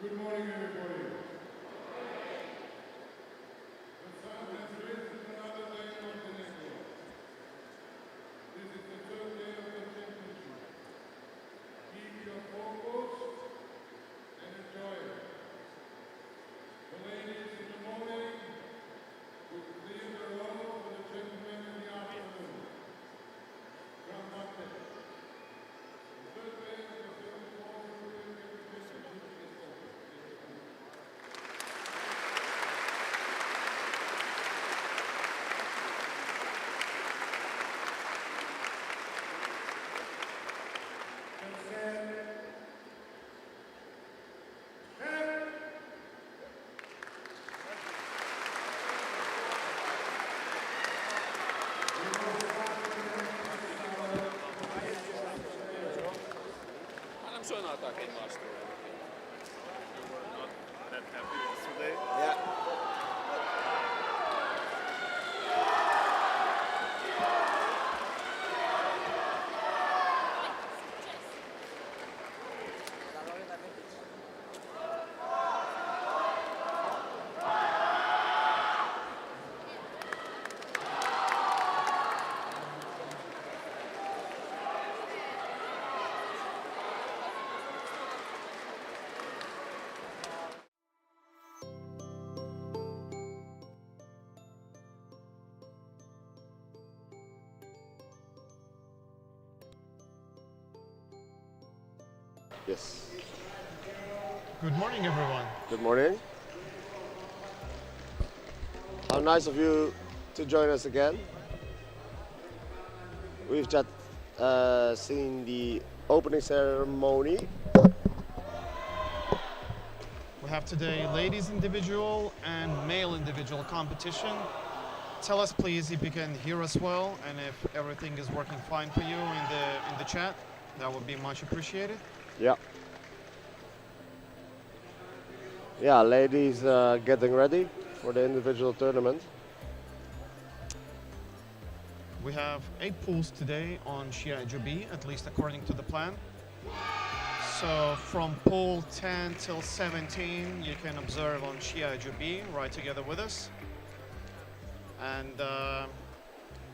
Good morning, everybody. The sun has risen another day in Montenegro. This is the third day of the championship. Keep your focus and enjoy it. The ladies in the morning will clear the road for the gentlemen in the afternoon. Grazie. The third day of the 54th European Kendo Championships is over. I'm sure not attacking much. You were not that happy yesterday. Yeah. Yes. Good morning, everyone. Good morning. How nice of you to join us again. We've just seen the opening ceremony. We have today ladies individual and male individual competition. Tell us, please, if you can hear us well and if everything is working fine for you in the chat. That would be much appreciated. Yeah. Yeah, ladies getting ready for the individual tournament. We have 8 pools today on Shiai-jo B, at least according to the plan. So from pool 10 till 17, you can observe on Shiai-jo B right together with us. And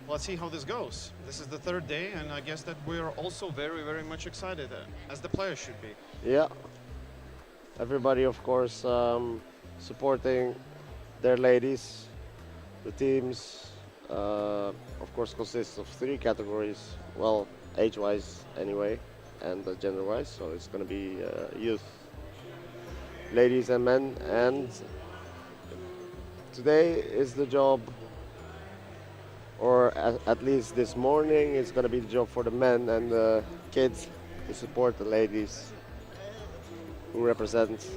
let's see how this goes. This is the third day, and I guess that we're also very, very much excited, as the players should be. Yeah. Everybody, of course, supporting their ladies. The teams, of course, consists of 3 categories. Well, age-wise anyway, and gender-wise. So it's going to be youth, ladies and men. And today is the job, or at least this morning, it's going to be the job for the men and the kids to support the ladies who represent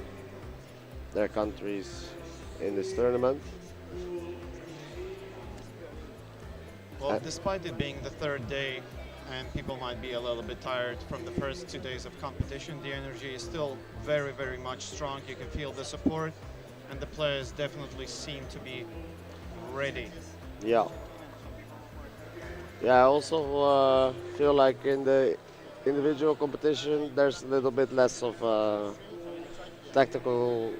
their countries in this tournament. Well, despite it being the third day and people might be a little bit tired from the first 2 days of competition, the energy is still very, very much strong. You can feel the support, and the players definitely seem to be ready. Yeah. Yeah, I also feel like in the individual competition there's a little bit less of tactical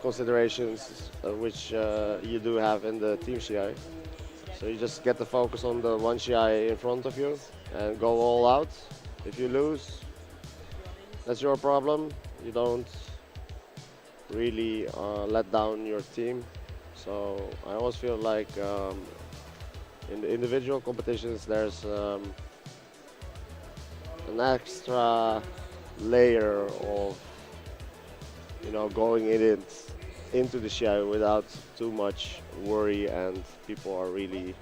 considerations which you do have in the team Shiai. So you just get to focus on the one Shiai in front of you and go all out. If you lose, that's your problem. You don't really let down your team. So I always feel like in the individual competitions there's an extra layer of, going into the Shiai without too much worry, and people are really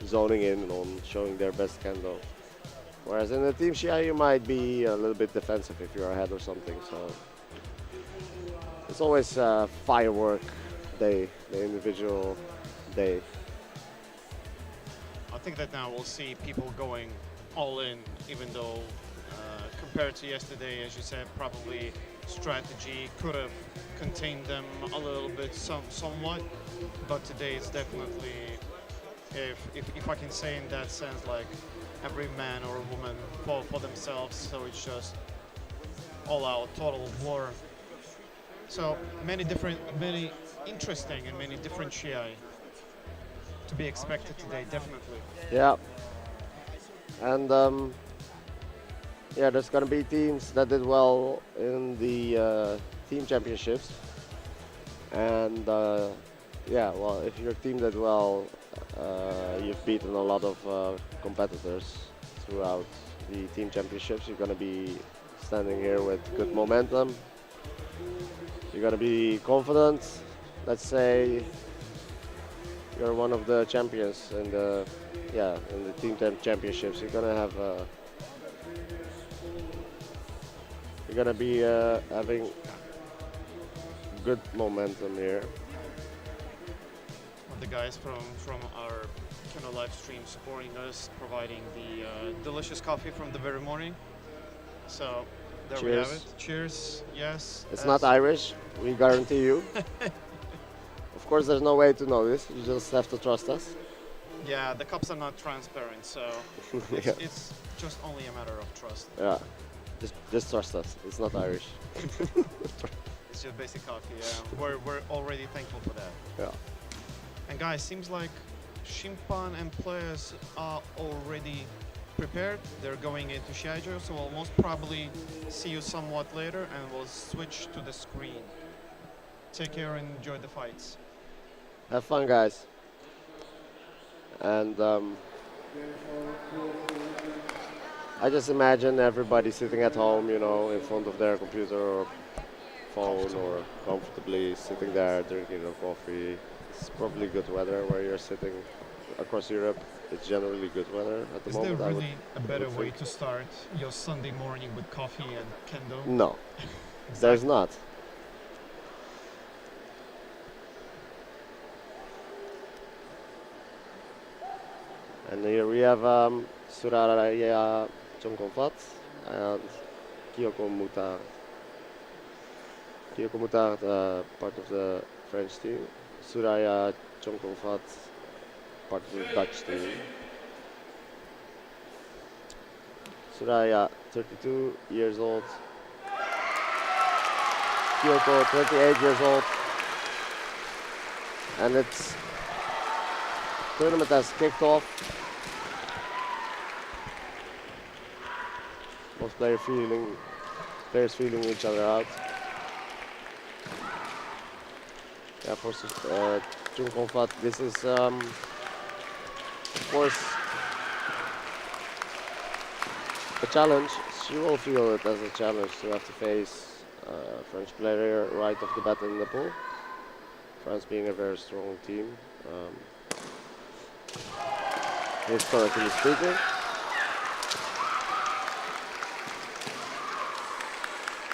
zoning in on showing their best kendo. Whereas in the team Shiai you might be a little bit defensive if you're ahead or something. So it's always a firework day, the individual day. I think that now we'll see people going all in, even though compared to yesterday, as you said, probably strategy could have contained them a little bit, somewhat. But today it's definitely, if I can say in that sense, like every man or woman for themselves. So it's just all out, total war. So many interesting and many different Shiai to be expected today, definitely. Yeah. And yeah, there's gonna be teams that did well in the team championships. And yeah, well, if your team did well, you've beaten a lot of competitors throughout the team championships. You're gonna be standing here with good momentum. You're gonna be confident. Let's say you're one of the champions in the team championships. You're gonna have you're gonna be having good momentum here. The guys from our Kendo live stream supporting us, providing the delicious coffee from the very morning. So there we have it. Cheers. Cheers. Yes. It's not Irish, we guarantee you. Of course, there's no way to know this. You just have to trust us. Yeah, the cups are not transparent, so Yeah. it's just only a matter of trust. Yeah, just trust us. It's not Irish. It's just basic coffee. Yeah, we're already thankful for that. Yeah. And guys, seems like Shimpan and players are already prepared. They're going into Shiai-jo, so we'll most probably see you somewhat later, and we'll switch to the screen. Take care and enjoy the fights. Have fun, guys. And I just imagine everybody sitting at home, you know, in front of their computer or phone, or comfortably sitting there drinking their coffee. It's probably good weather where you're sitting. Across Europe, it's generally good weather at the Is moment. there I really a better would way think. to start your Sunday morning with coffee and kendo? No, there's not. And here we have Suraya Chongkonfat and Kyoko Mutard. Kyoko Mutard, part of the French team. Suraya Chongkonfat, part of the Dutch team. Suraya, 32 years old. Kyoko, 28 years old. And it's tournament has kicked off. Both players feeling each other out. Yeah, for Chongkonfat, this is of course a challenge. She will feel it as a challenge to have to face a French player right off the bat in the pool. France being a very strong team. Historically speaking.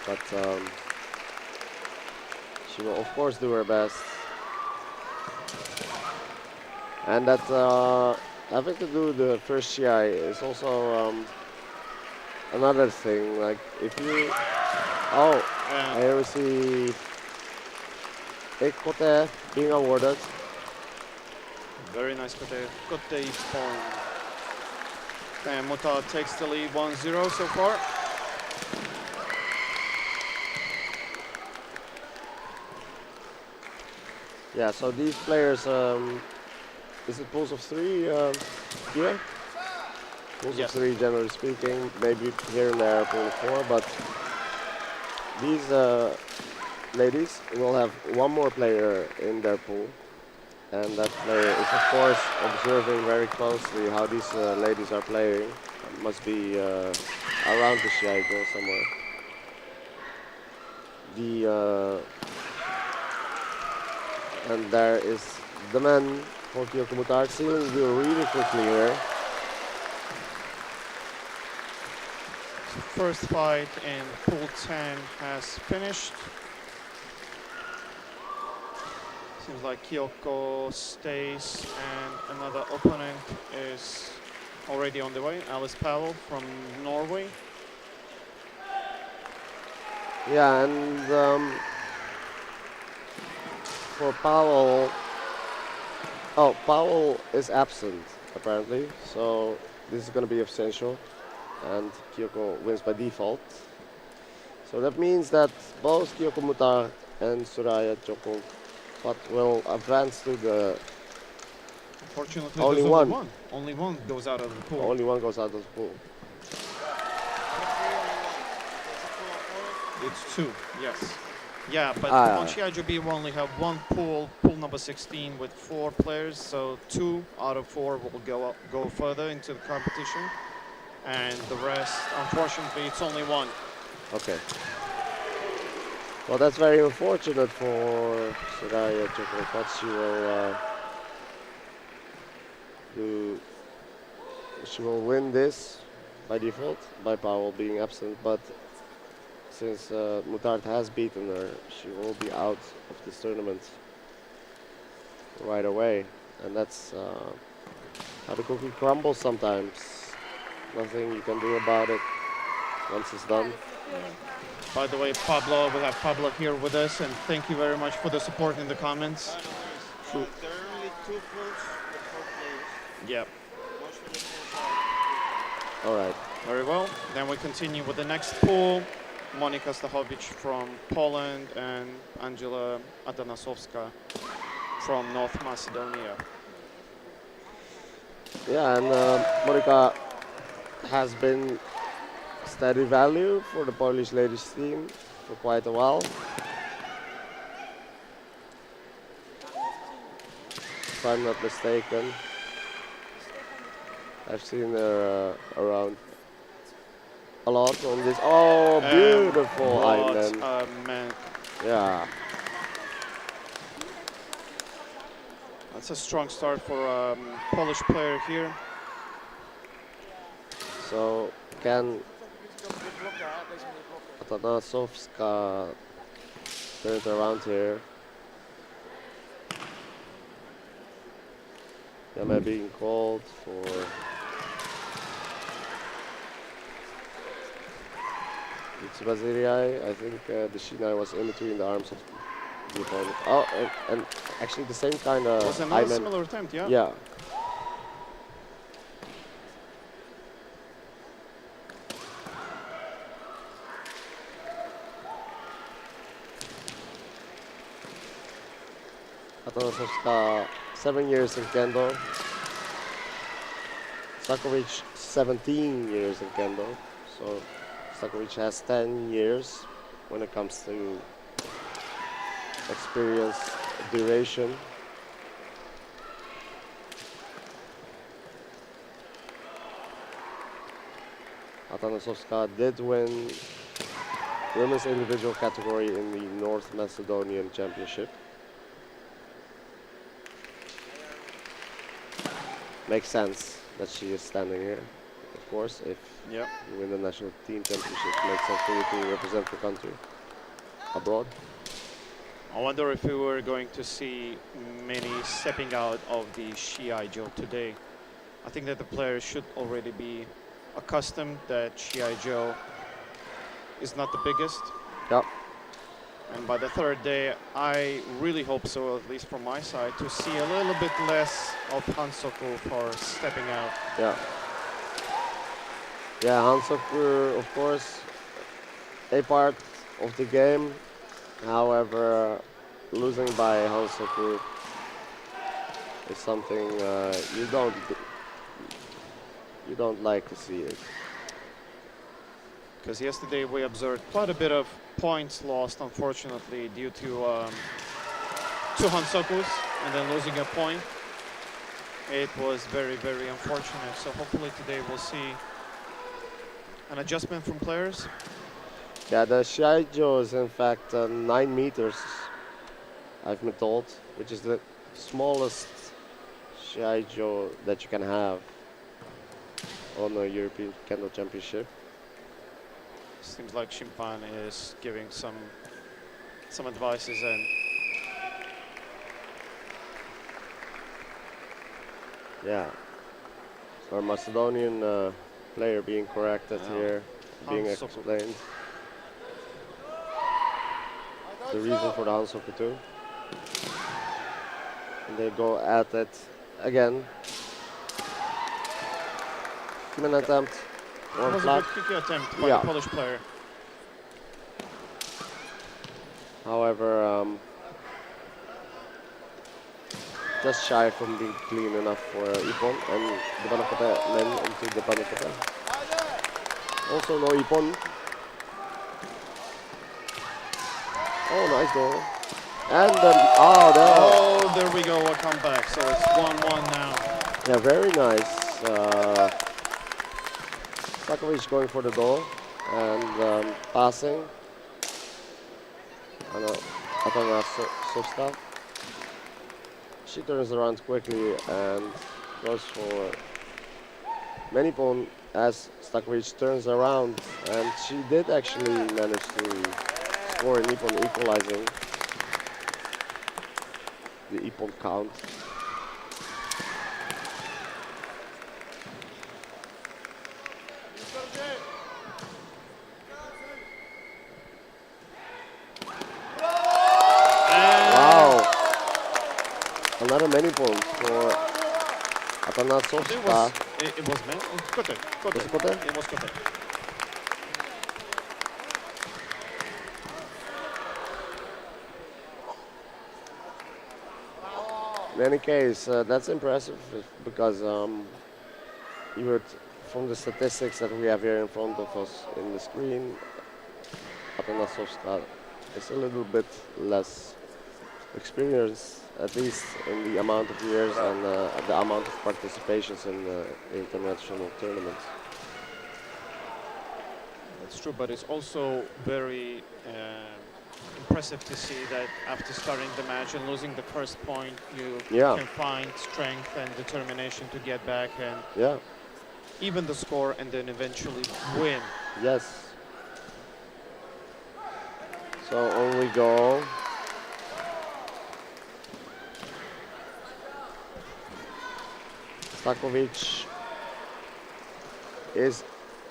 But she will of course do her best. And that having to do the first Shiai is also another thing. Like if you here we see Ekote being awarded. Very nice Kote each point. And Mutard takes the lead 1-0 so far. Yeah, so these players, is it pools of three here? Pools Yes. of three, generally speaking, maybe here and there pool of four, but these ladies will have one more player in their pool. And that player is, of course, observing very closely how these ladies are playing. It must be around the Shiai-jo somewhere. And there is the man for Kyoko Mutard, seeing you really quickly here. First fight in pool 10 has finished. Seems like Kyoko stays and another opponent is already on the way. Alice Powell from Norway. Yeah, and for Powell, Powell is absent apparently, so this is going to be essential, and Kyoko wins by default. So that means that both Kyoko Mutard and Shiai-jo X, but will advance to the. Unfortunately, Only there's one. only one. Only one goes out of the pool. Only one goes out of the pool. It's 2, yes. Yeah, but Ah, on yeah. Shiai-jo B, we only have one pool, pool number 16, with 4 players. So 2 out of 4 will go further into the competition, and the rest, unfortunately, it's only 1. Okay. Well, that's very unfortunate for Shiai-jo X, but she will she will win this by default by Powell being absent, but since Mutard has beaten her, she will be out of this tournament right away, and that's how the cookie crumbles sometimes. Nothing you can do about it once it's done. By the way, Pablo, we have Pablo here with us, and thank you very much for the support in the comments. There are only 2 pools with 4 players. Yep. Most of the pools are 3 players. All right. Very well. Then we continue with the next pool. Monika Stahovich from Poland and Angela Atanosovska from North Macedonia. Yeah, and Monika has been steady value for the Polish ladies team for quite a while. If I'm not mistaken, I've seen her around a lot on this. Oh, beautiful What island. a man. Yeah. That's a strong start for a Polish player here. So can Atanosovska turn it around here? Am I being called for? It's Beria. I think the Shinai was in between the arms of the opponent. Oh, and actually the same kind of. Was another similar attempt, yeah? Yeah. Atanosovska, 7 years in Kendo. Stahovich, 17 years in Kendo. So Stahovich has 10 years when it comes to experience duration. Atanosovska did win women's individual category in the North Macedonian Championship. Makes sense that she is standing here, of course. If Yep. you win the national team championship, it makes sense for you to represent the country abroad. I wonder if we were going to see many stepping out of the Shiai-jo today. I think that the players should already be accustomed that Shiai-jo is not the biggest. Yep. And by the 3rd day, I really hope so, at least from my side, to see a little bit less of Hansoku for stepping out. Yeah. Yeah, Hansoku, of course, a part of the game. However, losing by Hansoku is something you don't like to see it. Because yesterday we observed quite a bit of points lost, unfortunately, due to 2 Hansokus and then losing a point. It was very, very unfortunate. So hopefully today we'll see an adjustment from players. Yeah, the Shiai-jo is in fact 9 meters, I've been told, which is the smallest Shiai-jo that you can have on the European Kendo Championship. Seems like Shimpan is giving some advices, and Yeah, our Macedonian player being corrected here, being Hansoku. explained. The reason for the Hansoku too. And they go at it again. An attempt. it One was a flat. good kick attempt by Yeah. the Polish player. However, just shy from being clean enough for Ippon, and depan ng puti men into depan ng puti. Also no Ippon. Oh, nice goal. And There we go, a comeback. So it's 1-1 now. yeah, very nice. Stahovich going for the goal and passing. Atanosovska. She turns around quickly and goes for many Ippon as Stahovich turns around, and she did actually manage to score an Ippon, equalizing the Ippon count. Wow! Another many points for Atanosovska. It was men. Kote. Was it Kote? It was Kote. In any case, that's impressive because you would, from the statistics that we have here in front of us in the screen, Atanosovska is a little bit less experienced, at least in the amount of years and the amount of participations in international tournaments. That's true, but it's also very impressive to see that after starting the match and losing the first point, you can find strength and determination to get back and even the score and then eventually win. Yes. So on we go. Stahovich is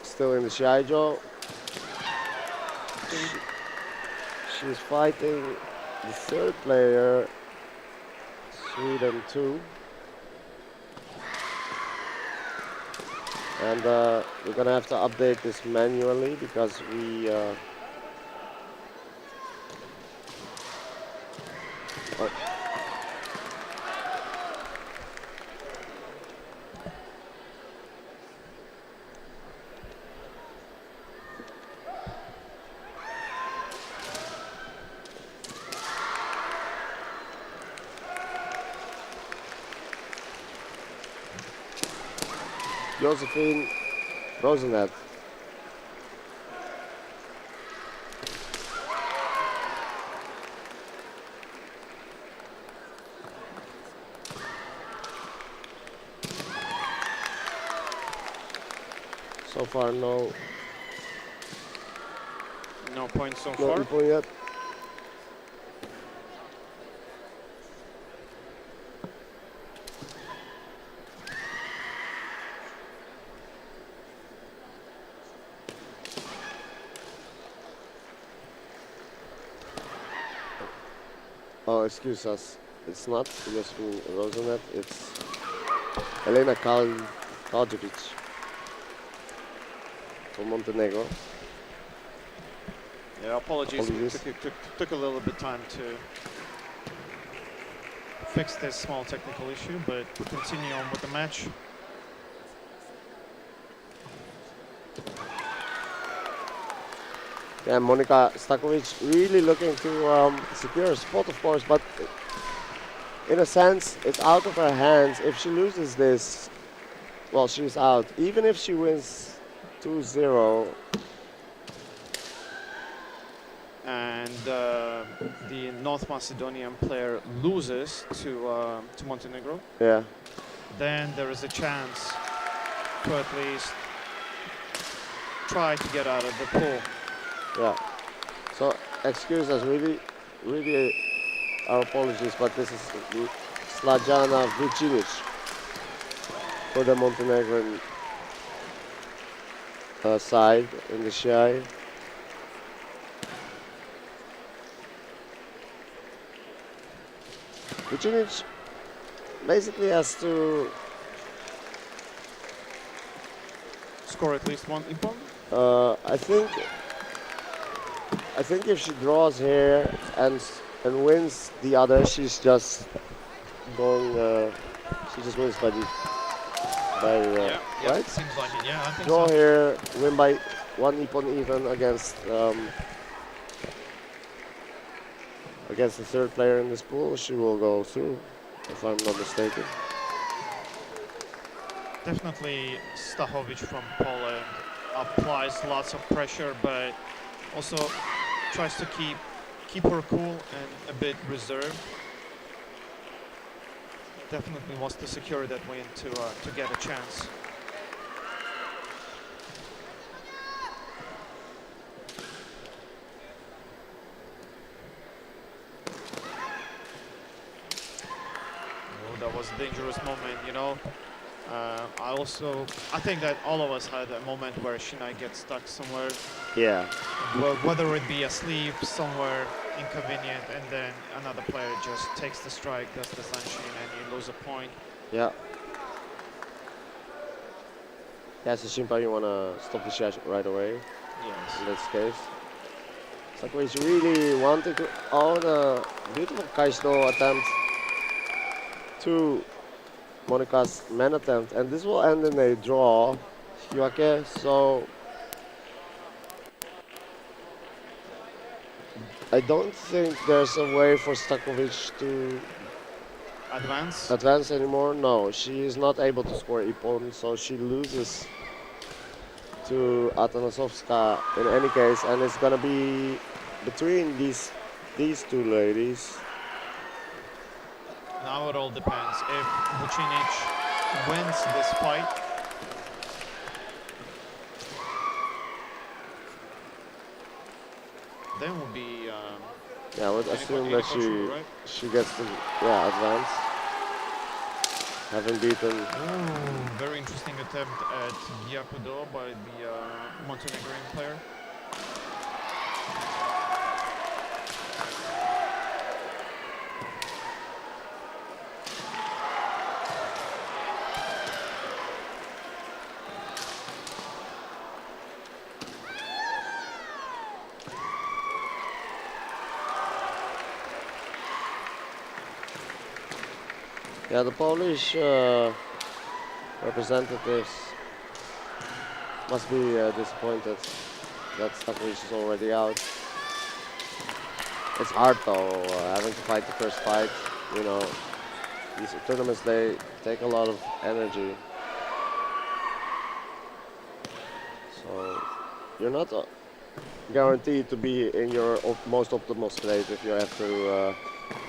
still in the Shiai-jo. She's fighting the third player, Sweden 2. And we're gonna have to update this manually because we Josephine Rosenet. So far, no points so no far. people yet. Oh, excuse us. It's not Josephine Rosenet, it's Elena Kaljevic from Montenegro. Yeah, apologies. Took a little bit time to fix this small technical issue, but we'll continue on with the match. Yeah, Monika Stahovich really looking to secure a spot, of course, but in a sense, it's out of her hands. If she loses this, well, she's out. Even if she wins 2-0. And the North Macedonian player loses to Montenegro. Yeah. Then there is a chance to at least try to get out of the pool. Yeah. So, excuse us, really our apologies, but this is Slađana Vinich for the Montenegrin side in the Shiai. Vinich basically has to score at least one Ippon. I I think if she draws here and wins the other, she's just going. She just wins by the Yeah, right. seems like it. Yeah, I think Draw so. here, win by 1 ippon even against the third player in this pool. She will go through, if I'm not mistaken. Definitely Stahovich from Poland applies lots of pressure, but also tries to keep her cool and a bit reserved. Definitely wants to secure that win to get a chance. Oh, that was a dangerous moment, you know. I think that all of us had a moment where Shiai gets stuck somewhere. Yeah. Whether it be asleep, somewhere inconvenient, and then another player just takes the strike, does the sunshine, and you lose a point. Yeah. Yeah, so Shimpa, you want to stop the shot right away Yes. in this case. Stahovich really wanted to. Oh, the beautiful Kaishdo attempt to Monika's man attempt, and this will end in a draw. Shiwake, so I don't think there's a way for Stahovich to Advance. advance anymore. No, she is not able to score ippon, so she loses to Atanosovska in any case, and it's gonna be between these two ladies. Now it all depends. If Vucinic wins this fight, then will be Yeah, I would assume that right? she gets to advance, having beaten. Ooh, very interesting attempt at Gyakudo by the Montenegrin player. Yeah, the Polish representatives must be disappointed that Stahovich is already out. It's hard though, having to fight the first fight. You know, these tournaments, they take a lot of energy. So you're not guaranteed to be in your most optimal state if you have to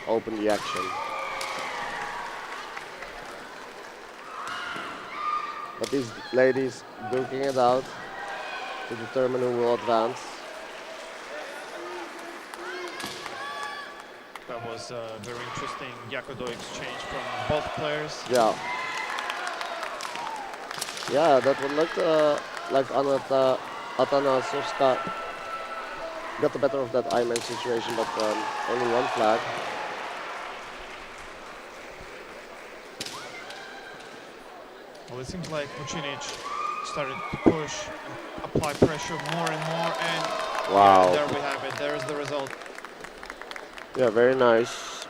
open the action. But these ladies duking it out to determine who will advance. That was a very interesting Gyakudo exchange from both players. Yeah. Yeah, that would look like Atanosovska got the better of that I-man situation, but only one flag. Well, it seems like Vucinic started to push and apply pressure more and more, and Wow. yeah, there we have it. There's the result. Yeah, very nice.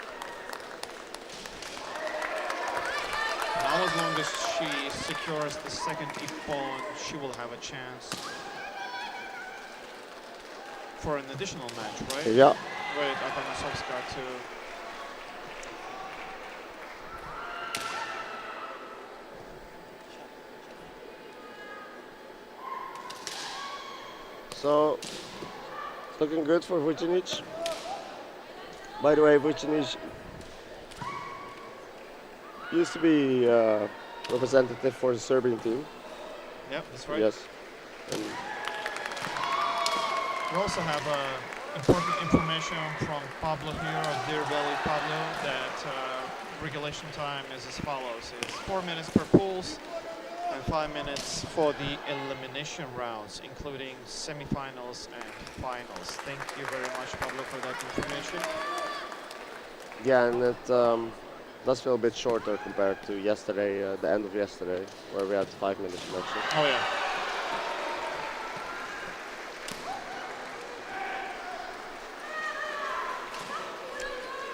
Now, as long as she secures the second ippon, she will have a chance for an additional match, right? Yeah. With Atanosovska to. So, it's looking good for Vucinic. By the way, Vucinic used to be representative for the Serbian team. Yep, that's right. Yes. And We also have important information from Pablo here, of Deer Valley Pablo, that regulation time is as follows. It's 4 minutes per pools and 5 minutes for the elimination rounds, including semifinals and finals. Thank you very much, Pablo, for that information. yeah, and it does feel a bit shorter compared to yesterday, the end of yesterday, where we had 5 minutes matches. Oh, yeah.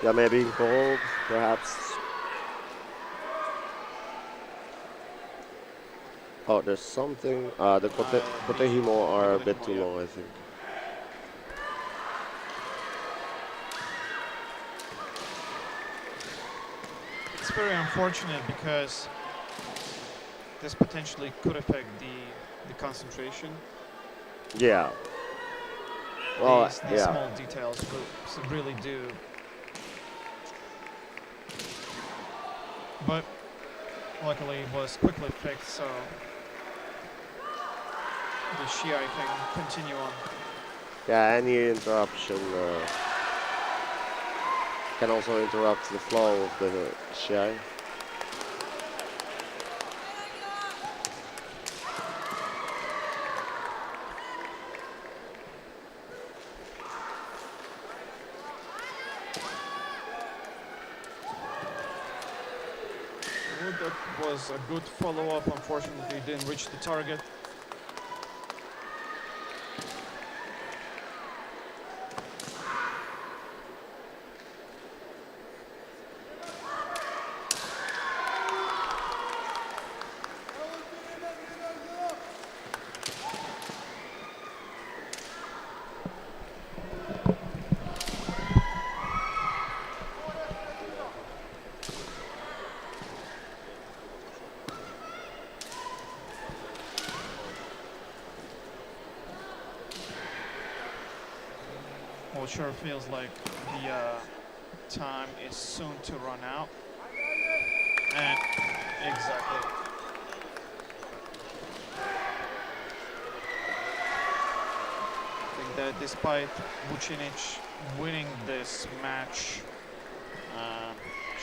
Yeah, maybe in cold, perhaps. Oh, there's something. The Kotehimo are a bit too yeah. long, I think. It's very unfortunate because this potentially could affect the concentration. Yeah. Well, These yeah. small details really do. But luckily it was quickly fixed, so the Shiai can continue on. Yeah, any interruption can also interrupt the flow of the Shiai. Well, that was a good follow-up. Unfortunately, didn't reach the target. Well, it sure feels like the time is soon to run out. And exactly. I think that despite Vucinic winning this match,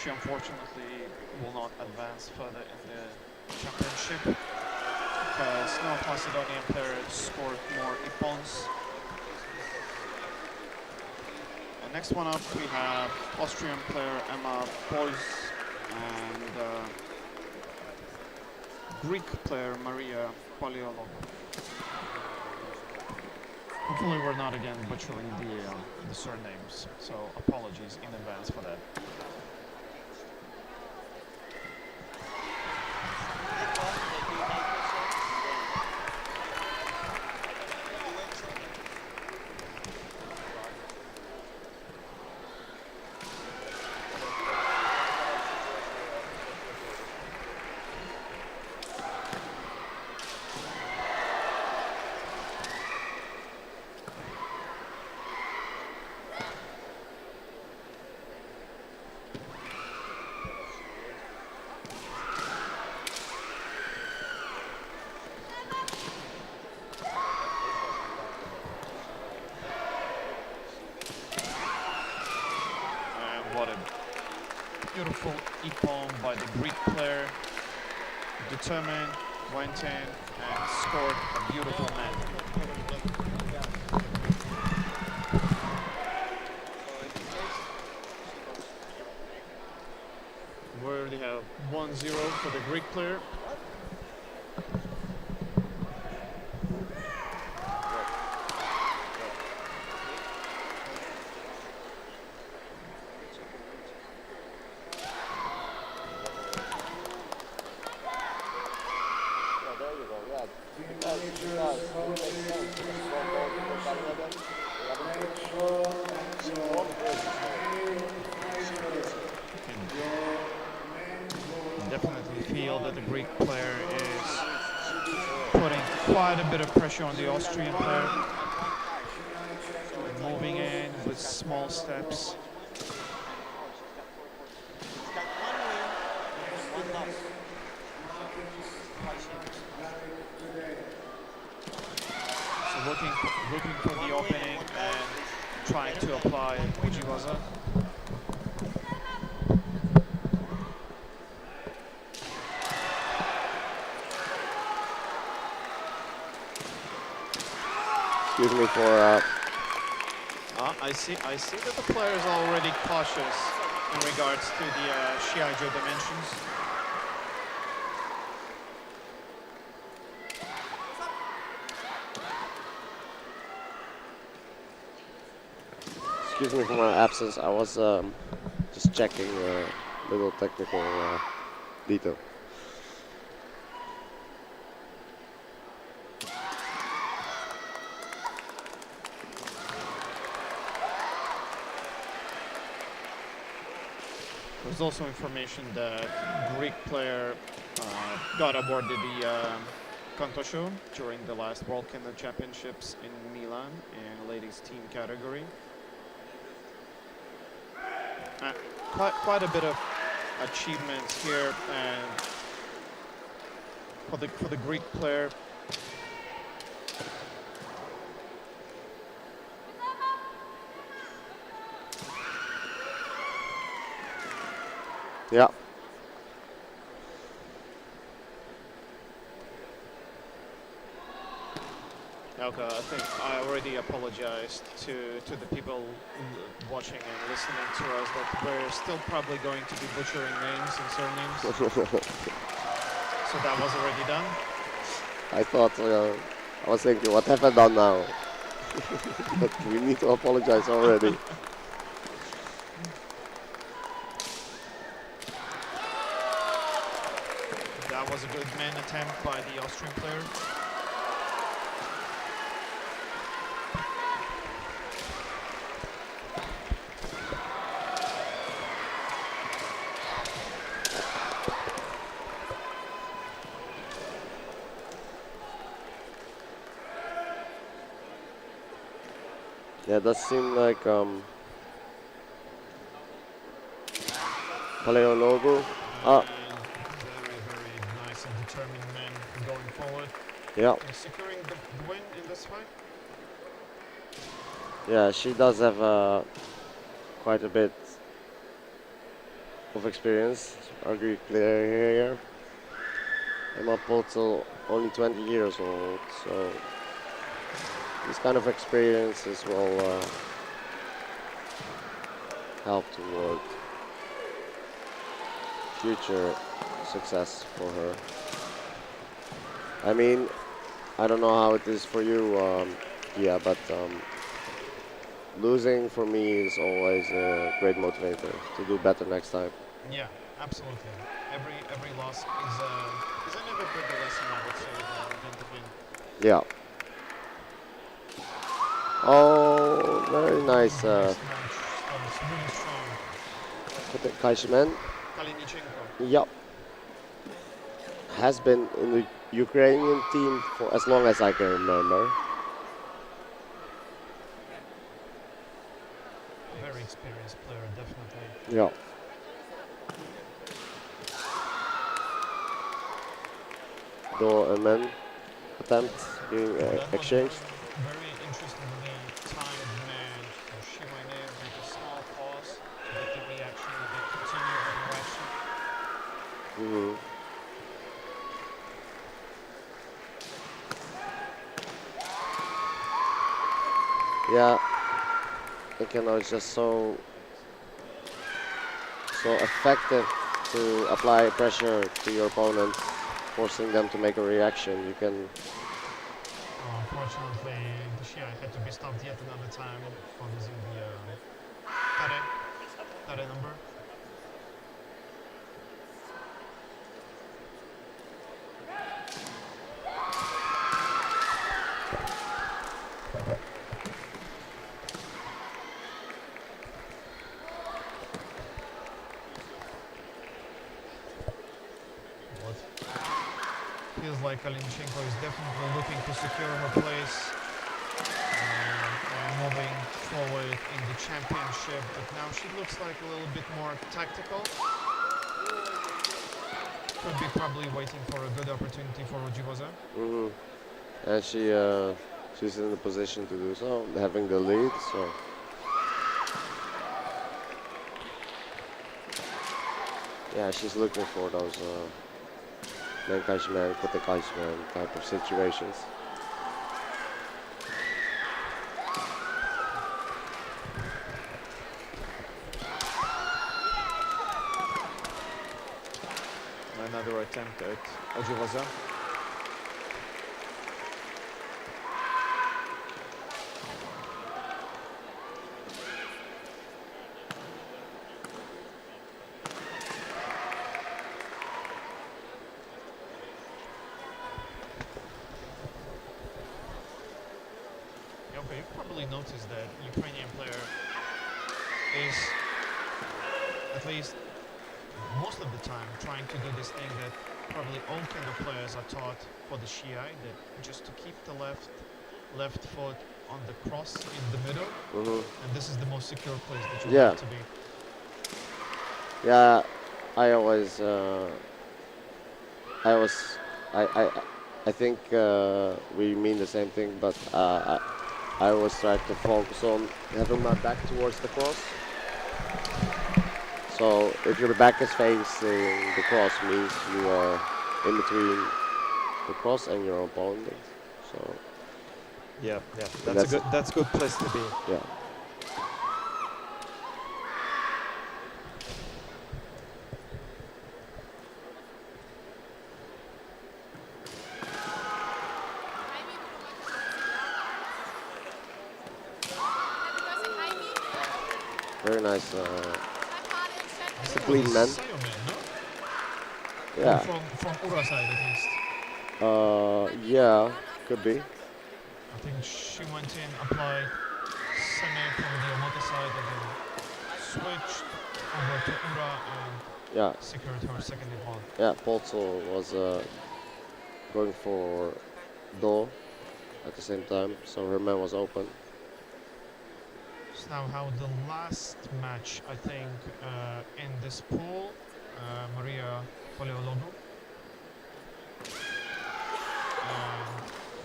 she unfortunately will not advance further in the championship because North Macedonian players scored more ippons. Next one up, we have Austrian player Emma Boys and Greek player Maria Paliolo. Hopefully we're not again butchering the surnames, so apologies in advance for that. Beautiful ippon by the Greek player, determined, went in and scored a beautiful net. We already have 1-0 for the Greek player. Definitely feel that the Greek player is putting quite a bit of pressure on the Austrian player. Moving in with small steps. So looking for the opening and trying to apply Ujiwaza. Excuse me for. I see that the player is already cautious in regards to the Shiai-jo dimensions. excuse me for my absence. I was just checking a little technical detail. There's also information that Greek player got awarded the Kendo Show during the last World Kendo Championships in Milan in ladies team category. Quite a bit of achievements here, and for the Greek player. Yeah. Okay, I think I already apologized to the people watching and listening to us that we're still probably going to be butchering names and surnames. So that was already done. I thought, I was thinking, what have I done now? But we need to apologize already. That was a good man attempt by the Austrian player. Yeah, it does seem like Paleonogu. Very, very nice and determined man going forward. Yeah. And securing the win in this fight. Yeah, she does have quite a bit of experience. Our Greek player here. I'm up until only 20 years old, so this kind of experiences will help toward future success for her. I mean, I don't know how it is for you, yeah, but losing for me is always a great motivator to do better next time. Yeah, absolutely. Every loss is a never bigger lesson, I would say, than to win. Yeah. Oh, very nice. Nice match. That was really strong. Kaishimen. Kalinichenko. Yep. Has been in the Ukrainian team for as long as I can remember. Very experienced player, definitely. Yeah. Door and men attempt being exchanged. Very interestingly timed match. So she went in with a small pause to get the reaction and then continue the interaction. Mm-hmm. Yeah, I can know it's just so effective to apply pressure to your opponent, forcing them to make a reaction. You can. Unfortunately, the Shiai had to be stopped yet another time for losing the tare number. Feels like Kalinichenko is definitely looking to secure her place and moving forward in the championship, but now she looks like a little bit more tactical. Could be probably waiting for a good opportunity for Rojivoza. Mm-hmm. And she's in the position to do so, having the lead. So. Yeah, she's looking for those Menkaichman, Kotekaichman type of situations. Another attempt at Rojivoza. Okay, you probably noticed that Ukrainian player is, at least most of the time, trying to do this thing that probably all kendo players are taught for the Shiai, that just to keep the left foot on the cross in the middle, and this is the most secure place that you want to be. Yeah, I think we mean the same thing, but I always try to focus on having my back towards the cross. So if your back is facing the cross, means you are in between the cross and your opponent. So yeah, that's a good place to be. Yeah. Very nice. It's a clean man. Yeah. From Ura side at least. Yeah, could be. I think she went in, applied semi from the Omoto side, and then switched over to Ura and secured her second in one. Yeah, Polzo was going for Do at the same time, so her man was open. So now how the last match, I think, in this pool, Maria Poliologu and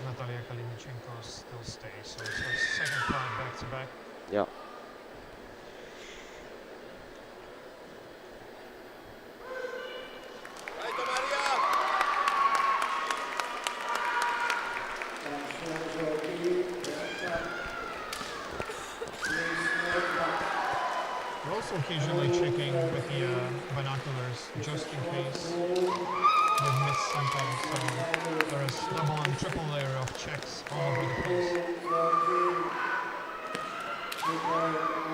Natalia Kalinichenko still stay. So it's her second time back-to-back. Yeah. We're also occasionally checking with the binoculars just in case we've missed something. So there is double and triple layer of checks all over the place.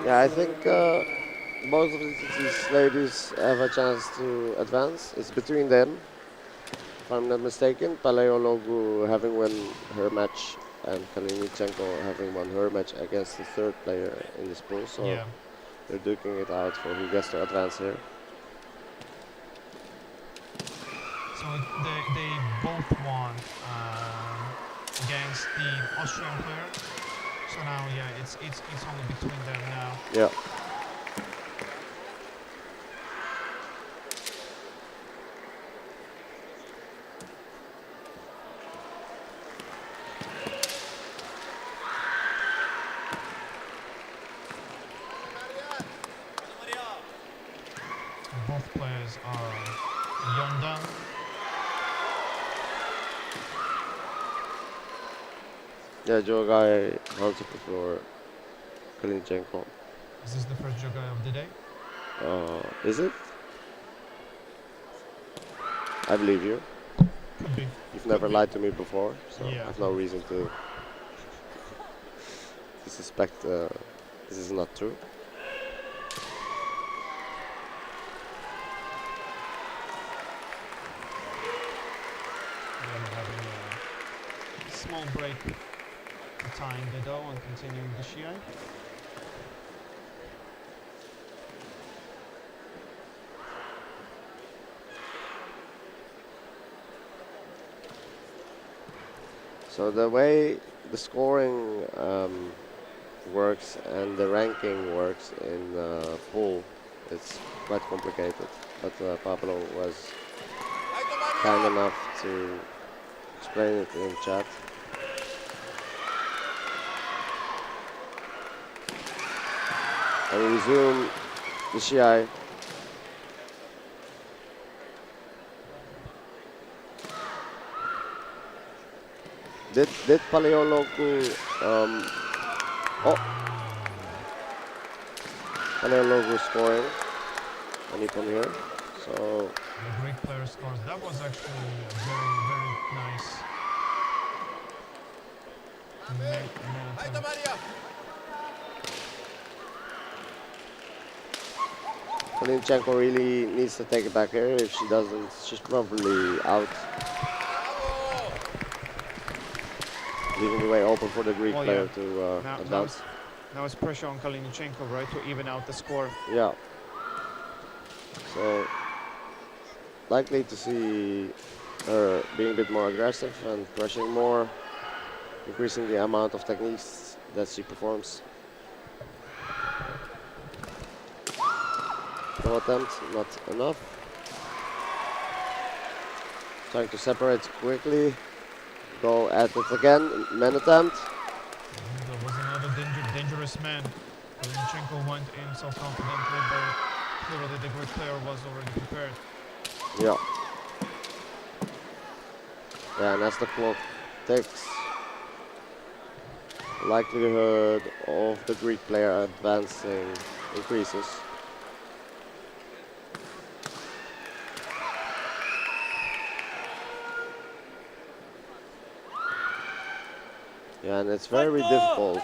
Yeah, I think both of these ladies have a chance to advance. It's between them, if I'm not mistaken. Paleologu having won her match and Kalinichenko having won her match against the third player in this pool. So they're duking it out for who gets to advance here. So they both won against the Austrian player. So now, yeah, it's only between them now. Yeah. Both players are Yondan. Yeah, Jogai also for Kalinichenko. Is this the first Jogai of the day? Is it? I believe you. Could be. You've never lied to me before, so Yeah. I have no reason to suspect this is not true. We're having a small break to tying the dough and continuing the Shiai. So the way the scoring works and the ranking works in pool, it's quite complicated. But Pablo was kind enough to explain it in chat. And we resume the Shiai. Did Paleologu Paleologu scoring a Nippon here, so The Greek player scores. That was actually a very, very nice. Kalinichenko really needs to take it back here. If she doesn't, she's probably out. leaving the way open for the Greek Well, player yeah. to Now advance. Now it's pressure on Kalinichenko, right, to even out the score. Yeah. So likely to see her being a bit more aggressive and pressuring more, increasing the amount of techniques that she performs. No attempt, not enough. Trying to separate quickly. Go at it again, man attempt. That was another dangerous man. Kalinichenko went in so confidently, but clearly the Greek player was already prepared. Yeah. Yeah, and as the clock ticks, likelihood of the Greek player advancing increases. Yeah, and it's very difficult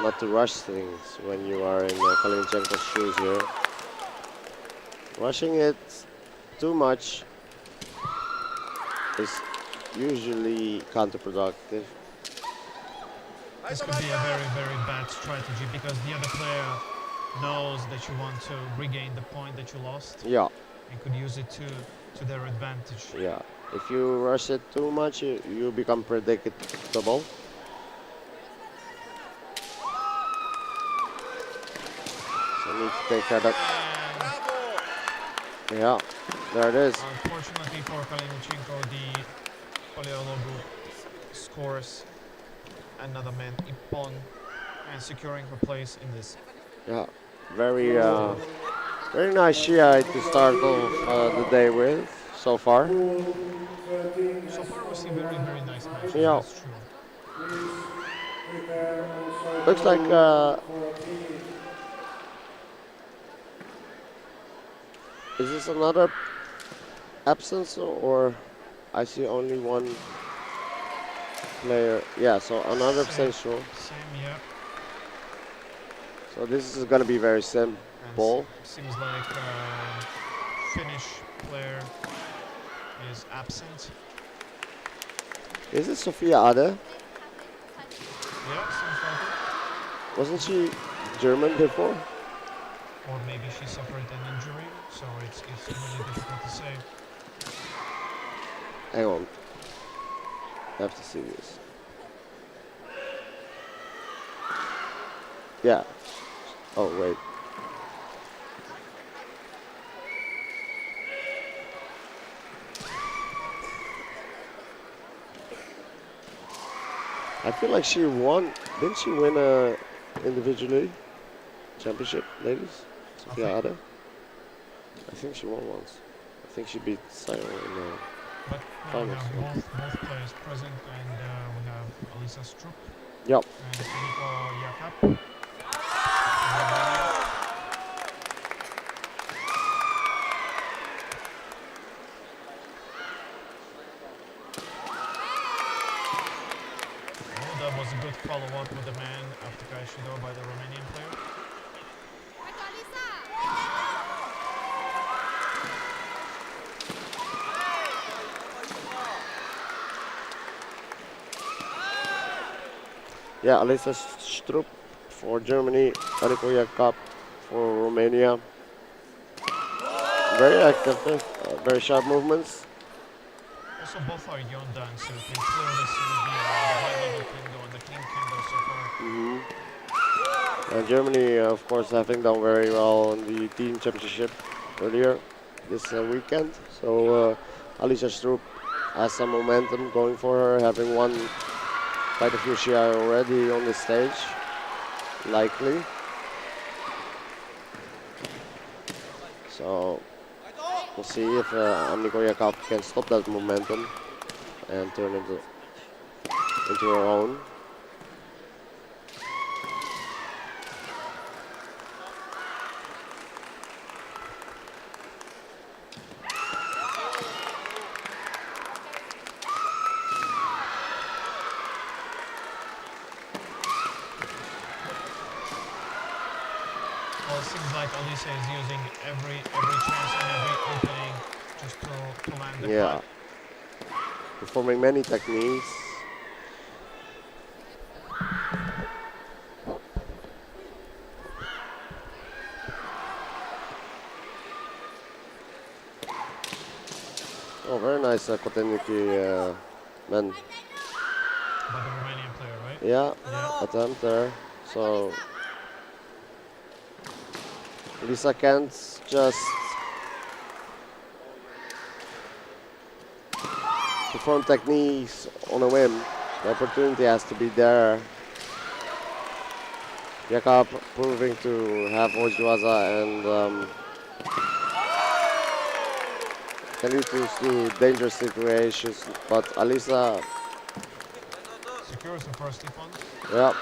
not to rush things when you are in Kalinichenko's shoes here. Rushing it too much is usually counterproductive. This could be a very, very bad strategy because the other player knows that you want to regain the point that you lost Yeah, and could use it to their advantage. yeah. If you rush it too much, you become predictable. So need to take care of that. Yeah, there it is. Unfortunately for Kalinichenko, the Paleologu scores another man Ippon and securing her place in this. Yeah, very very nice Shiai to start off the day with so far. So far we see very, very nice matches, Yeah. that's true. Looks like is this another absence or I see only one player? Yeah, so another absentia. Same, yeah. So this is going to be very simple. And seems like Finnish player is absent. Is it Sofia Ade? Yeah, seems like it. Wasn't she German before? Or maybe she suffered an injury, so it's really difficult to say. Hang on. I have to see this. Yeah. Oh, wait. I feel like she won. Didn't she win a individually championship, ladies? Sofia Ade? I think she won once. I think she beat Sayo in the But we have both players present, and we have Alisa Stroop Yep. and Nico Jakab. That was a good follow-up with the man after Shiai-jo by the Romanian player. Yeah, Alisa Stroop for Germany, Nico Jakab for Romania. Very active, very sharp movements. Also, both are young dancers. You can clearly see the high-level kendo and the clean kendo so far. And Germany, of course, having done very well in the team championship earlier this weekend. So Alisa Stroop has some momentum going for her, having won quite a few Shiai already on this stage, likely. So we'll see if Nico Jakab can stop that momentum and turn it into her own. Well, it seems like Alisa is using every chance and every opening just to land the Yeah. cut. Performing many techniques. nice Koteniki man. By the Romanian player, right? Yeah, Yeah. attempt there. So Lisa can't just perform techniques on a whim. The opportunity has to be there. Jakob proving to have Ojiwaza and can lead to dangerous situations, but Alisa, Secures the first tip on. yeah.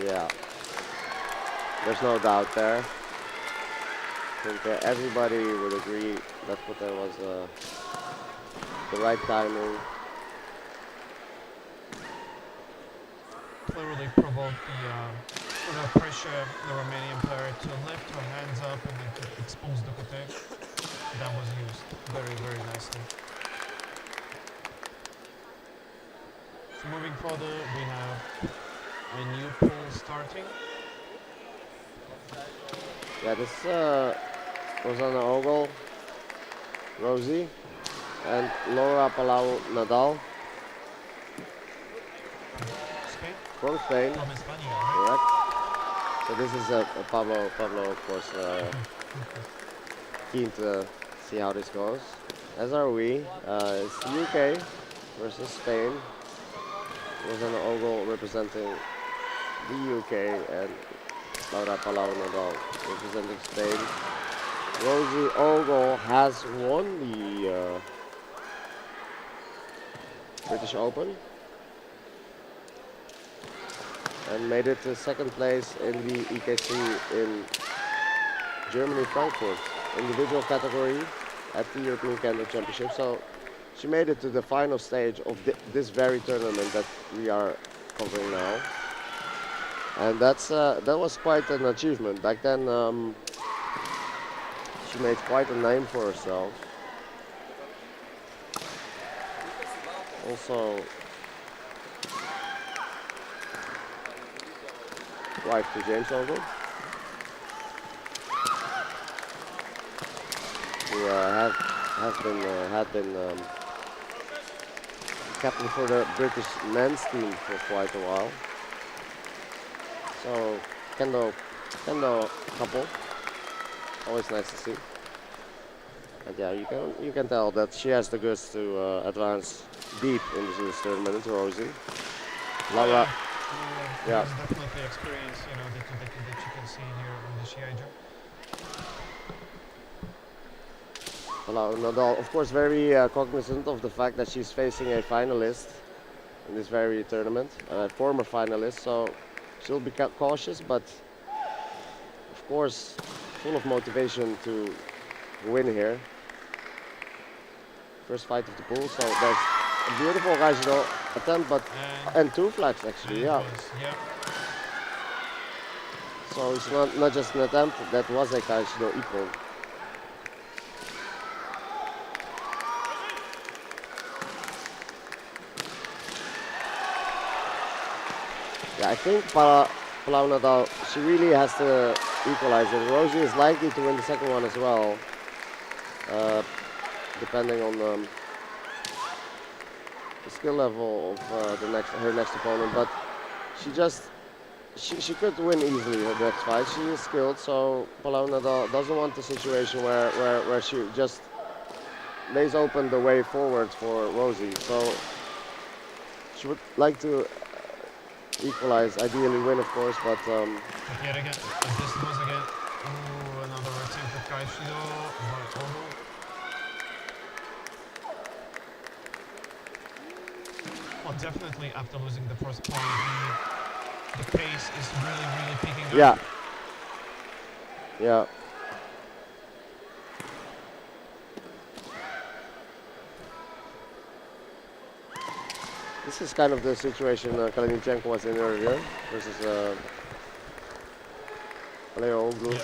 Yeah, there's no doubt there. I think everybody would agree that Putin was the right timing. Clearly provoked the pressure the Romanian player to lift her hands up and then to expose the kote. That was used very, very nicely. So moving further, we have a new pool starting. Yeah, this was on Ogle, Rosie, and Laura Palau Nadal Spain? from Spain. From España, right? Correct. So this is Pablo, of course, keen to see how this goes. As are we. It's the UK versus Spain. Rosanna Ogle representing the UK and Laura Palau Nadal representing Spain. Rosie Ogle has won the British Open and made it to second place in the EKC in Germany, Frankfurt, individual category at the European Kendo Championships. So she made it to the final stage of this very tournament that we are covering now. And that was quite an achievement. Back then, she made quite a name for herself. Also, wife to James Ogle, who had been captain for the British men's team for quite a while. So kendo couple, always nice to see. And yeah, you can tell that she has the goods to advance deep into this tournament, Rosie. Laura, yeah. There's definitely experience, that you can see here on the Shiai-jo. Laura Nadal, of course, very cognizant of the fact that she's facing a finalist in this very tournament, a former finalist, so she'll be cautious, but of course, full of motivation to win here. First fight of the pool, so there's a beautiful Gaijino attempt, but and two flags actually, yeah. So it's not just an attempt, that was a Gaijino equal. Yeah, I think Palau Nadal, she really has to equalize it. Rosie is likely to win the second one as well, depending on the skill level of her next opponent. But she could win easily her next fight. She is skilled, so Palau Nadal doesn't want the situation where she just lays open the way forward for Rosie. So she would like to equalize, ideally win, of course, but yet again, this was again. Ooh, another attempt at Gaijino by Ogle. Well, definitely after losing the first point, the pace is really picking up. yeah. Yeah. This is kind of the situation Kalinichenko was in earlier versus Leo Oglu. Yeah.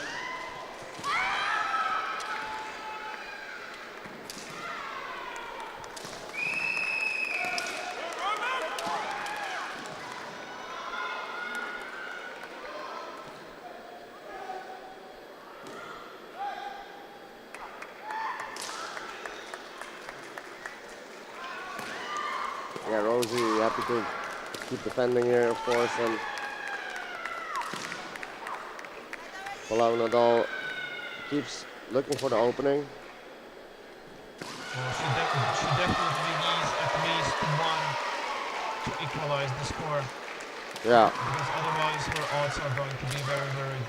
Yeah, Rosie happy to keep defending here, of course, and Palau Nadal keeps looking for the opening. Well, she definitely needs at least one to equalize the score. Yeah, Because otherwise her odds are going to be very, very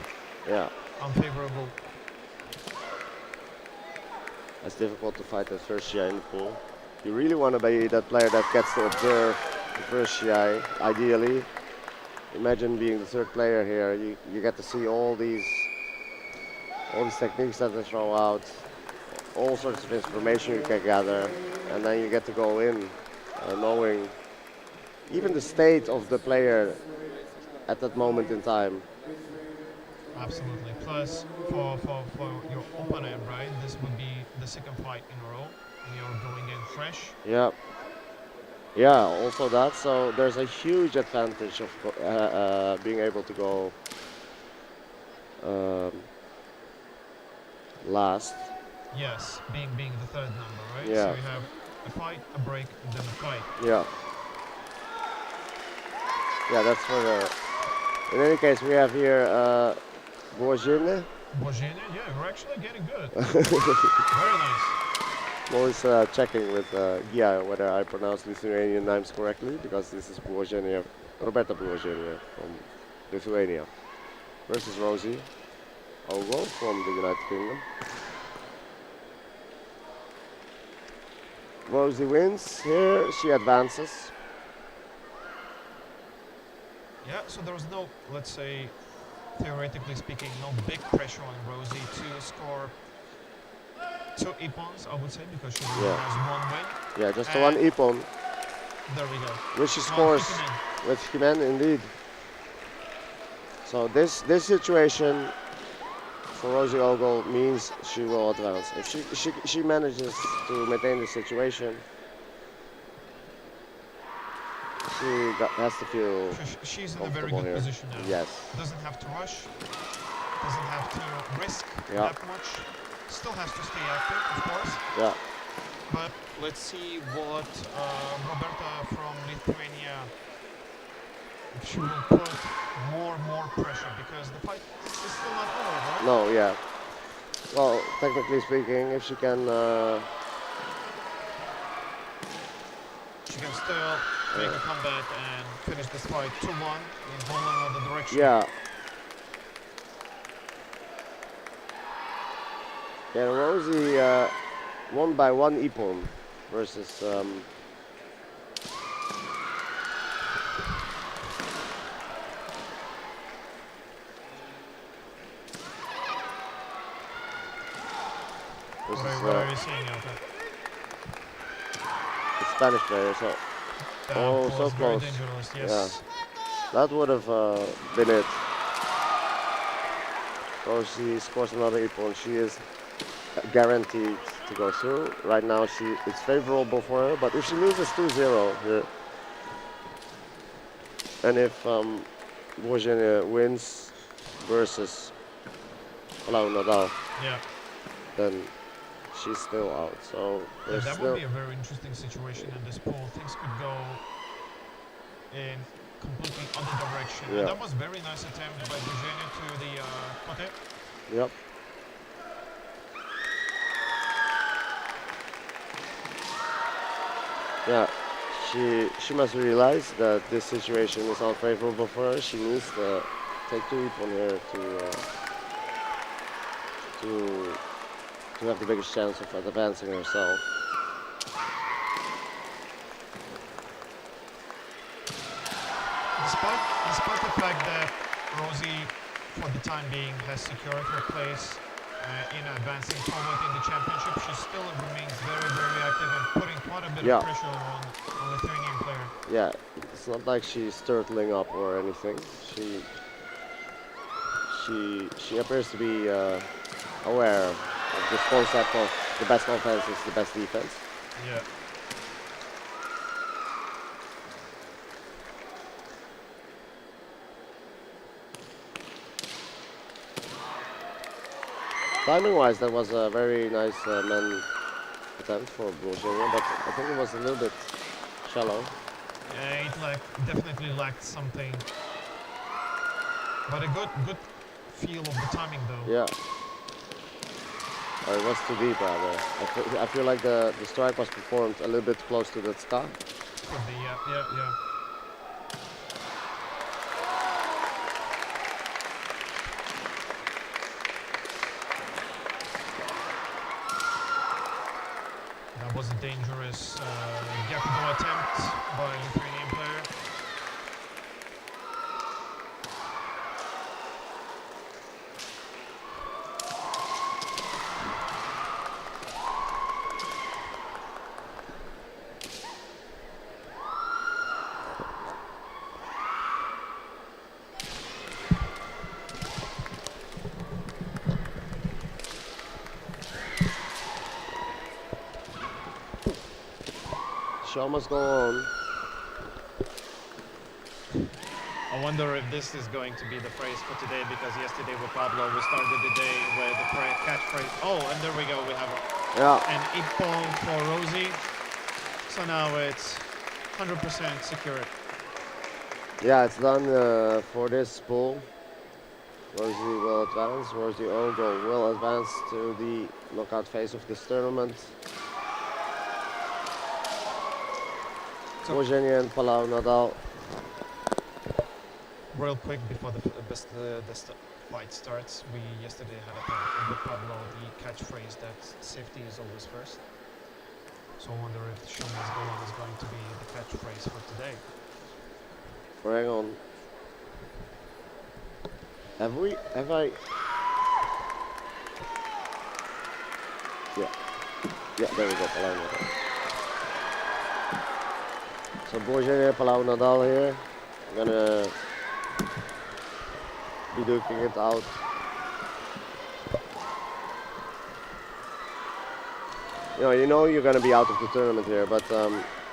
yeah. unfavorable. It's difficult to fight that first Shiai in the pool. You really want to be that player that gets to observe the first Shiai, ideally. Imagine being the third player here. You get to see all these techniques that they throw out, all sorts of information you can gather, and then you get to go in knowing even the state of the player at that moment in time. Absolutely. Plus, for your opponent, right, this would be the second fight in a row. And you're going in fresh. Yeah. Yeah, also that. So there's a huge advantage of being able to go last. Yes, being the third number, right? Yeah. So you have a fight, a break, and then a fight. Yeah. Yeah, that's for the... In any case, we have here Bourgine. Bourgine, yeah, you're actually getting good. Very nice. I'm always checking with Gia whether I pronounce Lithuanian names correctly, because this is Bourgine, Roberta Bourgine from Lithuania, versus Rosie Ogo from the United Kingdom. Rosie wins here, she advances. Yeah, so there was no, let's say, theoretically speaking, no big pressure on Rosie to score 2 ippons, I would say, because she only has 1 win. Yeah, just the one ippon, There we go. which she scores with Jimen, indeed. So this situation for Rosie Ogo means she will advance. If she manages to maintain the situation, has to feel She's in a very comfortable good here. position now. Yes. Doesn't have to rush, doesn't have to risk that much. Still has to stay active, of course. Yeah. But let's see what Roberta from Lithuania, if she will put more pressure, because the fight is still not over, right? No, yeah. Well, technically speaking, if she can She can still make a comeback and finish this fight 2-1 in whole another direction. Yeah. Yeah, Rosie won by 1 ippon versus the What are you seeing out there? Spanish player. So, That so was very close. dangerous, yes. Yeah. That would have been it. Rosie scores another ippon. She is guaranteed to go through. Right now, it's favorable for her, but if she loses 2-0 here, and if Bourgine wins versus Palau Nadal, then she's still out. So there's that still would be a very interesting situation in this pool. Things could go in completely other direction. Yeah. And that was very nice attempt by Bourgine to the kote. Yep. Yeah, she must realize that this situation is unfavorable for her. She needs to take 2 ippon here to have the biggest chance of advancing herself. Despite the fact that Rosie, for the time being, has secured her place in advancing forward in the championship. She still remains very, very active and putting quite a bit Yeah. of pressure on the Lithuanian player. Yeah, it's not like she's turtling up or anything. She appears to be aware of this concept of the best offense is the best defense. Yeah. Timing-wise, that was a very nice man attempt for Bulgaria, but I think it was a little bit shallow. It definitely lacked something, but a good feel of the timing though. Yeah. Or it was too deep rather. I feel like the strike was performed a little bit close to the ska. Could be, yeah. That was a dangerous Gyakudo attempt by a Lithuanian player. Show must go on. I wonder if this is going to be the phrase for today, because yesterday with Pablo we started the day with the catchphrase. Oh, and there we go, we have an ippon for Rosie. So now it's 100% secured. Yeah, it's done for this pool. Rosie will advance. Rosie Ogo will advance to the knockout phase of this tournament. Boženia and Palau Nadal. Real quick before the fight starts, we yesterday had a talk with Pablo, the catchphrase that safety is always first. So I wonder if the show must go on is going to be the catchphrase for today. Hang on. Have I? Yeah, there we go, Palau Nadal. So Boženia, Palau Nadal here. I'm gonna be duking it out. You know you're gonna be out of the tournament here, but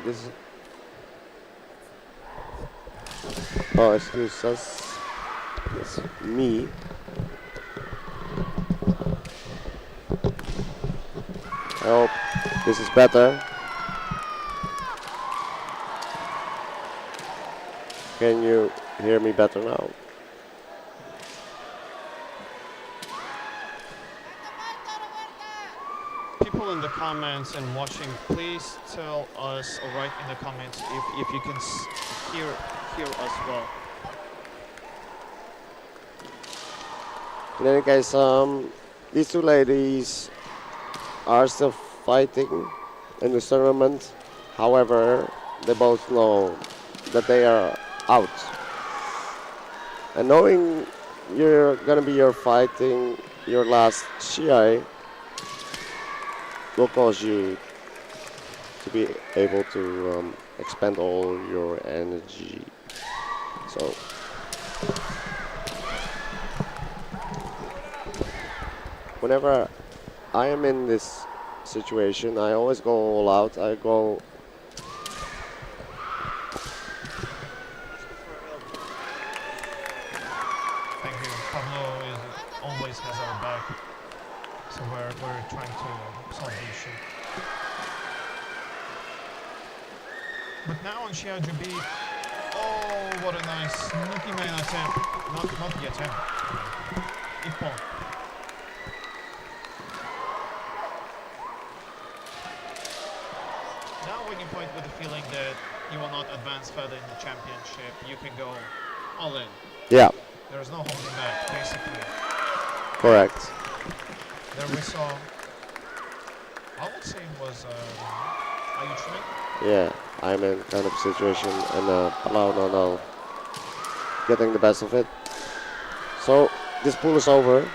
this is. Oh, excuse us. It's me. I hope this is better. Can you hear me better now? People in the comments and watching, please tell us or write in the comments if you can hear us well. In any case, these two ladies are still fighting in this tournament. However, they both know that they are out. And knowing you're gonna be fighting your last Shiai will cause you to be able to expend all your energy. So whenever I am in this situation, I always go all out. I go. Thank you. Pablo always has our back, so we're trying to solve the issue. But now on Shiai-jo B, oh, what a nice Nuki main attempt. Not the attempt. Ippon. Now when you fight with the feeling that you will not advance further in the championship, you can go all in. Yeah. There's no holding back, basically. Correct. There we saw, I would say it was Ayushman. Yeah, I'm in kind of situation, and Palau Nadal getting the best of it. So this pool is over.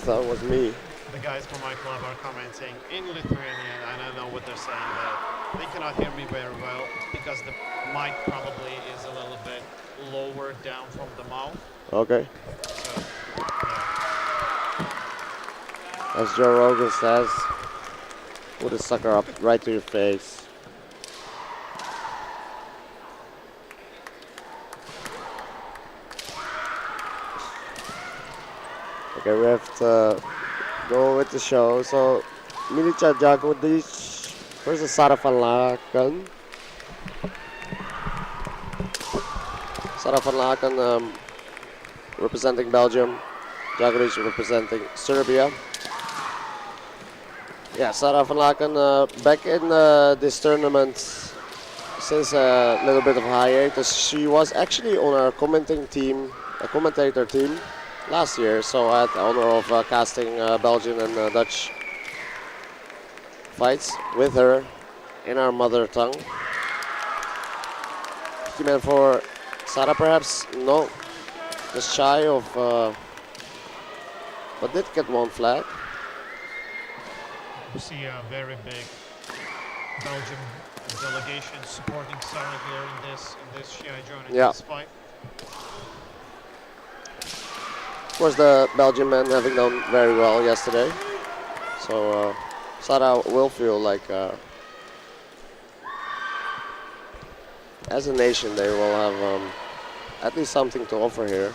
thought it was me. The guys from my club are commenting in Lithuanian. I don't know what they're saying, but they cannot hear me very well because the mic probably is a little bit lower down from the mouth. Okay. So, yeah. As Joe Rogan says, put a sucker up right to your face. Okay, we have to go with the show. So, Milica Jagodic versus Safan Lakan. Safan Lakan representing Belgium, Jagodic representing Serbia. Yeah, Safan Lakan back in this tournament since a little bit of hiatus. She was actually on our commentator team last year, so I had the honor of casting Belgian and Dutch fights with her in our mother tongue. He meant for Sara perhaps? No, just shy of, but did get one flag. You see a very big Belgian delegation supporting Sara here in this Shiai-jo and this fight. Of course, the Belgian men having done very well yesterday, so Sara will feel like as a nation they will have at least something to offer here.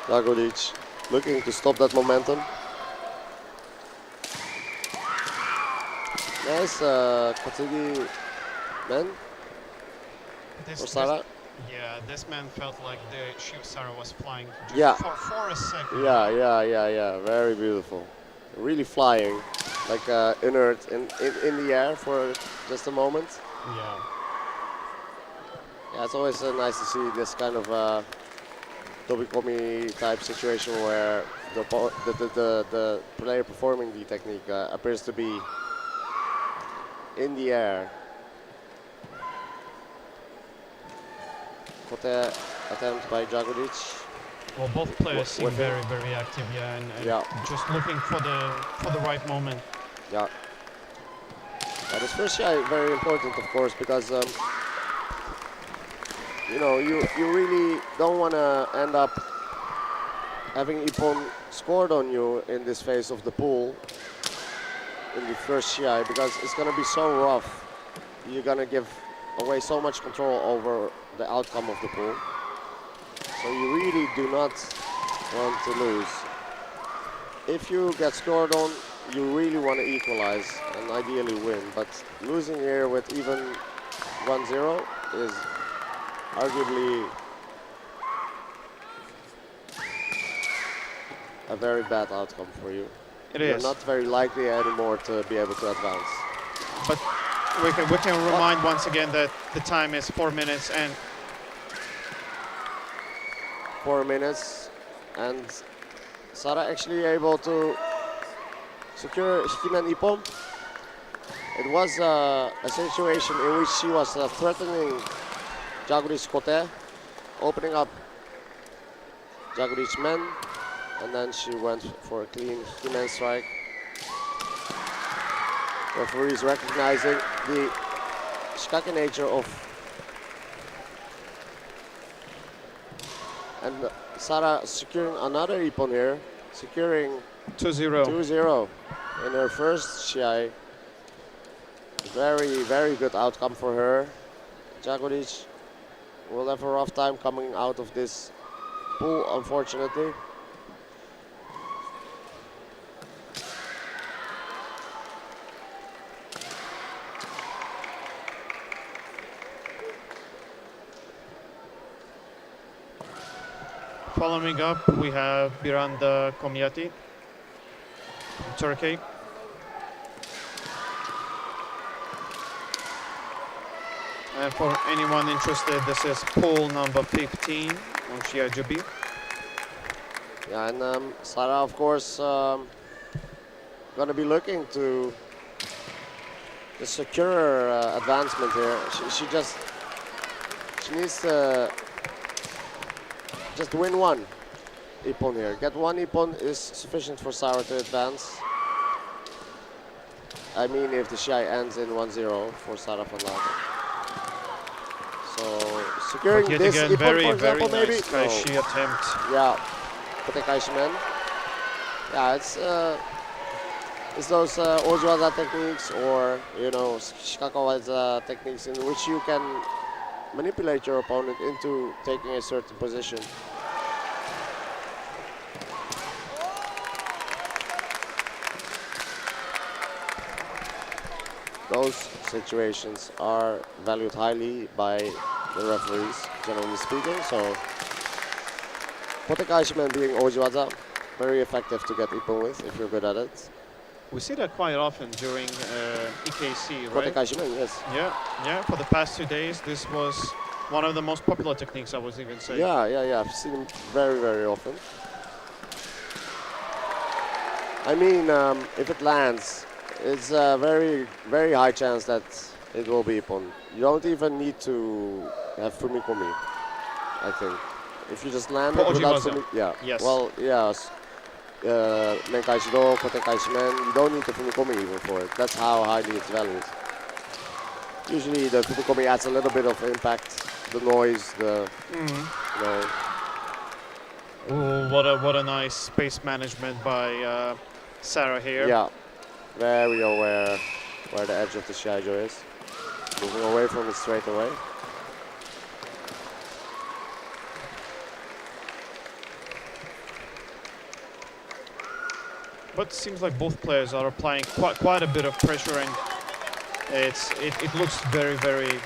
Jagodic looking to stop that momentum. Nice Katsugi man for Sara. Yeah, this man felt like the Sara was flying just for a second. Yeah. Very beautiful. Really flying, like inert in the air for just a moment. Yeah. Yeah, it's always nice to see this kind of Dobikomi type situation where the player performing the technique appears to be in the air. Kote attempt by Jagodic. Well, both players seem very, very active, and just looking for the right moment. Yeah. This first shot very important, of course, because you know you really don't want to end up having Ippon scored on you in this phase of the pool in the first Shiai, because it's going to be so rough. You're going to give away so much control over the outcome of the pool. So you really do not want to lose. If you get scored on, you really want to equalize and ideally win. But losing here with even 1-0 is arguably a very bad outcome for you. You're not very likely anymore to be able to advance. But we can remind once again that the time is 4 minutes and 4 minutes, and Sara actually able to secure Hikimen Ippon. It was a situation in which she was threatening Jagodic's Kote, opening up Jagodic's men, and then she went for a clean Hikimen strike. Referees recognizing the shikake nature of, and Sara securing another Ippon here, securing 2-0 in her first Shiai. Very, very good outcome for her. Jagodic will have a rough time coming out of this pool, unfortunately. Following up, we have Biranda Kumiatti from Turkey. And for anyone interested, this is pool number 15 on Shiai-jo B. Yeah, and Sara, of course, going to be looking to secure her advancement here. She needs to just win one. ippon here. Get one ippon is sufficient for Sara to advance. I mean, if the Shiai ends in 1-0 for Sara van Laken. So, securing But yet this again, ippon, very, for very example, maybe? nice Kaishi attempt. Yeah, Potekaishi-men. Yeah, it's those Ojiwaza techniques or, you know, Shikakawaza techniques in which you can manipulate your opponent into taking a certain position. Those situations are valued highly by the referees, generally speaking. So, Potekaishi-men being Ojiwaza, very effective to get ippon with if you're good at it. We see that quite often during EKC, right? Potekaishi-men, yes. Yeah. For the past 2 days, this was one of the most popular techniques, I would even say. Yeah. I've seen them very, very often. I mean, if it lands, it's a very, very high chance that it will be ippon. You don't even need to have fumikomi, I think. If you just land it without fumikomi, yeah. Yes. Well, yes. Menkai Shido, Potekaishi-men, you don't need the fumikomi even for it. That's how highly it's valued. Usually the fumikomi adds a little bit of impact, the noise, the, you know. Ooh, what a nice space management by Sara here. Yeah, very aware where the edge of the Shiai-jo is. Moving away from it straight away. But it seems like both players are applying quite a bit of pressure, and it looks very, very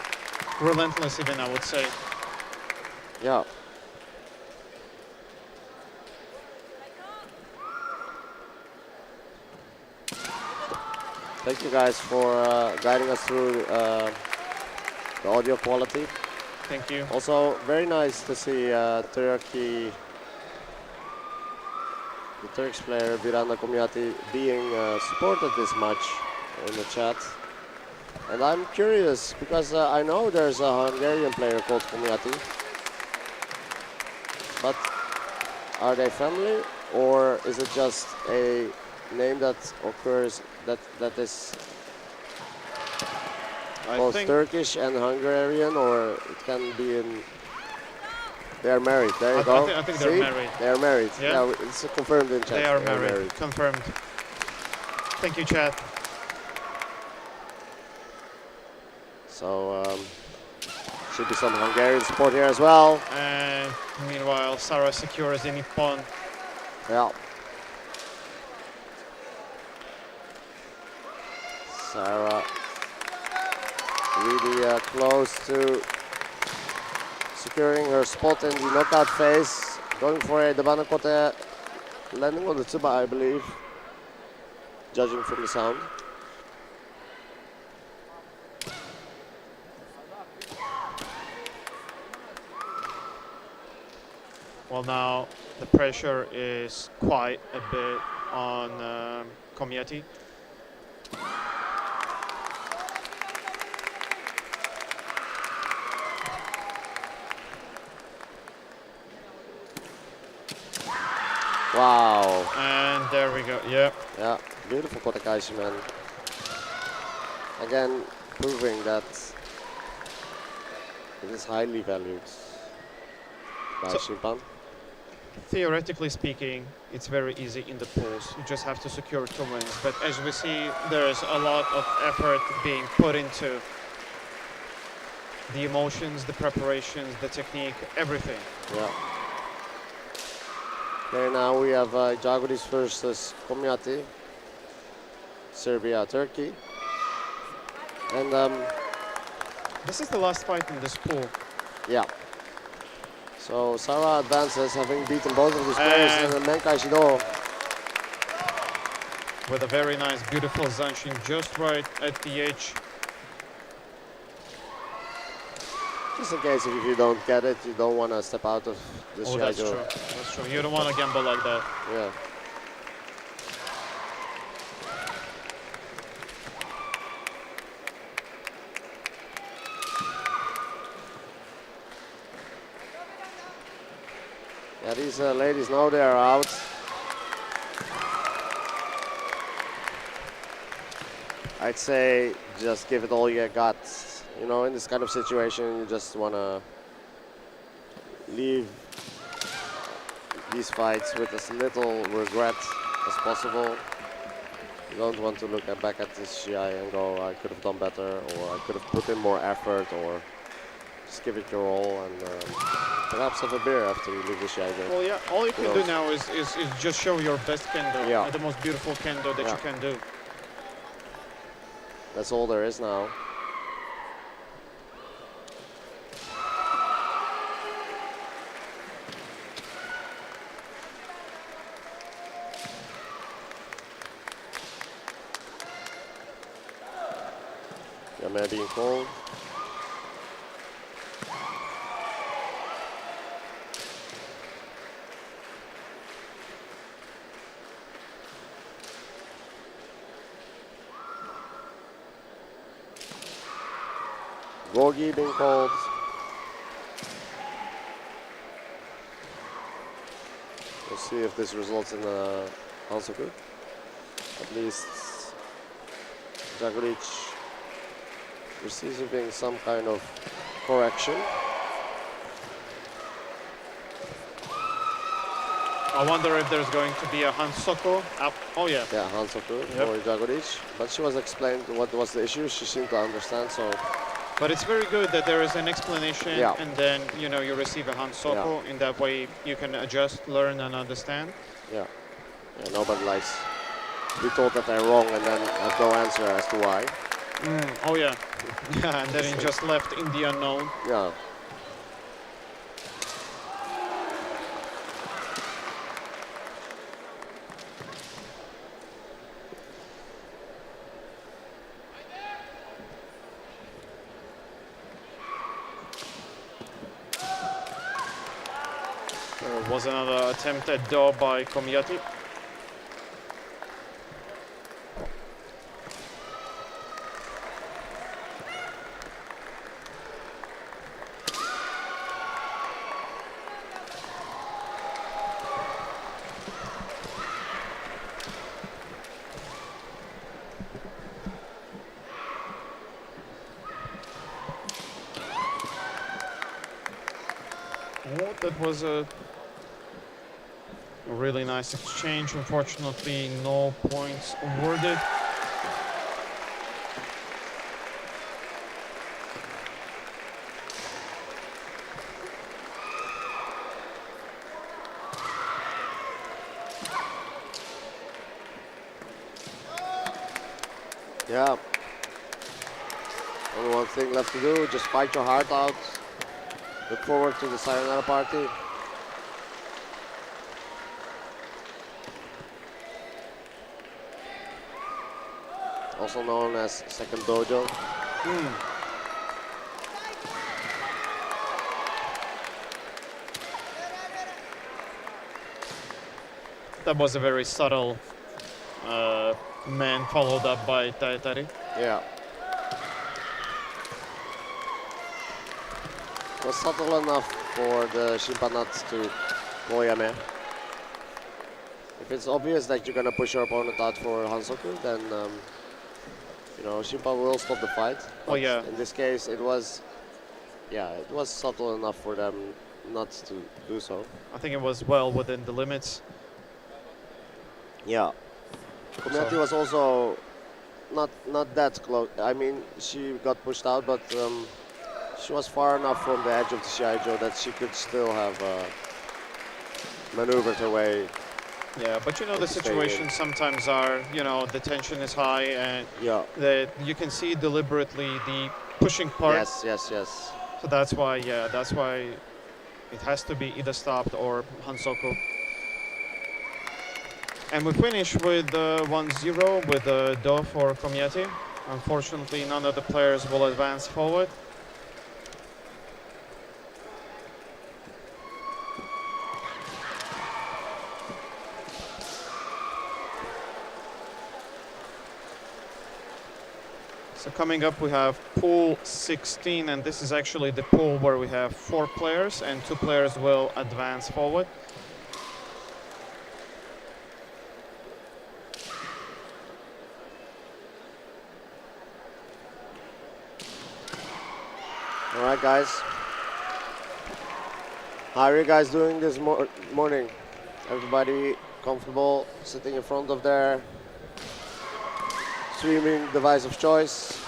relentless even, I would say. Yeah. Thank you guys for guiding us through the audio quality. Thank you. Also, very nice to see Turkey, the Turkish player Viranda Kumiatti being supported this much in the chat. And I'm curious because I know there's a Hungarian player called Kumiatti. But are they family, or is it just a name that occurs that is both Turkish and Hungarian, or it can be in... They are married, there you go. I think See? they're married. They are married. Yeah, it's confirmed in chat. They are married. Confirmed. Thank you, chat. So, should be some Hungarian support here as well. And meanwhile, Sara secures the ippon. Yeah. Sara really close to securing her spot in the knockout phase. Going for a Dabanakote landing on the Tsuba, I believe, judging from the sound. Well, now the pressure is quite a bit on Kumiatti. Wow. And there we go. Yeah. Yeah, beautiful Potekaishi-men. Again, proving that it is highly valued by Shimpan. Theoretically speaking, it's very easy in the pools. You just have to secure 2 wins. But as we see, there's a lot of effort being put into the emotions, the preparations, the technique, everything. Yeah. Okay, now we have Jagodic versus Kumiatti, Serbia, Turkey. And this is the last fight in this pool. Yeah. So Sara advances, having beaten both of these players, and then Menkai Shido. With a very nice, beautiful Zanshin just right at the edge. Just in case if you don't get it, you don't want to step out of the Oh, that's Shiai-jo. true. That's true. You don't want to gamble like that. Yeah. Yeah, these ladies know they are out. I'd say just give it all you got. You know, in this kind of situation, you just want to leave these fights with as little regret as possible. You don't want to look back at this Shiai and go, I could have done better, or I could have put in more effort, or just give it your all and perhaps have a beer after you leave the Shiai game. Well, yeah, all you can do now is just show your best kendo, Yeah. the most beautiful kendo that you can do. That's all there is now. Yamea being called. Bogu being called. We'll see if this results in a Hansoku. At least Jagodic receiving some kind of correction. I wonder if there's going to be a Hansoko. Oh yeah. Yeah, Hansoku for Jagodic. But she was explained what was the issue. She seemed to understand, so. But it's very good that there is an explanation and then, you know, you receive a Hansoko. In that way you can adjust, learn and understand. Yeah, nobody likes to be told that they're wrong and then have no answer as to why. Oh yeah. Yeah, and then it just left in the unknown. Yeah. There was another attempt at do by Kumiatti. Oh, that was a really nice exchange. Unfortunately, no points awarded. Yeah. Only one thing left to do, just fight your heart out. Look forward to the sayonara party. Also known as second dojo. That was a very subtle man followed up by Taetari. Yeah. It was subtle enough for the Shimpanats to go yame. If it's obvious that you're gonna push your opponent out for Hansoku, then you know, Shimpa will stop the fight. Oh yeah. In this case, it was subtle enough for them not to do so. I think it was well within the limits. Yeah. Kumiatti was also not that close. I mean, she got pushed out, but she was far enough from the edge of the Shiai-jo that she could still have maneuvered her way. Yeah, but you know the situations sometimes are, you know, the tension is high and that you can see deliberately the pushing part. Yes. So that's why, it has to be either stopped or Hansoku. And we finish with 1-0 with a do for Kumiatti. Unfortunately, none of the players will advance forward. So coming up we have pool 16, and this is actually the pool where we have 4 players and 2 players will advance forward. All right, guys. How are you guys doing this morning? Everybody comfortable sitting in front of their streaming device of choice?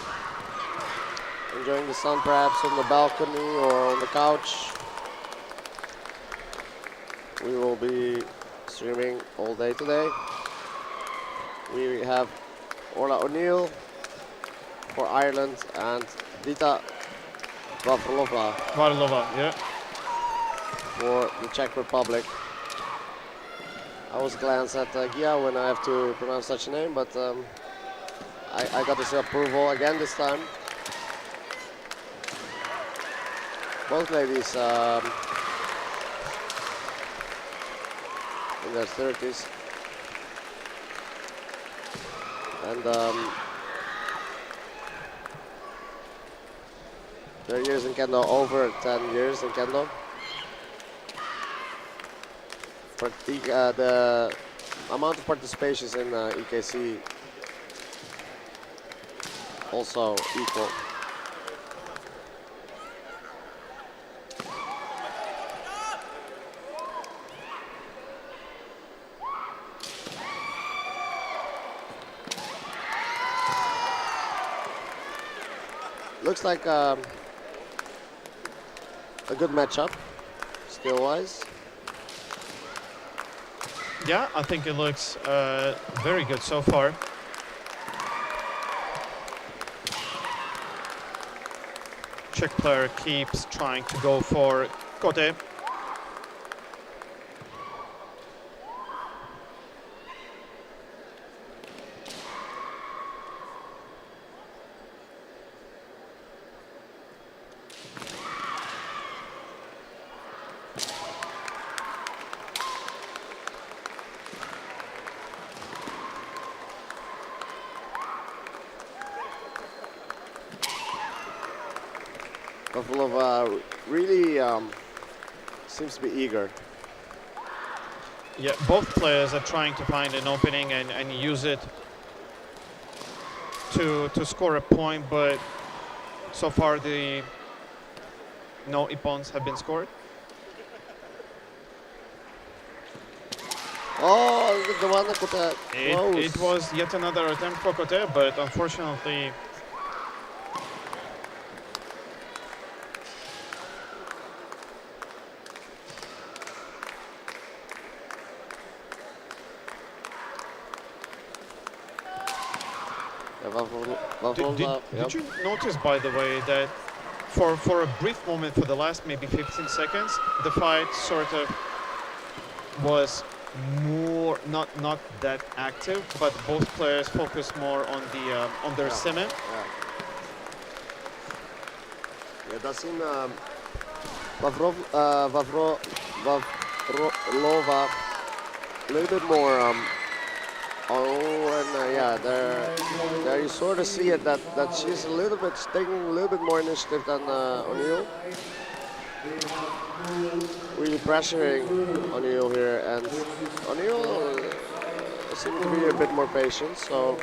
Enjoying the sun perhaps on the balcony or on the couch? We will be streaming all day today. We have Orla O'Neill for Ireland and Dita Vafrova yeah. for the Czech Republic. I always glance at Gia when I have to pronounce such a name, but I got this approval again this time. Both ladies in their 30s. And their years in Kendo, over 10 years in Kendo. The amount of participations in EKC also equal. Looks like a good matchup, skill-wise. Yeah, I think it looks very good so far. Czech player keeps trying to go for Kote. Vafrova really seems to be eager. Yeah, both players are trying to find an opening and use it to score a point, but so far no ippons have been scored. Oh, the one that Kote close. It was yet another attempt for Kote, but unfortunately Did you notice, by the way, that for a brief moment, for the last maybe 15 seconds, the fight sort of was more not that active, but both players focused more on their semi. Yeah, it does seem Vafrova a little bit more. There you sort of see it that she's taking a little bit more initiative than O'Neill. Really pressuring O'Neill here, and O'Neill seems to be a bit more patient. So.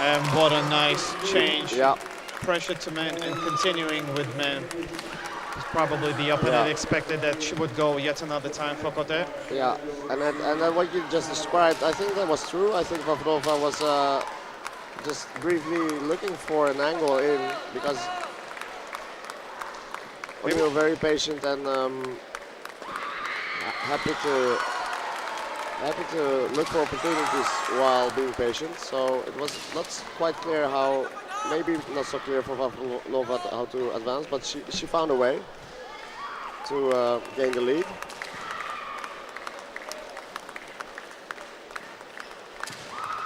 And what a nice change. Yeah. Pressure to men and continuing with men. It's probably the opponent expected that she would go yet another time for Kote. Yeah, and then what you just described, I think that was true. I think Vafrova was just briefly looking for an angle in, because O'Neill very patient and happy to look for opportunities while being patient. So it was not quite clear how. Maybe not so clear for Vafrova how to advance, but she found a way to gain the lead.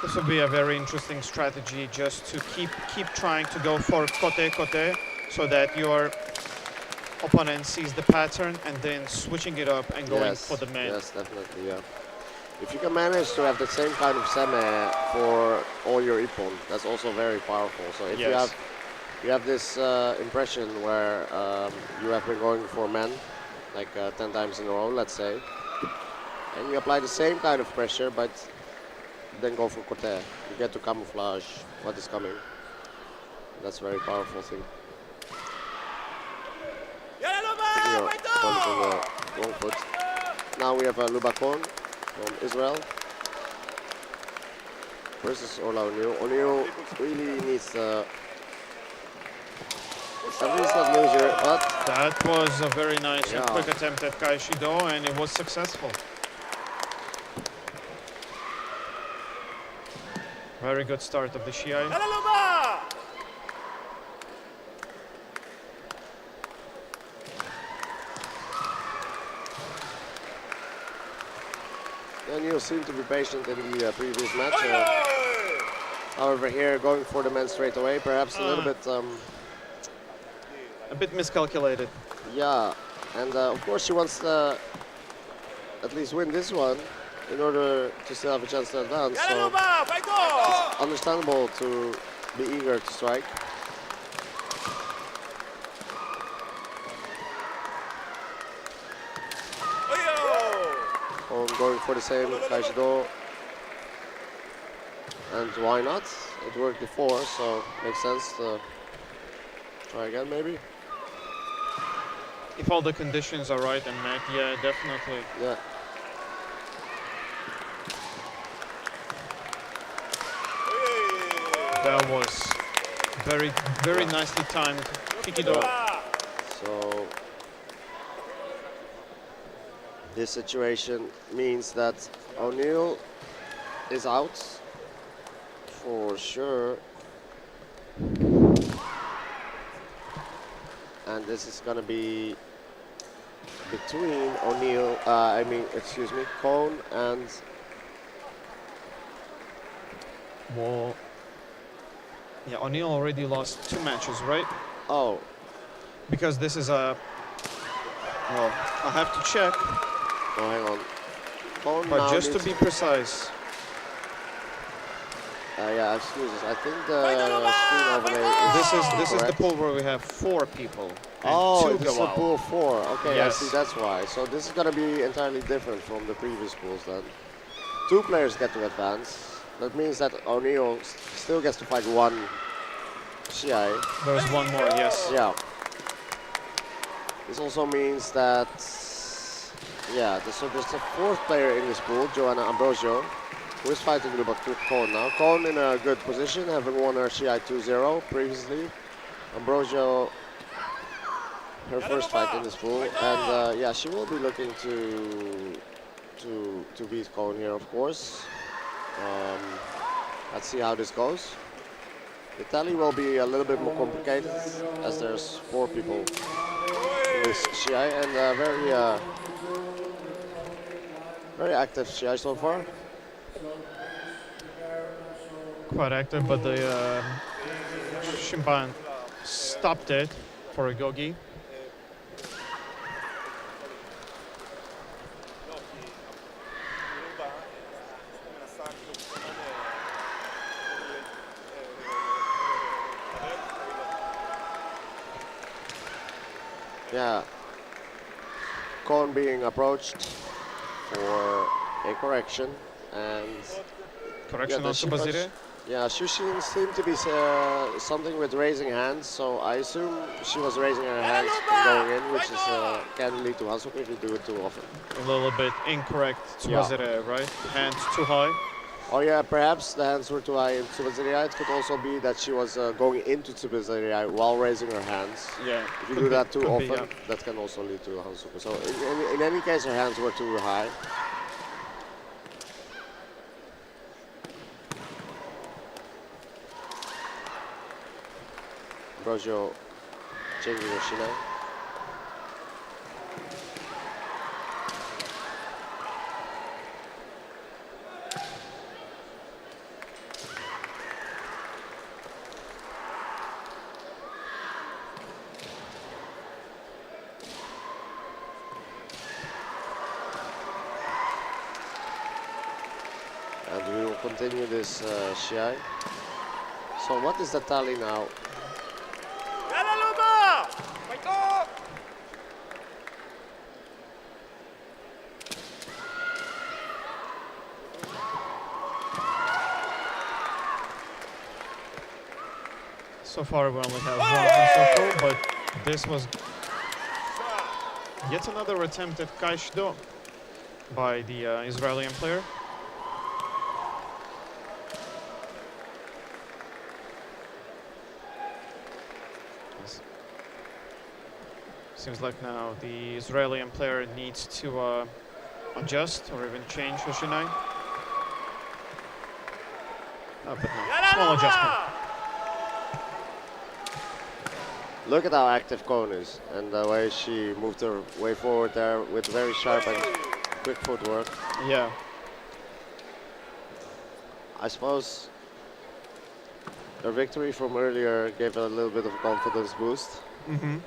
This will be a very interesting strategy, just to keep trying to go for Kote, so that your opponent sees the pattern and then switching it up and going for the man. Yes, definitely, yeah. If you can manage to have the same kind of semi for all your ippon, that's also very powerful. So if you have this impression where you have been going for men, like 10 times in a row, let's say, and you apply the same kind of pressure, but then go for Kote, you get to camouflage what is coming. That's a very powerful thing. Fighto! Cohen from the wrong foot. Now we have Lubakon from Israel versus Ola O'Neill. O'Neill really needs to at least not lose here, but That was a very nice and Yeah. quick attempt at Kaishido, and it was successful. Very good start of the Shiai. O'Neill seemed to be patient in the previous match. However, here going for the men straight away, perhaps a little bit, A bit miscalculated. yeah. And of course, she wants to at least win this one in order to still have a chance to advance. So it's understandable to be eager to strike. Going for the same Kaishido. And why not? It worked before, so makes sense to try again maybe. If all the conditions are right and met, yeah, definitely. Yeah. That was very, very nicely timed. Kikido. So this situation means that O'Neill is out for sure. And this is gonna be between O'Neill, Cohen and Well, yeah, O'Neill already lost 2 matches, right? oh, Because this is a. Well, I have to check, oh, hang on. Cohen but now just to needs- be precise. yeah, excuses. I think the screen overlay is This is the correct. pool where we have 4 people. And Oh, 2 this is go a out. pool 4. Okay, Yes. I see, that's why. So this is gonna be entirely different from the previous pools then. 2 players get to advance. That means that O'Neill still gets to fight 1 Shiai. There's 1 more, yes. Yeah. This also means that, yeah, so there's a 4th player in this pool, Joanna Ambrosio, who is fighting Cohen now. Cohen in a good position, having won her Shiai 2-0 previously. Ambrosio, her first fight in this pool, and yeah, she will be looking to beat Cohen here, of course. Let's see how this goes. The tally will be a little bit more complicated, as there's 4 people in this Shiai, and very active Shiai so far. Quite active, but the Shimpan stopped it for a Gogi. Yeah. Cohen being approached for a correction, and Correction the on Shimpan- Subazire. yeah, Shushin seemed to be something with raising hands, so I assume she was raising her hands and going in, which is can lead to Hansoku if you do it too often. A little bit incorrect Yeah. Subazire, right? Hands too high. Oh yeah, perhaps the hands were too high in Tsubaziriai. It could also be that she was going into Tsubaziriai while raising her hands. Yeah. If you could do be- that too could be, often, yeah. that can also lead to Hansoku. So in any case, her hands were too high. Ambrosio changing her shinai. And we will continue this Shiai. So what is the tally now? So far we only have one circle, but this was yet another attempt at Kaishido by the Israeli player. Seems like now the Israeli player needs to adjust or even change Hoshinai. But no, small adjustment. Look at how active Cohen is and the way she moved her way forward there with very sharp and quick footwork. Yeah. I suppose her victory from earlier gave her a little bit of a confidence boost. Mm-hmm.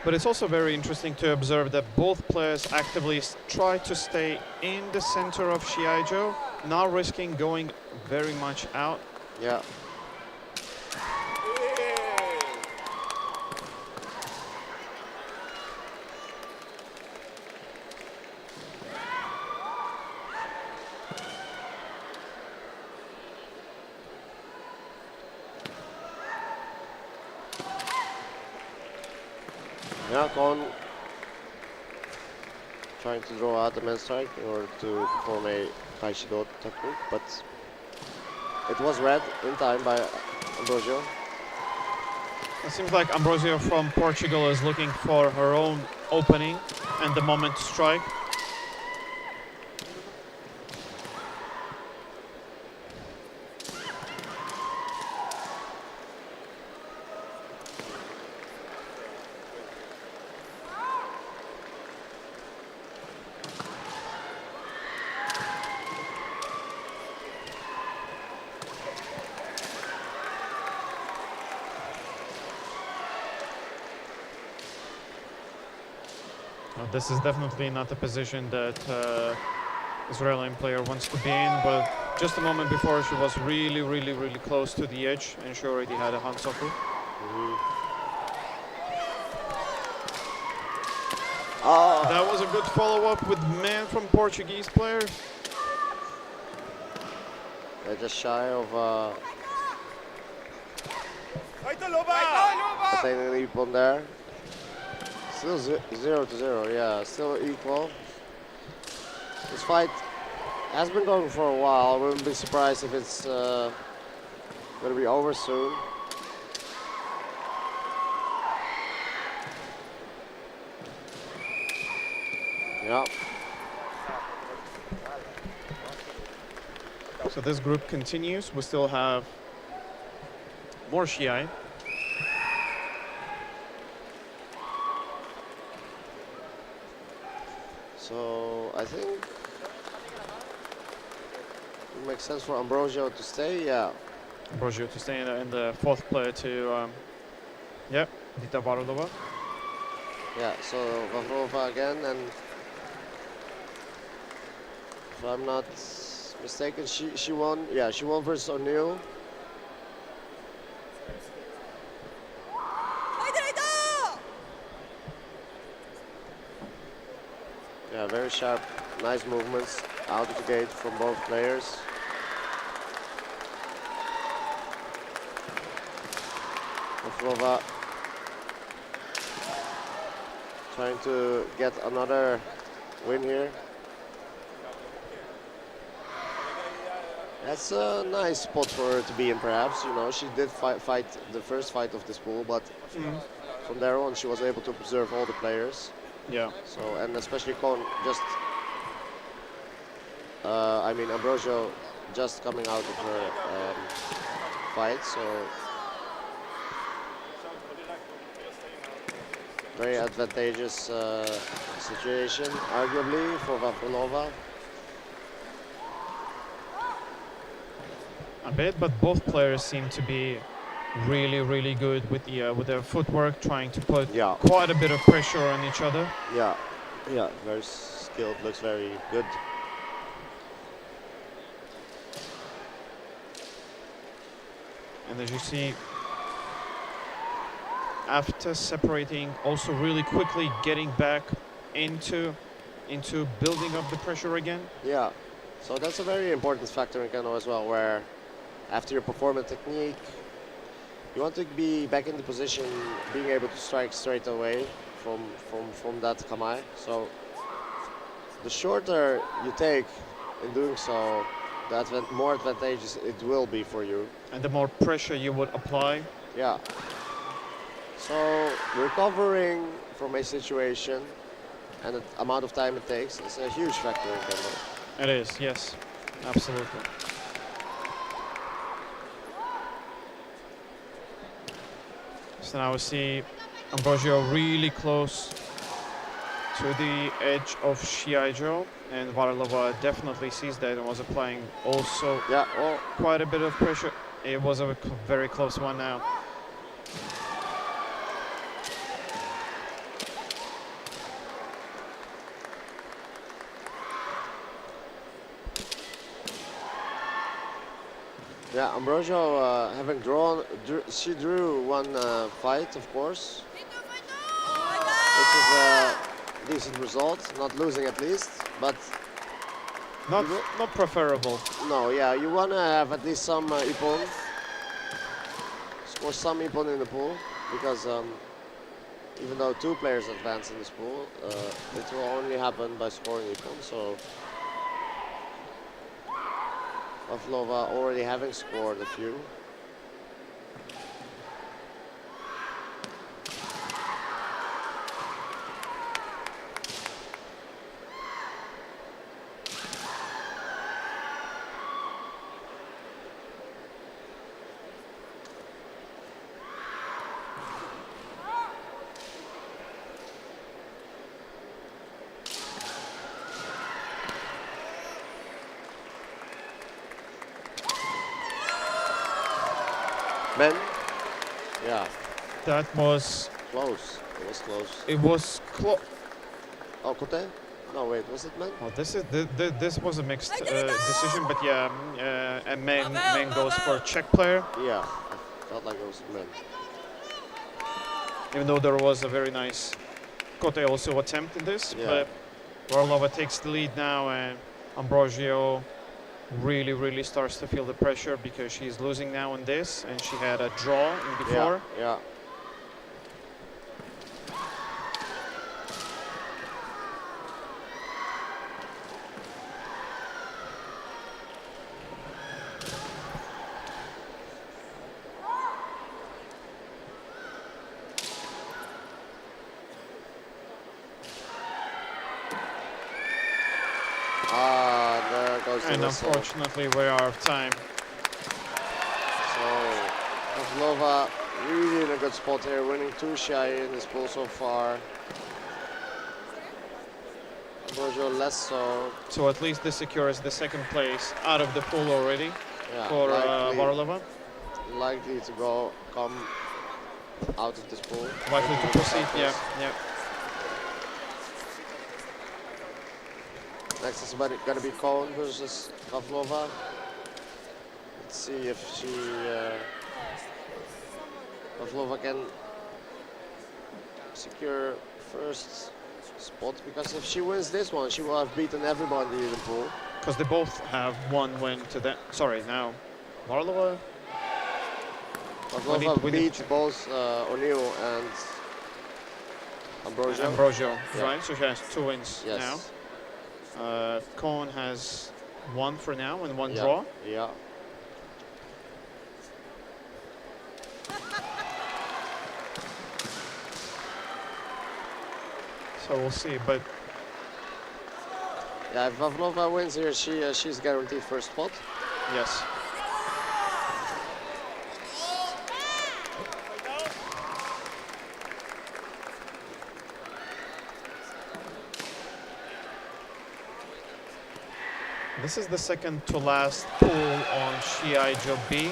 But it's also very interesting to observe that both players actively try to stay in the center of Shiai-jo, not risking going very much out. Yeah. Yeah, Cohen trying to draw out the men's strike in order to perform a Kaishido technique, but it was read in time by Ambrosio. It seems like Ambrosio from Portugal is looking for her own opening and the moment to strike. This is definitely not the position that Israeli player wants to be in, but just a moment before she was really close to the edge and she already had a Hansoku. Oh. That was a good follow-up with man from Portuguese player. They're just shy of attaining the leap on there. Still 0-0, yeah, still equal. This fight has been going for a while. I wouldn't be surprised if it's going to be over soon. Yeah. So this group continues. We still have more Shiai. So I think it makes sense for Ambrosio to stay, yeah. Ambrosio to stay in the fourth player to, yeah, Dita Varlova. Yeah, so Vafrova again, and if I'm not mistaken, she won. Yeah, she won versus O'Neill. Yeah, very sharp, nice movements out of the gate from both players. Vafrova trying to get another win here. That's a nice spot for her to be in, perhaps. You know, she did fight the first fight of this pool, but from there on, she was able to observe all the players. Yeah. So, and especially Cohen just, I mean, Ambrosio just coming out of her fight, so very advantageous situation, arguably, for Vafrova. A bit, but both players seem to be really good with their footwork, trying to put quite a bit of pressure on each other. Yeah, yeah, very skilled, looks very good. And as you see, after separating, also really quickly getting back into building up the pressure again. Yeah, So that's a very important factor in Kendo as well, where after you perform a technique, you want to be back in the position, being able to strike straight away from that kamae. So the shorter you take in doing so, the more advantageous it will be for you. And the more pressure you would apply. Yeah. So recovering from a situation and the amount of time it takes is a huge factor in Kendo. It is, yes, absolutely. So now we see Ambrosio really close to the edge of Shiai-jo, and Varlova definitely sees that and was applying also quite a bit of pressure. It was a very close one now. Yeah, Ambrosio having she drew one fight, of course, which is a decent result, not losing at least, but not preferable. No, yeah, you want to have at least some ippon, score some ippon in the pool, because even though 2 players advance in this pool, it will only happen by scoring ippon. So Vafrova already having scored a few. Men? Yeah. That was... Close. It was close. It was close. Oh, Kote? No, wait, was it men? Oh, this was a mixed decision, but yeah, and men goes for Czech player. Yeah, I felt like it was men. Even though there was a very nice Kote also attempt in this, but Varlova takes the lead now, and Ambrosio really starts to feel the pressure because she's losing now in this, and she had a draw in before. Yeah. And unfortunately, we're out of time. So, Vafrova really in a good spot here, winning 2 Shiai in this pool so far. Ambrosio less so. So at least this secures the 2nd place out of the pool already for Varlova. Likely to come out of this pool. Likely to proceed, yeah. Next is going to be Cohen versus Vafrova. Let's see if Vafrova can secure first spot, because if she wins this one, she will have beaten everybody in the pool. Because they both have 1 win to that. Sorry, now Varlova. Vafrova beat both O'Neill and Ambrosio. Ambrosio, right? So she has 2 wins yes. now. Cohen has 1 for now and 1 draw. Yeah. So we'll see, but yeah, if Vafrova wins here, she's guaranteed first spot. Yes. This is the 2nd to last pool on Shiai-jo B.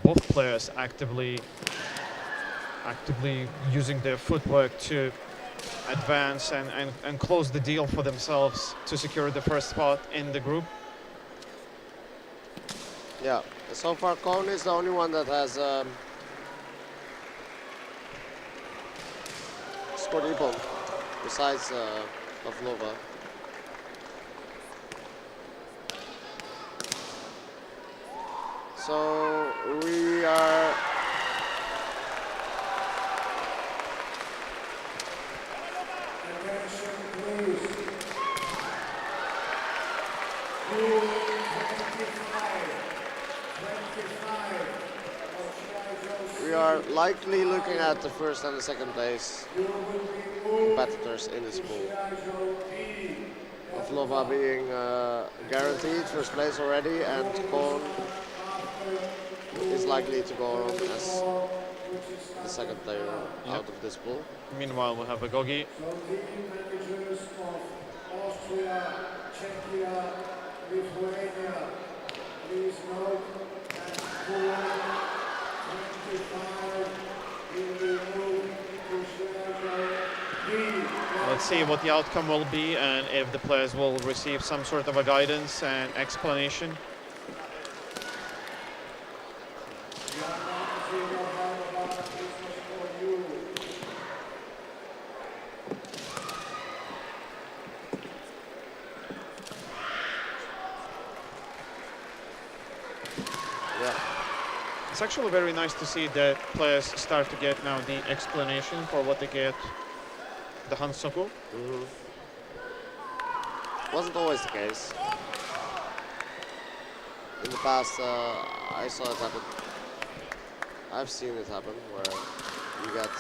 Both players actively actively using their footwork to advance and close the deal for themselves to secure the first spot in the group. Yeah, so far Cohen is the only one that has scored Ippon, besides Vafrova. So we are likely looking at the first and the second place competitors in this pool. Vafrova being guaranteed first place already, and Cohen is likely to go on as the second player out of this pool. Meanwhile, we have Agogi. So team managers of Austria, Czechia, Lithuania, please note that pool 25 will be moved to Shiai-jo B. Let's see what the outcome will be and if the players will receive some sort of a guidance and explanation. It's actually very nice to see that players start to get now the explanation for what they get the Hansoku. Wasn't always the case. In the past, I saw it happen. I've seen it happen where you get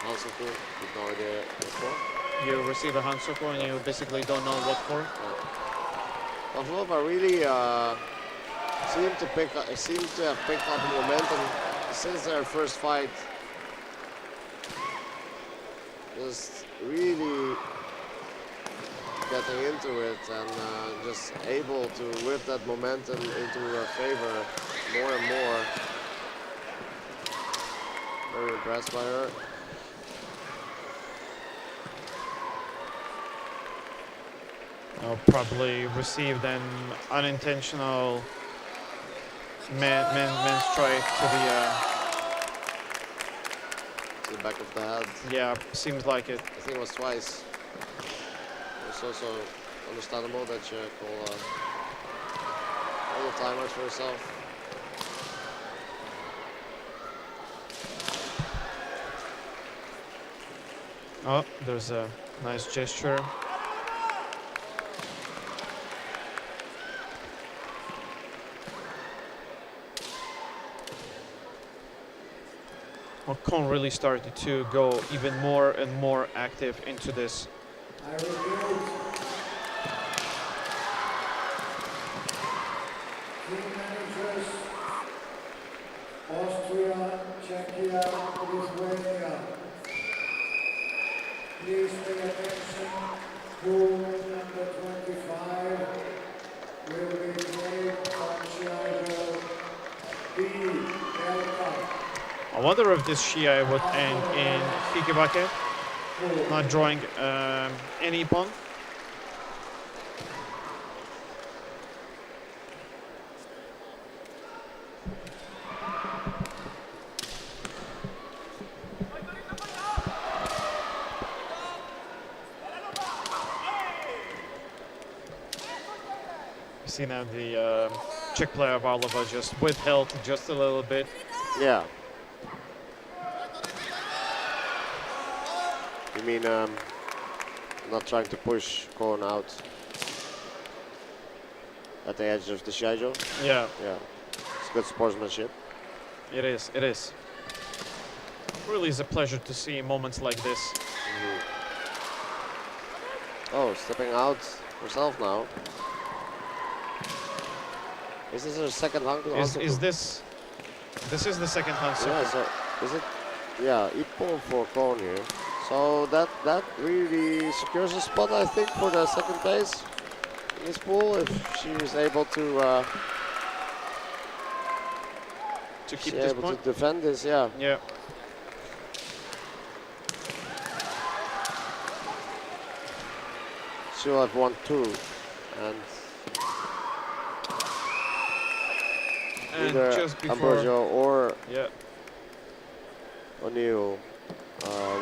Hansoku with no idea what for. You receive a Hansoku and you basically don't know what for. Vafrova really seem to have picked up momentum since their first fight. Just really getting into it and just able to whip that momentum into her favor more and more. Very impressed by her. I'll probably received an unintentional man strike to the back of the head. Yeah, seems like it. I think it was twice. It's also understandable that you call all the timers for yourself. Oh, there's a nice gesture. Cohen really started to go even more and more active into this. I repeat, team managers, Austria, Czechia, Lithuania. Please pay attention. Pool number 25 will be played on Shiai-jo B. I wonder if this Shiai would end in Hikibake, not drawing any pawn. You see now the Czech player Vavlova just withheld just a little bit. Yeah. You mean not trying to push Cohen out at the edge of the Shiai-jo? Yeah. Yeah. It's good sportsmanship. It is, it is. Really is a pleasure to see moments like this. Oh, stepping out herself now. Is this her second Hansoku? Is this is the second Hansoku. Yeah, so is it? Yeah, Ippon for Cohen here. So that really secures a spot, I think, for the second place in this pool if she is able to keep this point. to defend this. Yeah. Yeah. still have 1-2, and either just before Ambrosio or yeah, O'Neill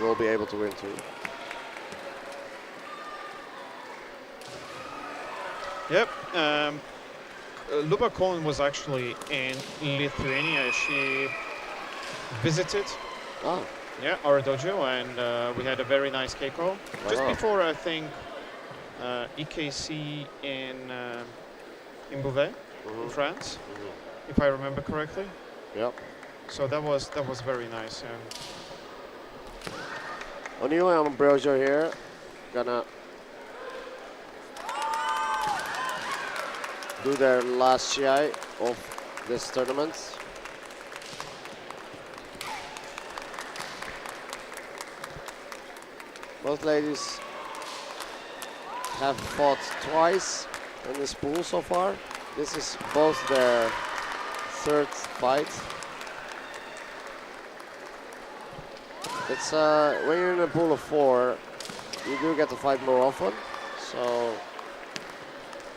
will be able to win too. yep. Luba Cohen was actually in Lithuania. She visited Oh, our dojo, and we had a very nice keiko. Just Wow. before, I think, EKC in Beauvais, in France, if I remember correctly. yep. So that was very nice. And O'Neill and Ambrosio here, gonna do their last Shiai of this tournament. Both ladies have fought twice in this pool so far. This is both their third fight. It's when you're in a pool of 4, you do get to fight more often. So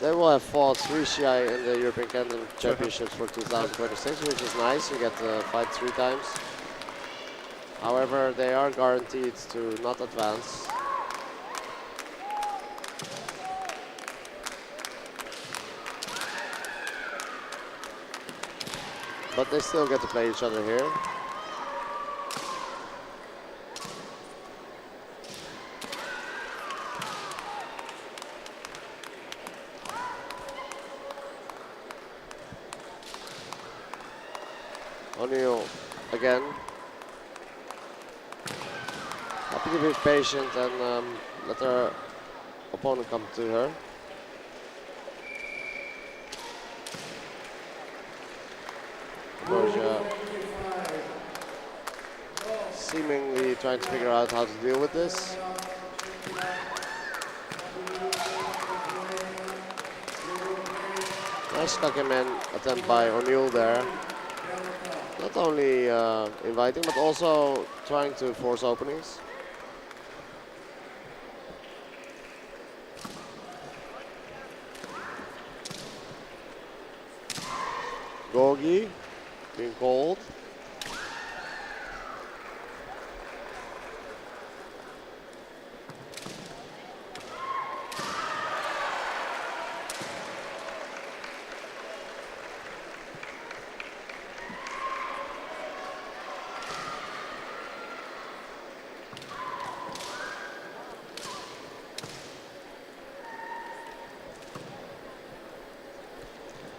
they will have fought 3 Shiai in the European Kendo Championships for 2026, which is nice. You get to fight 3 times. However, they are guaranteed to not advance. But they still get to play each other here. O'Neill again. Happy to be patient and let her opponent come to her. Ambrosio seemingly trying to figure out how to deal with this. Nice Kakemen attempt by O'Neill there. Not only inviting, but also trying to force openings. Gogi being called.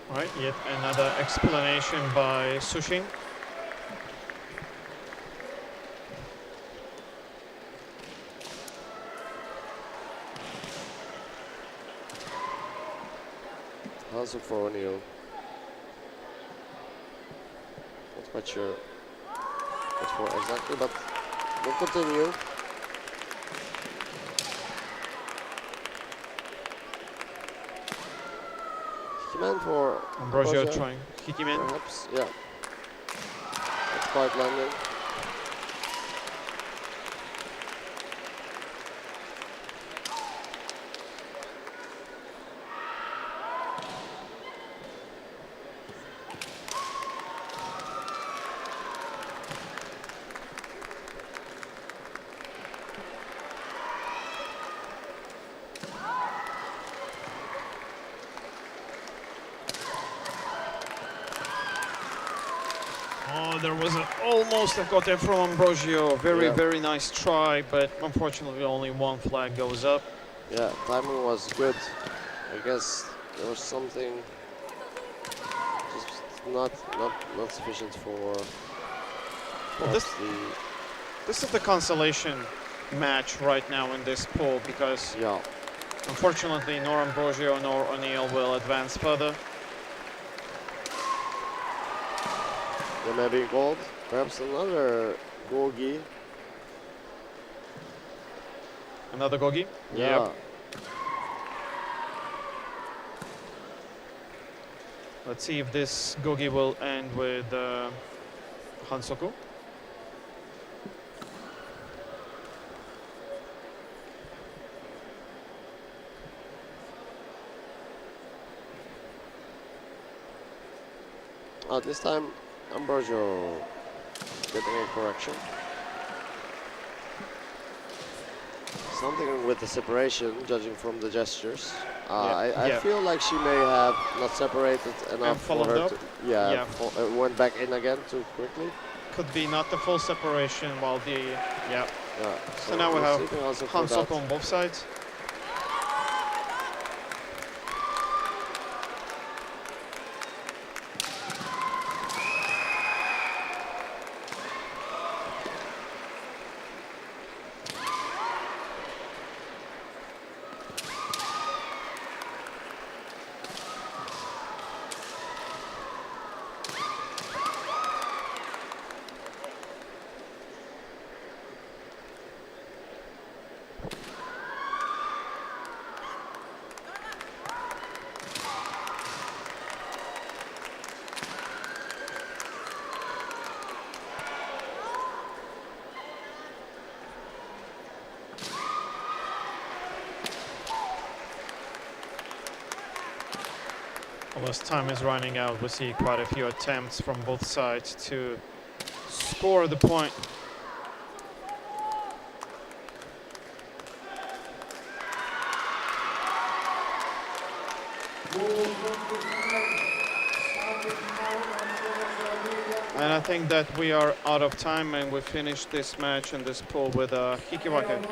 all right, yet another explanation by Sushin. Let's look for O'Neill. Not quite sure what for exactly, but we'll continue. Hikiman for Ambrosio trying Hikimen. perhaps, yeah. That's quite landing. Oh, there was almost a got there from Ambrosio. Very, Yeah. very nice try, but unfortunately only one flag goes up. Yeah, timing was good. I guess there was something just not sufficient for Well, perhaps this is the consolation match right now in this pool because yeah. unfortunately nor Ambrosio nor O'Neill will advance further. They may be called. Perhaps another Gogi. Another Gogi? Yeah. Yep. Let's see if this Gogi will end with Hansoku. Oh, this time Ambrosio getting a correction. Something with the separation, judging from the gestures. I feel like she may have not separated enough for followed her up. to, Yeah. went back in again too quickly. Could be not the full separation while the, yeah. Yeah. So now we we're have seeking also for hands up that. on both sides. Well, as time is running out, we see quite a few attempts from both sides to score the point. And I think that we are out of time and we finished this match and this pool with a Hikiwake.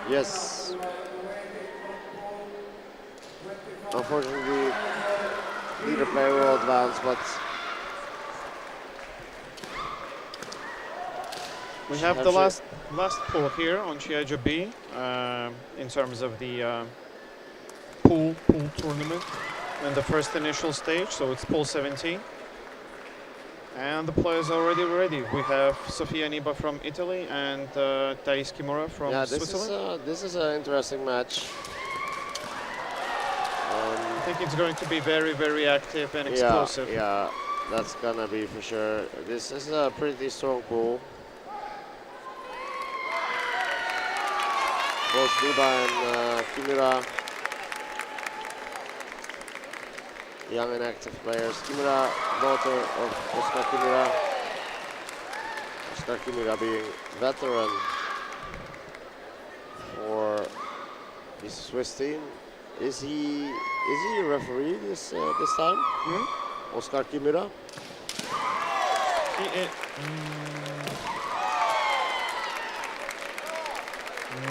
Yes. Unfortunately, neither player will advance, but We have the last pool here on Shiai-jo B in terms of the pool tournament and the first initial stage, so it's pool 17. And the players are already ready. We have Sofia Neba from Italy and Thais Kimura from Switzerland. This is an interesting match. I think it's going to be very, very active and explosive. Yeah, that's gonna be for sure. This is a pretty strong pool. Both Neba and Kimura, young and active players. Kimura, daughter of Oscar Kimura. Oscar Kimura being veteran for the Swiss team. Is he a referee this time? Oscar Kimura? He is,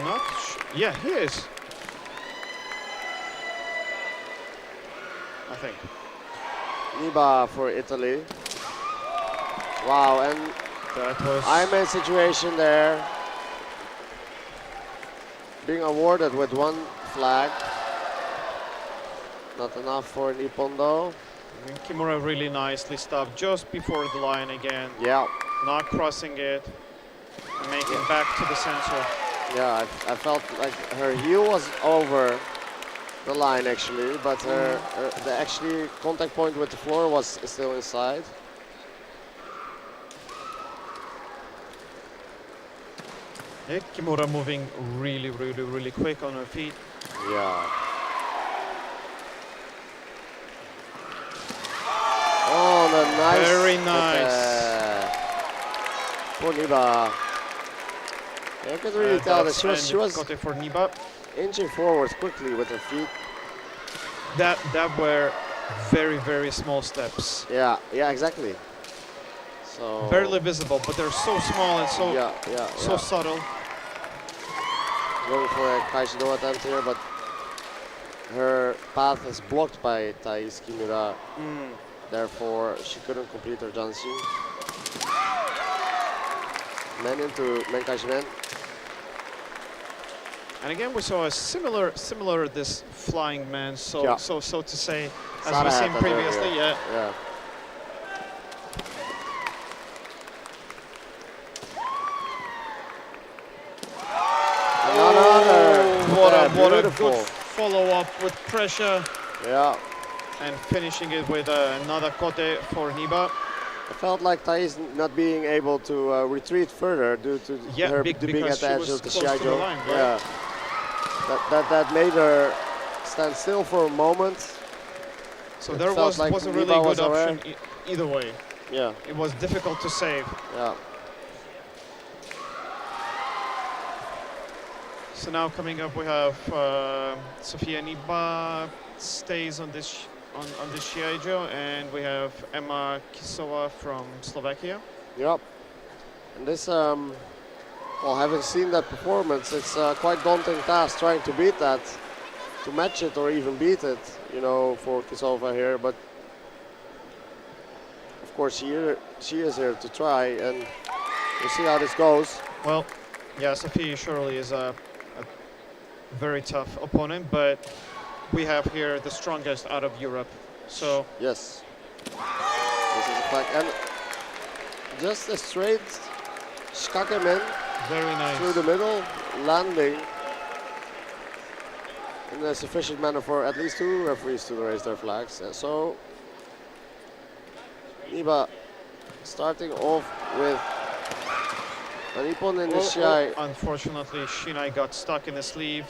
not sure. Yeah, he is. I think. Neba for Italy. Wow, and That was I'm in a situation there. Being awarded with one flag. Not enough for Nippon though. Kimura really nicely stopped just before the line again. Yeah. Not crossing it. And making back to the center. Yeah, I felt like her heel was over the line actually, but the actually contact point with the floor was still inside. Yeah, Kimura moving really, really, really quick on her feet. Yeah. Oh, the nice. Very nice. Poor Neba. Yeah, I could really tell that she was got it for Neba. inching forwards quickly with her feet. That were very, very small steps. Yeah, exactly. So Barely visible, but they're so small and so so subtle. Going for a Kaishido attempt here, but her path is blocked by Thais Kimura. Therefore, she couldn't complete her Janshi. Men into Men Kaishimen. And again, we saw a similar this flying man, so to say, as Sara we've had seen that previously. earlier. Yeah. What a good follow-up with pressure. Yeah. And finishing it with another kote for Neba. I felt like Thais not being able to retreat further due to her being at the edge of the Shiai-jo. Right? Yeah. That made her stand still for a moment. So It there felt was a really Neba good was aware. option either way. Yeah, it was difficult to save. yeah. So now coming up, we have Sofia Neba stays on this Shiai-jo, and we have Emma Kisova from Slovakia. Yep. And this, well, having seen that performance, it's a quite daunting task trying to beat that, to match it or even beat it, you know, for Kisova here. But of course, she is here to try, and we'll see how this goes. Well, yeah, Sofia surely is a very tough opponent, but we have here the strongest out of Europe. So Yes, this is a fact. And just a straight skakemen very nice. through the middle, landing in a sufficient manner for at least 2 referees to raise their flags. So Neba starting off with an ippon in the Shiai. Unfortunately, Shinai got stuck in the sleeve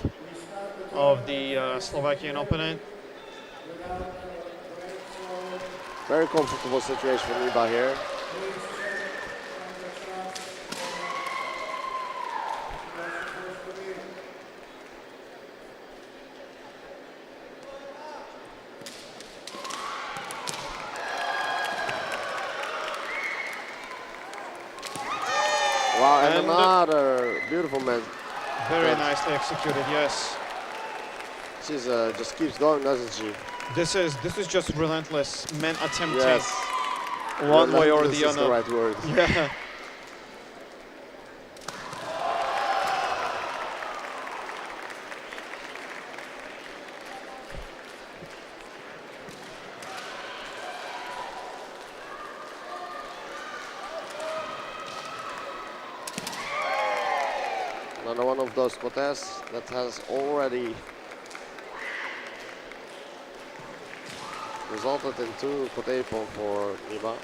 of the Slovakian opponent. Very comfortable situation for Neba here. Wow, and another beautiful man. Very Yes. nicely executed, yes. She's just keeps going, doesn't she? This is just relentless men attempting Yes. one way or Relentless the is the other. right word. Yeah. Another one of those potes that has already resulted in 2 pote ippon for Neba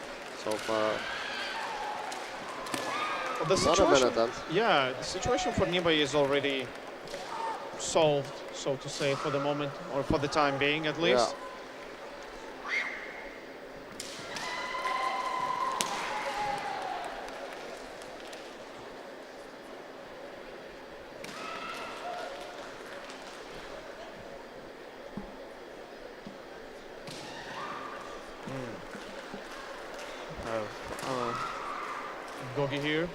so far. Well, the Not a situation, minute, yeah, the situation for Neba is already solved, so to say, for the moment, or for the time being at least. Gogi here.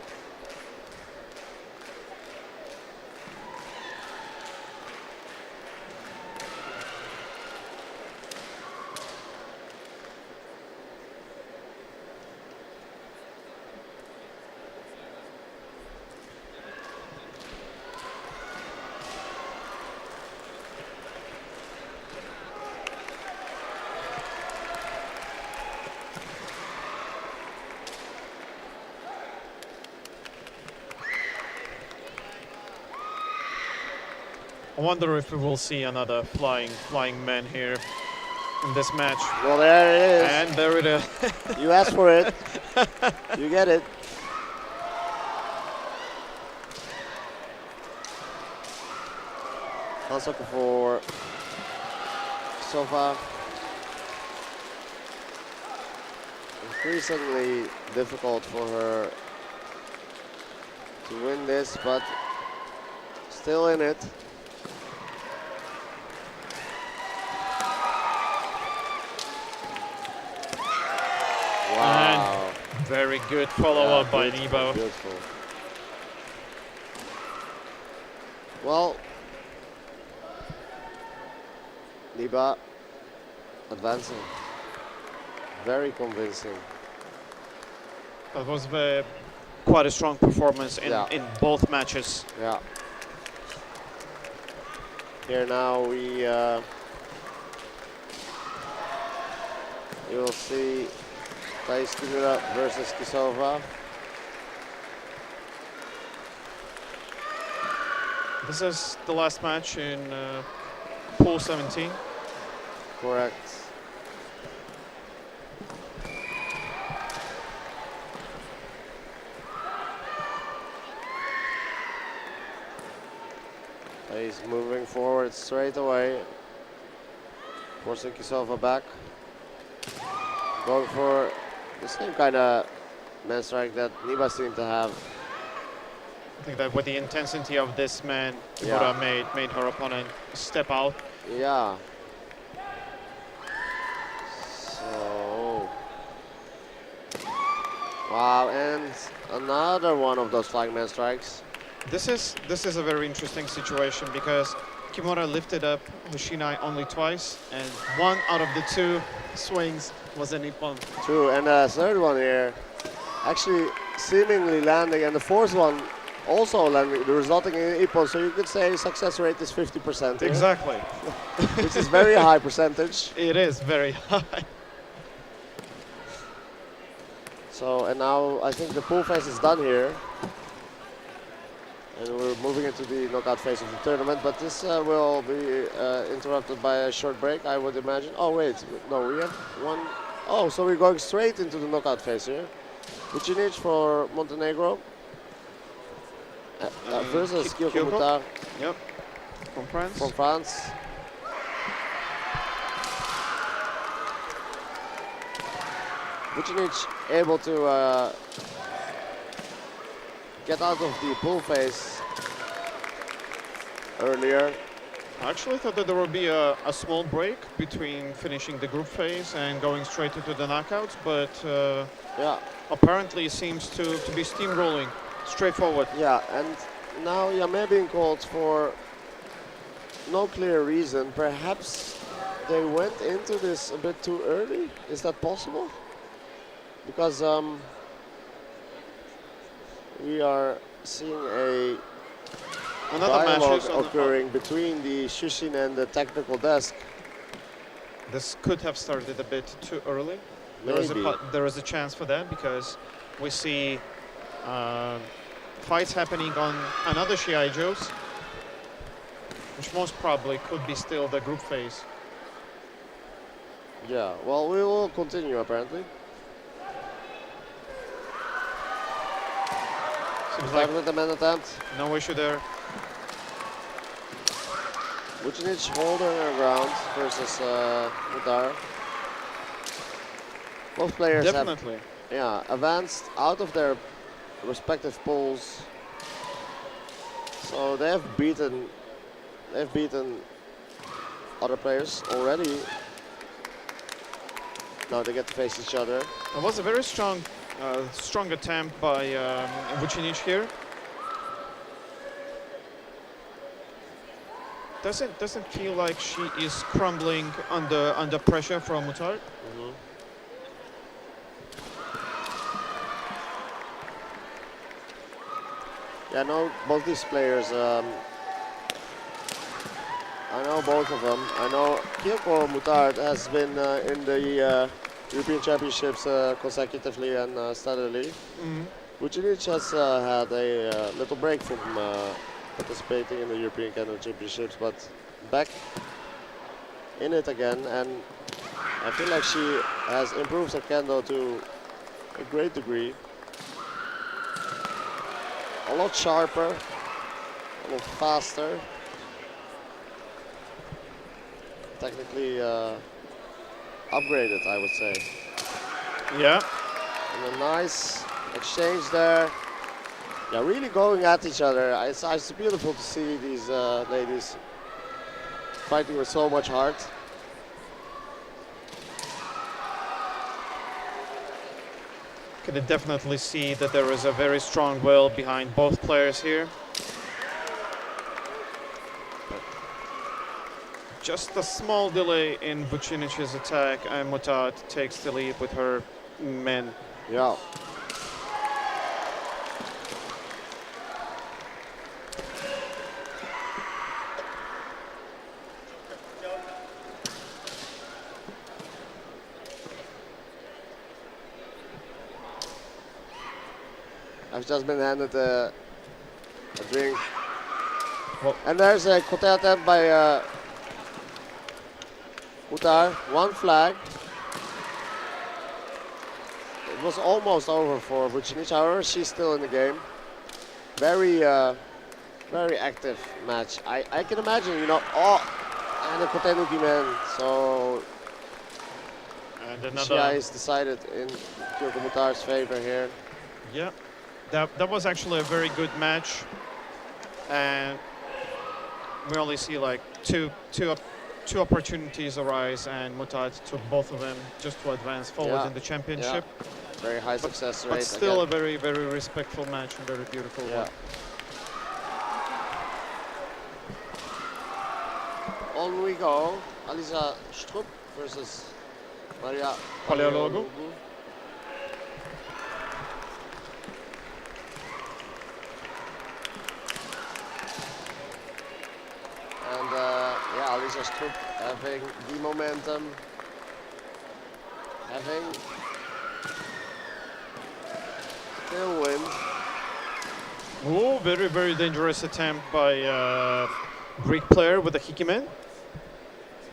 I wonder if we will see another flying man here in this match. Well, there it is. And there it is. You asked for it. You get it. Hansoku for Sofa. Increasingly difficult for her to win this, but still in it. Wow. And very good follow-up by Neba. Beautiful. Well, Neba advancing. Very convincing. That was quite a strong performance in both matches. Yeah. Here now you will see Kimura versus Kisova. This is the last match in pool 17. Correct. He's moving forward straight away, forcing Kisova back. Going for the same kind of man strike that Neba seemed to have. I think that with the intensity of this man, Kimura made her opponent step out. Yeah. So. Wow, and another one of those flying man strikes. This is a very interesting situation because Kimura lifted up Shinai only twice, and one out of the two swings was an ippon. True, and the third one here actually seemingly landing, and the fourth one also landing, resulting in ippon. So you could say success rate is 50%. Here, Exactly. which is very high percentage. It is very high. So, and now I think the pool phase is done here. And we're moving into the knockout phase of the tournament, but this will be interrupted by a short break, I would imagine. Oh wait, no, we have one. Oh, so we're going straight into the knockout phase here. Vinich for Montenegro versus Kyoko Mutard Yep. From France. from France. Vinich able to get out of the pool phase earlier. I actually thought that there would be a small break between finishing the group phase and going straight into the knockouts, but Yeah, apparently it seems to be steamrolling straight forward. yeah, and now Yame being called for no clear reason. Perhaps they went into this a bit too early. Is that possible? Because we are seeing Another match dialogue is on occurring between the Shushin and the technical desk. This could have started a bit too early. Maybe. There is a chance for that because we see fights happening on another Shiai-jos, which most probably could be still the group phase. Yeah, well, we will continue apparently. Seems Back like with the man attempt. no issue there. Vinich holding her ground versus Mutard. Both players Definitely. have advanced out of their respective pools. So they've beaten other players already. Now they get to face each other. It was a very strong attempt by Vinich here. Doesn't feel like she is crumbling under pressure from Mutard. Yeah, I know both these players. I know both of them. I know Kyoko Mutard has been in the European Championships consecutively and steadily. Vinich has had a little break from participating in the European Kendo Championships, but back in it again, and I feel like she has improved her kendo to a great degree. A lot sharper, a lot faster. Technically upgraded, I would say. Yeah. And a nice exchange there. Yeah, really going at each other. It's beautiful to see these ladies fighting with so much heart. Can definitely see that there is a very strong will behind both players here. But just a small delay in Vinich's attack, and Mutard takes the lead with her men. Yeah. I've just been handed a drink. Well, And there's a kote attempt by Mutard. One flag. It was almost over for Vinich. However, she's still in the game. Very, very active match. I can imagine, you know, and a kote nuki man. So and Shiai another is decided in Mutard's favor here. Yeah, that was actually a very good match, and we only see like two opportunities arise, and Mutard took both of them just to advance forward in the championship. Yeah. Very high success rate. But still again. a very, very respectful match and very beautiful one. On we go. Alisa Stroop versus Maria Paleologu. And yeah, Alisa Stroop having the momentum, having tailwind. Oh, very, very dangerous attempt by Greek player with a hikimen.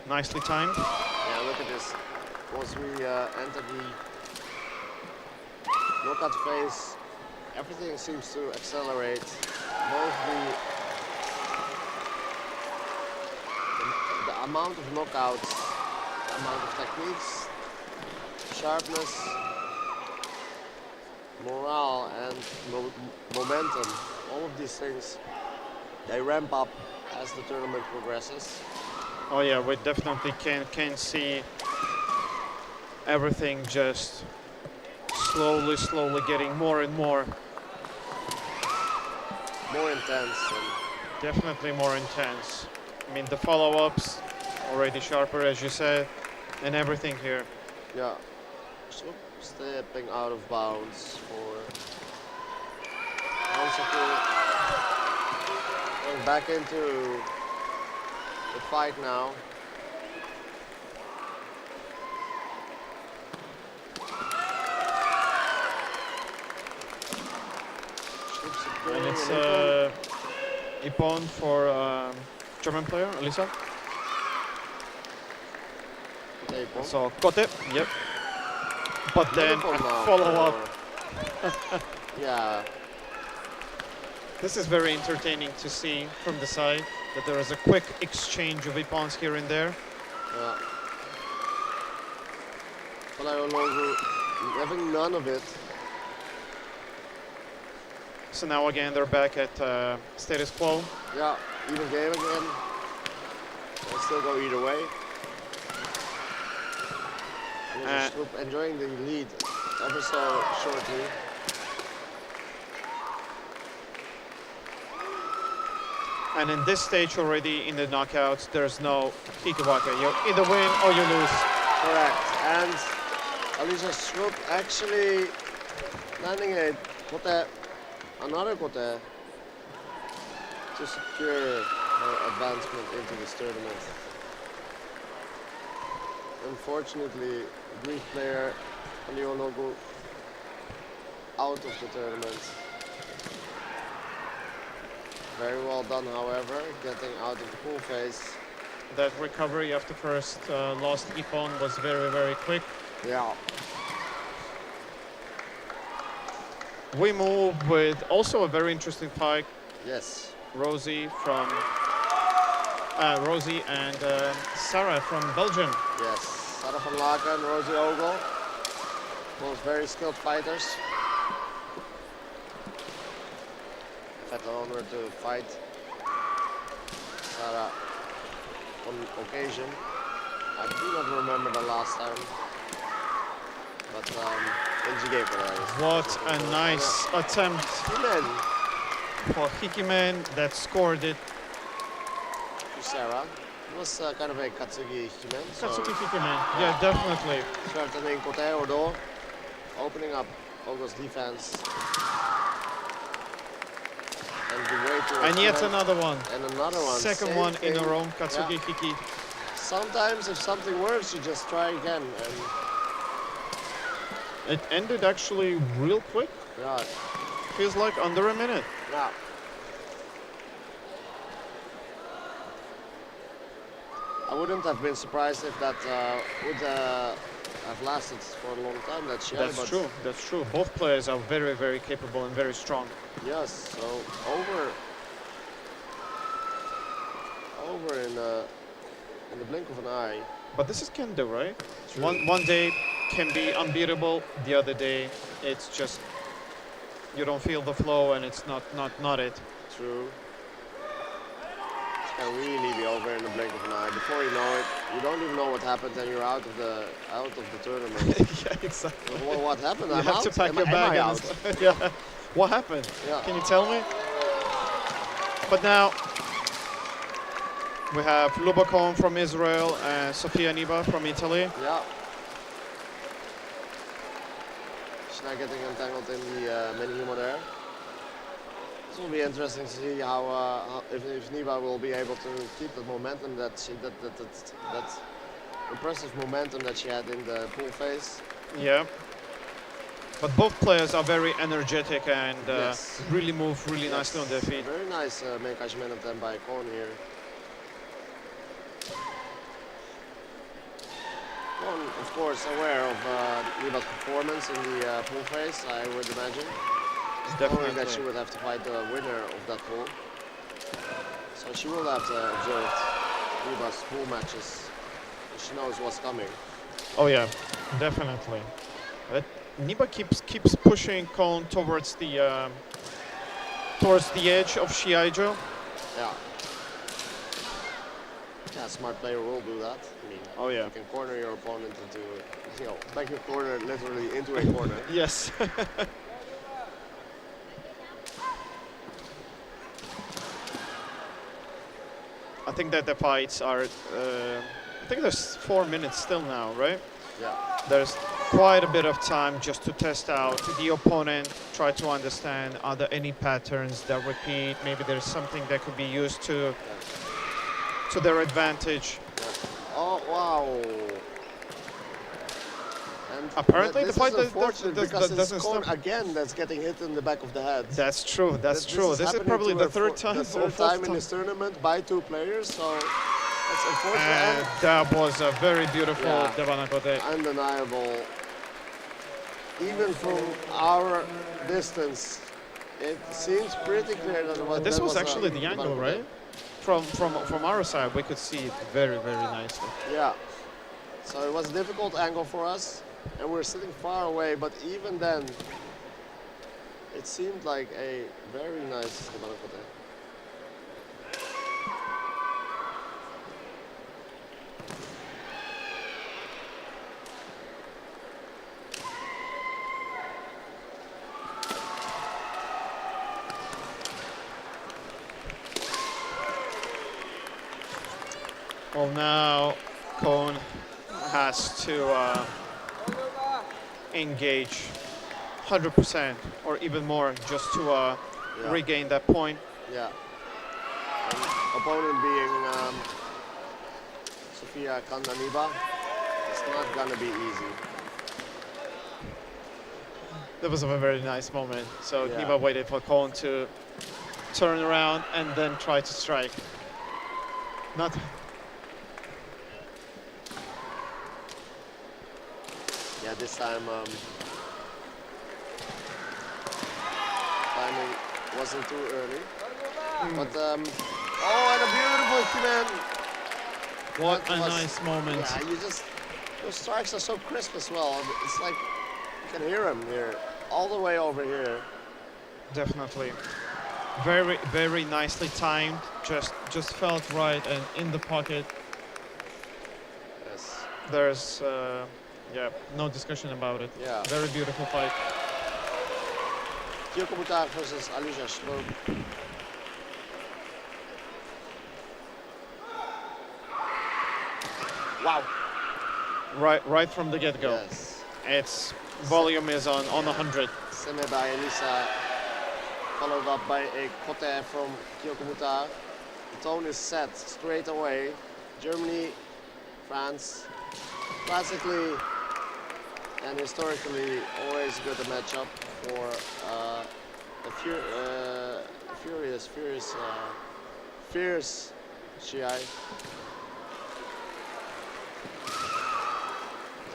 Nicely timed. Yeah, look at this. Once we enter the knockout phase, everything seems to accelerate. Both the amount of knockouts, the amount of techniques, sharpness, morale, and momentum. All of these things, they ramp up as the tournament progresses. Oh yeah, we definitely can see everything just slowly getting more and more. More intense. Definitely more intense. I mean, the follow-ups already sharper, as you said, and everything here. Yeah. Stroop stepping out of bounds for going back into the fight now. And it's Ippon for German player, Alisa. So Kote, yep. But then a follow-up. Yeah. This is very entertaining to see from the side, that there is a quick exchange of Ippons here and there. Yeah. Paleologu having none of it. So now again they're back at status quo. Yeah, even game again. It'll still go either way. Stroop enjoying the lead ever so shortly. And in this stage already in the knockouts, there's no Hikawaka. You either win or you lose. Correct. And Alisa Stroop actually landing a kote, another kote, to secure her advancement into this tournament. Unfortunately, Greek player Paleologu out of the tournament. Very well done, however, getting out of the pool phase. That recovery after first lost Ippon was very, very quick. Yeah. We move with also a very interesting fight. Yes. Rosie and Sarah from Belgium. Yes. Sarah van Lakan, Rosie Ogle. Both very skilled fighters. I've had the honor to fight Sarah on occasion. I do not remember the last time. But in Jigepura. What a nice attempt Hikimen for Hikimen that scored it. to Sarah. It was kind of a Katsugi Hikimen. Katsuki Hikimen, yeah, definitely. Strengthening Kote Odo, opening up Ogo's defense. And the way to And yet Hikimen. another one. And another one. Second Same one in a thing. row, Katsuki Yeah. Hiki. Sometimes if something works, you just try again. And It ended actually real quick. yeah, Feels like under a minute. yeah. I wouldn't have been surprised if that would have lasted for a long time. That's That's true. That's true. Both players are very, very capable and very strong. Yes. So over in the blink of an eye. But this is Kendo, right? One day can be unbeatable. The other day, it's just you don't feel the flow, and it's not it. True. It can really be over in the blink of an eye. Before you know it, you don't even know what happened, and you're out of the tournament. Yeah, exactly. What happened? You I'm have out? to pack Am your I bag. out? Yeah. What happened? Yeah. Can you tell me? But now we have Cohen from Israel and Sofia Neba from Italy. Yeah. She's not getting entangled in the mini human there. This will be interesting to see how if Neba will be able to keep the momentum that impressive momentum that she had in the pool phase. Yeah. But both players are very energetic and Yes. really move really nicely on their feet. Very nice menkajment of them by Cohen here. Cohen, of course, aware of Neba's performance in the pool phase, I would imagine. Knowing that she would have to fight the winner of that pool. So she will have observed Neba's pool matches. She knows what's coming. Oh yeah, definitely. But Neba keeps pushing Cohen towards the edge of Shiai-jo. Yeah. Yeah, a smart player will do that. I mean, Oh yeah. you can corner your opponent into, back your corner literally into a corner. Yes. I think that the fights are. I think there's 4 minutes still now, right? Yeah. There's quite a bit of time just to test out the opponent, try to understand are there any patterns that repeat. Maybe there's something that could be used to their advantage. Oh wow! And Apparently this the fight is unfortunate because doesn't it's Cohen stop. again that's getting hit in the back of the head. That's true. That's true. This is happening probably to the her third time. The or third fourth time in this tournament by 2 players. So that's unfortunate. And that was a very beautiful Yeah. Devanakote. Undeniable. Even from our distance, it seems pretty clear that it was. This that was a actually the angle, Devanakote. right? From our side, we could see it very nicely. Yeah. So it was a difficult angle for us, and we're sitting far away. But even then, it seemed like a very nice Devanakote. Well, now Cohen has to engage 100% or even more just to regain that point. Yeah. And opponent being Sofia Neba. It's not gonna be easy. That was a very nice moment. So Yeah. Neba waited for Cohen to turn around and then try to strike. Not. Yeah, this time timing wasn't too early. But oh, and a beautiful command. What That a was- nice moment. Yeah, those strikes are so crisp as well. It's like you can hear them here, all the way over here. Definitely. Very nicely timed. Just felt right and in the pocket. Yes. There's no discussion about it. Yeah. Very beautiful fight. Mutard versus Alisha Stroop. Wow. Right from the get-go. Yes. Its volume is on 100. Seme by Elisa, followed up by a kote from Mutard. The tone is set straight away. Germany, France, classically and historically always good a matchup for fierce Shiai.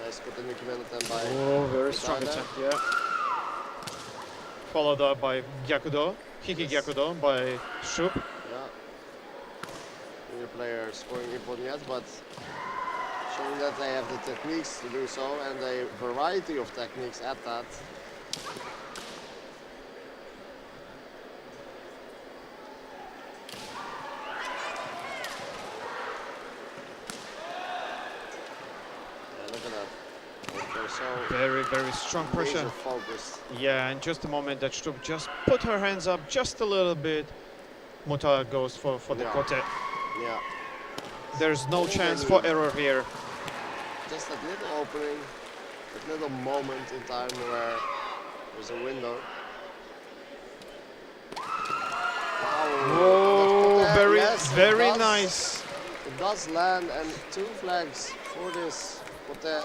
Nice kote commanded then by Oh, very strong Mutard. attempt, yeah. Followed up by Gyakudo, Hiki Gyakudo by Stroop. Yeah. Neither player scoring in point yet, but showing that they have the techniques to do so and a variety of techniques at that. Yeah, look at that. Okay, so Very strong pressure. laser focused. Yeah, and just the moment that Stroop just put her hands up just a little bit, Mutard goes for the Yeah. kote. Yeah, There's no chance for error here. just that little opening, that little moment in time where there's a window. Wow. Oh, That very, yes, it very does. nice. It does land, and 2 flags for this kote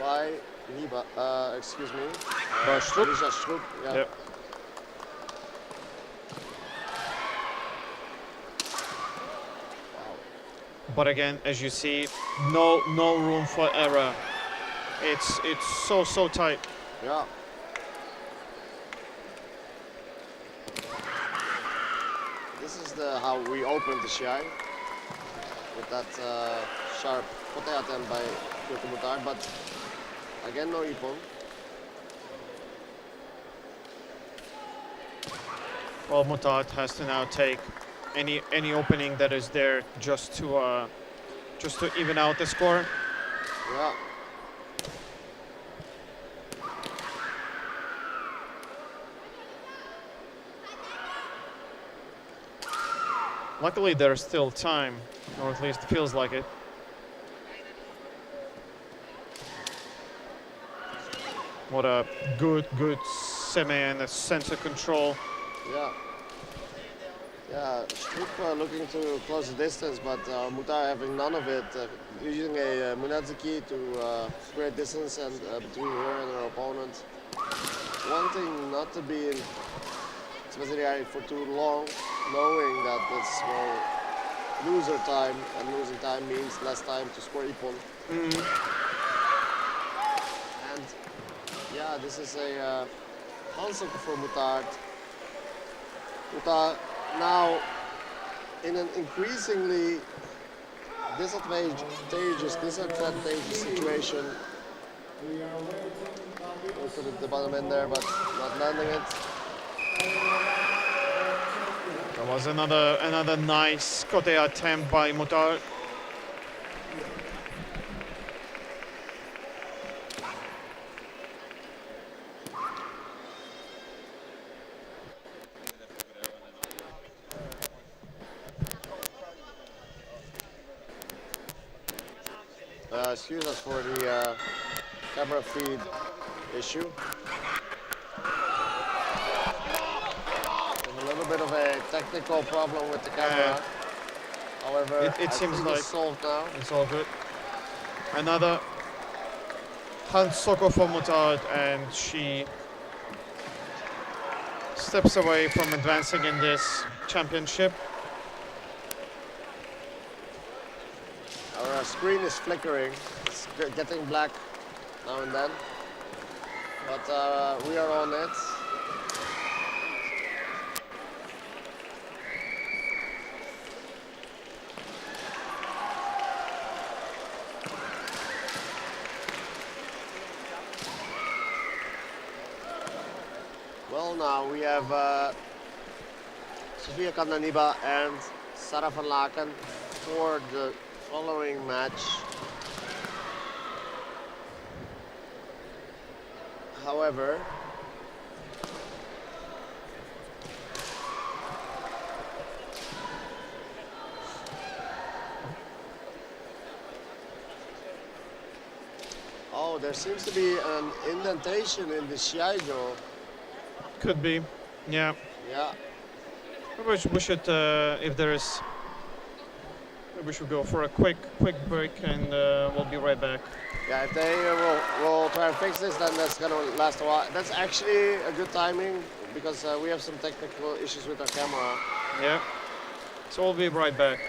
by Neba. Excuse me. By Stroop. Stroop. Yeah. Yep. But again, as you see, no room for error. It's so tight. Yeah. This is how we opened the Shiai with that sharp kote attempt by Mutard, but again no ippon. Well, Mutard has to now take any opening that is there just to even out the score. Yeah. Luckily, there's still time, or at least it feels like it. What a good semi and a sensor control. Yeah. Yeah, Stroop looking to close the distance, but Mutard having none of it. Using a Munazuki to create distance and between her and her opponent. Wanting not to be in Semifinal for too long, knowing that this will lose her time, and losing time means less time to score ippon. And yeah, this is a concept for Mutard. Mutard now in an increasingly disadvantageous situation. We'll put the bottom end there, but not landing it. That was another nice kote attempt by Mutard. Excuse us for the camera feed issue. There's a little bit of a technical problem with the camera. However, it seems like it's solved now. It's all good. Another hand soko for Mutard, and she steps away from advancing in this championship. Our screen is flickering. It's getting black now and then. But we are on it. Well, now we have Sofia Neba and Sarah van Laken for the following match. However, oh, there seems to be an indentation in the Shiai-jo. Could be, yeah. Yeah. We should, if there is, we should go for a quick break, and we'll be right back. Yeah, if they will try and fix this, then that's gonna last a while. That's actually a good timing because we have some technical issues with our camera. Yeah. So we'll be right back.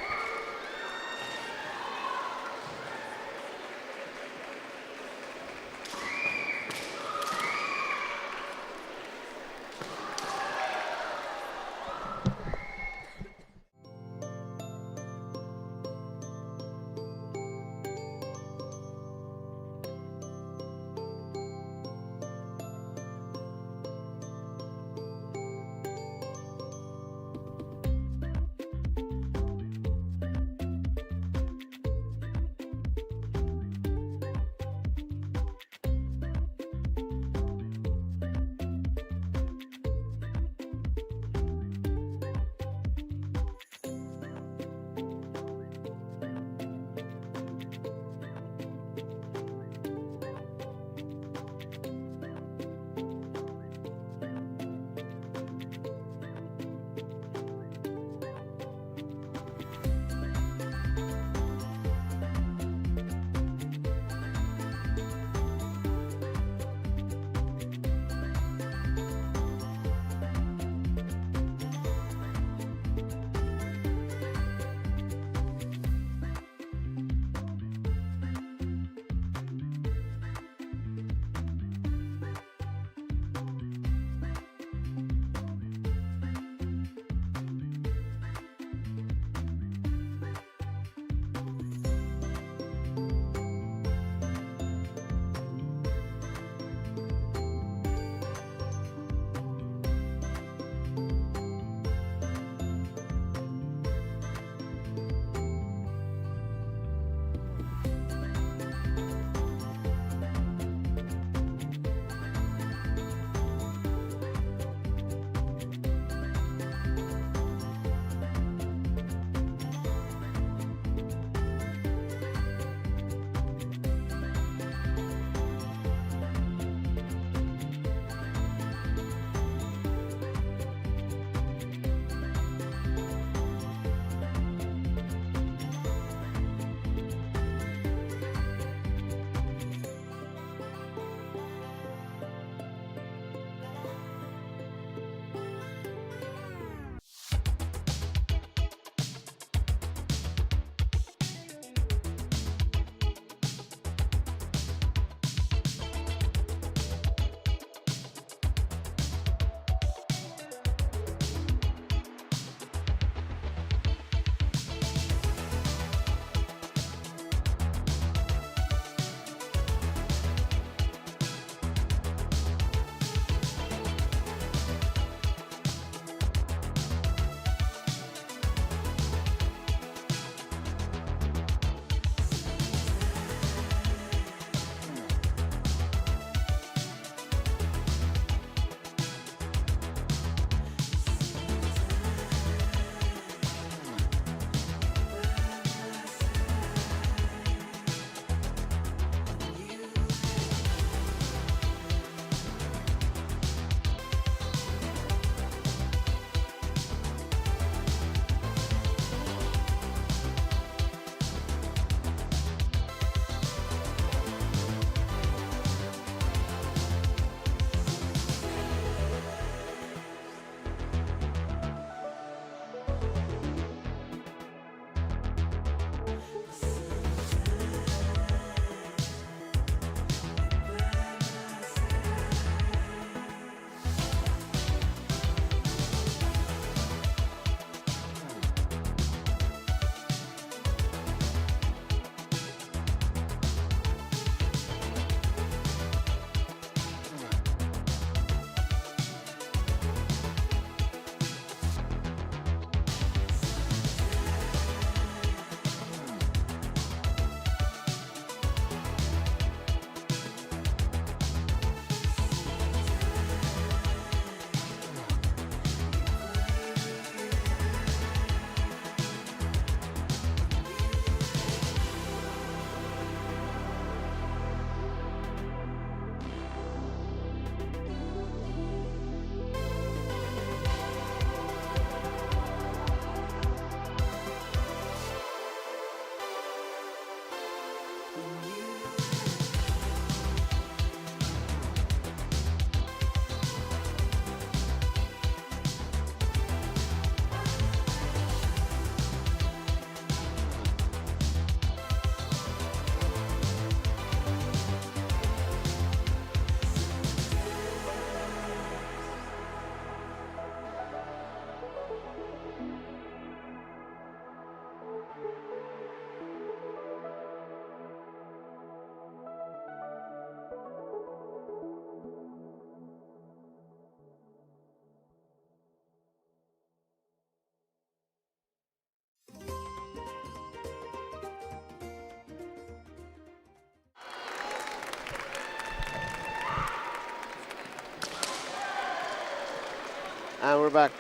And we're back.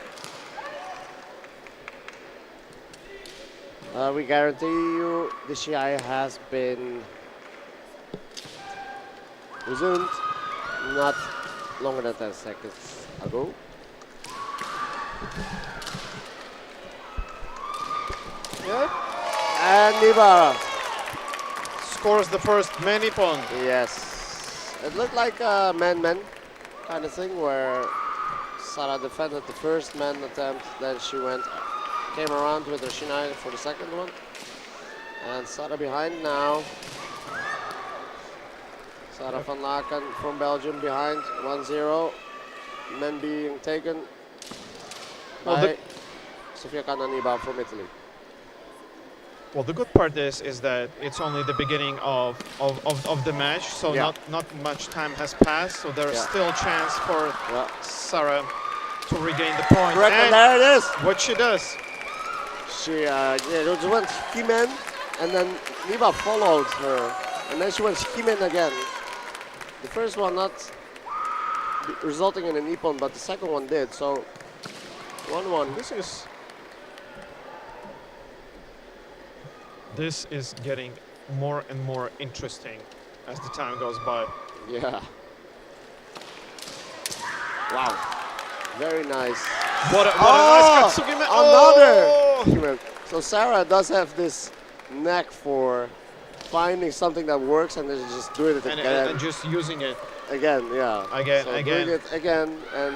We guarantee you the Shiai has been resumed not longer than 10 seconds ago. Yeah. And Neba. Scores the first man ippon. Yes. It looked like a man-man kind of thing where Sara defended the first man attempt, then she came around with her shinai for the second one. And Sara behind now. Sara van Laken from Belgium behind 1-0. Men being taken by Sofia Neba from Italy. Well, the good part is that it's only the beginning of the match, so not much time has passed, so there's still a chance for Sara to regain the point. Correct, and there it is. What she does. She just went Himen, and then Neba followed her, and then she went Himen again. The first one not resulting in an ippon, but the second one did, so 1-1. This is getting more and more interesting as the time goes by. Yeah. Wow. Very nice. What a nice Katsugime. Another! So Sara does have this knack for finding something that works and then just doing it again. And just using it. Again, yeah. Again. Doing it again, and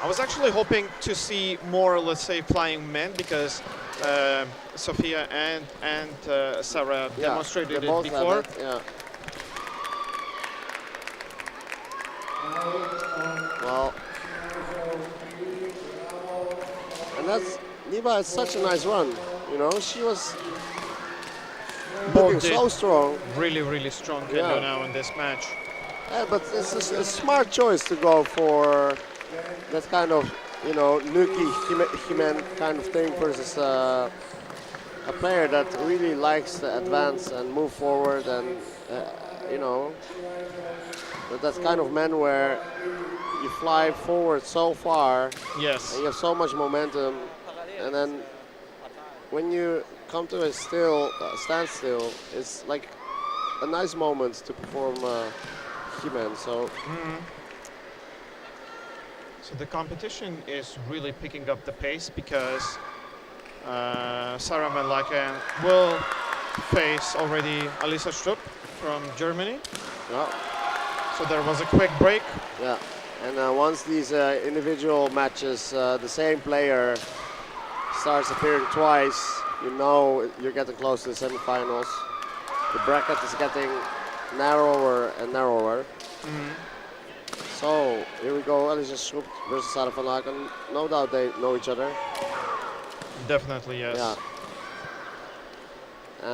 I was actually hoping to see more, let's say, flying men because Sofia and Sara demonstrated it before. Well, and Neba has such a nice run. You know, she was looking so strong. Really, really strong kendo now in this match. Yeah, but it's a smart choice to go for that kind of, you know, Nuki Himen kind of thing versus a player that really likes to advance and move forward, and you know, that's kind of man where you fly forward so far. Yes. And you have so much momentum, and then when you come to a standstill, it's like a nice moment to perform Himen. So. So the competition is really picking up the pace because Sara van Laken will face already Alisa Stroop from Germany. Yeah. So there was a quick break. Yeah, and once these individual matches, the same player starts appearing twice, you know you're getting close to the semifinals. The bracket is getting narrower and narrower. So here we go, Alisa Stroop versus Sara van Laken. No doubt they know each other. Definitely, yes. Yeah.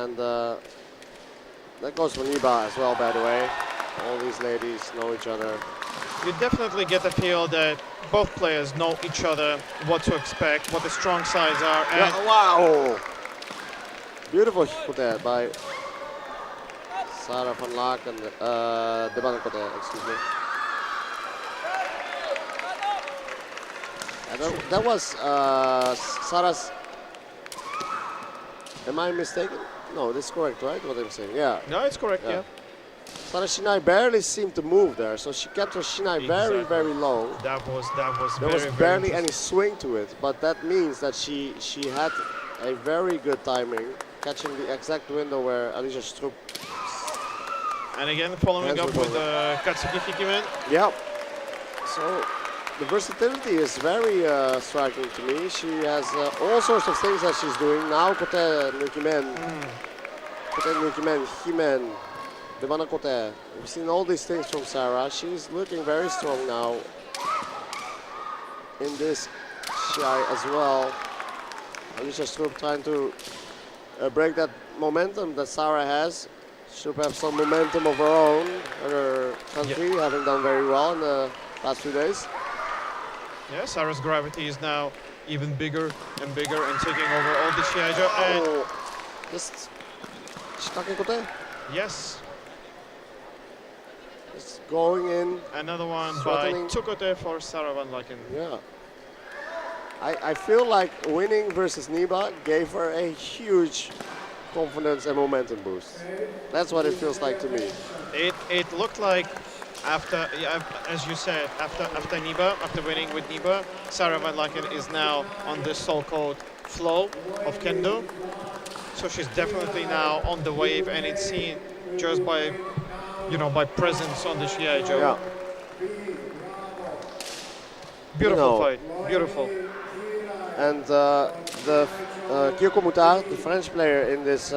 And that goes for Neba as well, by the way. All these ladies know each other. You definitely get the feel that both players know each other, what to expect, what the strong sides are. And wow! Beautiful hikote by Sara van Laken, Debankote, excuse me. And that was Sara's. Am I mistaken? No, this is correct, right? What I'm saying, yeah. No, it's correct, yeah. Sara's shinai barely seemed to move there, so she kept her shinai very, very low. There was barely any swing to it, but that means that she had a very good timing, catching the exact window where Alisa Stroop. And again, following up with Katsuki Hikimen. Yeah. So the versatility is very striking to me. She has all sorts of things that she's doing now. Kote Nukimen, Kote Nukimen, Himen, Debana Kote. We've seen all these things from Sara. She's looking very strong now in this Shiai as well. Alisa Stroop trying to break that momentum that Sara has. Stroop has some momentum of her own in her country, having done very well in the last few days. Yeah, Sara's gravity is now even bigger and bigger and taking over all the Shiai-jo. Just Shikake Kote? Yes. It's going in. Another one by Tsukote for Sara van Laken. Yeah. I feel like winning versus Neba gave her a huge confidence and momentum boost. That's what it feels like to me. It looked like after, yeah, as you said, after Neba, after winning with Neba, Sarah Van Laken is now on the so-called flow of Kendo. So she's definitely now on the wave, and it's seen just by, by presence on the Shiai-jo. Yeah. Beautiful fight, beautiful. And the Kyoko Mutard, the French player in this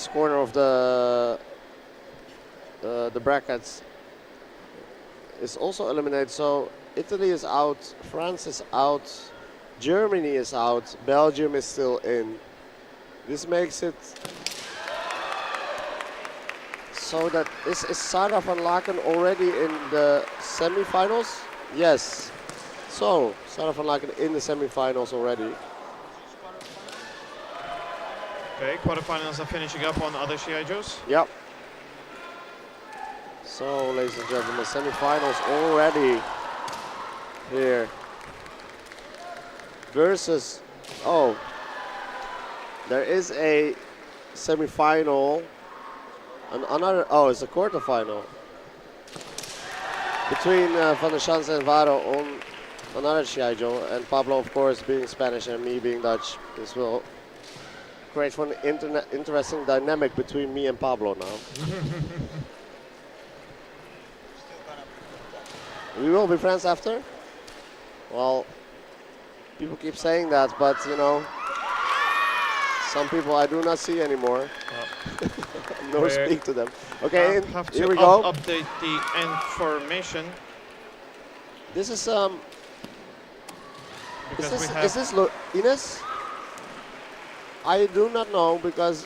corner of the brackets, is also eliminated. So Italy is out, France is out, Germany is out, Belgium is still in. This makes it so that is Sarah Van Laken already in the semifinals? Yes. So Sarah Van Laken in the semifinals already. Okay, quarterfinals are finishing up on other Shiai-jos. Yep. So, ladies and gentlemen, semifinals already here. Versus, there is a semifinal, it's a quarterfinal between Van der Schanze and Varo on another Shiai-jo, and Pablo, of course, being Spanish and me being Dutch. This will create one interesting dynamic between me and Pablo now. We will be friends after? Well, people keep saying that, but some people I do not see anymore. Nor speak to them. Okay, have to here we go. Update the information. This is Because is this Ines? I do not know, because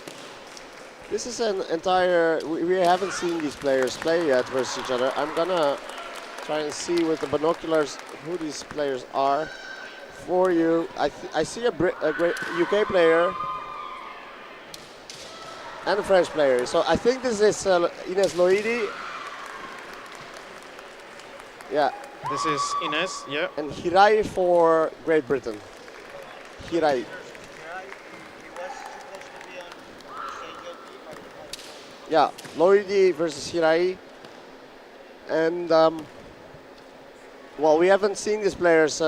this is an entire. We haven't seen these players play yet versus each other. I'm gonna try and see with the binoculars who these players are for you. I see a great UK player and a French player. So I think this is Ines Loidi. Yeah. This is Ines, yeah. And Hirai for Great Britain. Hirai. Yeah, Loidi versus Hirai. And, well, we haven't seen these players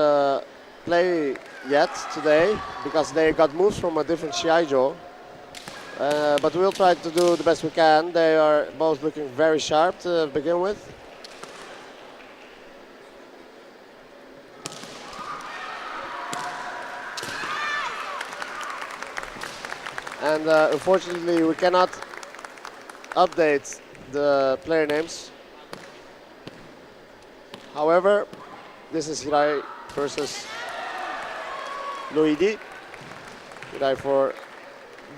play yet today because they got moves from a different Shiai-jo. But we'll try to do the best we can. They are both looking very sharp to begin with. And unfortunately, we cannot update the player names. However, this is Hirai versus Loidi. Hirai for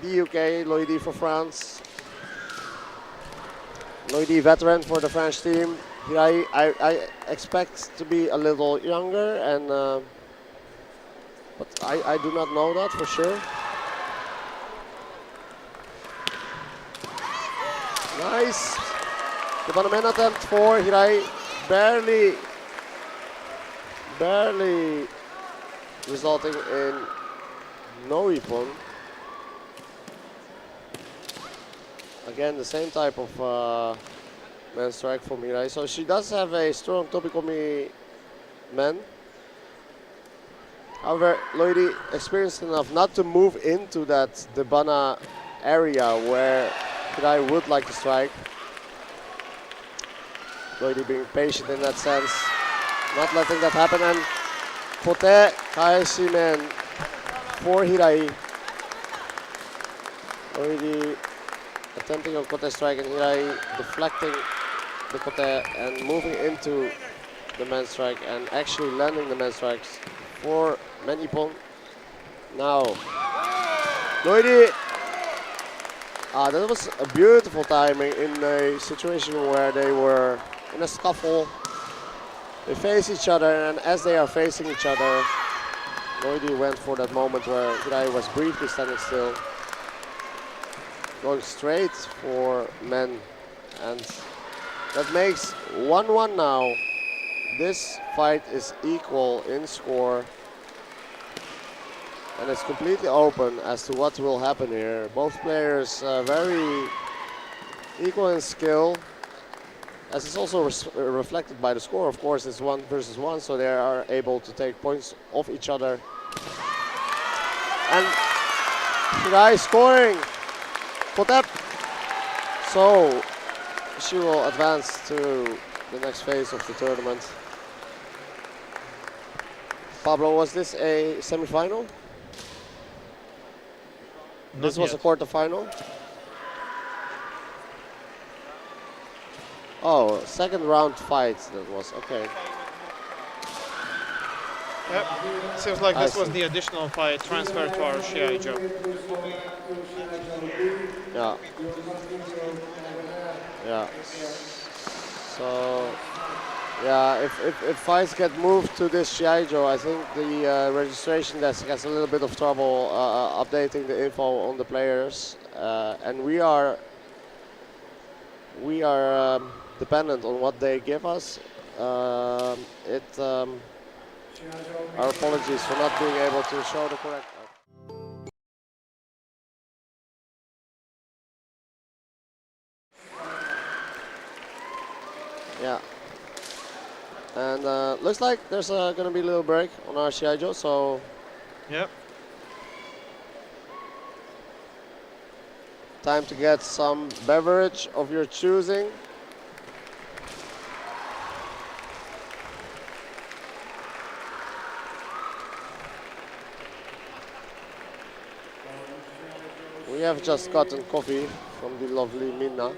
the UK, Loidi for France. Loidi veteran for the French team. Hirai, I expect to be a little younger, and but I do not know that for sure. Nice. The Bannerman attempt for Hirai, barely resulting in no ippon. Again, the same type of man strike from Hirai. So she does have a strong topikomi man. However, Loidi experienced enough not to move into that Debana area where Hirai would like to strike. Loidi being patient in that sense, not letting that happen, and Kote Kaeshimen for Hirai. Loidi attempting a Kote strike, and Hirai deflecting the Kote and moving into the man strike and actually landing the man strikes for man ippon. Now, Loidi. That was a beautiful timing in a situation where they were in a scuffle. They face each other, and as they are facing each other, Loidi went for that moment where Hirai was briefly standing still, going straight for men, and that makes 1-1 now. This fight is equal in score. and it's completely open as to what will happen here. Both players very equal in skill, as it's also reflected by the score. Of course, it's 1 versus 1, so they are able to take points off each other. And Shirai scoring for that. So she will advance to the next phase of the tournament. Pablo, was this a semi-final? This was a quarter-final? Oh, second round fight that was, okay. Yep, seems like this was the additional fight transferred to our Shiai-jo. Yeah. Yeah. So, yeah, if fights get moved to this Shiai-jo, I think the registration desk has a little bit of trouble updating the info on the players, and we are dependent on what they give us. Our apologies for not being able to show the correct. Yeah. And looks like there's going to be a little break on our Shiai-jo, so. Yep. Time to get some beverage of your choosing. We have just gotten coffee from the lovely Minna.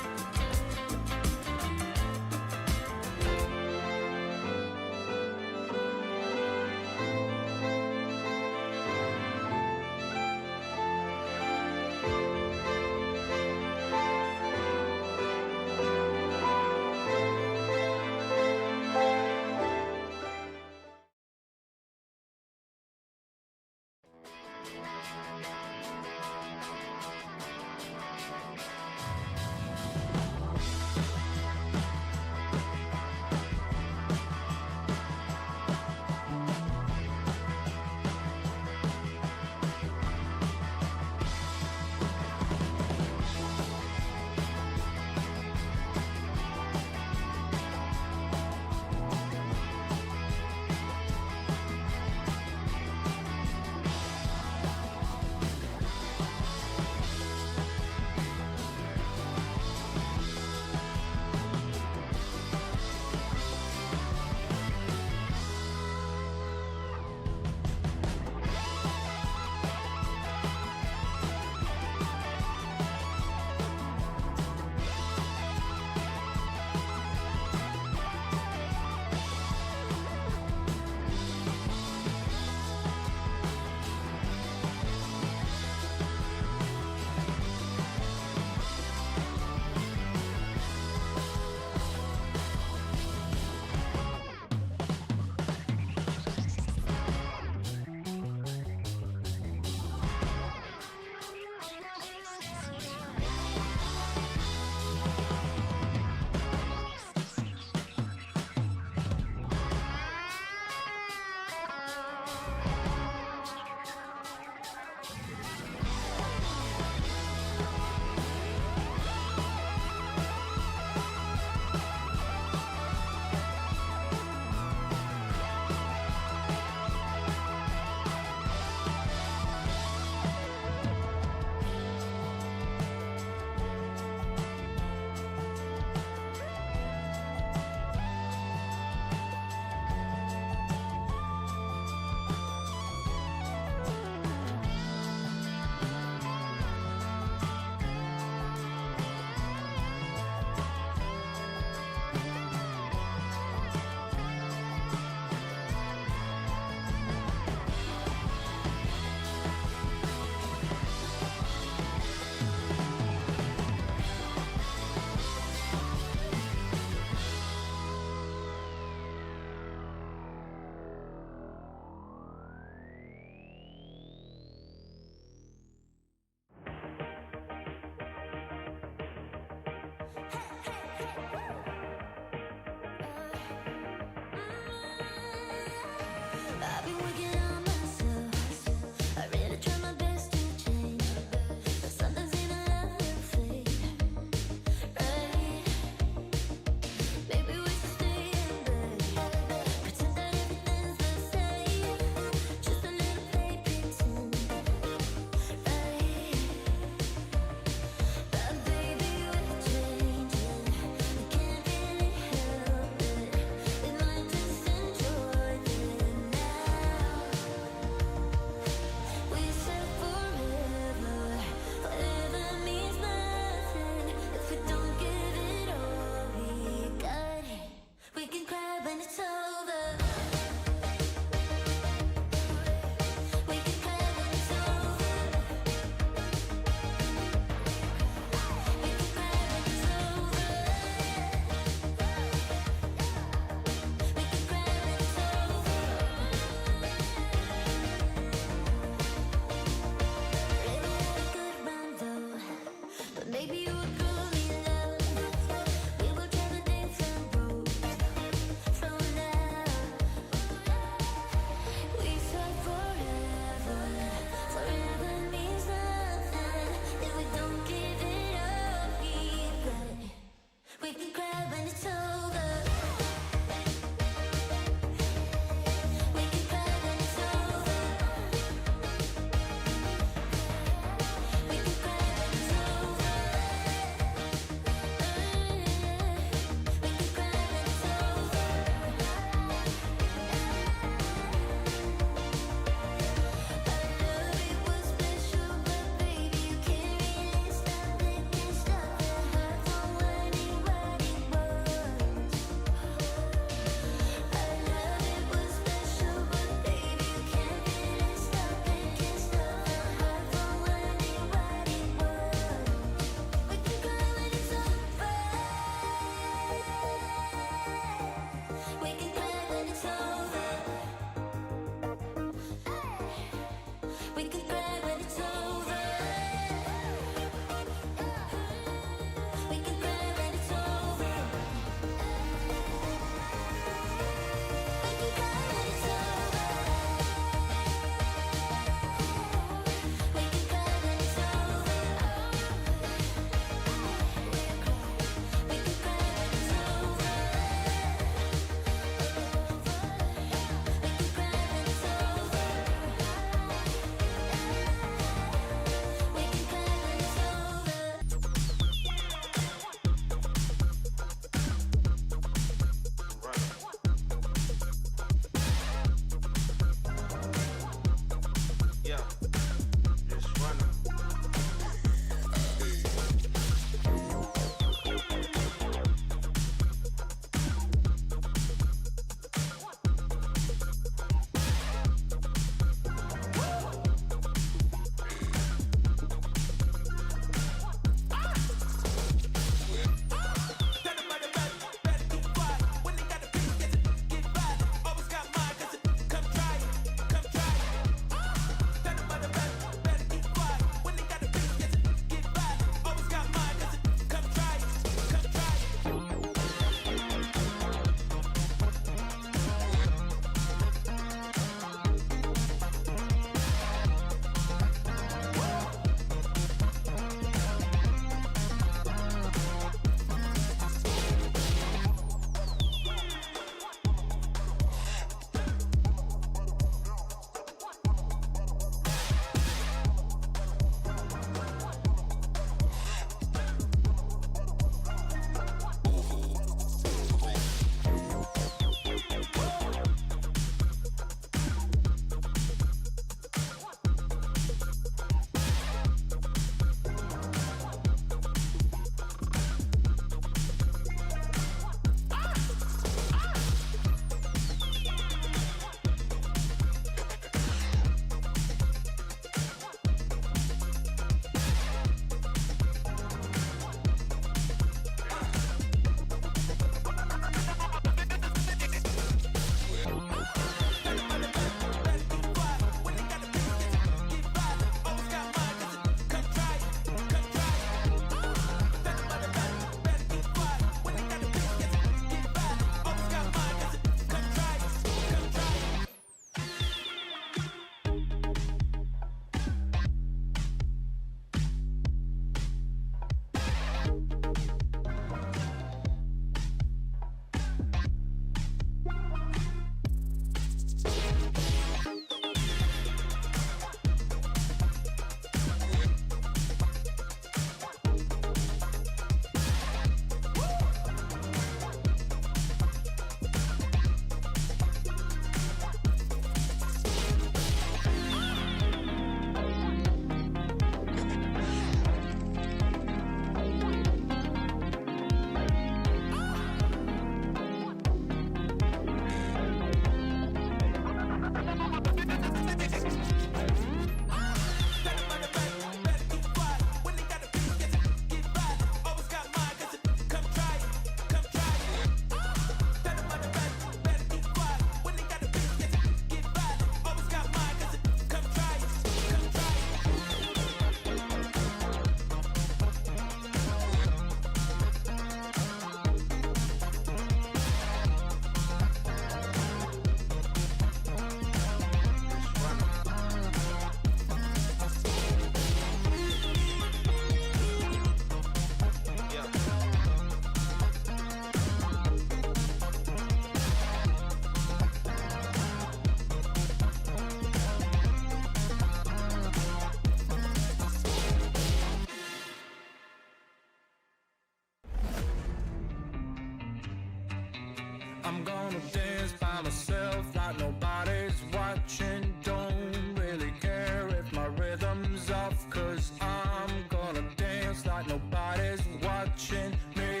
I'm gonna dance by myself like nobody's watching. Don't really care if my rhythm's off, 'cause I'm gonna dance like nobody's watching me.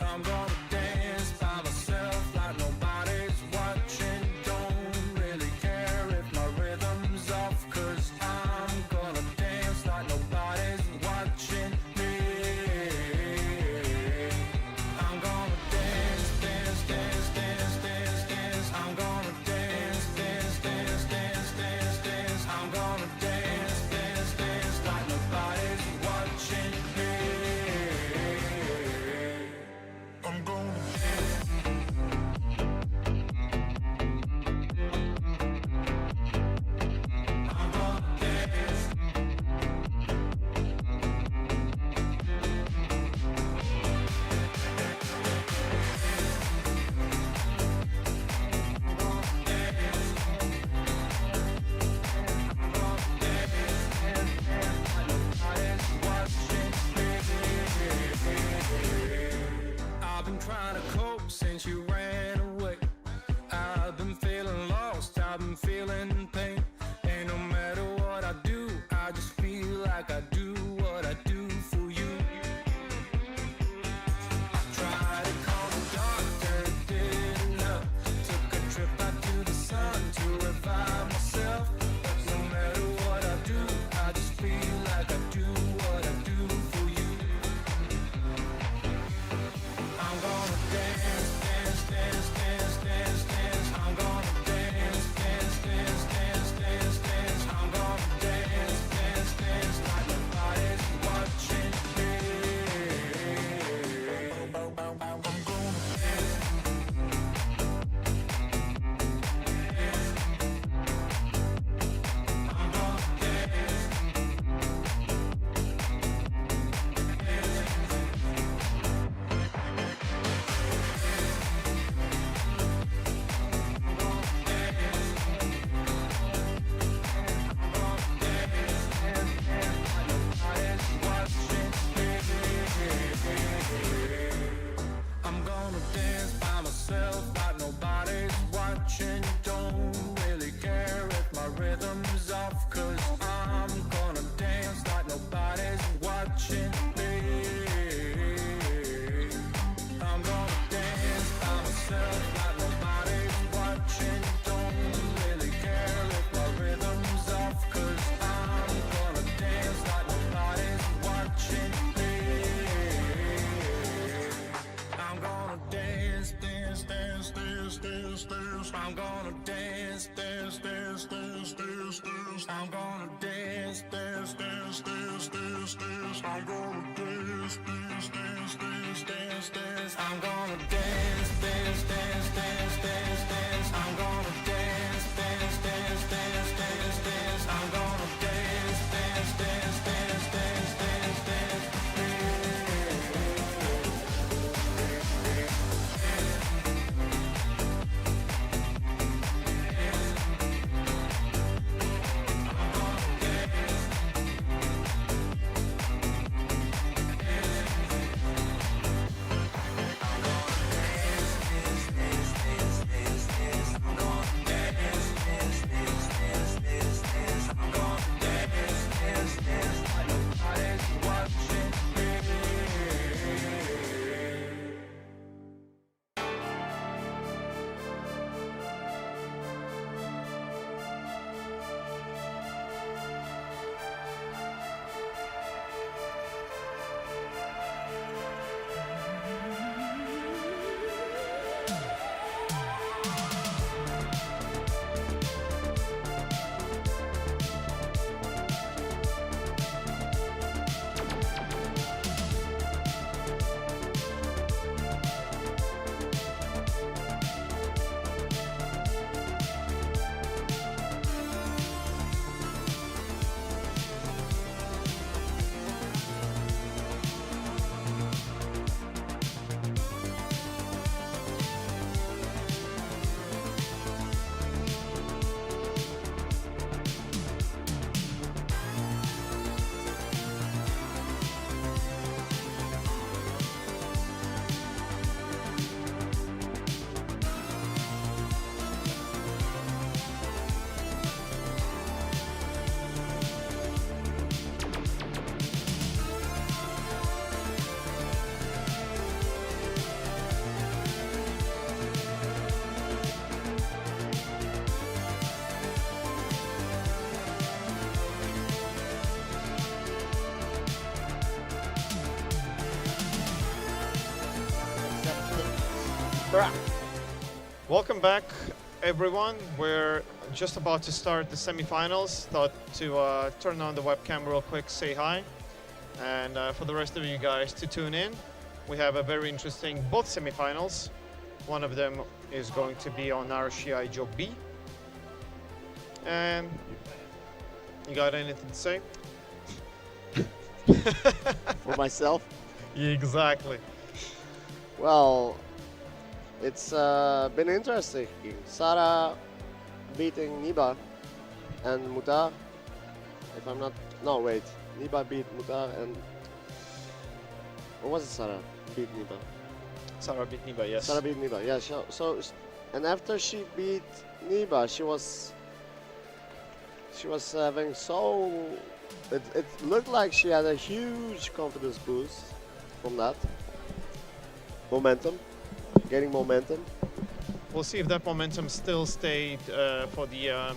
I'm gonna dance by myself like nobody's watching. Don't really care if my rhythm's off, 'cause I'm gonna dance like nobody's watching me. I'm gonna dance, dance, dance, dance, dance, dance. I'm gonna dance, dance, dance, dance, dance, dance. I'm gonna dance, dance, dance like nobody's watching me. I'm gonna dance. I'm gonna dance. I've been trying to cope since you ran away. I've been feeling lost, I've been feeling pain. And no matter what I do, I just feel like I do what I do for you. I tried to call the doctor, it didn't help. Took a trip out to the sun to revive myself. But no matter what I do, I just feel like I do what I do for you. I'm gonna dance, dance, dance, dance, dance, dance. I'm gonna dance, dance, dance, dance, dance, dance. I'm gonna dance, dance, dance like nobody's watching me. I'm gonna dance. I'm gonna dance. I'm gonna dance by myself like nobody's watching. Don't really care if my rhythm's off, 'cause I'm gonna dance like nobody's watching me. I'm gonna dance by myself like nobody's watching. Don't really care if my rhythm's off, 'cause I'm gonna dance like nobody's watching me. I'm gonna dance, dance, dance, dance, dance, dance. I'm gonna dance, dance, dance, dance, dance, dance. I'm gonna dance, dance, dance, dance, dance, dance. I'm gonna dance, dance, dance, dance, dance, dance. I'm gonna dance, dance, dance, dance, dance, dance. I'm gonna dance, dance, dance, dance, dance, dance. I'm gonna dance, dance, dance, dance, dance, dance, dance. Welcome back, everyone. We're just about to start the semifinals. Thought to turn on the webcam real quick, say hi, and for the rest of you guys to tune in. We have a very interesting both semifinals. One of them is going to be on our Shiai-jo B. And you got anything to say? For myself, Exactly. well, it's been interesting. Sara beating Neba and Mutard. If I'm not, no wait, Neba beat Mutard and, or was it Sara beat Neba? Sarah beat Neba, yes. Sara beat Neba, yeah. And after she beat Neba, she was having it looked like she had a huge confidence boost from that momentum, gaining momentum. We'll see if that momentum still stayed for the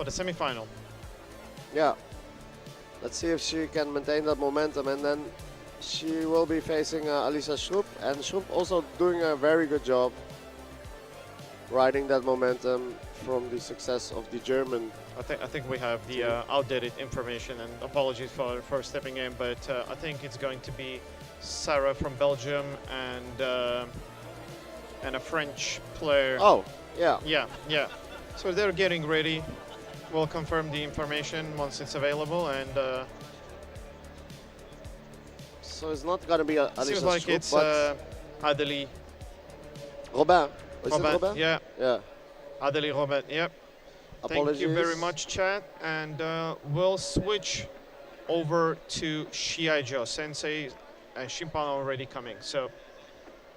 semifinal. Yeah. Let's see if she can maintain that momentum, and then she will be facing Alisa Stroop, and Stroop also doing a very good job riding that momentum from the success of the German. I think we have the outdated information, and apologies for stepping in, but I think it's going to be Sarah from Belgium and a French player. Oh, yeah. Yeah. So they're getting ready. We'll confirm the information once it's available, and So it's not gonna be Alisa seems like Stroop, it's but Adélie Robin. Is it Robin. Robin? Yeah, Yeah. Adélie Robin. Yep. Apologies. Thank you very much, chat, and we'll switch over to Shiai-jo. Sensei and Shimpan already coming, so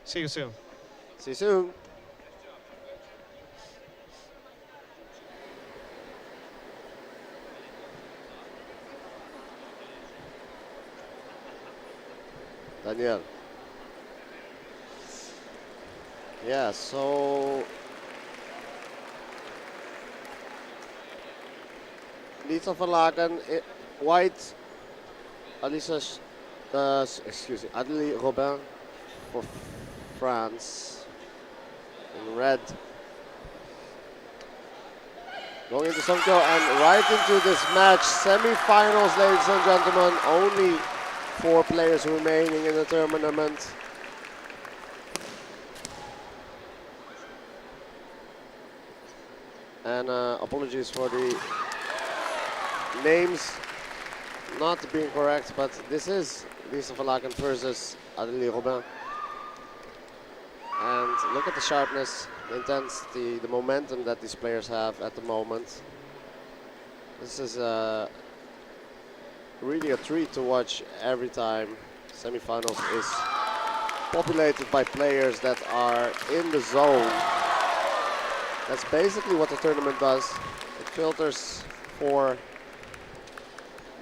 see you soon. See you soon. Daniel. Yeah, so Lisa van Laken, white, excuse me, Adélie Robin for France in red. Going into Songkyo and right into this match, semi-finals, ladies and gentlemen. Only 4 players remaining in the tournament. And apologies for the names not being correct, but this is Lisa van Laken versus Adélie Robin. And look at the sharpness, the intensity, the momentum that these players have at the moment. This is really a treat to watch every time. Semifinals is populated by players that are in the zone. That's basically what the tournament does. It filters for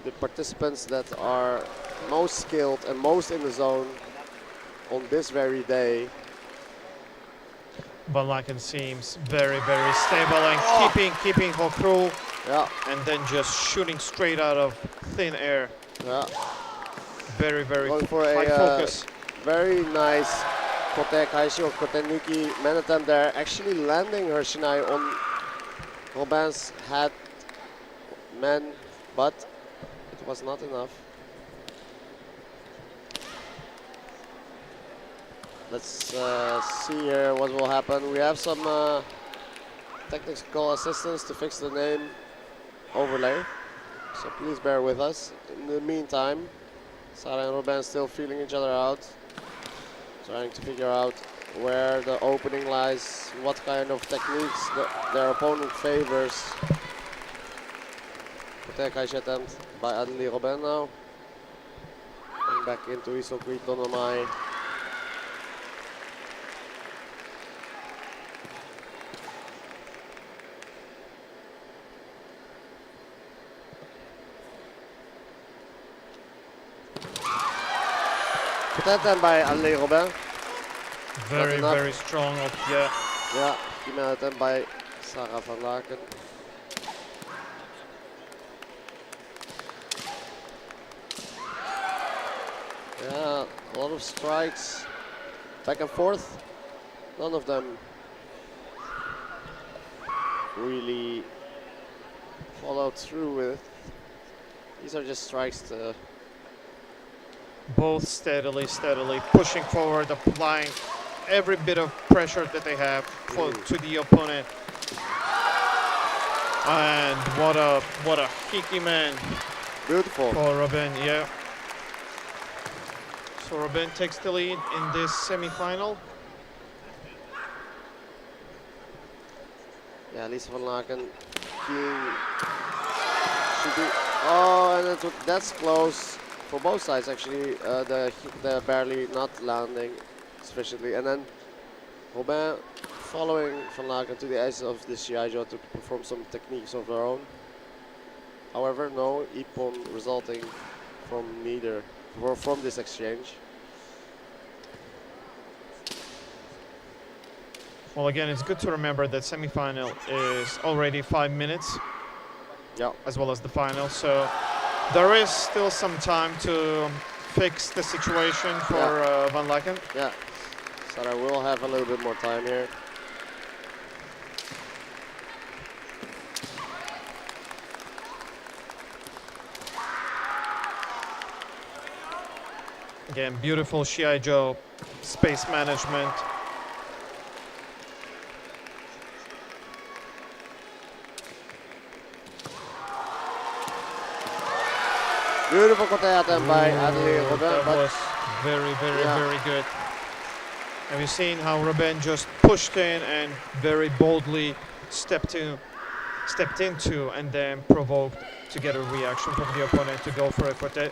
the participants that are most skilled and most in the zone on this very day. Van Laken seems very, very stable and keeping her crew. Yeah. And then just shooting straight out of thin air. Yeah. Very, very Going for high focus. Very nice kote kaishi or kote nuki man attempt there, actually landing her shinai on Robin's head man, but it was not enough. Let's see here what will happen. We have some technical assistance to fix the name overlay, so please bear with us. In the meantime, Sara and Robin still feeling each other out, trying to figure out where the opening lies, what kind of techniques their opponent favors. Kaishi attempt by Adélie Robin now. And back into Isokui Tonomai. Attempt by Adélie Robin. Very, very strong up here. Yeah, female attempt by Sara van Laken. Yeah, a lot of strikes back and forth. none of them really followed through with. These are just strikes to Both steadily pushing forward, applying every bit of pressure that they have to the opponent. And what a hickey man beautiful. for Robin, yeah. So Robin takes the lead in this semi-final. Yeah, Lisa van Laken should be. Oh, and that's close for both sides actually. The barely not landing sufficiently, and then Robin following van Laken to the edge of the Shiai-jo to perform some techniques of their own. However, no ippon resulting from neither or from this exchange. Well, again, it's good to remember that semi-final is already 5 minutes, Yeah. as well as the final. So there is still some time to fix the situation for Van Laken. Yeah. Sarah will have a little bit more time here. Again, beautiful Shiai-jo space management. Beautiful kote attempt by Adli Robin, That but was very good. Have you seen how Robin just pushed in and very boldly stepped into and then provoked to get a reaction from the opponent to go for a kote?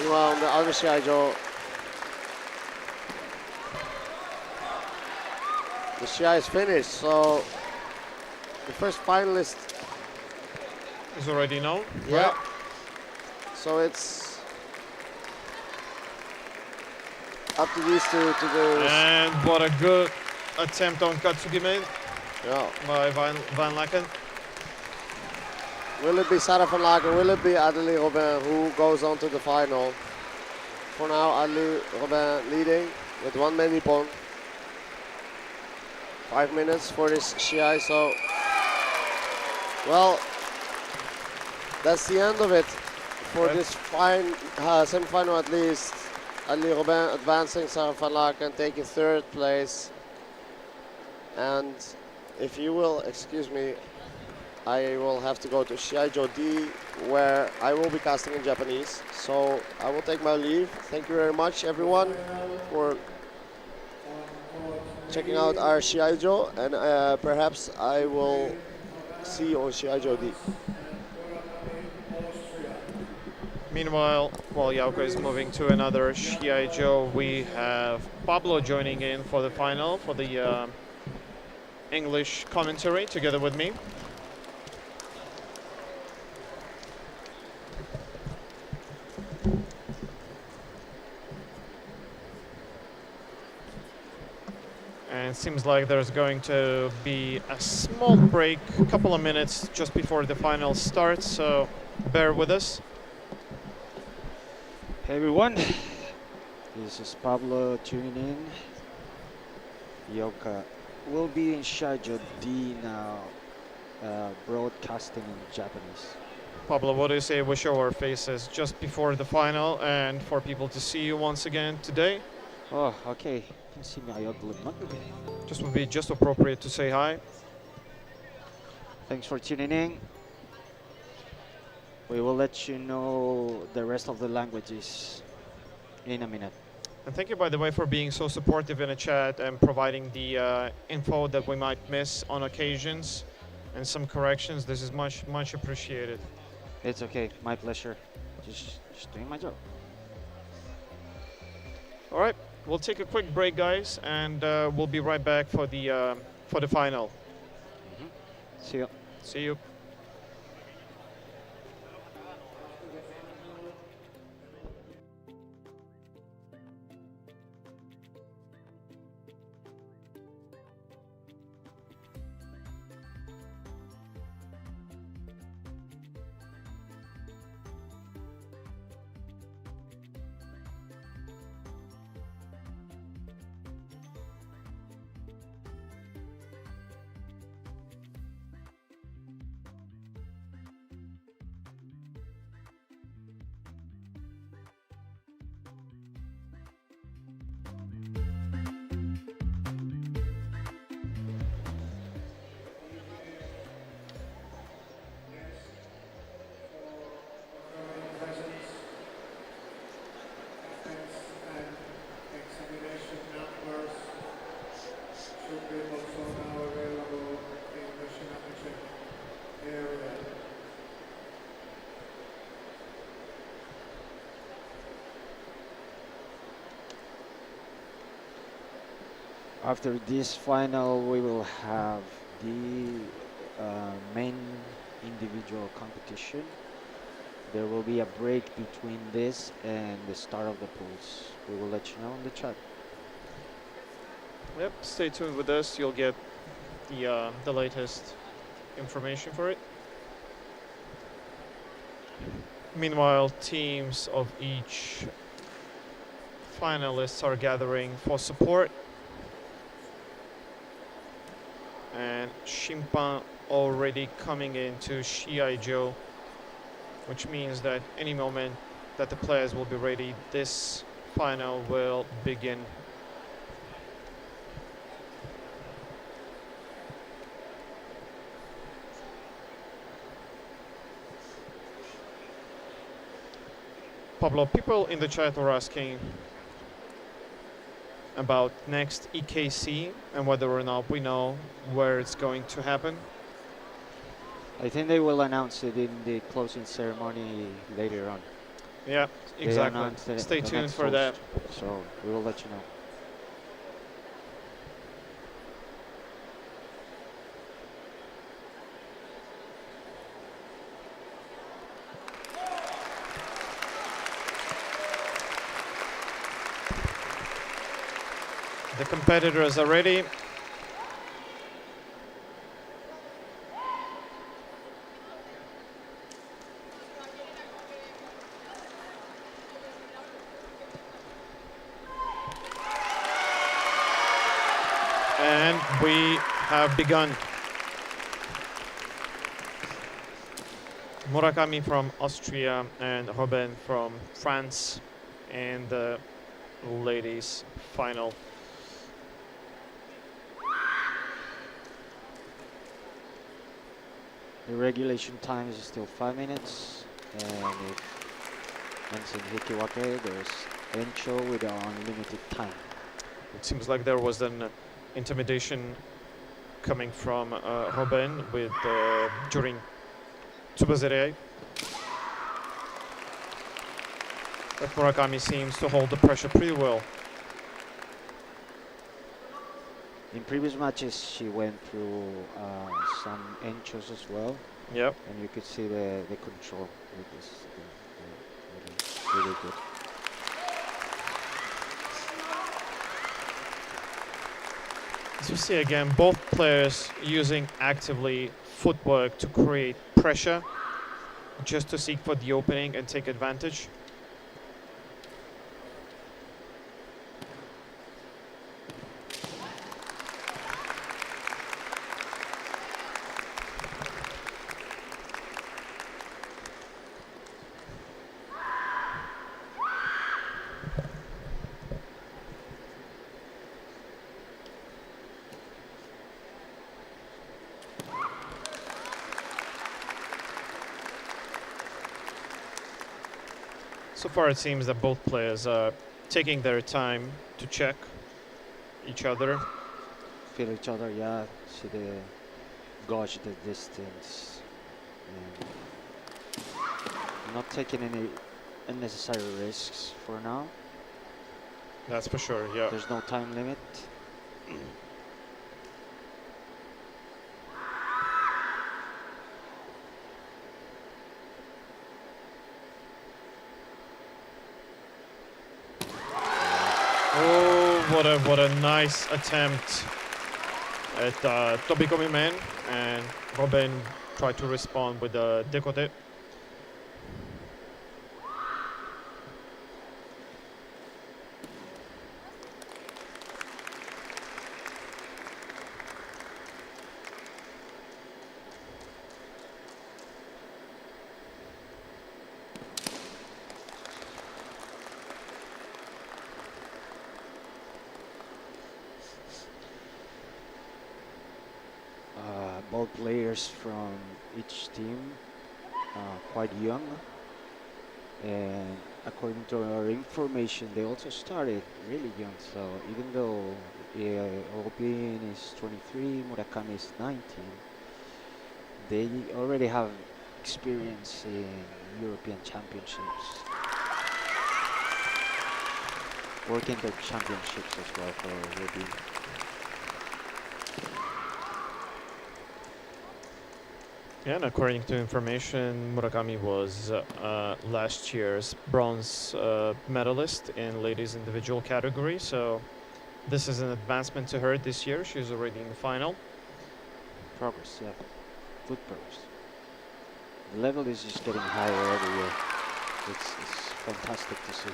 meanwhile on the other Shiai-jo, the Shiai is finished, so the first finalist Is already known. Yeah. Right? So it's up to these two to do. And what a good attempt on Katsugi made Yeah. by Van Laken. Will it be Sarah van Laken? Will it be Adli Robin who goes on to the final? For now, Adli Robin leading with one man ippon. 5 minutes for this Shiai, so well, that's the end of it for this semi-final at least. Adli Robin advancing, Sarah van Laken taking 3rd place. And if you will excuse me, I will have to go to Shiai-jo D, where I will be casting in Japanese. So I will take my leave. Thank you very much, everyone, for checking out our Shiai-jo, and perhaps I will see you on Shiai-jo D. Meanwhile, while Yauka is moving to another Shiai-jo, we have Pablo joining in for the final, for the English commentary together with me. And it seems like there's going to be a small break, a couple of minutes just before the final starts, so bear with us. Hey everyone, this is Pablo tuning in. Yoka will be in Shiai-jo D now, broadcasting in Japanese. Pablo, what do you say we show our faces just before the final and for people to see you once again today? Oh, okay. Just would be just appropriate to say hi. Thanks for tuning in. We will let you know the rest of the languages in a minute. And thank you, by the way, for being so supportive in the chat and providing the info that we might miss on occasions and some corrections. This is much appreciated. It's okay, my pleasure. Just doing my job. All right, we'll take a quick break, guys, and we'll be right back for the final. See you. See you. After this final, we will have the main individual competition. There will be a break between this and the start of the pools. We will let you know in the chat. Yep, stay tuned with us. You'll get the latest information for it. Meanwhile, teams of each finalists are gathering for support. And Shimpan already coming into Shiai-jo, which means that any moment that the players will be ready, this final will begin. Pablo, people in the chat were asking about next EKC and whether or not we know where it's going to happen. I think they will announce it in the closing ceremony later on. Yeah, They exactly. announce Stay the tuned next for that. host, so we will let you know. The competitors are ready. And we have begun. Murakami from Austria and Robin from France in the ladies' final. The regulation time is still 5 minutes, and if ends in Hikiwake, there's Encho with unlimited time. It seems like there was an intimidation coming from Robin with during Tsubazere. But Murakami seems to hold the pressure pretty well. In previous matches, she went through some Enchos as well, Yep. and you could see the control with this. Really, really good. As you see again, both players using actively footwork to create pressure, just to seek for the opening and take advantage. So far it seems that both players are taking their time to check each other. Feel each other, yeah. See the gauge the distance. And not taking any unnecessary risks for now. That's for sure, yeah. There's no time limit. Oh, what a nice attempt at Tobikomi man, and Robin tried to respond with a décoté. Both players from each team quite young, and according to our information, they also started really young. So even though Robin is 23, Murakami is 19, they already have experience in European Championships, World Kendo Championships as well for Robin. Yeah, and according to information, Murakami was last year's bronze medalist in ladies individual category, so this is an advancement to her this year. She's already in the final. Progress, yeah. Good progress. The level is just getting higher every year. It's fantastic to see.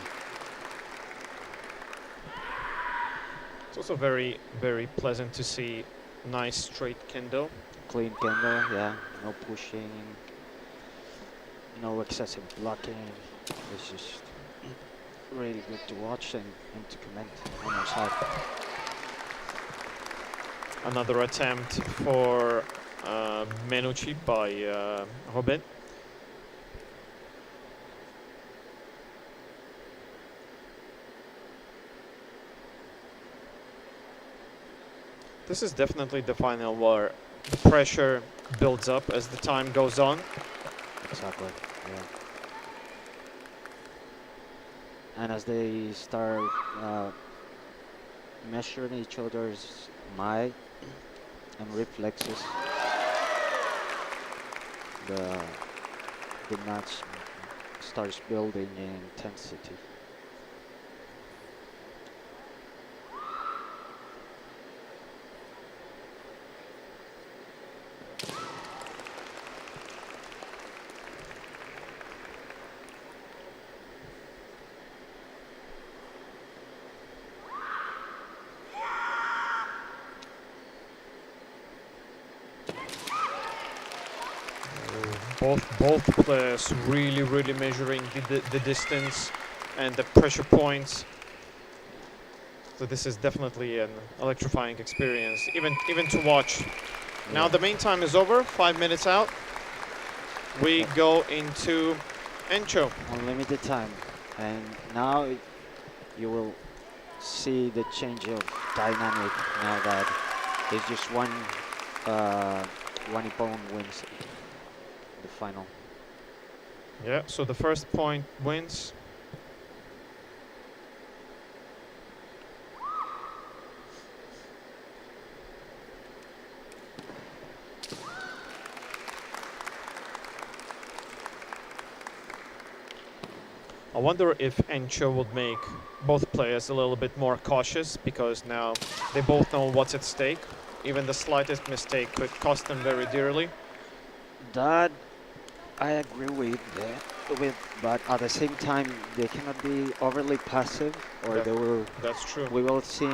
It's also very, very pleasant to see nice straight kendo. Clean kendo, yeah. No pushing, no excessive blocking. It's just really good to watch and to comment on our side. Another attempt for Menucci by Robin. This is definitely the final where the pressure builds up as the time goes on. Exactly, yeah. And as they start measuring each other's might and reflexes, the match starts building in intensity. Both players really measuring the distance and the pressure points. So this is definitely an electrifying experience, even to watch. Yeah. Now the main time is over, 5 minutes out. We go into Encho. Unlimited time, and now you will see the change of dynamic now that there's just one opponent wins the final. Yeah, so the first point wins. I wonder if Encho would make both players a little bit more cautious, because now they both know what's at stake. Even the slightest mistake could cost them very dearly. That I agree with, but at the same time they cannot be overly passive, or they will. That's true. We will see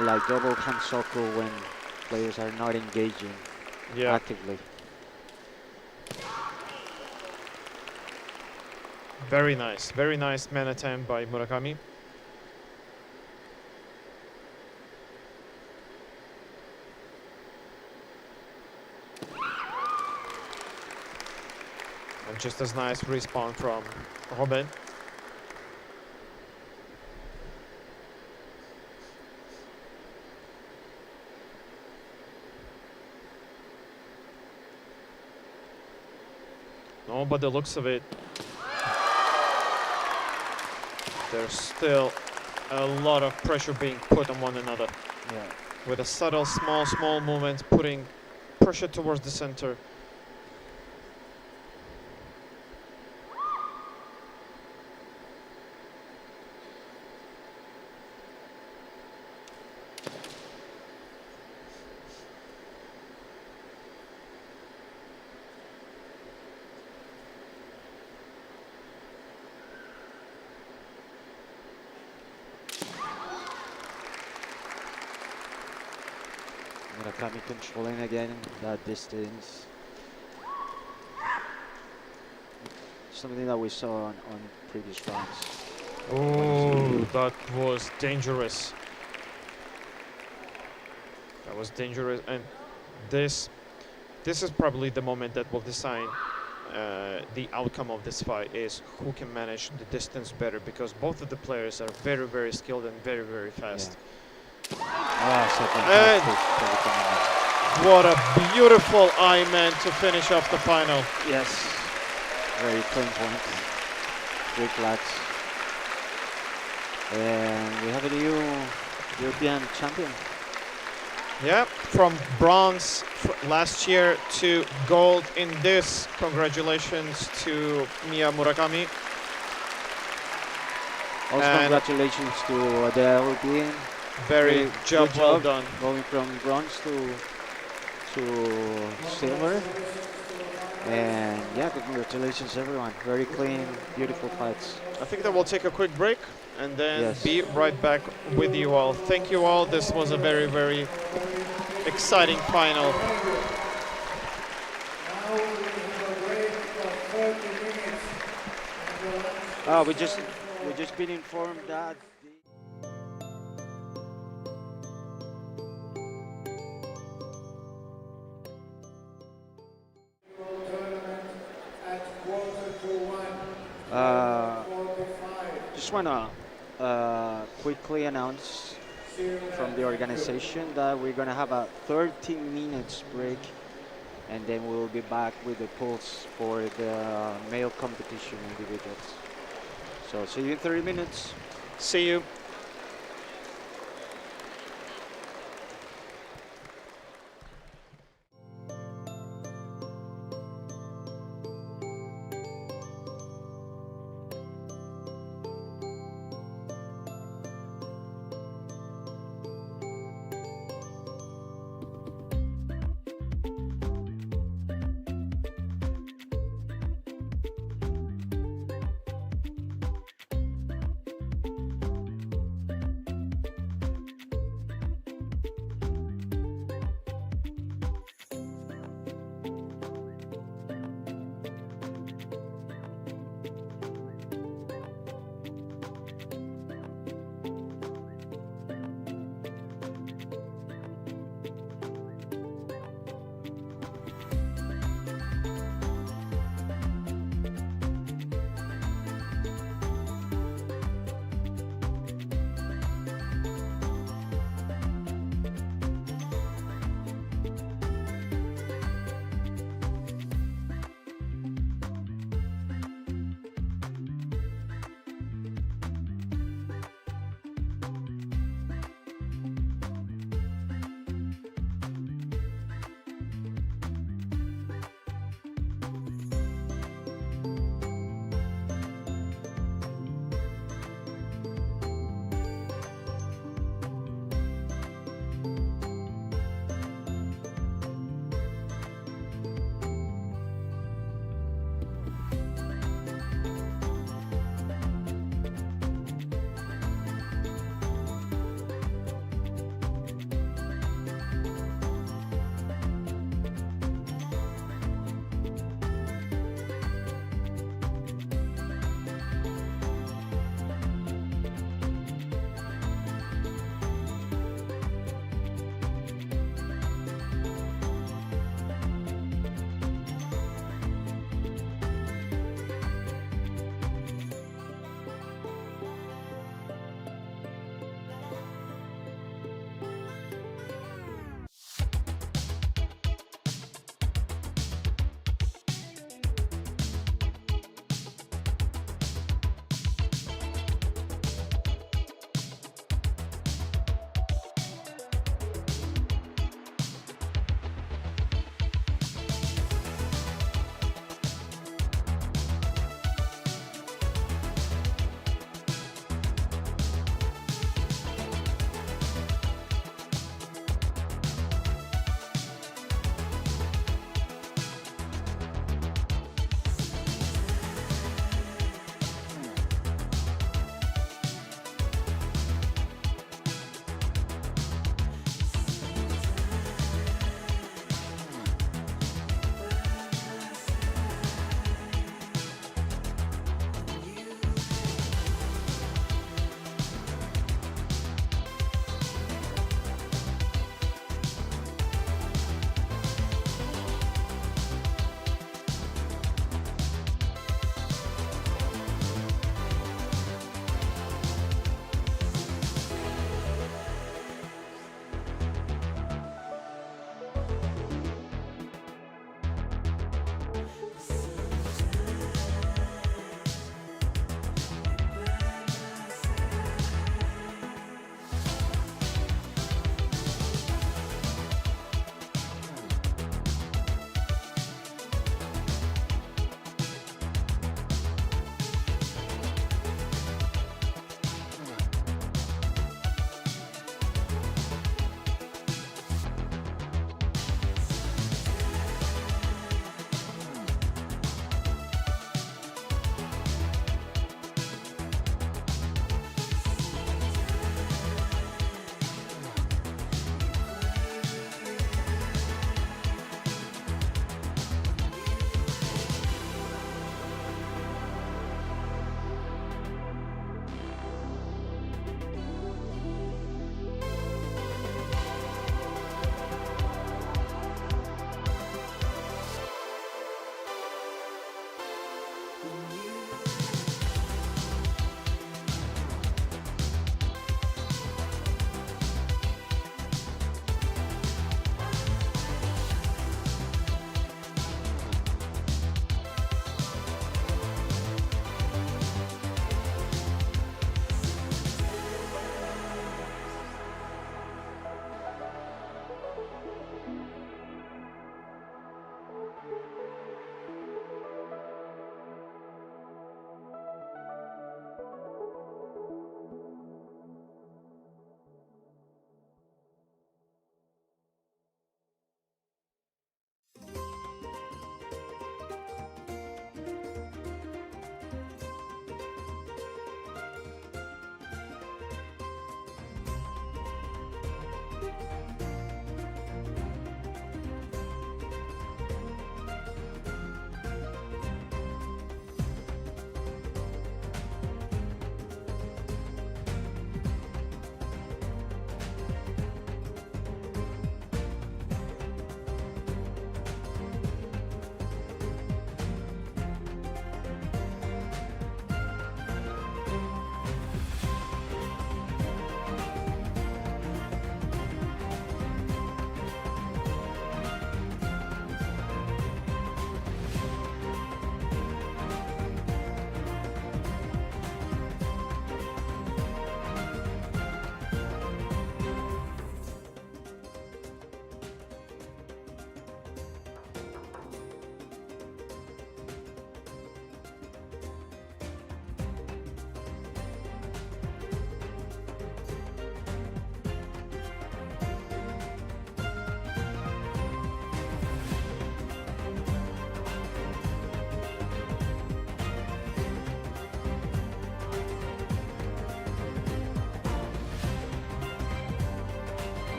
like double hansoku when players are not engaging actively. Very nice man attempt by Murakami. And just as nice respawn from Robin. No, but the looks of it, there's still a lot of pressure being put on one another. Yeah. With a subtle, small movements, putting pressure towards the center. Murakami controlling again that distance. Something that we saw on previous rounds. Oh, that was dangerous. That was dangerous, and this is probably the moment that will decide the outcome of this fight, is who can manage the distance better, because both of the players are very skilled and very fast. And what a beautiful I-man to finish off the final. Yes, very clean point. 3 flags. And we have a new European champion. Yeah, from bronze last year to gold in this. Congratulations to Mia Murakami. Also, And congratulations to the European. very Good job well done. Going from bronze to silver. And yeah, congratulations everyone. Very clean, beautiful fights. I think that we'll take a quick break and then Yes. be right back with you all. Thank you all. This was a very, very exciting final. Now we have a break of 30 minutes. We just been informed that Tournament at 1:45. just wanna quickly announce from the organization that we're gonna have a 13 minutes break, and then we'll be back with the pulse for the male competition individuals. So see you in 30 minutes. See you.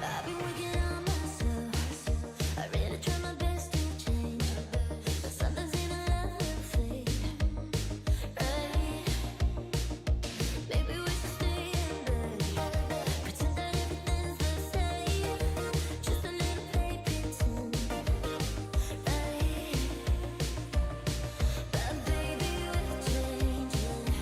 I've been working on myself. I really try my best to change, but sometimes even love will fade. Right? Maybe we should stay in bed, pretend that everything's the same, just a little play pretend. Right? But baby, we're changing.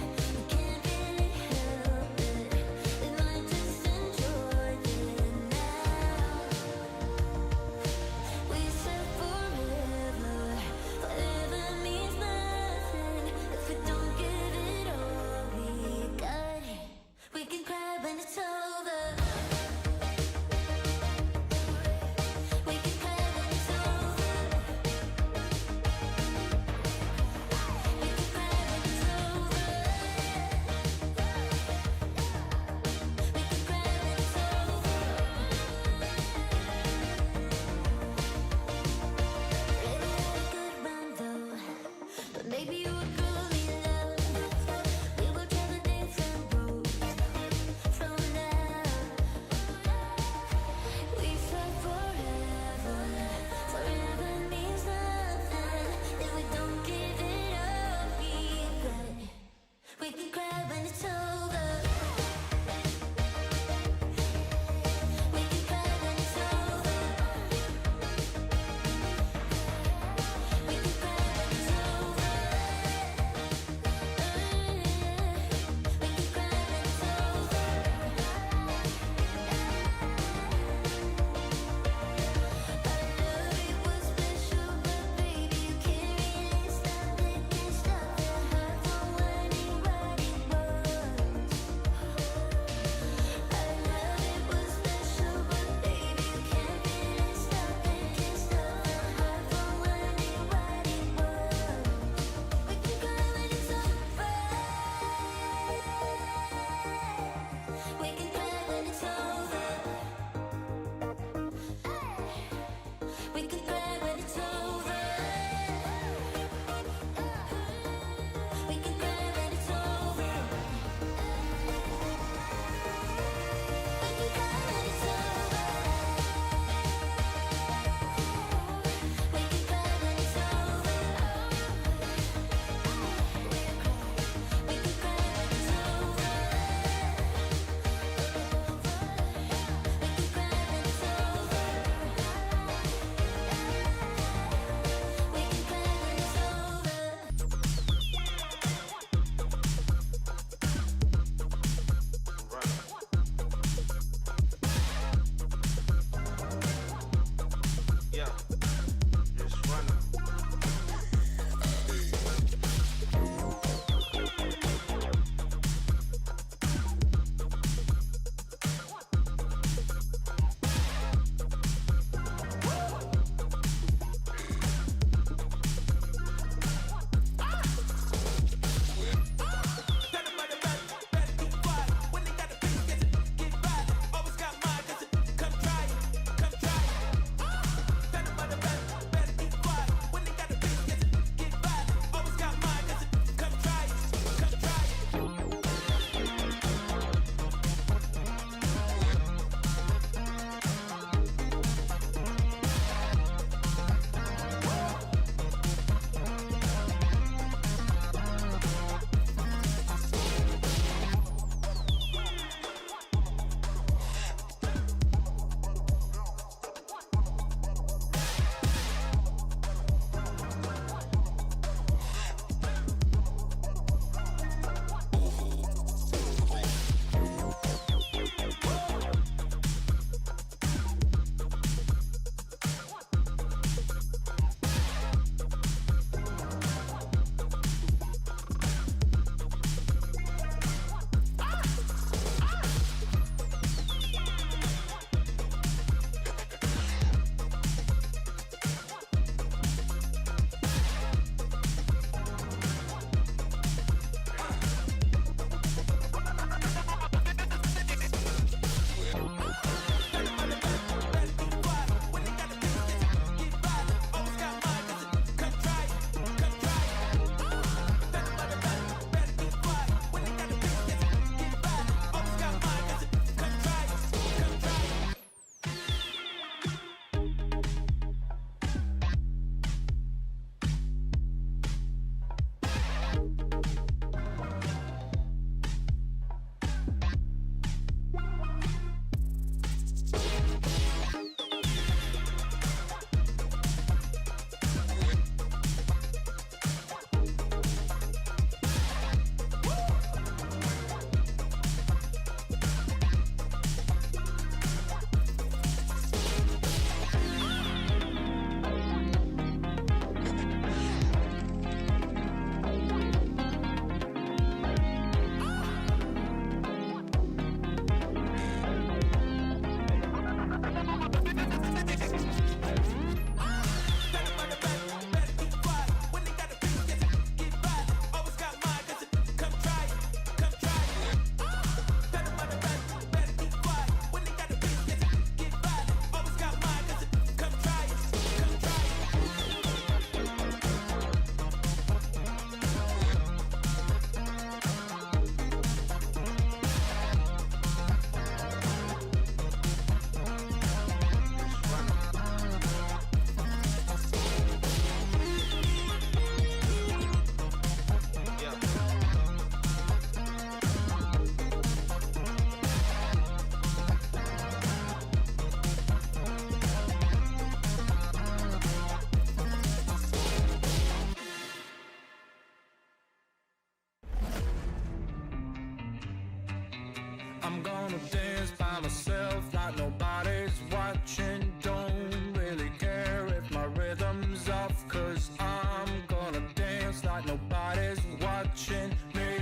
I'm gonna dance by myself like nobody's watching. Don't really care if my rhythm's off, cause I'm gonna dance like nobody's watching me.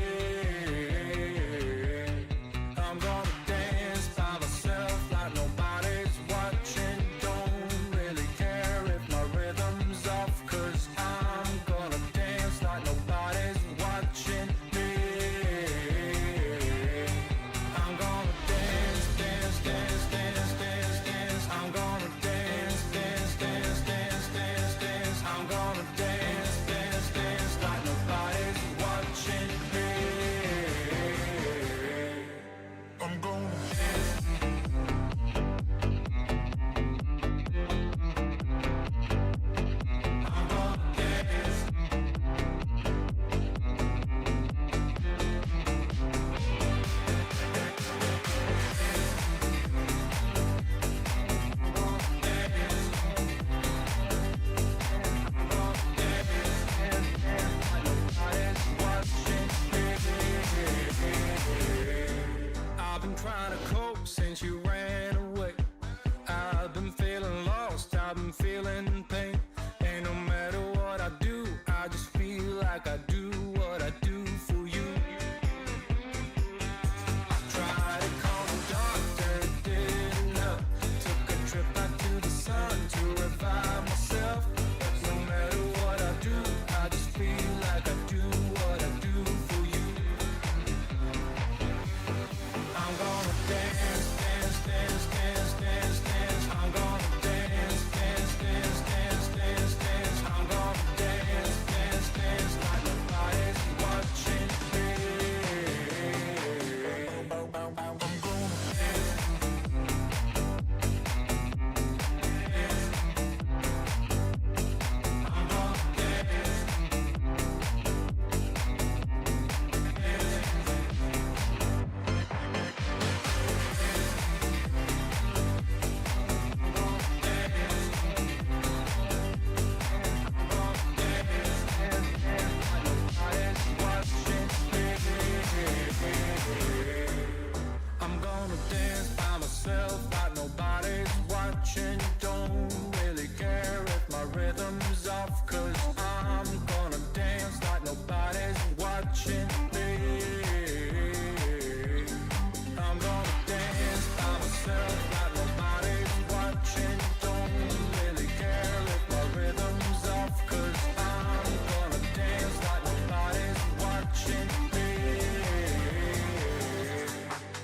I'm gonna dance by myself like nobody's watching. Don't really care if my rhythm's off, cause I'm gonna dance like nobody's watching me. I'm gonna dance, dance, dance, dance, dance, dance. I'm gonna dance, dance, dance, dance, dance, dance. I'm gonna dance, dance, dance like nobody's watching me. I'm gonna I've been trying to cope since you ran away. I've been feeling lost, I've been feeling pain. And no matter what I do, I just feel like I do what I do for you. I tried to call the doctor, it didn't help. Took a trip out to the sun to revive myself. But no matter what I do, I just feel like I do what I do for you. I'm gonna dance, dance, dance, dance, dance, dance. I'm gonna dance, dance, dance, dance, dance, dance. I'm gonna dance, dance, dance like nobody's watching me. I'm gonna dance. I'm gonna dance. I'm gonna dance by myself like nobody's watching. Don't really care if my rhythm's off, cause I'm gonna dance like nobody's watching me. I'm gonna dance by myself like nobody's watching. Don't really care if my rhythm's off, cause I'm gonna dance like nobody's watching me.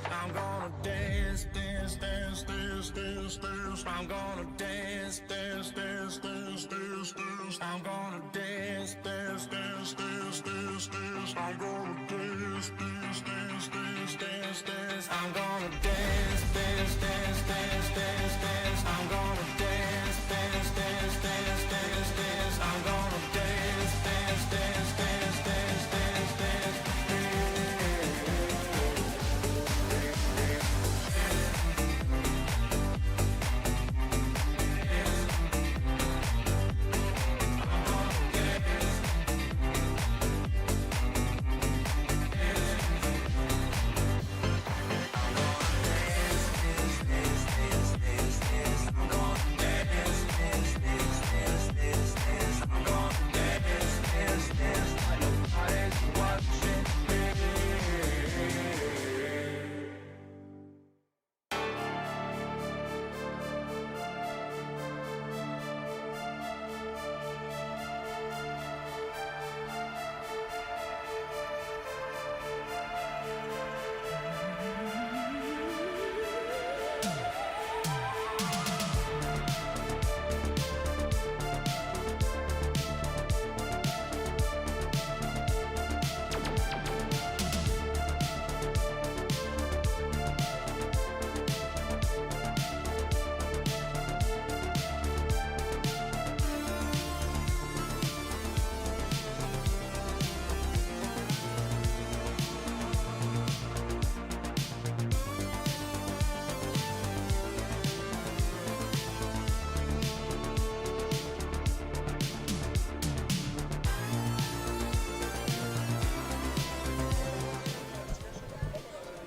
I'm gonna dance, dance, dance, dance, dance, dance. I'm gonna dance, dance, dance, dance, dance, dance. I'm gonna dance, dance, dance, dance, dance, dance. I'm gonna dance, dance, dance, dance, dance, dance. I'm gonna dance, dance, dance, dance, dance, dance. I'm gonna dance, dance, dance, dance, dance, dance. I'm gonna dance, dance, dance, dance, dance, dance, dance.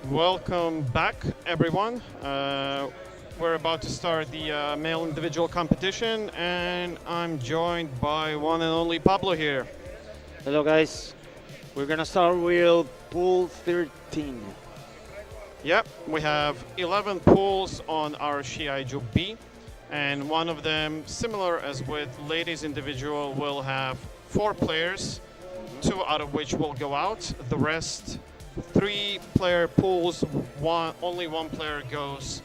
Welcome back, everyone. We're about to start the male individual competition, and I'm joined by one and only Pablo here. Hello guys, we're gonna start with pool 13. Yep, we have 11 pools on our Shiai-jo B, and one of them, similar as with ladies individual, will have 4 players, 2 out of which will go out. The rest, 3-player pools, only one player goes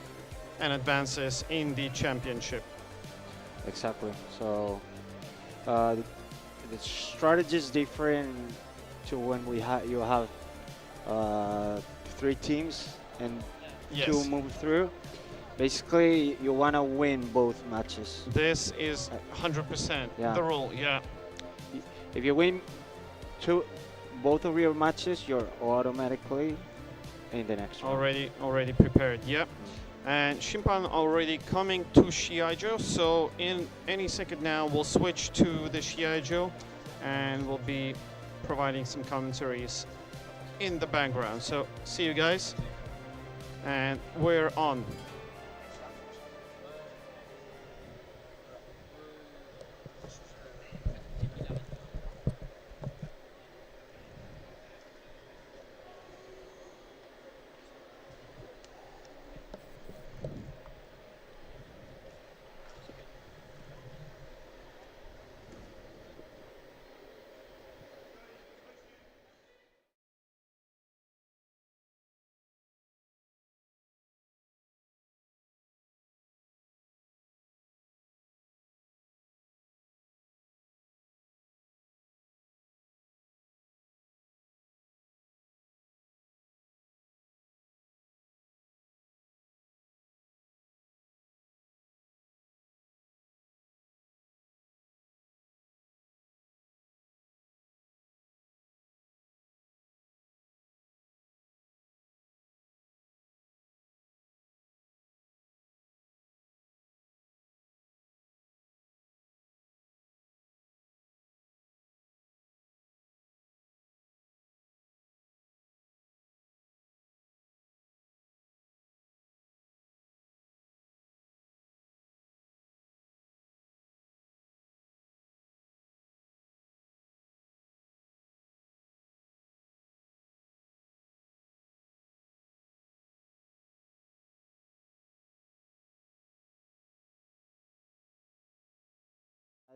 and advances in the championship. Exactly. So the strategy is different to when you have 3 teams and Yes. 2 move through. Basically, you wanna win both matches. This is 100% Yeah. the rule, yeah. If you win both of your matches, you're automatically in the next round. Already prepared, yep. And Shimpan already coming to Shiai-jo, so in any second now we'll switch to the Shiai-jo and we'll be providing some commentaries in the background. So see you guys, and we're on.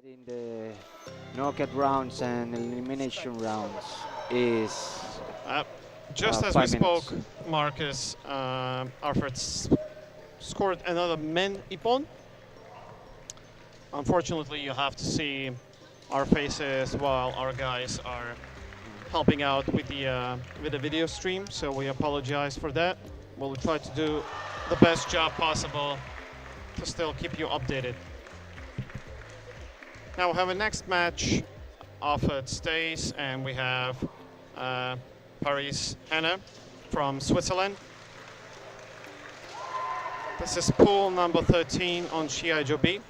In the knockout rounds and elimination rounds is Just as 5 we minutes. spoke, Marcus, Alfred scored another men ippon. Unfortunately, you have to see our faces while our guys are helping out with the video stream, so we apologize for that. We'll try to do the best job possible to still keep you updated. Now we have a next match offered stays, and we have Paris Hannah from Switzerland. This is pool number 13 on Shiai-jo B.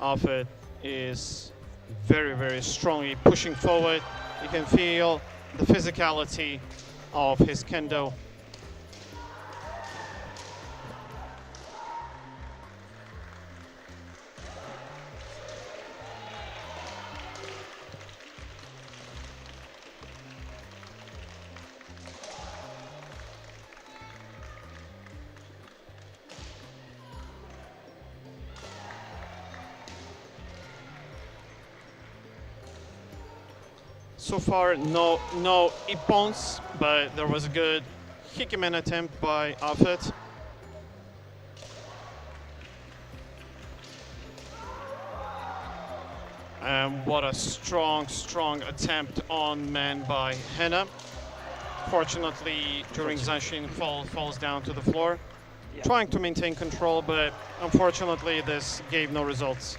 Alfred is very strongly pushing forward. You can feel the physicality of his kendo. So far, no ippons, but there was a good hikemen attempt by Alfred. And what a strong attempt on man by Hannah. Fortunately, during Zanshin, falls down to the floor. Yeah. Trying to maintain control, but unfortunately, this gave no results.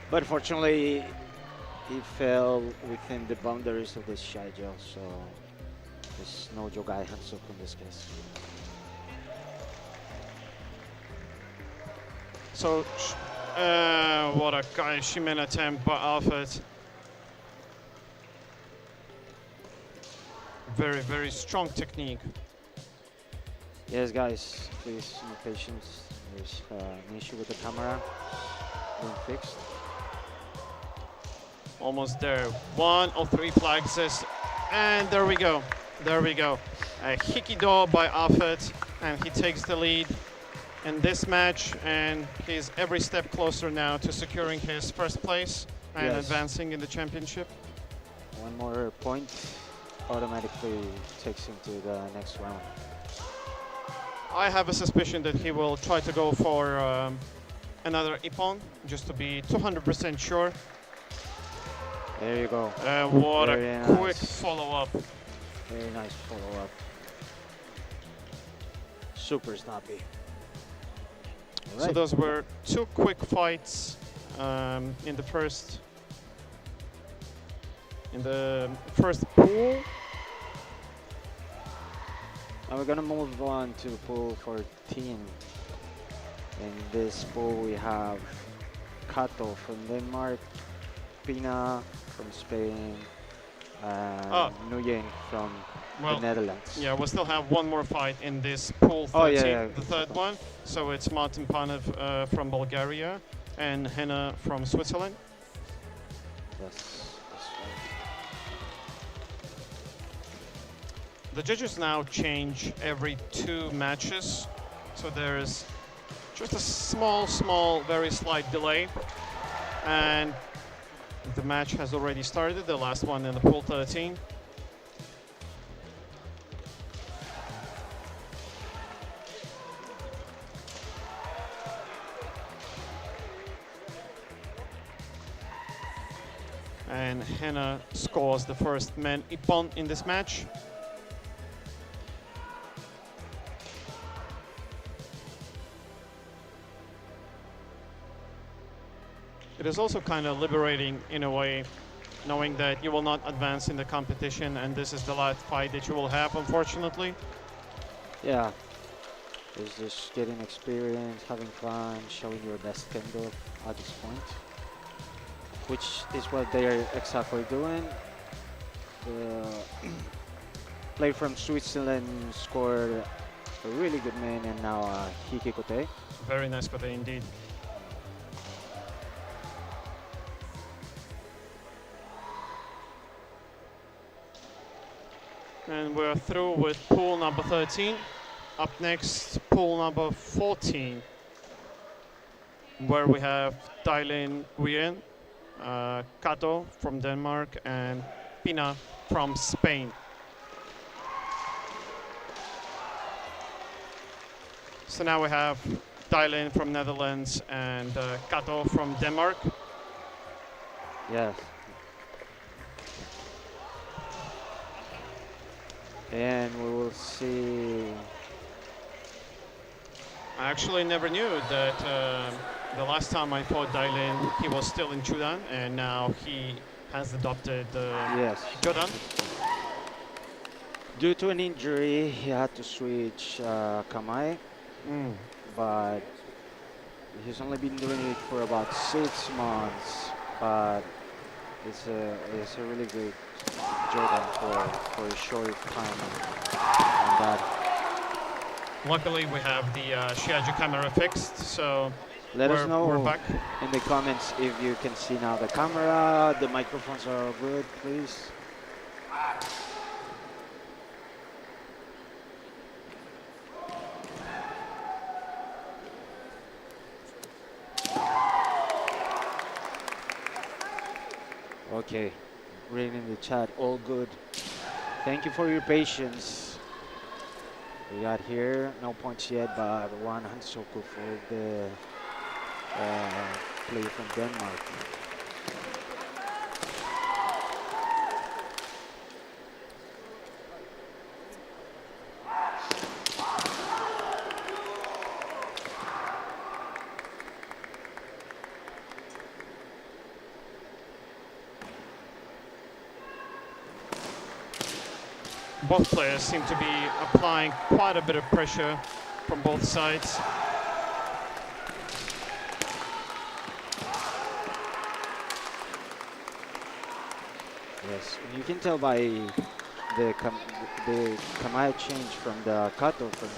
But fortunately, he fell within the boundaries of the Shiai-jo, so there's no Jogai Hansuk in this case. So, what a guy Shimen attempt by Alfred. Very, very strong technique. Yes, guys, please be patient. There's an issue with the camera being fixed. Almost there. 1 of 3 flags, and there we go. There we go. A Hikido by Afet, and he takes the lead in this match, and he's every step closer now to securing his first place and Yes. advancing in the championship. One more point automatically takes him to the next round. I have a suspicion that he will try to go for another Ippon, just to be 200% sure. There you go. What Very a nice. quick follow-up. Very nice follow-up. Super snappy. All So right. those were 2 quick fights in the first pool. Now we're gonna move on to pool 14. In this pool we have Kato from Denmark, Pina from Spain, and Nguyen from Well, the Netherlands. Yeah, we still have one more fight in this pool 13, Oh, yeah. the third one. So it's Martin Panev from Bulgaria and Henna from Switzerland. Yes, that's right. The judges now change every 2 matches. So there's just a small, very slight delay. And the match has already started, the last one in the pool 13. And Henna scores the first man Ippon in this match. It is also kind of liberating in a way, knowing that you will not advance in the competition and this is the last fight that you will have, unfortunately. Yeah, it's just getting experience, having fun, showing your best kendo at this point, which is what they are exactly doing. The player from Switzerland scored a really good man and now Hikikote. Very nice kote indeed. And we're through with pool number 13. Up next, pool number 14, where we have Dailin Nguyen, Kato from Denmark, and Pina from Spain. So now we have Dailin from Netherlands and Kato from Denmark. Yes. And we will see. I actually never knew that the last time I fought Dailin, he was still in Chudan, and now he has adopted Yes. Jodan. Due to an injury, he had to switch Kamae, but he's only been doing it for about 6 months. But it's a really good Jordan for a short time on that. Luckily, we have the Shiai-jo camera fixed, so Let us know we're back. in the comments if you can see now the camera, the microphones are all good, please. Okay, reading in the chat, all good. Thank you for your patience. We got here, no points yet, but one Hansoku for the player from Denmark. Both players seem to be applying quite a bit of pressure from both sides. Yes, you can tell by the the Kamae change from the Kato from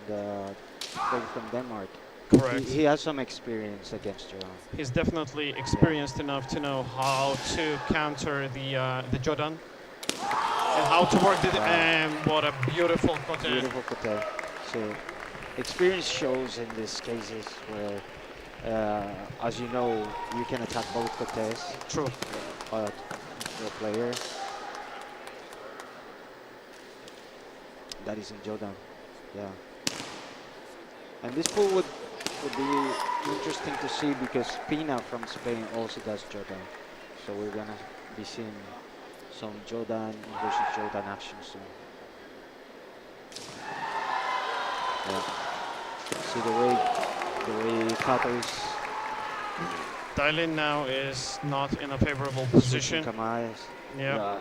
the player from Denmark. Correct. He has some experience against Joran. He's definitely experienced enough to know how to counter the Jodan and how to work it. And what a beautiful kote. Beautiful kote. So experience shows in these cases where, as you know, you can attack both kotes. True. The player. That is in Jodan. Yeah. And this pool would be interesting to see because Pina from Spain also does Jodan. So we're gonna be seeing some Jodan versus Jodan action soon. Yeah. See the way Kato is Dailin now is not in a favorable position. Kamae. Yeah.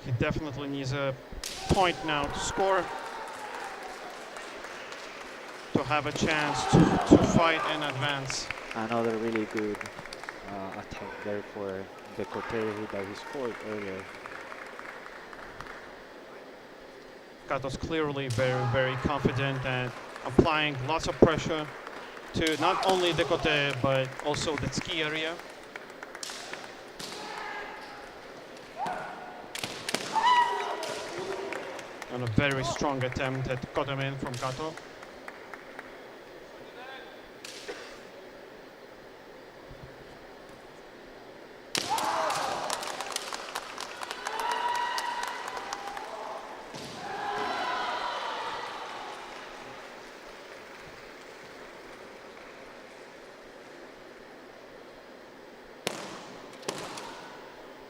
He definitely needs a point now to score, to have a chance to fight and advance. Another really good attack there for the kote that he scored earlier. Kato's clearly very, very confident and applying lots of pressure to not only the kote but also the ski area. And a very strong attempt at kotemin from Kato.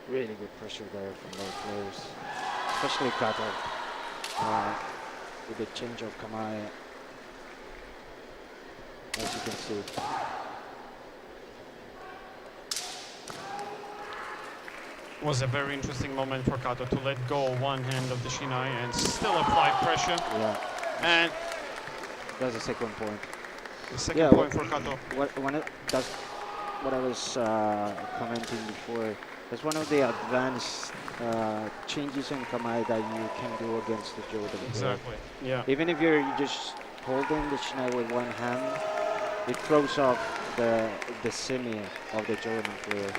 Really good pressure there from both players, especially Kato. With the change of Kamae, as you can see. Was a very interesting moment for Kato to let go one hand of the Shinai and still apply pressure. Yeah. And that's the second point. The second point for Kato. That's what I was commenting before. That's one of the advanced changes in Kamae that you can do against the Jodan. Exactly, yeah. Even if you're just holding the Shinai with one hand, it throws off the semi of the Jodan player.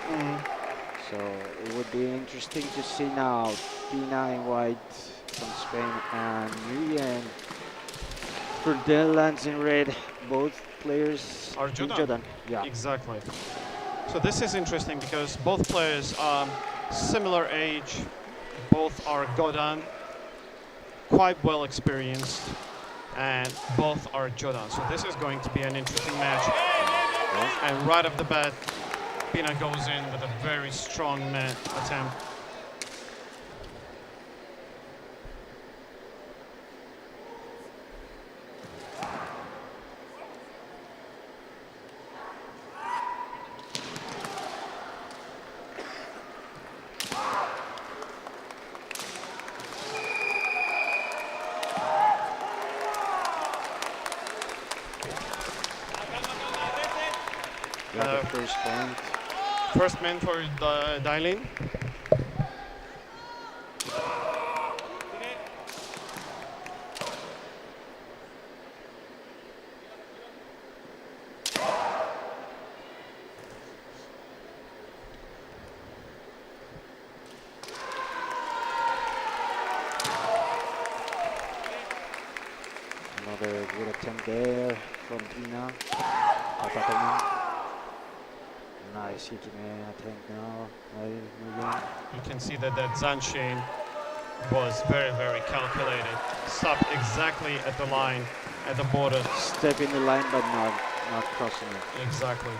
So it would be interesting to see now Pina in white from Spain and Nguyen for Netherlands in red. Both players are in Jodan. Yeah, exactly. So this is interesting because both players are similar age, both are Godan, quite well experienced, and both are Jodan. So this is going to be an interesting match. And right off the bat, Pina goes in with a very strong net attempt. first point. First man for the Dailin. Another good attempt there from Pina. Nice Hikime attempt now. You can see that that Zanshin was very, very calculated. Stopped exactly at the line, at the border. Step in the line, but not crossing it. Exactly.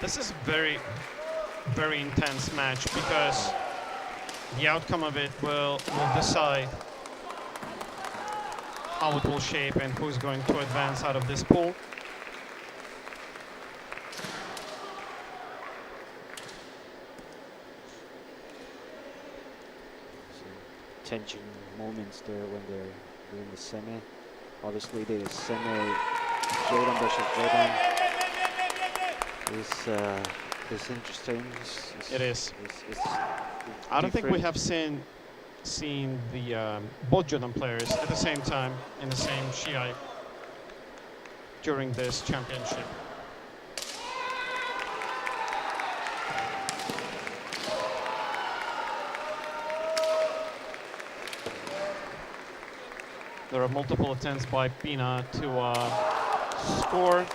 This is a very, very intense match because the outcome of it will decide how it will shape and who's going to advance out of this pool. tension moments there when they're doing the semi. Obviously, the semi Jordan versus Jordan is interesting. It is. It's I don't think we different. have seen the both Jordan players at the same time in the same Shiai during this championship. There are multiple attempts by Pina to score.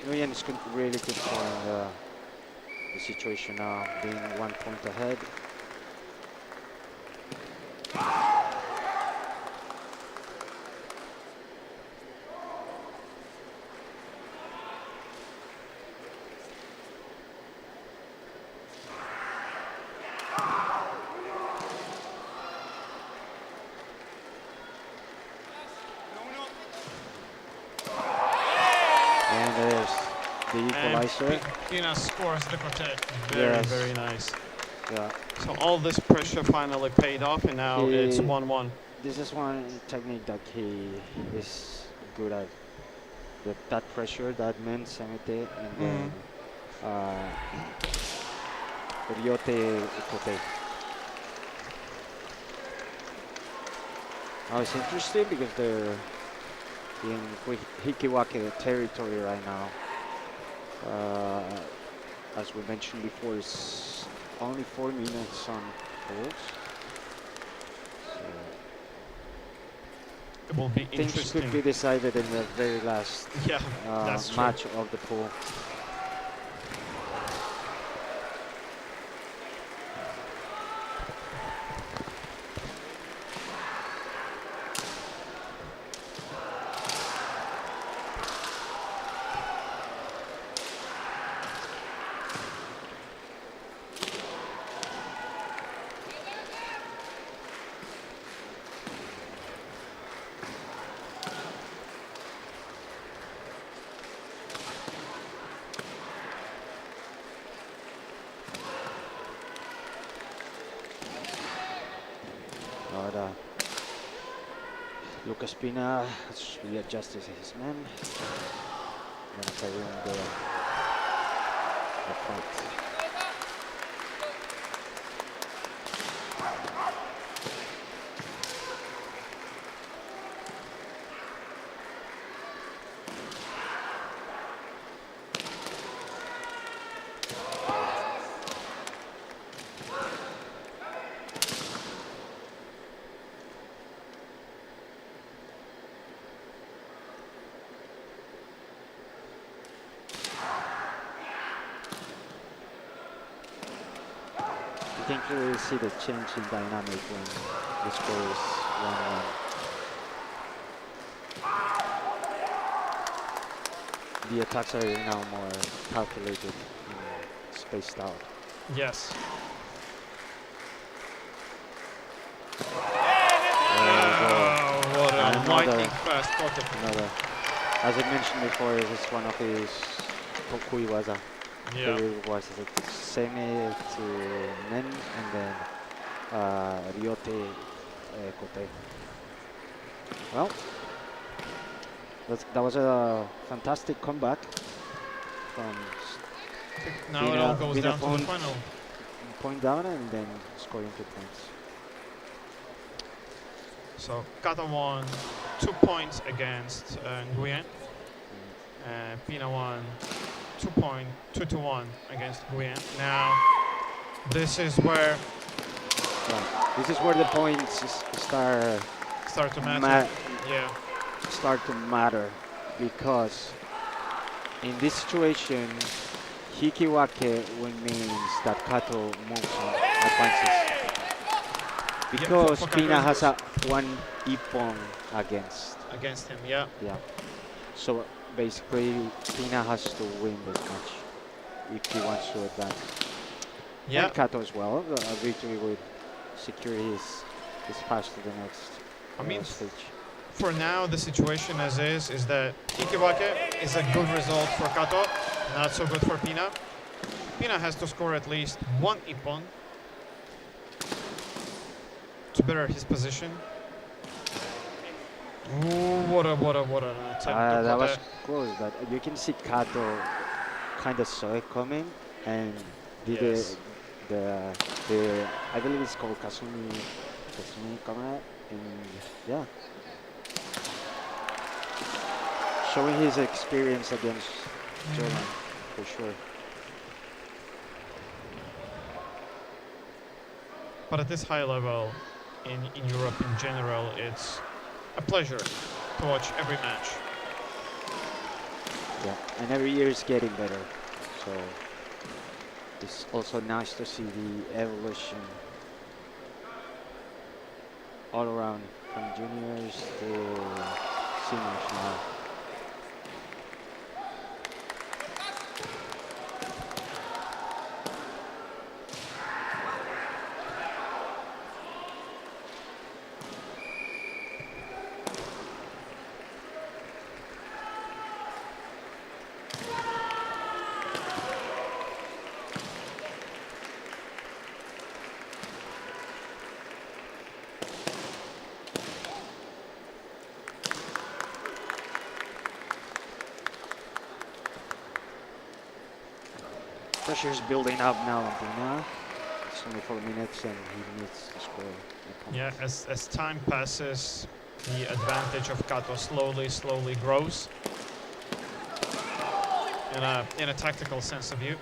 Nguyen is really controlling the situation now, being 1 point ahead. And there's the equalizer. And Pina scores the quartet. Yes. Very nice. Yeah. So all this pressure finally paid off, and now it's 1-1. This is one technique that he is good at. That pressure, that men semite, and then ryote kote. Now it's interesting because they're in Hikiwake territory right now. As we mentioned before, it's only 4 minutes on poles. It will be Things interesting. could be decided in the very last Yeah, that's true. match of the pool. Lucas Pina has readjusted his men. Gonna carry on the fight. You can clearly see the change in dynamic when the score is 1-1. The attacks are now more calculated and spaced out. Yes. What a lightning fast quarter. As I mentioned before, this is one of his Tokui waza. Yeah. It was a semi to men and then ryote kote. Well, that was a fantastic comeback from Now it all goes down to the final. point down and then scoring 2 points. So Kato won 2 points against Nguyen. Pina won 2-1 against Nguyen. Now this is where the points start to matter. Start to matter because in this situation, Hikiwake means that Kato moves on, advances. Because for Pina Kato has a 1 ippon against him. Yeah. Yeah. So basically, Pina has to win this match if he wants to advance. Yeah. And Kato as well. A victory would secure his pass to the next stage. For now, the situation as is that Hikiwake is a good result for Kato, not so good for Pina. Pina has to score at least 1 ippon to better his position. Ooh, what an attempt. That was close, but you can see Kato kind of saw it coming and did Yes. the I believe it's called Kasumi Kama, and yeah, showing his experience against German for sure. But at this high level, in Europe in general, it's a pleasure to watch every match. Yeah, and every year it's getting better, so it's also nice to see the evolution all around, from juniors to seniors now. Pressure's building up now on Pina. It's only 4 minutes and he needs to score. Yeah, as time passes, the advantage of Kato slowly grows. In a tactical sense of view.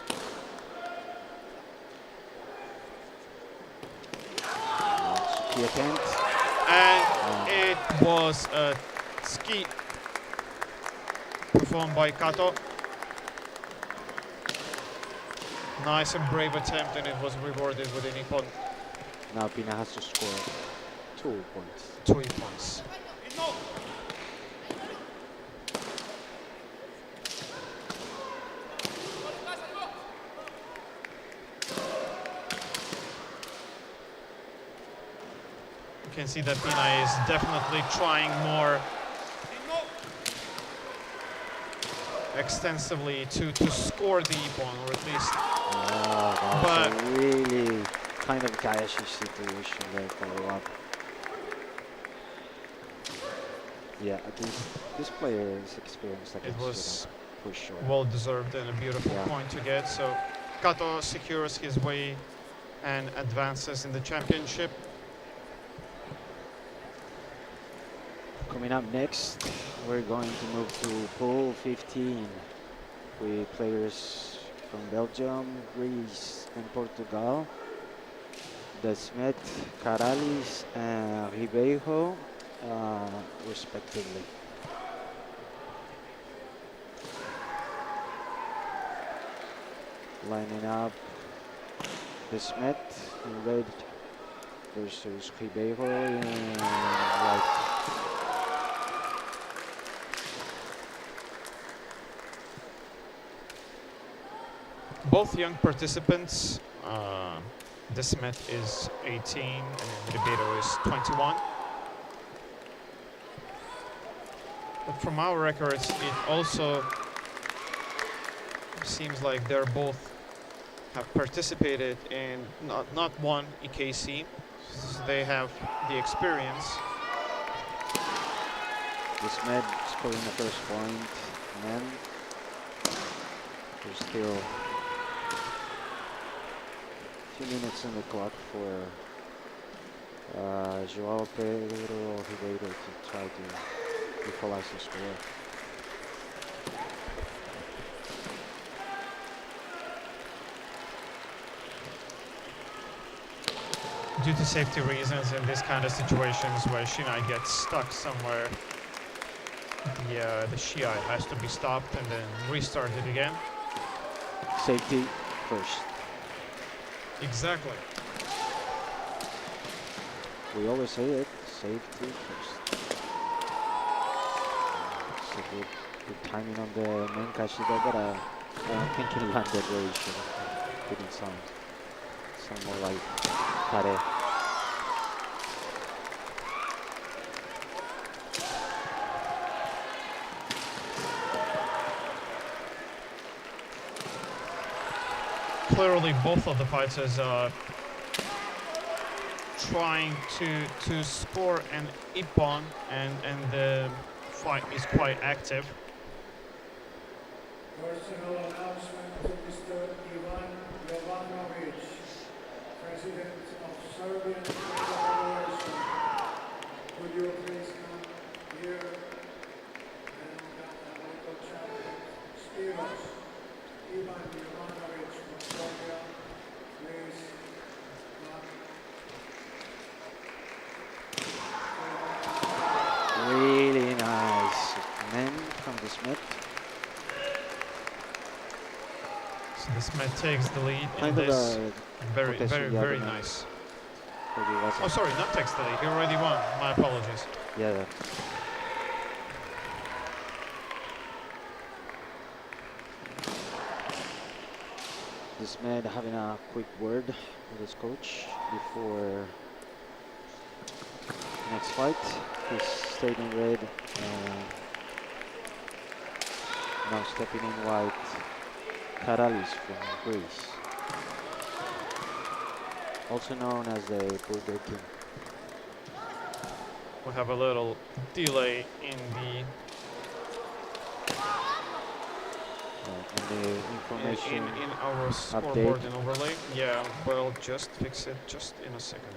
Key attempt. And it was a ski performed by Kato. Nice and brave attempt, and it was rewarded with a Nippon. Now Pina has to score 2 points. 2 points. You can see that Pina is definitely trying more extensively to score the Ippon, or at least. That was a really kind of Gayashi situation there for a lot. Yeah, this player is experienced. It was for sure. well deserved and a beautiful Yeah. point to get. So Kato secures his way and advances in the championship. Coming up next, we're going to move to pool 15 with players from Belgium, Greece, and Portugal. Desmet, Caralis, and Ribeiro, respectively. Lining up Desmet in red versus Ribeiro in white. Both young participants, Desmet is 18 and Ribeiro is 21. But from our records, it also seems like they're both have participated in not one EKC, so they have the experience. Desmet scoring the first point, and then there's still a few minutes on the clock for João Pedro Ribeiro to try to equalize the score. Due to safety reasons in these kind of situations where Shiai gets stuck somewhere, the Shiai has to be stopped and then restarted again. Safety first. Exactly. We always say it, safety first. It's a good timing on the main Kashida, but I don't think he landed where he should have. Didn't sound more like Kare. Clearly, both of the fighters are trying to score an ippon, and the fight is quite active. Personal announcement to Mr. Ivan Jovanovic, President of Serbian Federation. Could you please come here and local champion Spiros Ivan Jovanovic from Serbia, please come. Really nice men from the Smith. So the Smith takes the lead in Kind of this. Very, contest very, with the very other man. nice. But it wasn't. Oh, sorry, not takes the lead. He already won. My apologies. Yeah. This man having a quick word with his coach before next fight. He's stayed in red and now stepping in white. Karalis from Greece, also known as the Burger King. We have a little delay in the information in our scoreboard and overlay. Yeah, we'll just fix it just in a second.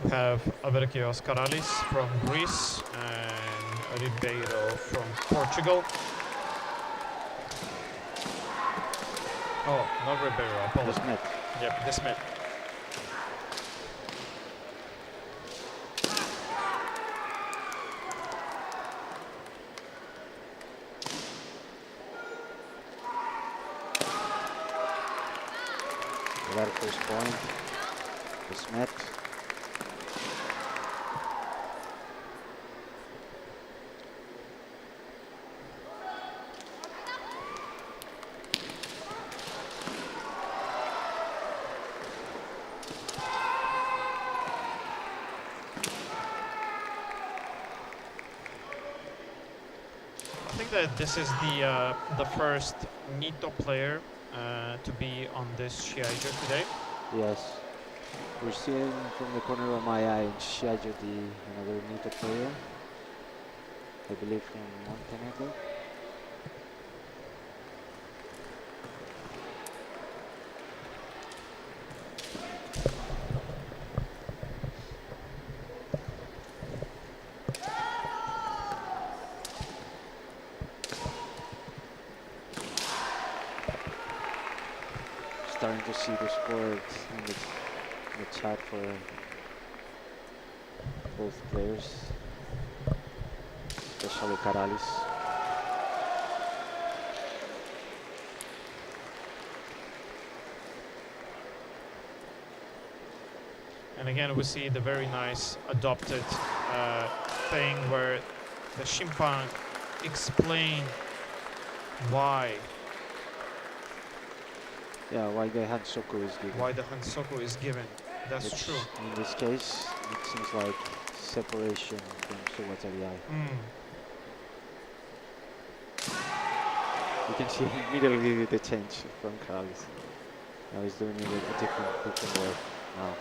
We have Averkios Karalis from Greece and Ribeiro from Portugal. Oh, not Ribeiro, apologies. Smith. Yep, the Smith. That first point, the Smith. I think that this is the first Nito player to be on this Shiai-jo today. Yes. We're seeing from the corner of my eye Shiai-jo, another Nito player. I believe from Montenegro. Starting to see the sport in the chat for both players, especially Karalis. And again, we see the very nice adopted thing where the Shimpan explain why. Yeah, why the Hansoku is given. Why the Hansoku is given. That's Which, true. in this case, it seems like separation from Suwatari. You can see immediately the change from Karalis. Now he's doing it a different way now.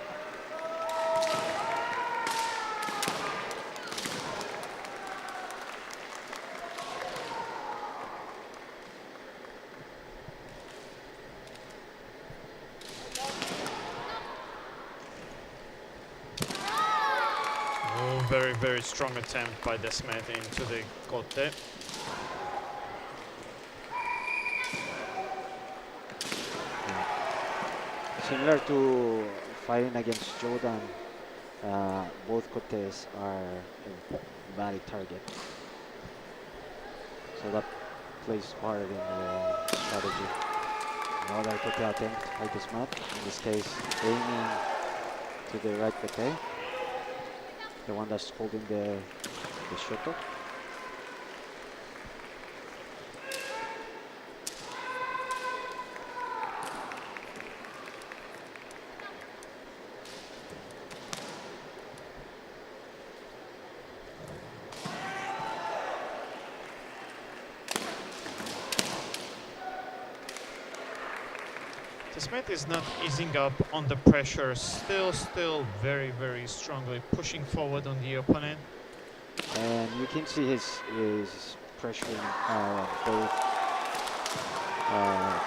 Very, very strong attempt by Desmet into the kote. Similar to fighting against Jordan, both kotes are a valid target. So that plays part in the strategy. Another kote attempt by Desmet, in this case aiming to the right kote. The one that's holding the shoto. Desmet is not easing up on the pressure, still very, very strongly pushing forward on the opponent. And you can see his pressuring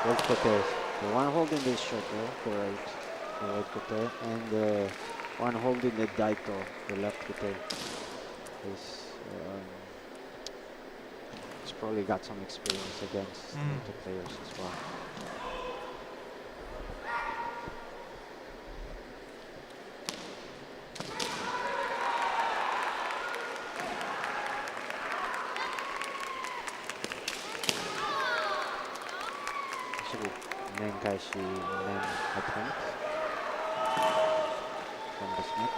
both kote. The one holding the shoulder, the right kote, and the one holding the daito, the left kote. He's probably got some experience against the players as well. Main attempt from the Smith.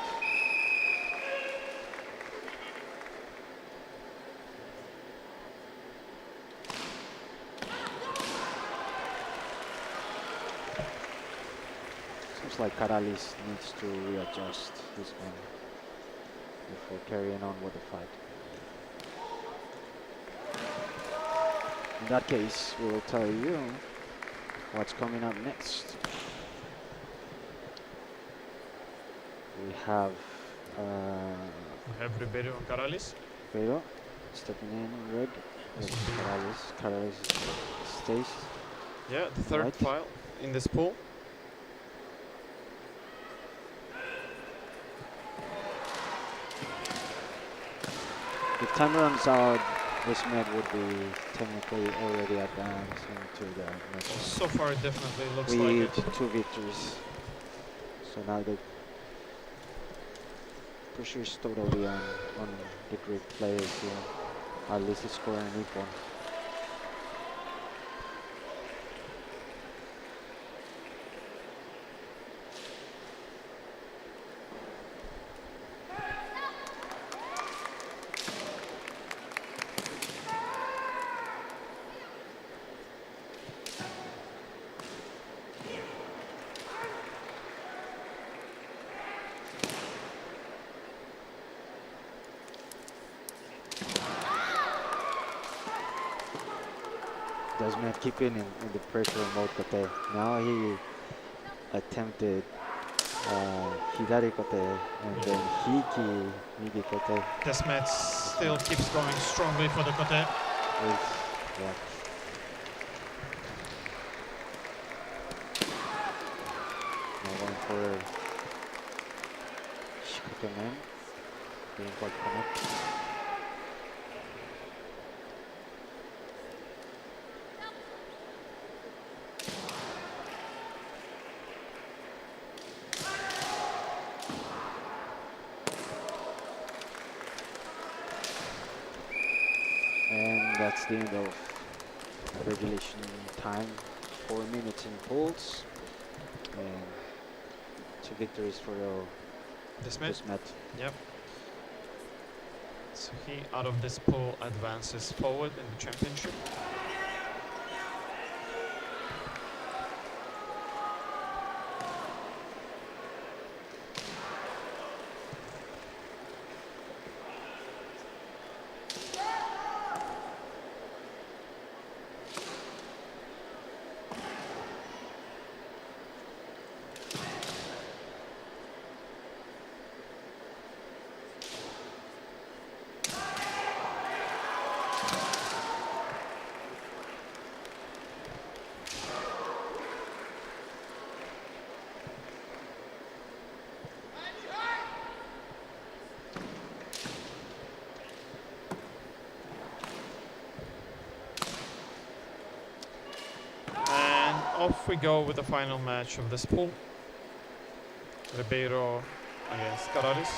Seems like Karalis needs to readjust his game before carrying on with the fight. In that case, we will tell you what's coming up next. We have Ribeiro and Karalis. Ribeiro stepping in red. Karalis stays. Yeah, the third Right. file in this pool. If time runs out, this med would be technically already advanced into the next So far, it definitely looks with like it. 2 victories. So now the pressure is totally on the Greek players here. At least it's scoring equal. Desmet keeping in the pressure mode kote. Now he attempted hidari kote and then hiki migi kote. Desmet still keeps going strongly for the kote. Yeah. Now going for shikote man. Being quite connect. And that's the end of regulation time. 4 minutes in pools. And 2 victories for Desmet. Desmet. Yep. So he, out of this pool, advances forward in the championship. Off we go with the final match of this pool. Ribeiro against Karalis.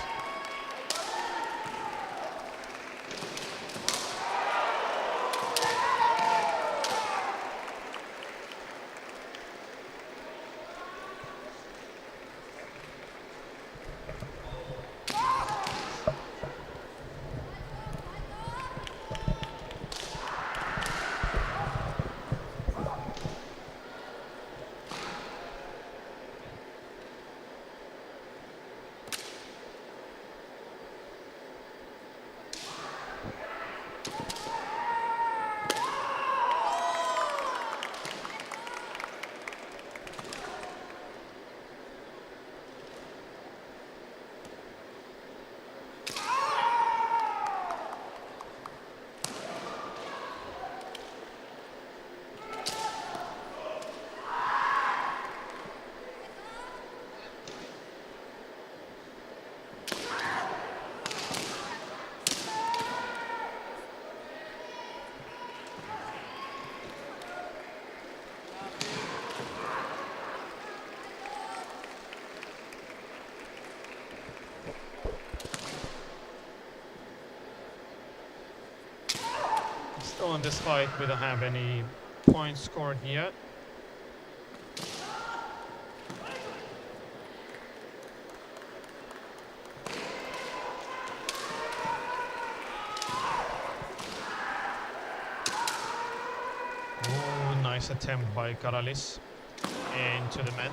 Still in this fight, we don't have any points scored yet. Oh, nice attempt by Karalis into the men.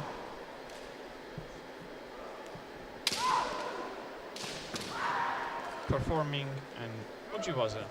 Performing and Ujiwaza.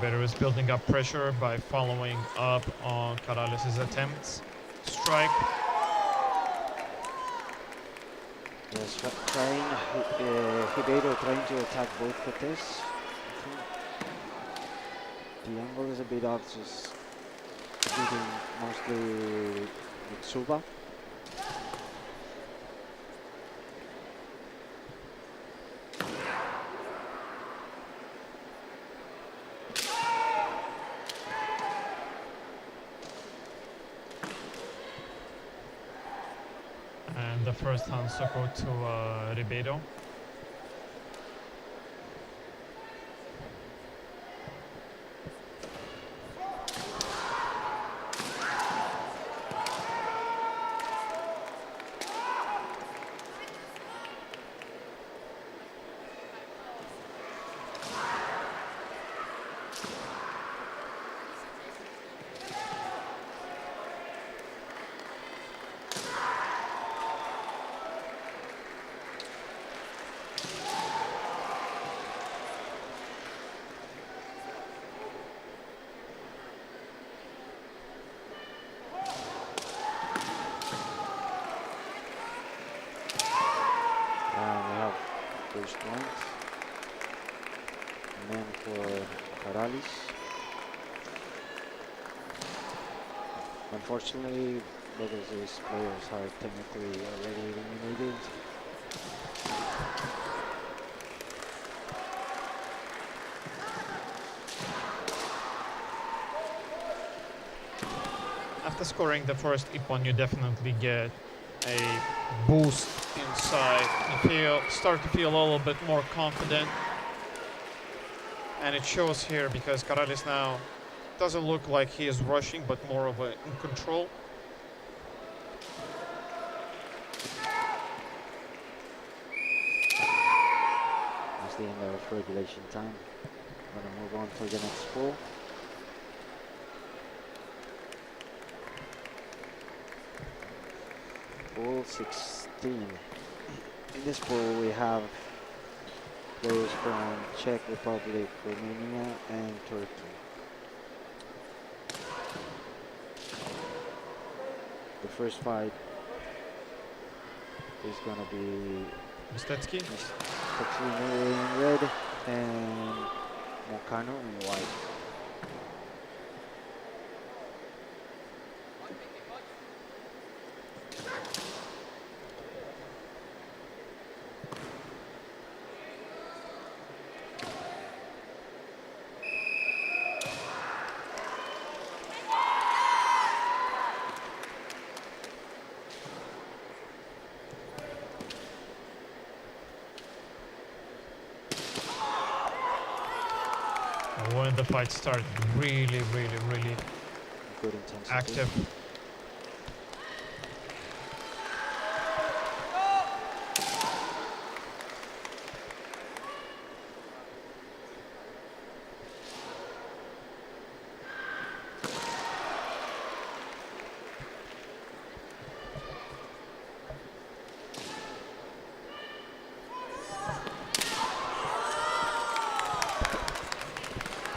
Beria is building up pressure by following up on Karalis' attempts to strike. Yes, Ribeiro trying to attack both Cortes. The angle is a bit off, just shooting mostly with Suba. The first Hansoko to Ribeiro. First point, and then for Karalis. Unfortunately, both of these players are technically already eliminated. After scoring the first Ippon, you definitely get a boost inside. You start to feel a little bit more confident, and it shows here because Karalis now doesn't look like he is rushing, but more of a in control. That's the end of regulation time. I'm gonna move on for the next pool. Pool 16. In this pool we have players from Czech Republic, Romania and Turkey. The first fight is gonna be Mistecki in red and Mokano in white. When the fight started, really Good intensity. active.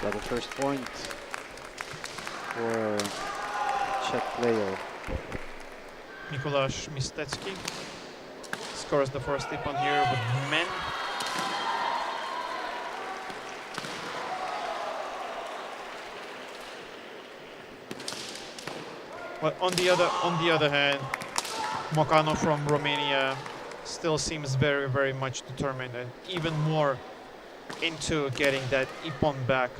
Got the first point for Czech player. Mikuláš Mistecki scores the first tip on here with men. But on the other hand, Mocanu from Romania still seems very, very much determined and even more into getting that ippon back.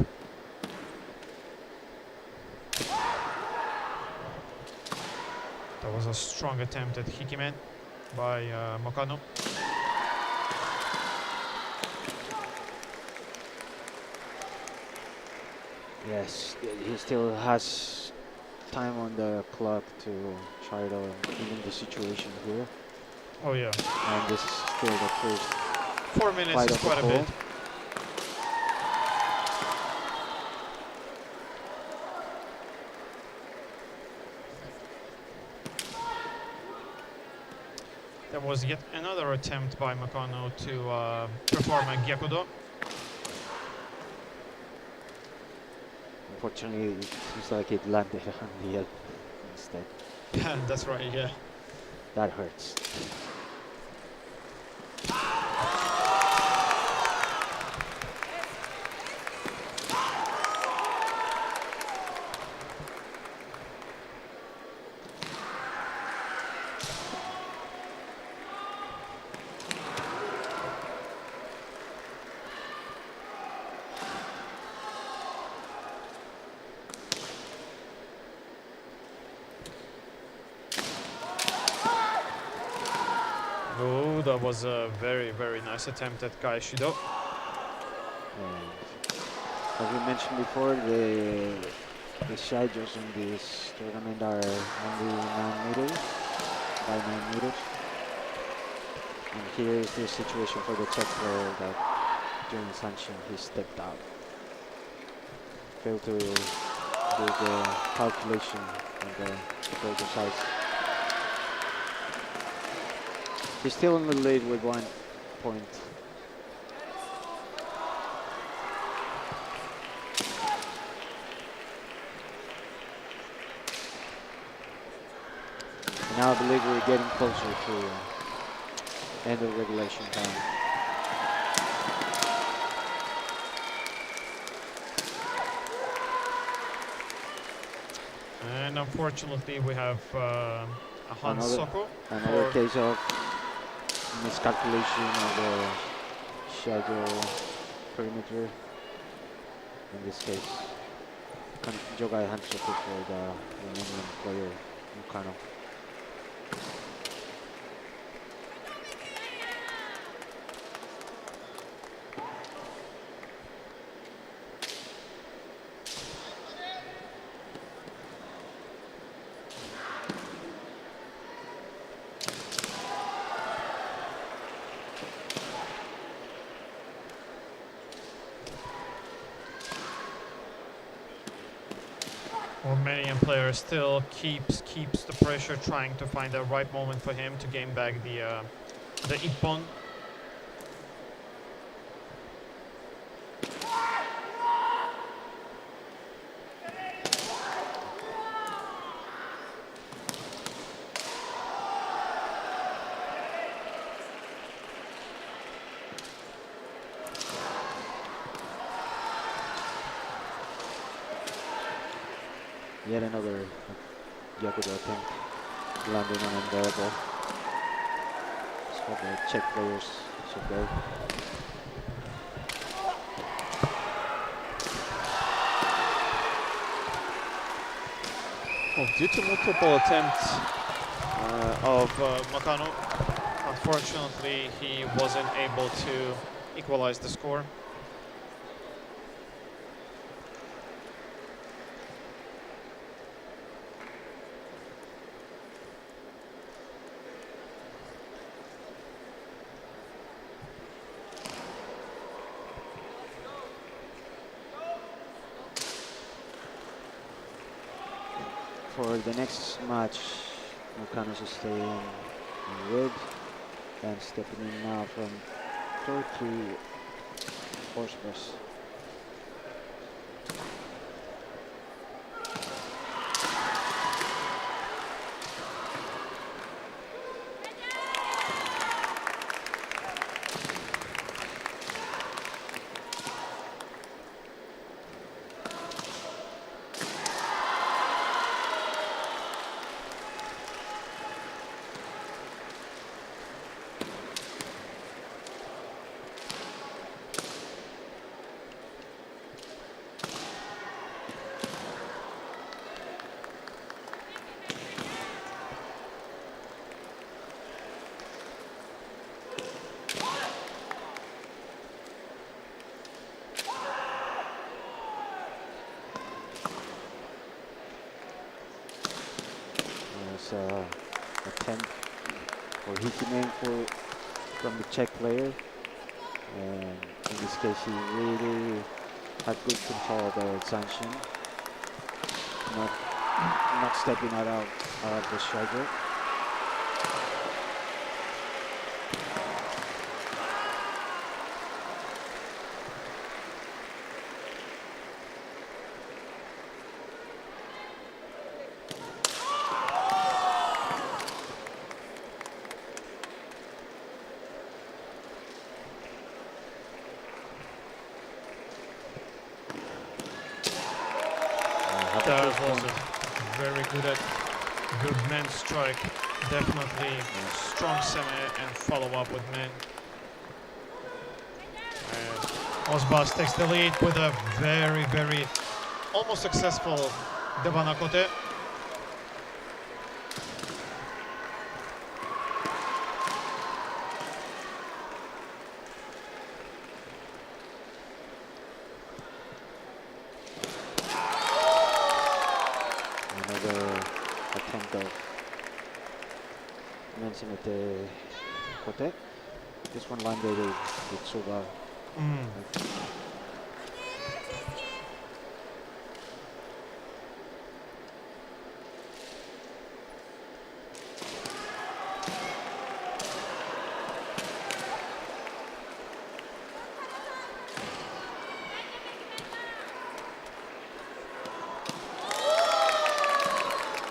That was a strong attempt at hikimen by Mocanu. Yes, he still has time on the clock to try to even the situation here. Oh yeah. And this is still the first 4 minutes fight is of the quite a poll. bit. There was yet another attempt by Mocanu to perform a Gyakudo. Unfortunately, it seems like it landed on the head instead. That's right, yeah. That hurts. Oh, that was a very, very nice attempt at Kai Shido. And as we mentioned before, the Shiai-jos in this tournament are only 9 meters by 9 meters. And here is the situation for the Czech player that during sanction he stepped out. Failed to do the calculation on the shoulder size. He's still in the lead with 1 point. And now I believe we're getting closer to end of regulation time. And unfortunately, we have a Hans Soko. Another case of miscalculation of the Shiai-jo perimeter. In this case, Jogai Hansoku for the Romanian player, Mocanu. Romanian player still keeps the pressure, trying to find the right moment for him to gain back the ippon. Yet another Gyakudo attempt, landing on unbearable. That's what the Czech players should go. Well, due to multiple attempts of Mocanu, unfortunately he wasn't able to equalize the score. For the next match, Mocanu is staying in red and stepping in now from Turkey, horse press. nice attempt for hitting from the Czech player. And in this case, he really had good control of the Resumption. Not stepping out of the struggle. That was very good man strike. Definitely strong semi and follow up with man. And Osbas takes the lead with a very almost successful Debanakote. Kote. This one landed with Suba.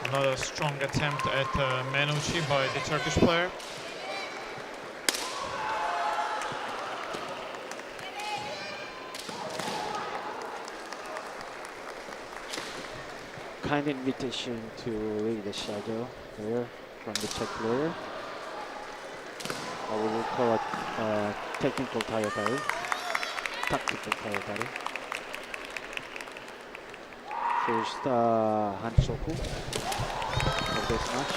Another strong attempt at Menucci by the Turkish player. Kind invitation to leave the shadow there from the Czech player. Or we will call it technical tayatari. Tactical tayatari. First Hansoku of this match.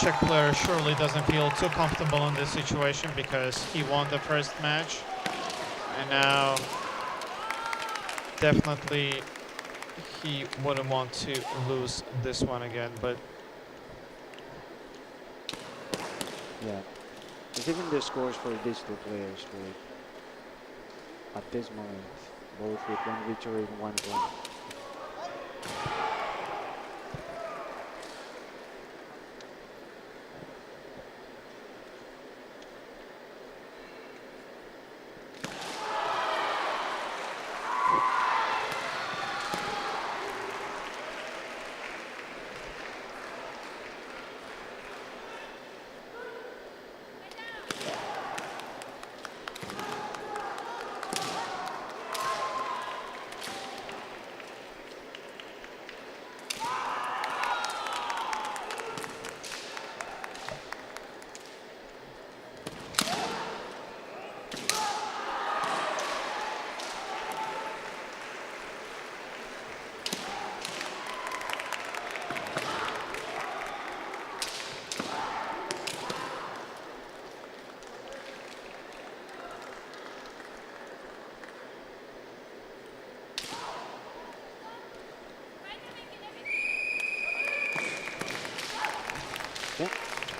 Czech player surely doesn't feel too comfortable in this situation because he won the first match, and now definitely he wouldn't want to lose this one again. But yeah, given the scores for these two players, at this moment, both with one victory and one win.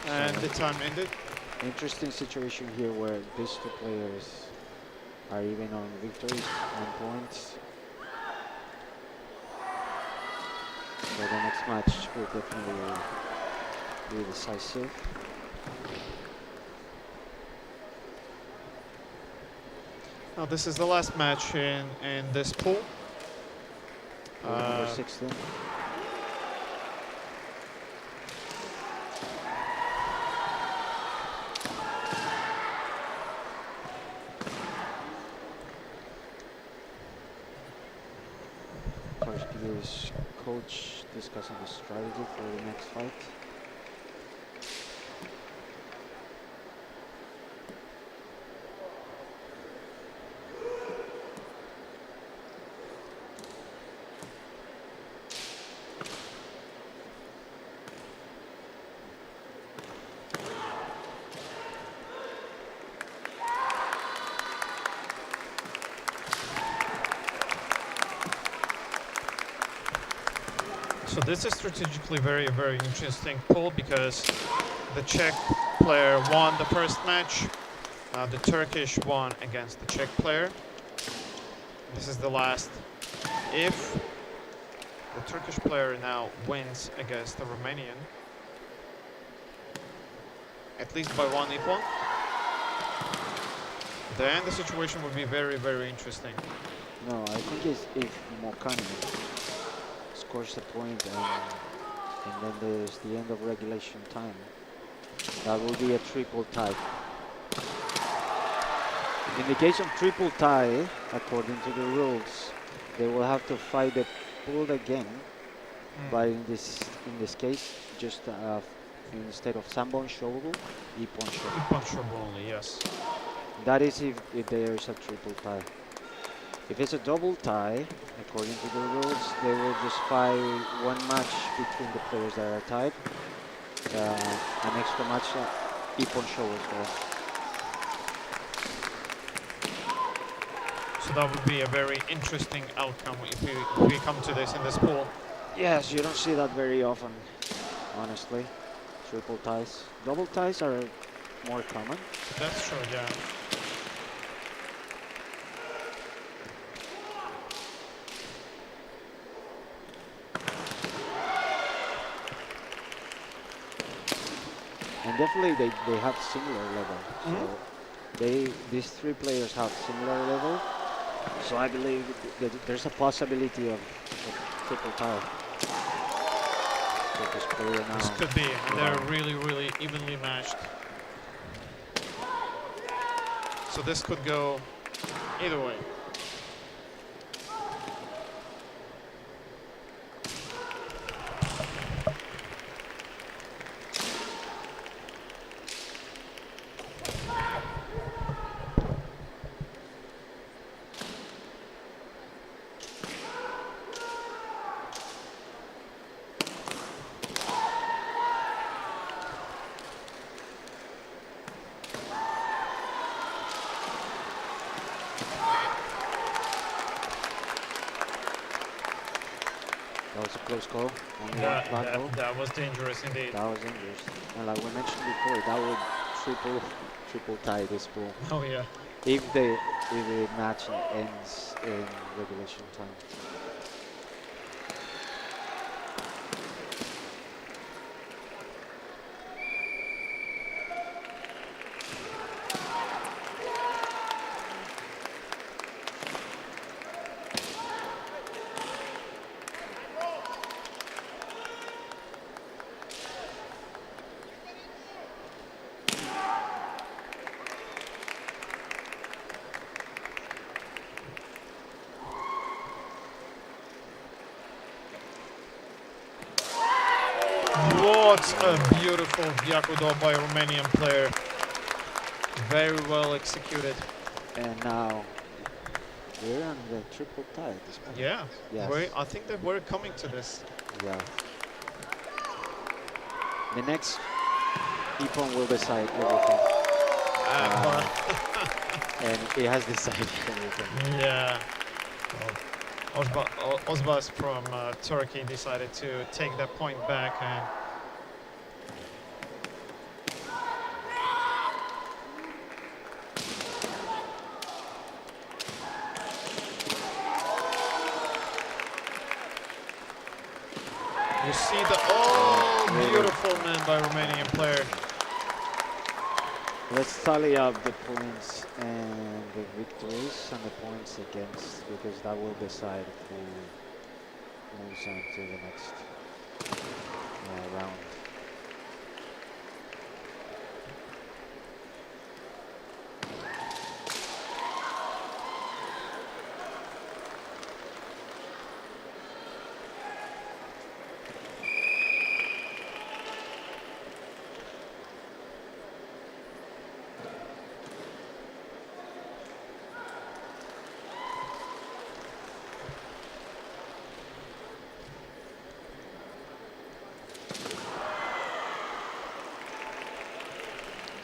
and the time ended. Interesting situation here where these two players are even on victories, on points. So the next match will definitely be decisive. Now this is the last match in this pool. Number 16. First year's coach discussing the strategy for the next fight. So this is strategically very, very interesting pool because the Czech player won the first match. The Turkish won against the Czech player. This is the last. If the Turkish player now wins against the Romanian, at least by 1 equal, then the situation would be very, very interesting. No, I think if Mokani scores a point and then there's the end of regulation time, that will be a triple tie. In the case of triple tie, according to the rules, they will have to fight the pool again. But in this case, just instead of Sambon Shogu, Ippon Shogu. Ippon Shogu only, yes. That is if there is a triple tie. If it's a double tie, according to the rules, they will just fight one match between the players that are tied. An extra match, Ippon Shogu as well. So that would be a very interesting outcome if we come to this in this pool. Yes, you don't see that very often, honestly. Triple ties. Double ties are more common. That's true, yeah. And definitely they have similar level. So these three players have similar level. So I believe that there's a possibility of triple tie. For this player now. This could be, and they're really, really evenly matched. So this could go either way. That was a close call. Only one flat goal. That was dangerous indeed. That was dangerous. And like we mentioned before, that would triple tie this pool. Oh yeah. If the match ends in regulation time. What a beautiful Gyakudo by Romanian player. Very well executed. And now we're on the triple tie at this point. Yeah. Yes. I think that we're coming to this. Yeah. The next Ippon will decide everything. And it has decided everything. Yeah. Ozbas from Turkey decided to take that point back and you see the beautiful man by Romanian player. Let's tally up the points and the victories and the points against, because that will decide who moves on to the next round.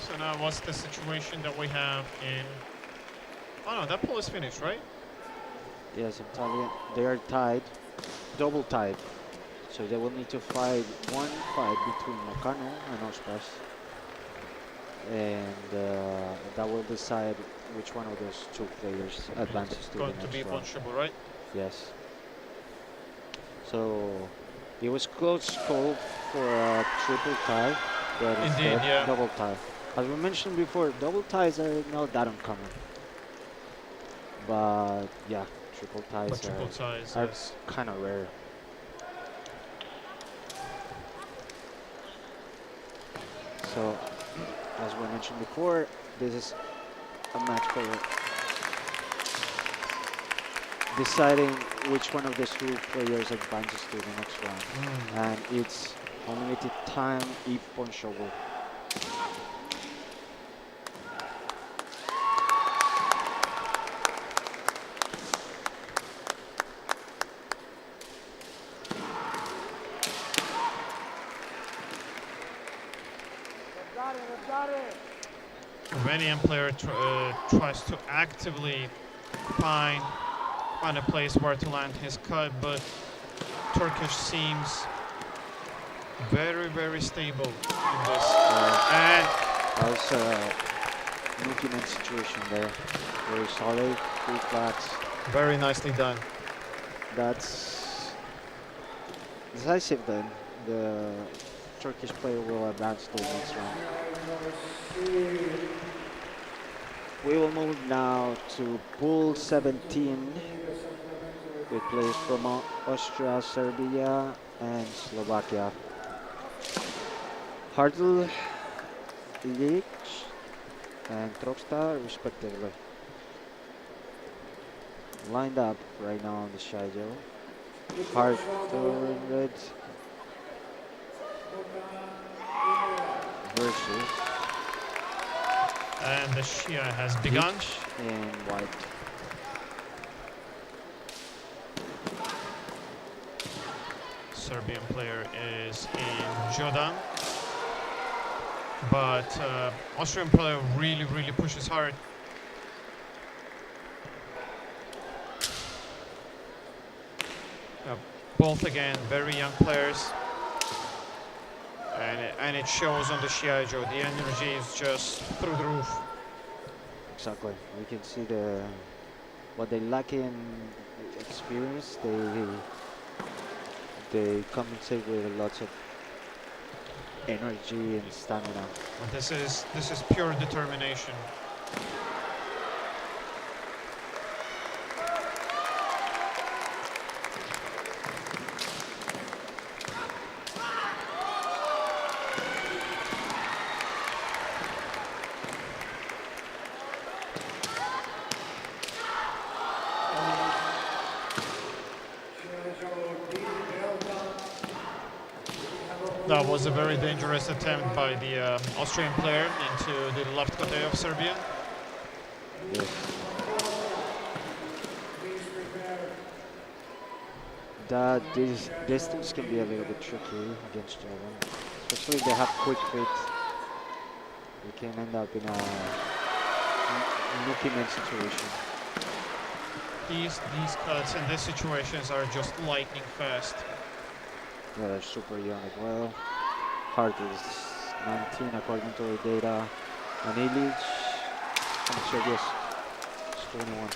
So now what's the situation that we have in... Oh no, that poll is finished, right? Yes, Natalia, they are tied, double tied. So they will need to fight one fight between Nakano and Ospas, and that will decide which one of those two players advances to the Going to be next round. punchable, right? Yes. So it was close call for a triple tie, but Indeed, instead yeah. double tie. As we mentioned before, double ties are not that uncommon. But yeah, triple ties But triple ties, are yes. kind of rare. So, as we mentioned before, this is a match for deciding which one of the two players advances to the next round. And it's unlimited time if punchable. Romanian player tries to actively find a place where to land his cut, but Turkish seems very, very stable in this. And That was a movement situation there. Very solid, quick backs. very nicely done. That's decisive then. The Turkish player will advance to the next round. We will move now to pool 17 with players from Austria, Serbia, and Slovakia. Hartl, Ilic, and Tropstar, respectively. Lined up right now on the Shiai-jo. Hartl in red versus And the Shiai has begun. in white. Serbian player is in Jodan. But Austrian player really, really pushes hard. Both again very young players, and it shows on the Shiai-jo. The energy is just through the roof. Exactly. We can see what they lack in experience. They compensate with lots of energy and stamina. And this is pure determination. That was a very dangerous attempt by the Austrian player into the left kote of Serbia. Yes. These distance can be a little bit tricky against German, especially if they have quick feet. You can end up in a Nukimen situation. These cuts in these situations are just lightning fast. Yeah, they're super young as well. Hart is 19 according to the data. And Ilic, I'm sure yes, it's 21.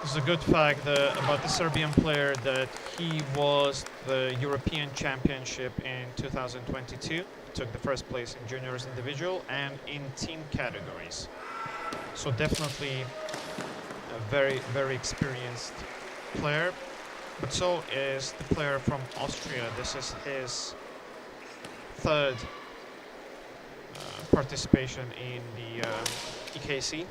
It's a good fact about the Serbian player that he was the European Championship in 2022. Took the first place in juniors individual and in team categories. So definitely a very, very experienced player. But so is the player from Austria. This is his third participation in the EKC.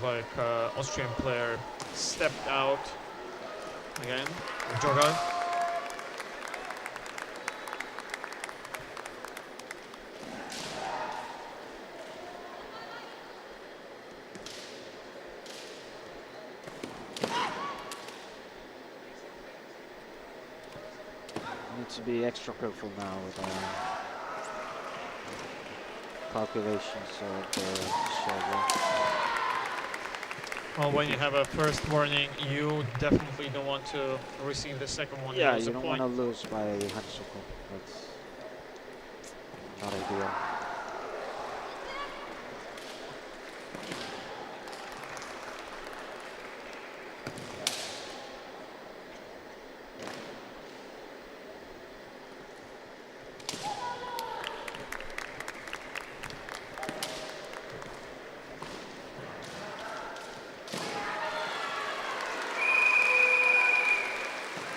like Austrian player stepped out again. Jogger. Need to be extra careful now with calculations of the schedule. Well, when you have a first warning, you definitely don't want to receive the second one. Yeah, Lose you a don't point. want to lose by Hansuko. That's not ideal.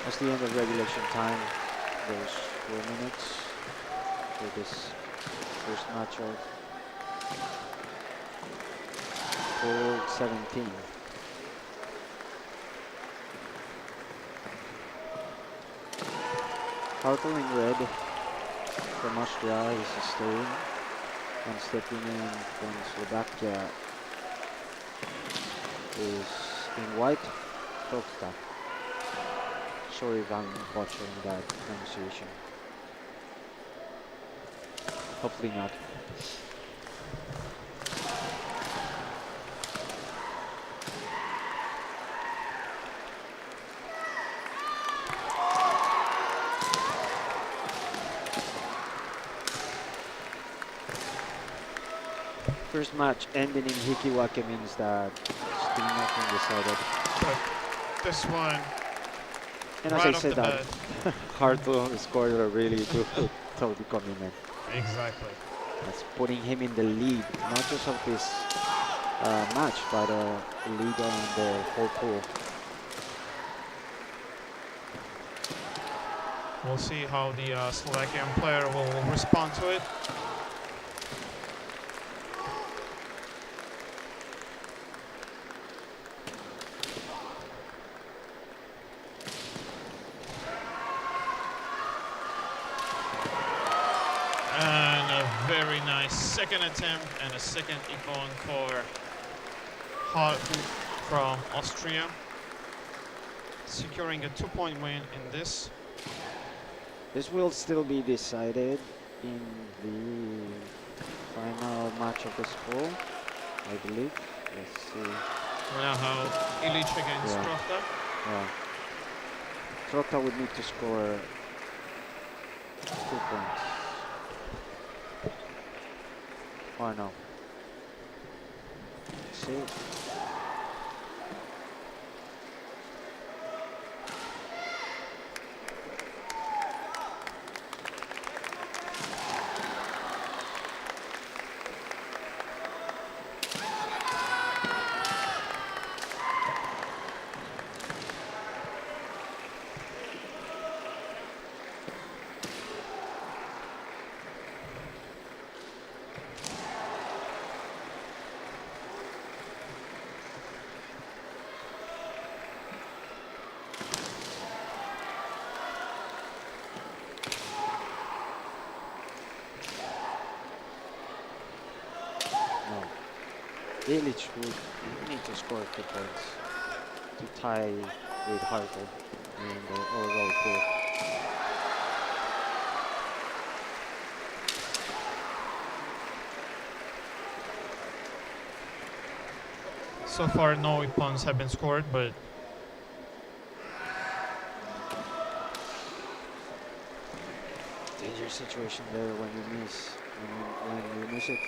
That's the end of regulation time. There's 4 minutes for this first match of Pool 17. Hartle in red from Austria is staying, and stepping in from Slovakia is in white, Trokta. Sorry if I'm butchering that pronunciation. Hopefully not. First match ending in Hikiwake means that still nothing decided. But this one, And right as I off said the that, hard to score a really good Toby commitment. exactly. That's putting him in the lead, not just of this match, but lead on the whole pool. We'll see how the Slovakian player will respond to it. And a very nice second attempt and a second icon for Hartl from Austria, securing a 2-point win in this. This will still be decided in the final match of this pool, I believe. Let's see. We now have Ilic against Yeah. Trofta. Yeah. Trokta would need to score 2 points. Oh no. Let's see. Ilic would need to score 2 points to tie with Hartle in the overall pool. So far, no icons have been scored, but Dangerous situation there when you miss. When you miss it,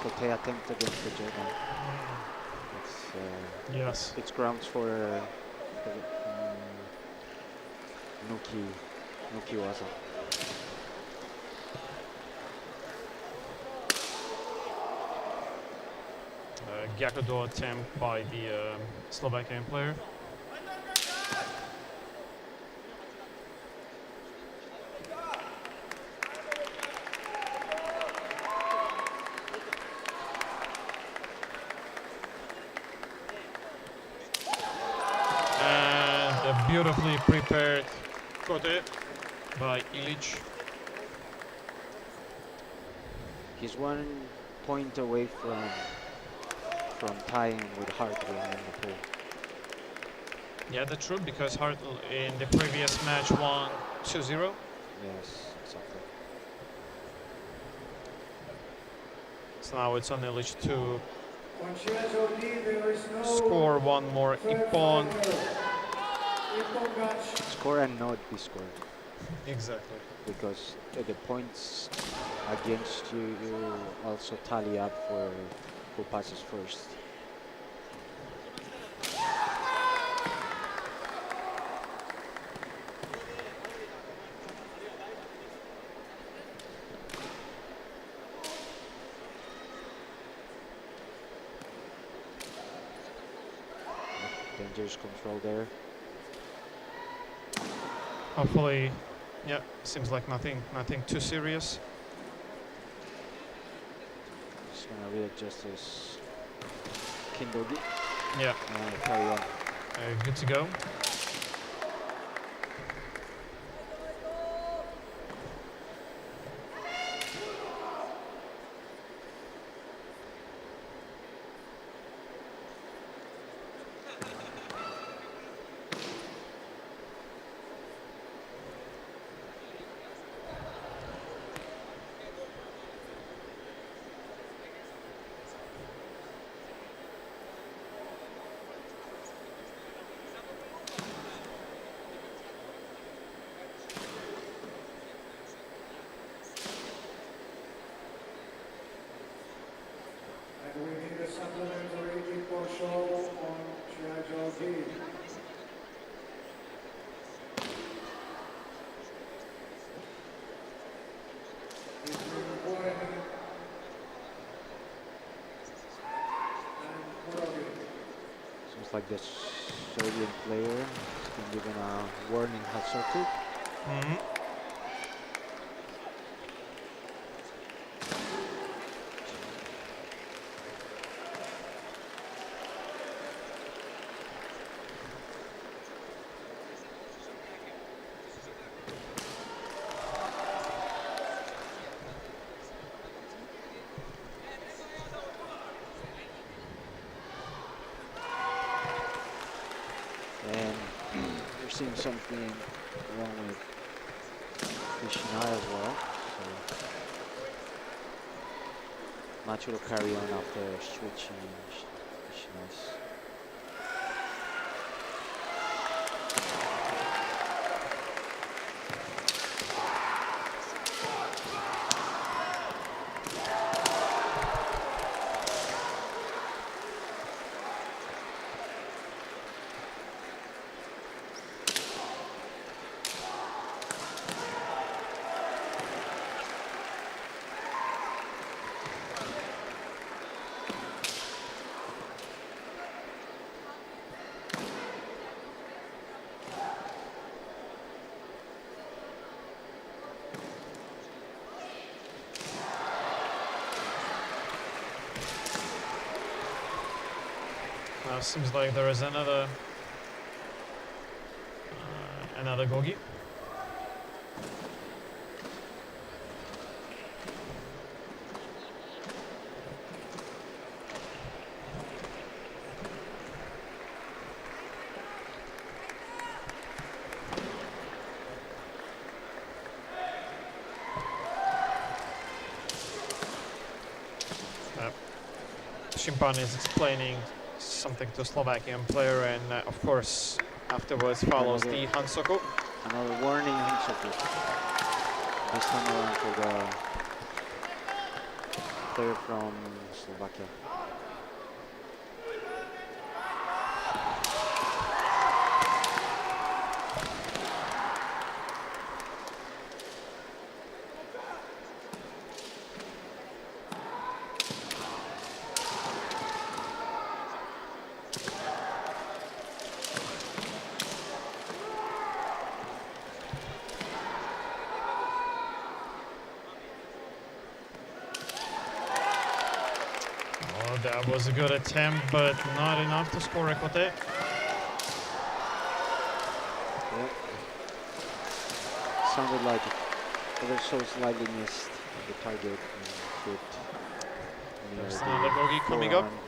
Kote attempt against the German. yes. It's grounds for Nuki Waza. Gyakudo attempt by the Slovakian player. beautifully prepared kote by Ilic. He's 1 point away from tying with Hartley in the pool. Yeah, that's true, because Hartle in the previous match won 2-0. Yes, exactly. So now it's on Ilic to On Shiai-jo D, there is no score one more third ippon. final. Ippon match. Score and not be scored, Exactly. because the points against you also tally up for who passes first. Dangerous control there. Hopefully, yeah, seems like nothing too serious. Just gonna readjust his Kendogu Yeah, and carry on. good to go. And we need a supplementary Ippon show on Shiai-jo D. Between Cohen and Mutard. Seems like the Serbian player has been given a warning hot circuit. Mhm. And we're seeing something wrong with Krishna as well. So match will carry on after switching Krishna's. Now seems like there is another gogi. Shimpan is explaining something to Slovakian player, and of course afterwards follows the Hansoku. Another warning Hansoku. This time around for the player from Slovakia. That was a good attempt, but not enough to score a kote. sounded like ever so slightly missed the target and hit near There's the another bogey coming up. forehand.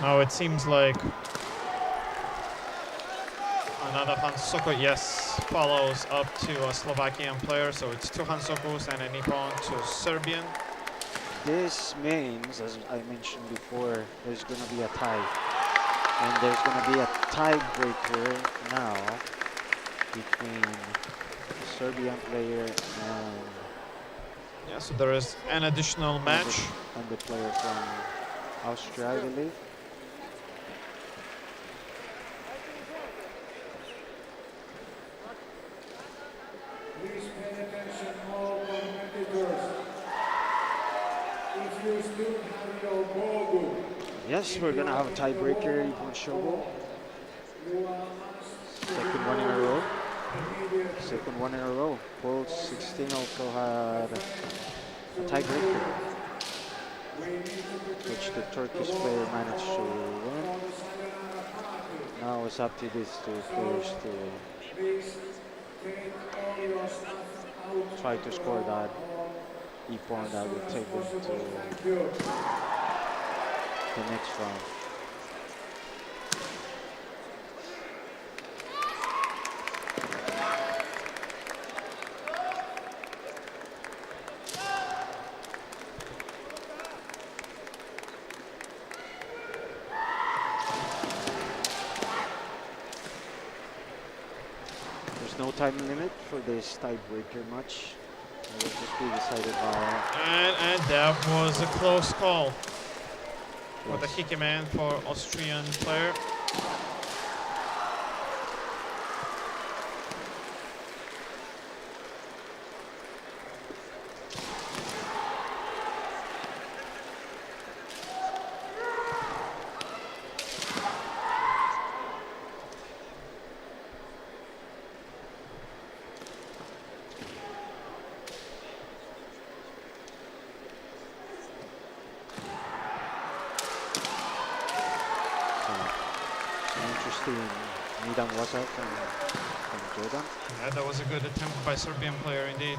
Now it seems like another Hansoko, yes, follows up to a Slovakian player, so it's 2 Hansokus and a Nippon to Serbian. This means, as I mentioned before, there's going to be a tie. And there's going to be a tiebreaker now between the Serbian player and Yeah, so there is an additional match. and the player from Austria, I believe. Please pay attention, all competitors. If you still have your Bogu, Yes, we're going to have a tiebreaker, Ivan Shogo. you are asked Second one in a row. immediately. Second one in a row. Pole 16 also had a tiebreaker, which the Turkish player managed to win. Now it's up to these two players to Please take all your stuff out. try to score that e-pawn that will take them to Thank you. the next round. There's no time limit for this tiebreaker match. It will just be decided by And that was a close call with a yes. kick man for Austrian player. Midam Wasa from Jordan. Yeah, that was a good attempt by Serbian player indeed.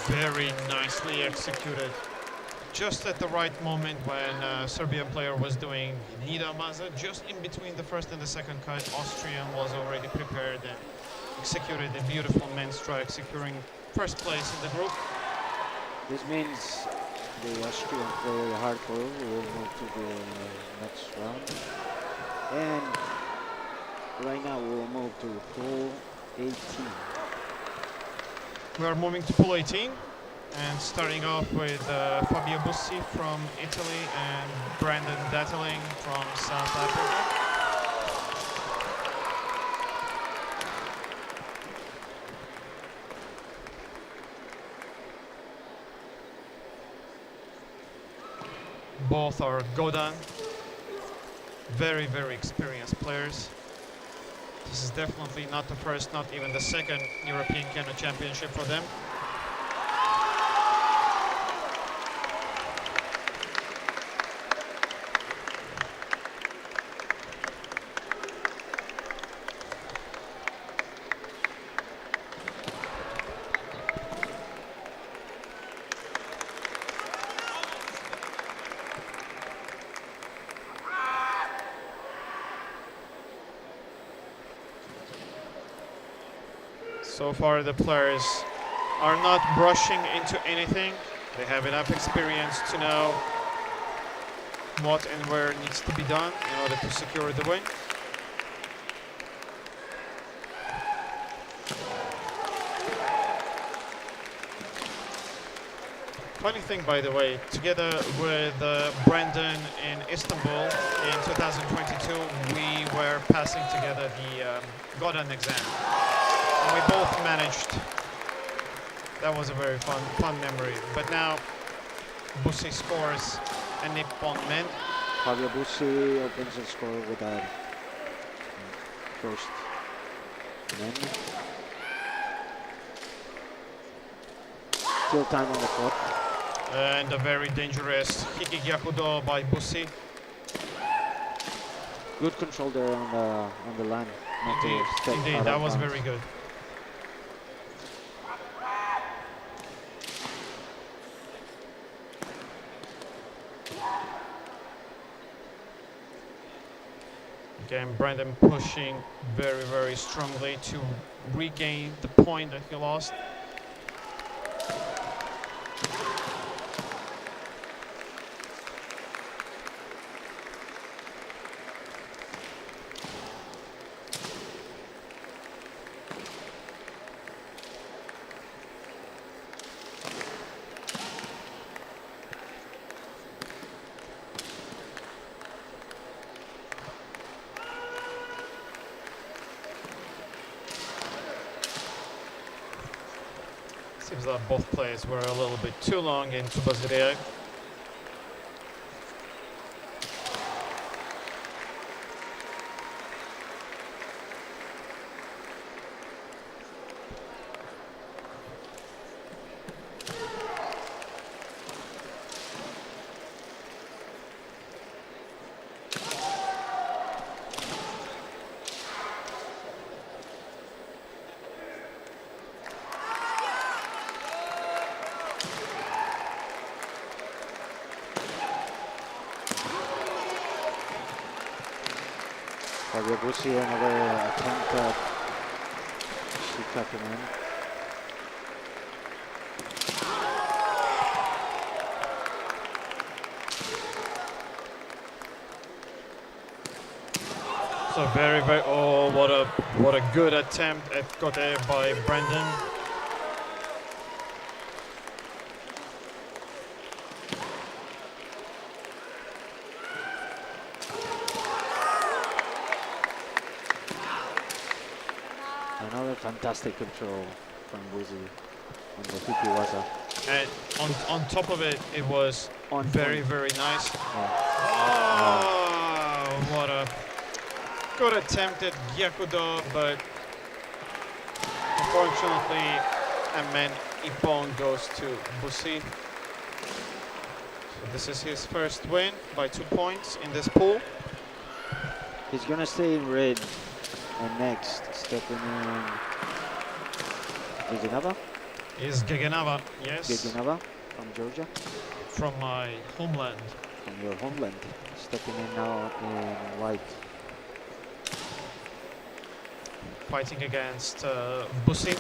Very nicely executed. Just at the right moment when Serbian player was doing Nida Maza, just in between the first and the second cut, Austrian was already prepared and executed a beautiful men's strike, securing first place in the group. This means the Austrian player Hartwell will move to the next round. And right now we'll move to pool 18. We are moving to pool 18 and starting off with Fabio Bussi from Italy and Brandon Dattling from South Africa. Both are Godan, very experienced players. This is definitely not the first, not even the second European Kendo Championship for them. So far the players are not rushing into anything. They have enough experience to know what and where needs to be done in order to secure the win. Funny thing, by the way, together with Brandon in Istanbul in 2022, we were passing together the Godin exam. And we both managed. That was a very fun memory. But now, Bussi scores a Nippon men. Fabio Bussi opens the score with a first men. Still time on the clock. And a very dangerous Hiki Gyakudo by Bussi. Good control there on the line. Not to step out Indeed, of that was bounds. very good. Again, Brandon pushing very, very strongly to regain the point that he lost. Seems that both players were a little bit too long into Podgorica. Fabio Bussi, another attempt at Shikakuman. So very, very, oh, what a good attempt at Kote by Brandon. Another fantastic control from Bussi on the Hikiwaza. And on top of it, it was On very, point. very nice. Yeah. Oh, what a good attempt at Gyakudo, but unfortunately, a man Ippon goes to Bussi. So this is his first win by 2 points in this pool. He's gonna stay in red. And next, stepping in Gegenava. Is Gegenava, yes, Gegenava from Georgia, from my homeland. from your homeland. Stepping in now in white. Fighting against Bussi.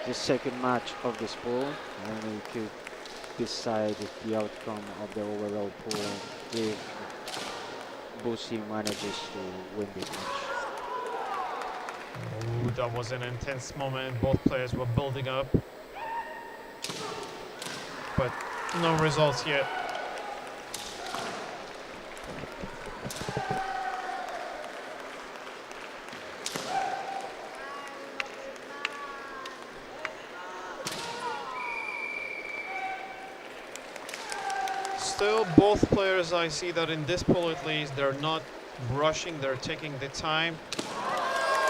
The second match of this pool, and we could decide the outcome of the overall pool if Bussi manages to win this match. Ooh, that was an intense moment. Both players were building up, but no results yet. Still, both players, I see that in this pool at least, they're not rushing, they're taking the time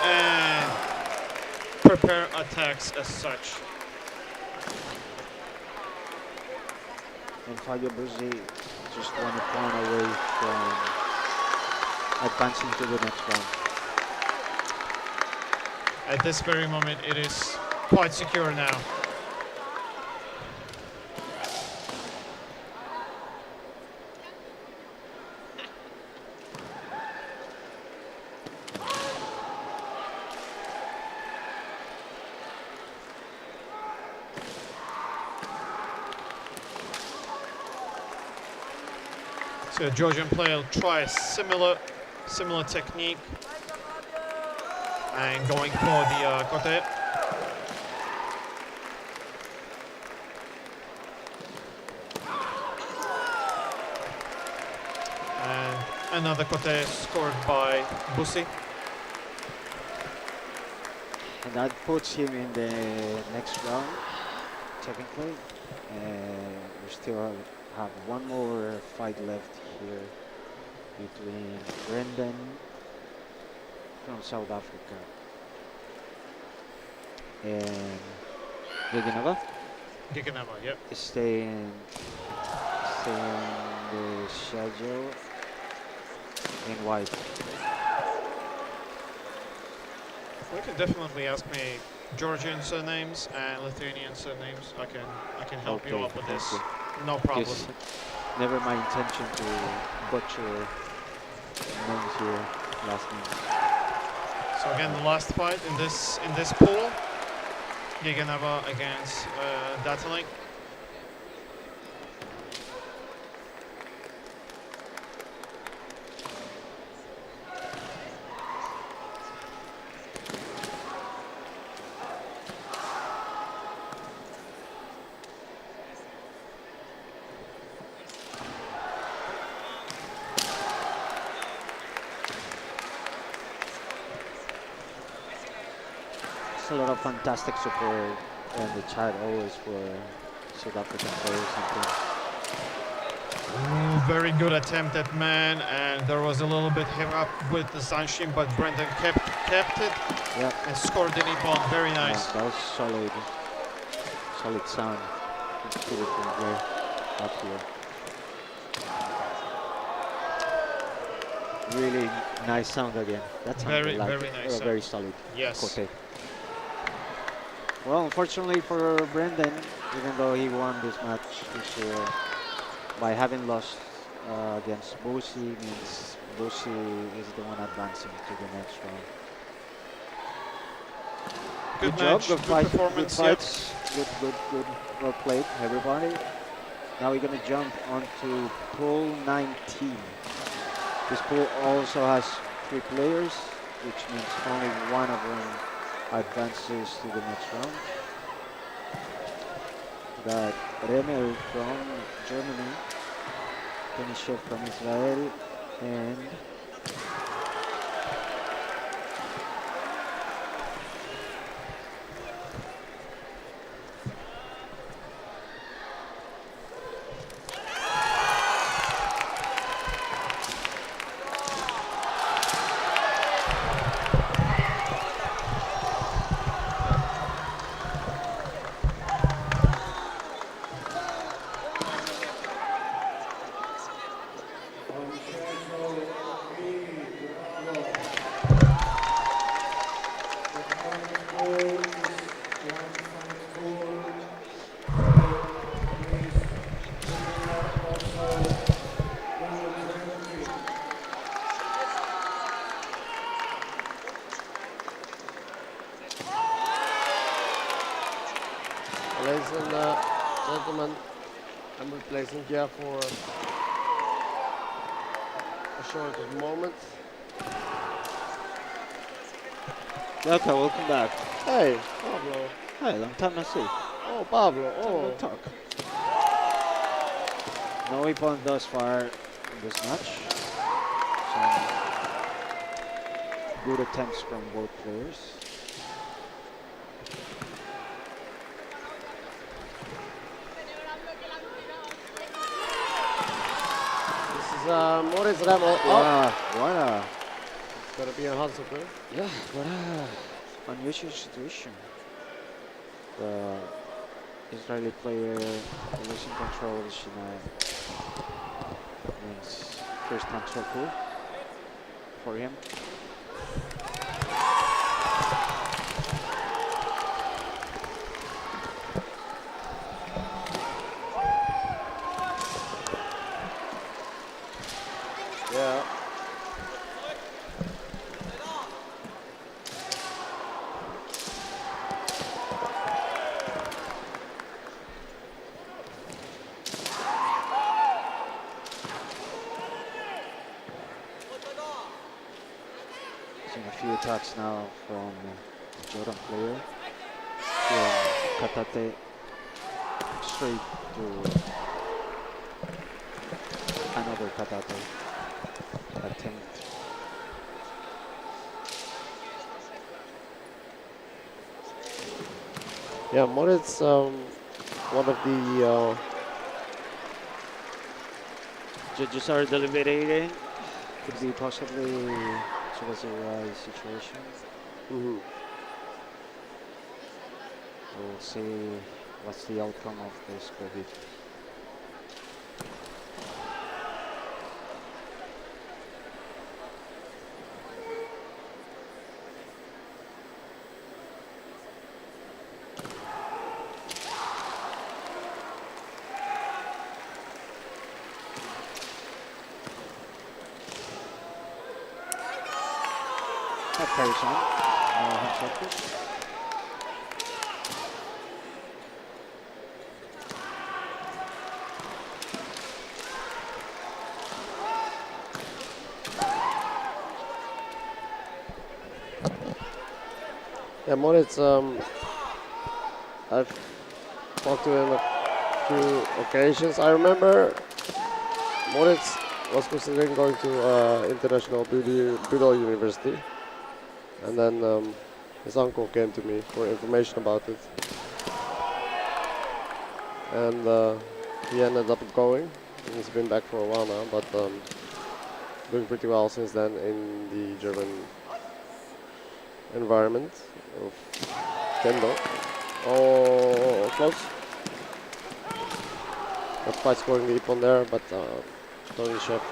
and prepare attacks as such. And Fabio Bussi just 1 point away from advancing to the next round. At this very moment, it is quite secure now. So the Georgian player will try a similar technique and going for the kote. And another kote scored by Busi. And that puts him in the next round, technically. And we still have one more fight left here between Brendan from South Africa and Giganava, yep. staying the Shiai-jo in white. We can definitely ask me Georgian surnames and Lithuanian surnames. I can help you Okay, out with thank this. you. No problem. It's never my intention to butcher names here, last names. So again, the last fight in this pool, Giganava against Natalia. A lot of fantastic support in the chat always for South African players and Ooh, very good attempt at man, and there was a little bit hit up with the Zanshin, but Brendan kept it Yep. and scored the Nippon. Very nice. That was solid sound. Let's get it from there up here. Really nice sound again. That sounded Very, like very nice sound. very solid. Yes. Kote. Well, unfortunately for Brendan, even though he won this match this year, by having lost against Busi, means Busi is the one advancing to the next round. Good job, match, good good fight, performance. good Yep. fights, good, well played, everybody. Now we're gonna jump onto pool 19. This pool also has 3 players, which means only one of them advances to the next round. We got Remel from Germany, Kenishev from Israel, and Ladies and gentlemen, I'm replacing Gia for a short moment. okay, welcome back. Hey, Pablo. Hi, long time no see. Oh, Pablo. We'll Oh, talk. No weapon thus far in this match. Some good attempts from both players. this is Moritz Remel. Oh, Wow, what a it's gonna be a hustle play. what a unusual situation. The Israeli player losing control of Shiai. means first time pool for him. Yeah. Seeing a few attacks now from the Jordan player. From Katate straight to another Katate attempt. Yeah, Moritz, one of the Judges are deliberating. Could be possibly Sugazurai situation. mhm. We'll see what's the outcome of this COVID. That carries on. Hand circles. Yeah, Moritz, I've talked to him a few occasions. I remember Moritz was considering going to International Budo University, and then his uncle came to me for information about it, and he ended up going. He's been back for a while now, but doing pretty well since then in the German environment of Kendo. Oh, close. Not quite scoring the ippon there, but Tony Chef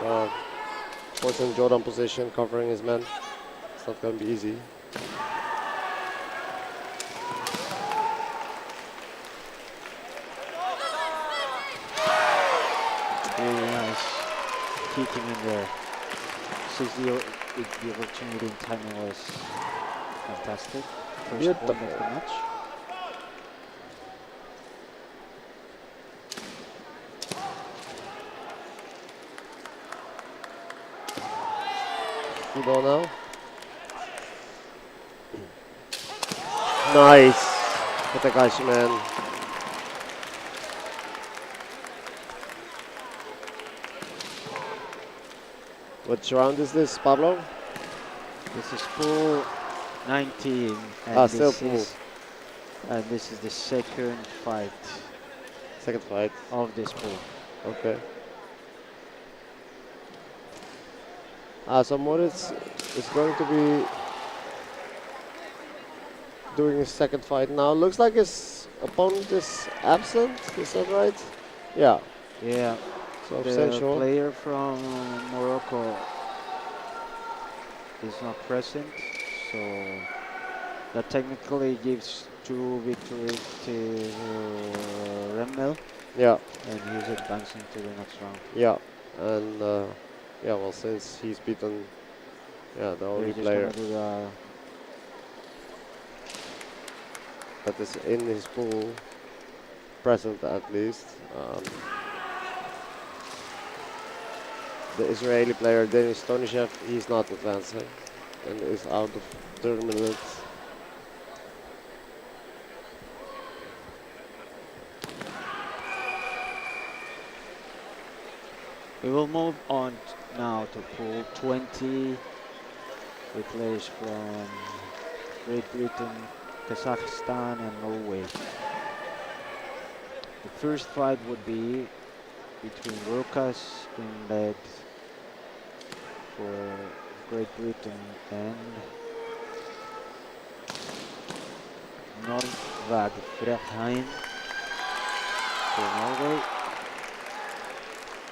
puts in Jordan position, covering his man. It's not going to be easy. Really nice kicking in there. Since the opportunity and timing was fantastic. First Beautiful. point of the match. Fudo now. Nice. Katakashi, man. Which round is this, Pablo? This is pool 19, and Still this pool. is this is the second fight Second fight. of this pool. Okay. So Moritz is going to be doing his second fight now. Looks like his opponent is absent. Is that right? Yeah. Yeah, So the Sensual. player from Morocco is not present, so that technically gives 2 victories to Remmel, Yeah. and he's advancing to the next round. Yeah. And yeah, well, since he's beaten, yeah, the We're only just player gonna do the that is in his pool, present at least. The Israeli player Denis Tonishev, he's not advancing and is out of tournament. We will move on now to pool 20 with players from Great Britain, Kazakhstan and Norway. The first fight would be between Rokas in lead for Great Britain and Norvad Fredheim for Norway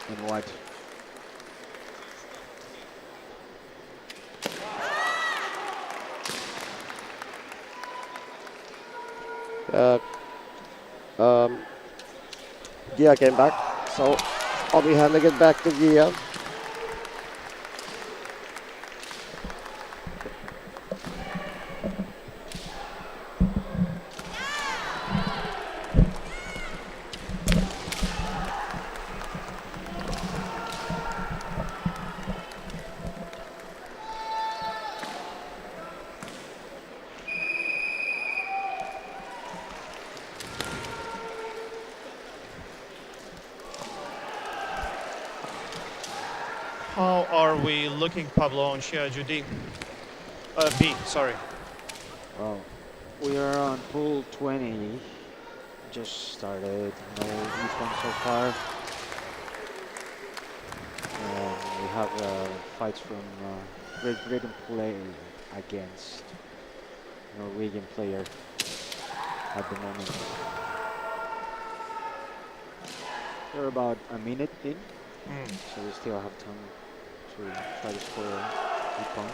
in white. Uh, um, Gia came back, so I'll be handing it back to Gia. How are we looking, Pablo, on Shiai-jo D? B, sorry. Well, we are on pool 20. Just started. No weapons so far. And we have fights from Great Britain play against Norwegian player at the moment. We're about a minute in, so we still have time to try to score a point.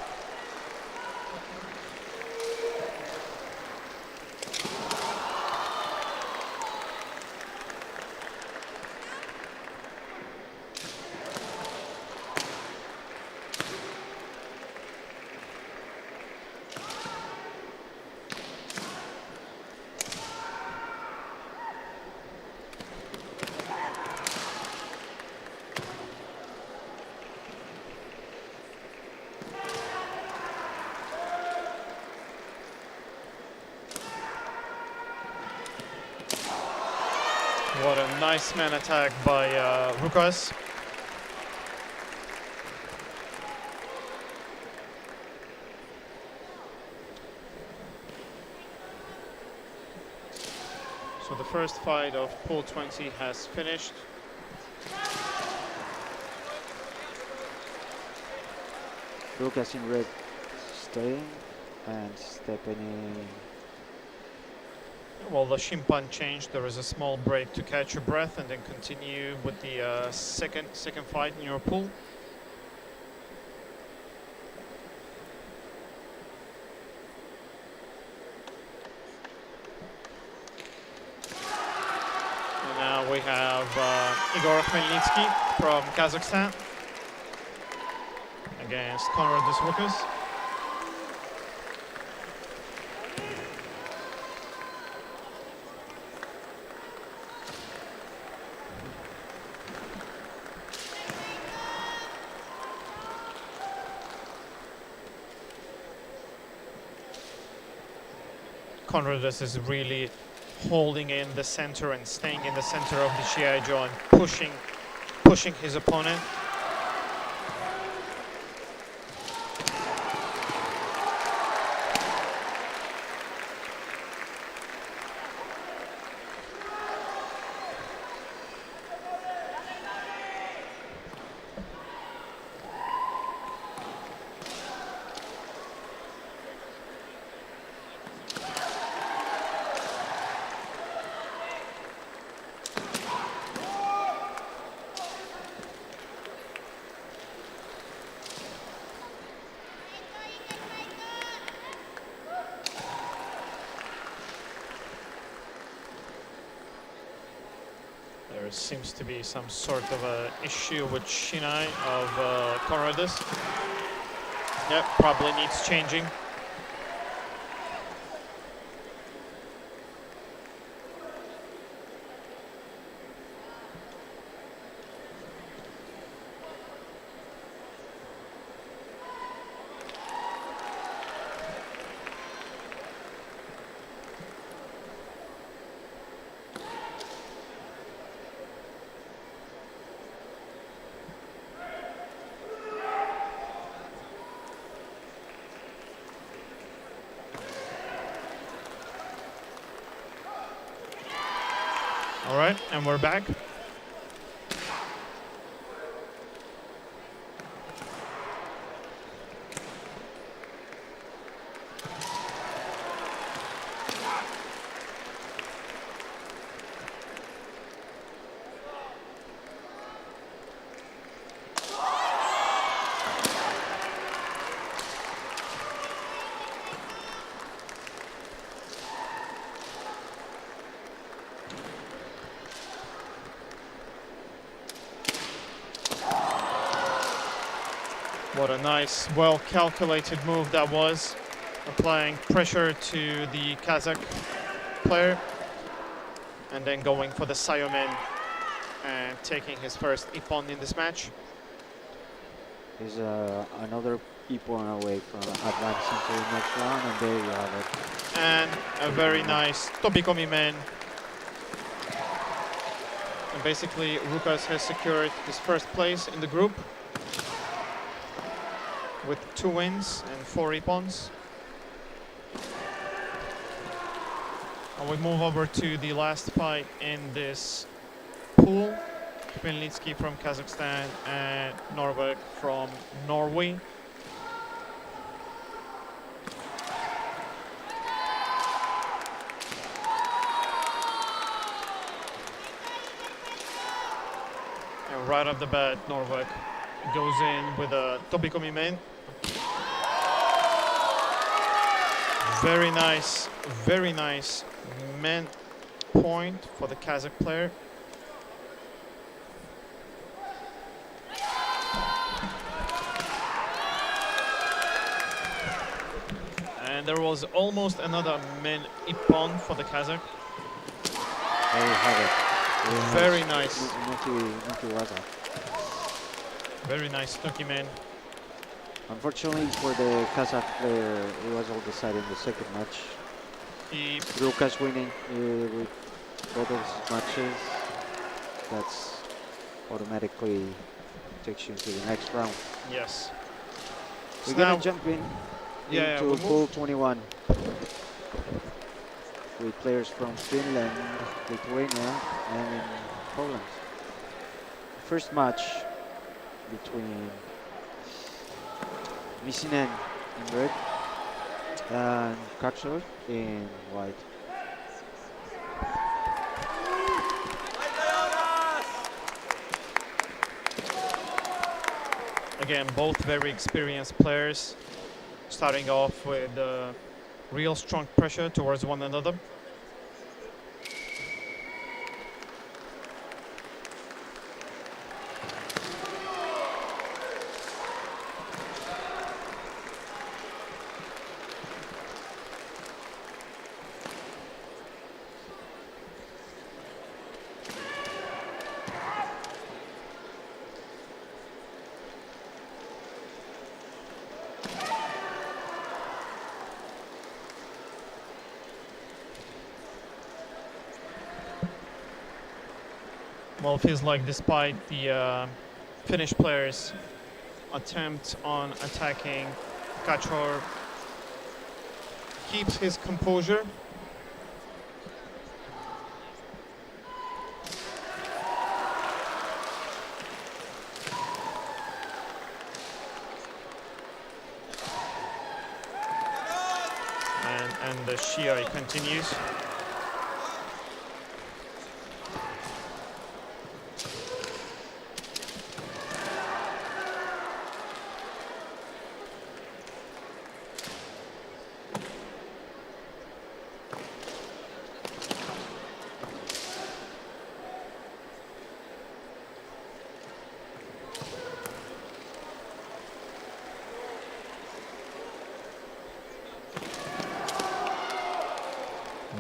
What a nice man attack by Rukas. So the first fight of pool 20 has finished. Lucas in red staying and Stephanie. Well, the Shimpan changed. There is a small break to catch your breath and then continue with the second fight in your pool. And now we have Igor Khmelnytsky from Kazakhstan against Konrad Dusvukas. Konradas is really holding in the center and staying in the center of the Shiai-jo and pushing his opponent. There seems to be some sort of a issue with Shinai of Konradas. Yep, probably needs changing. All right, and we're back. What a nice, well-calculated move that was. Applying pressure to the Kazakh player. And then going for the Sayomen and taking his first ippon in this match. He's another ippon away from advancing to the next round, and there you have it. And a very nice tobikomi men. And basically, Rukas has secured his first place in the group with 2 wins and 4 ippons. And we move over to the last fight in this pool. Khmelnytsky from Kazakhstan and Norvik from Norway. And right off the bat, Norvik goes in with a tobikomi main. Very nice main point for the Kazakh player. And there was almost another main ippon for the Kazakh. There you have it. Very nice. Very nice Tuki man. Unfortunately for the Kazakh player, it was all decided in the second match. Rukas winning with both of his matches. That's automatically takes you to the next round. Yes. We're So gonna now- jump in Yeah, into we'll pool 21 with players from Finland, Lithuania, and in Poland. First match between Misinen in red and Kaczor in white. Again, both very experienced players, starting off with real strong pressure towards one another. Well, it feels like despite the Finnish players' attempt on attacking, Kaczor keeps his composure. And the Shiai continues.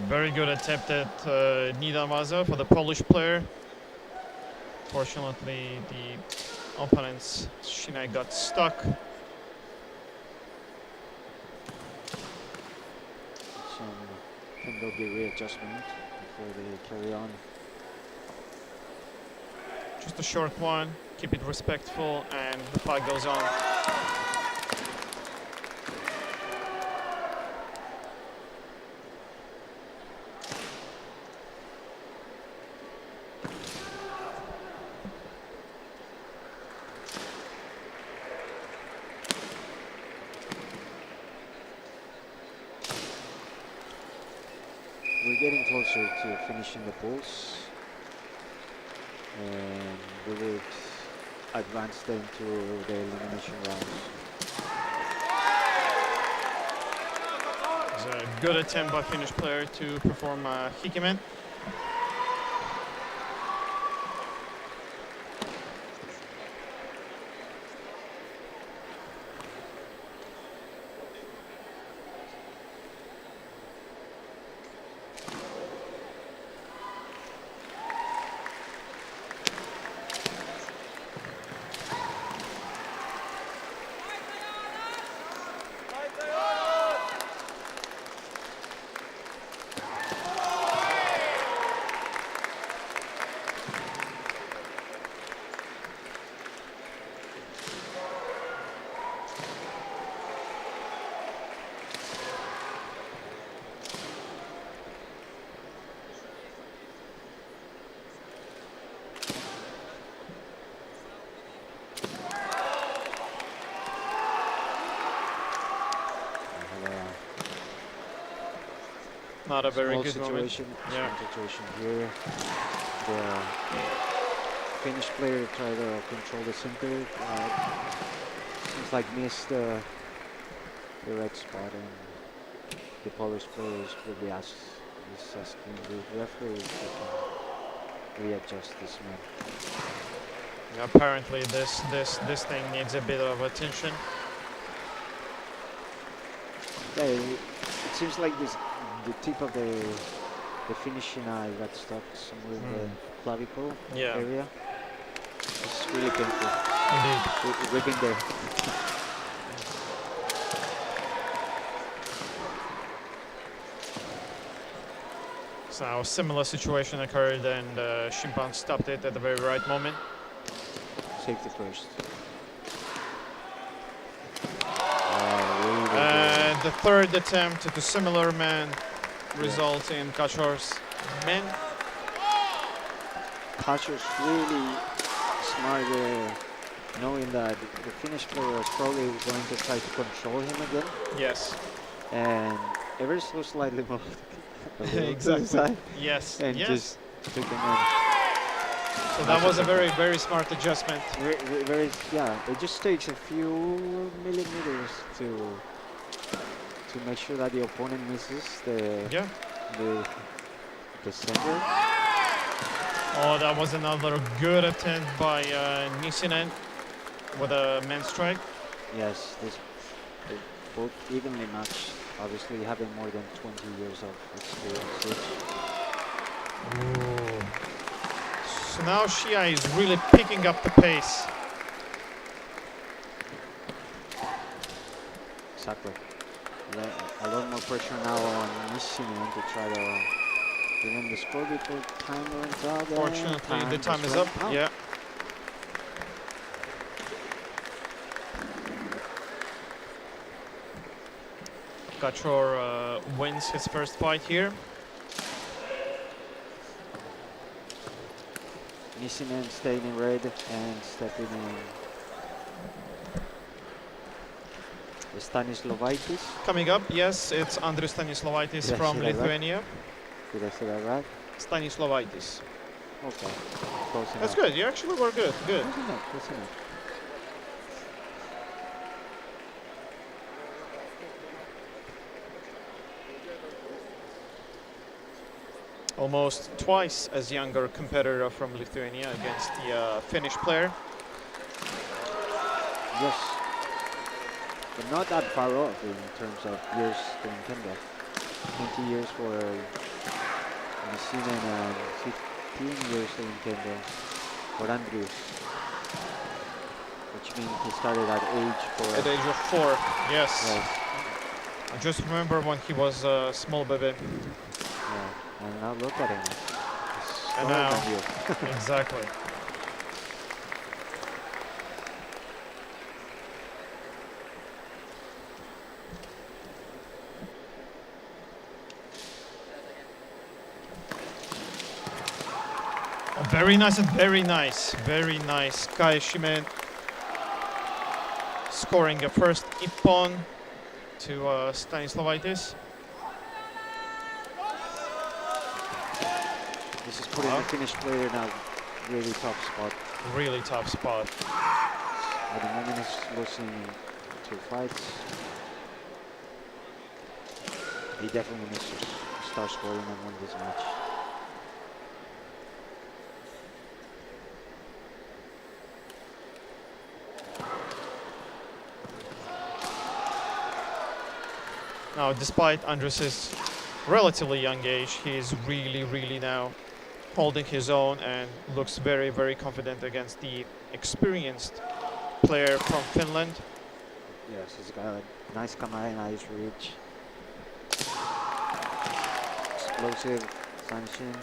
Very good attempt at Nidamaza for the Polish player. Fortunately, the opponent's Shinai got stuck. Some Kendogu readjustment before they carry on. Just a short one, keep it respectful, and the fight goes on. We're getting closer to finishing the pools, and we would advance them to the elimination rounds. It's a good attempt by Finnish player to perform a Hikimen. not a very small good moment. situation. Yeah. Small situation here. The Finnish player tried to control the center. Seems like missed the right spot, and the Polish player is probably asking the referee if they can readjust this man. Yeah, apparently this thing needs a bit of attention. Yeah, it seems like the tip of the finishing eye got stuck somewhere in the clavicle area. It's really painful. Indeed. We've been there. So a similar situation occurred, and Shimpan stopped it at the very right moment. Safety first. And the third attempt to similar man results in Kachor's men. Kachor's really smart there, knowing that the Finnish player was probably going to try to control him again. Yes. And ever so slightly moved. Exactly. Yes. And yes. just took him in. So that was a very smart adjustment. Yeah, it just takes a few millimeters to make sure that the opponent misses the center. Oh, that was another good attempt by Nisinen with a men's strike. Yes, they both evenly matched. Obviously, having more than 20 years of experience each. Ooh. So now Shiai is really picking up the pace. Exactly. A lot more pressure now on Nisinen to try to give him the score before time runs out. Fortunately, the time is up. Yeah. Kachor wins his first fight here. Nisinen staying in red and stepping in Stanislovaitis. Coming up, yes, it's Andrius Stanislovaitis from Lithuania. Right? Did I say that right? Stanislovaitis. Okay, close enough. That's good. You actually were good. Good. Close enough. Close enough. Almost twice as younger competitor from Lithuania against the Finnish player. Yes, but not that far off in terms of years doing kendo. 20 years for Nisinen and 15 years doing kendo for Andrius. Which means he started at age 4. At the age of 4, yes. Yes. I just remember when he was a small baby. Yeah, and now look at him. He's And smaller now, than you. exactly. Oh, very nice and very nice. Very nice. Kai Shimen scoring a first ippon to Stanislovaitis. This is putting the Finnish player in a really tough spot. Really tough spot. At the moment he's losing 2 fights. He definitely needs to start scoring and win this match. Now, despite Andrius's relatively young age, he's really now holding his own and looks very confident against the experienced player from Finland. Yes, he's got a nice command, nice reach. Explosive, Sanshin,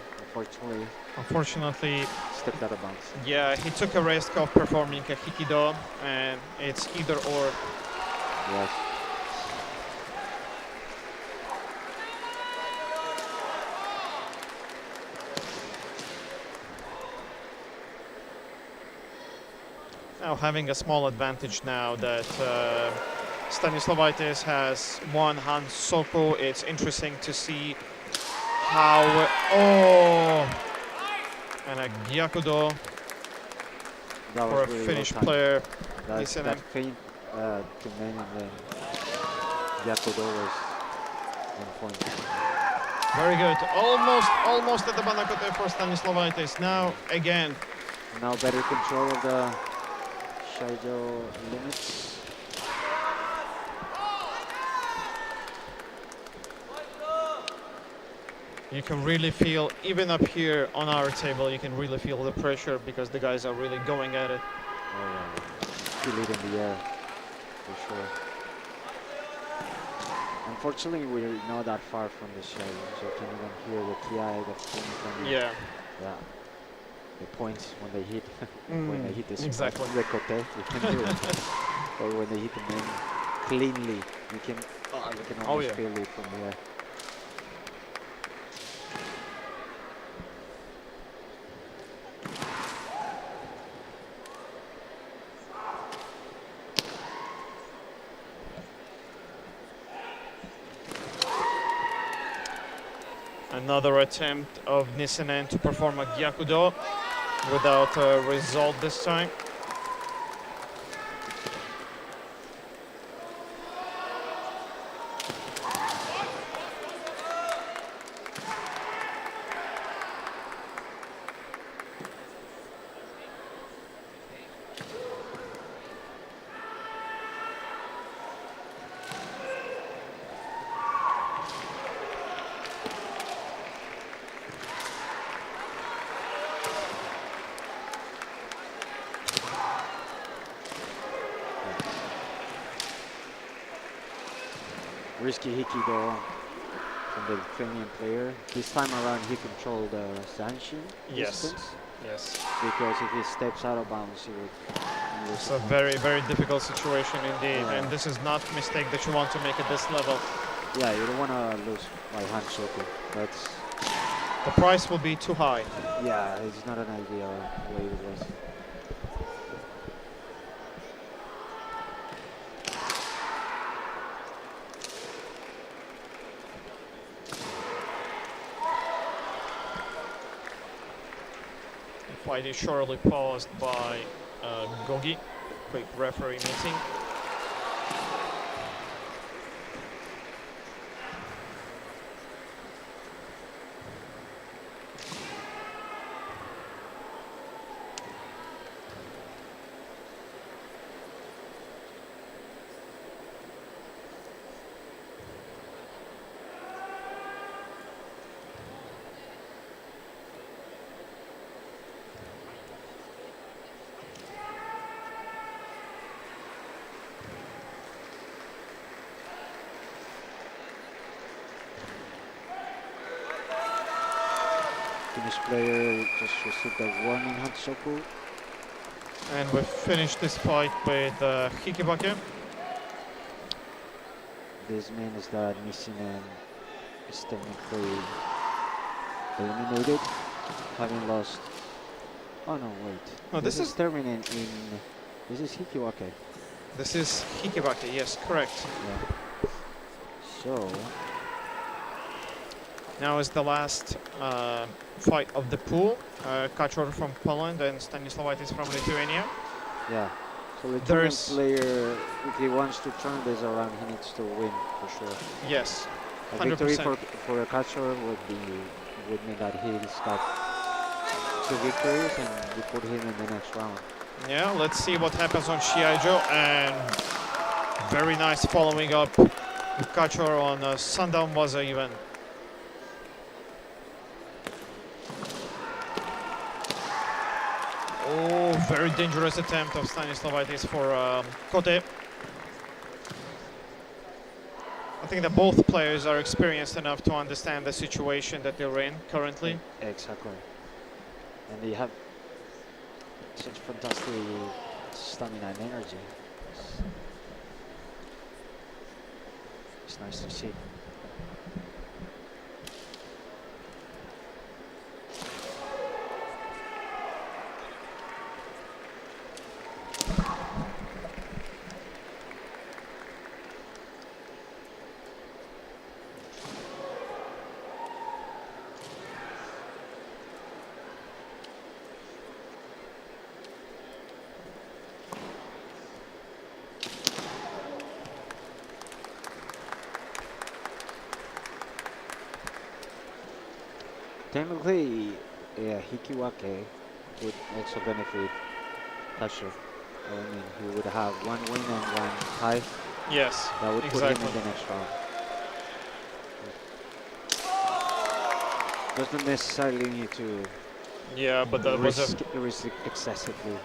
unfortunately stepped out of bounds. Yeah, he took a risk of performing a Hikido, and it's either or. Yes. Now having a small advantage now that Stanislovaitis has one hand soku, it's interesting to see How? Oh! And a Gyakudo That for a was really Finnish well timed. player. That feint to men and then Gyakudo was on point. Very good. Almost at the Banakote for Stanislavaitis. Now again. Now better control of the Shiai-jo limits. You can really feel, even up here on our table, you can really feel the pressure because the guys are really going at it. Oh yeah, feel it in the air, for sure. Unfortunately, we're not that far from the show, so you can even hear the TI that's coming from the, Yeah. yeah, the points when they hit, when they hit the spot, exactly. the kote, you can do it. Or when they hit the main cleanly, you can almost feel it from there. Another attempt of Nisinen to perform a Gyakudo without a result this time. Risky Hikido from the Lithuanian player. This time around he controlled the Sanshin distance. Yes. Because if he steps out of bounds, he would lose. It's a very difficult situation indeed, and this is not a mistake that you want to make at this level. Yeah, you don't want to lose by Hanshoku. That's the price will be too high. Yeah, it's not an ideal way it was. The fight is shortly paused by Gogi. Quick referee meeting. Finnish player just received a warning Hansoku. And we've finished this fight with Hikibake. This means that Nisinen is technically eliminated, having lost. Oh no, wait. No, this is terminated in. This is Hikiwake. This is Hikibake, yes, correct. Yeah. So. Now is the last fight of the pool. Kachor from Poland and Stanislavaitis from Lithuania. Yeah. So the Lithuanian player, if he wants to turn this around, he needs to win for sure. Yes. 100%. A victory for a Kachor would mean that he's got 2 victories and we put him in the next round. Yeah, let's see what happens on Shiai-jo, and very nice following up with Kachor on Sundown Waza even. Oh, very dangerous attempt of Stanislavaitis for Kote. I think that both players are experienced enough to understand the situation that they're in currently. Exactly. And they have such fantastic stamina and energy. It's nice to see. Technically, yeah, Hikiwake would also benefit Kasher. I mean, he would have one win and one tie. Yes, That would put him exactly. in the next round. Doesn't necessarily need to Yeah, but that was a risk excessively.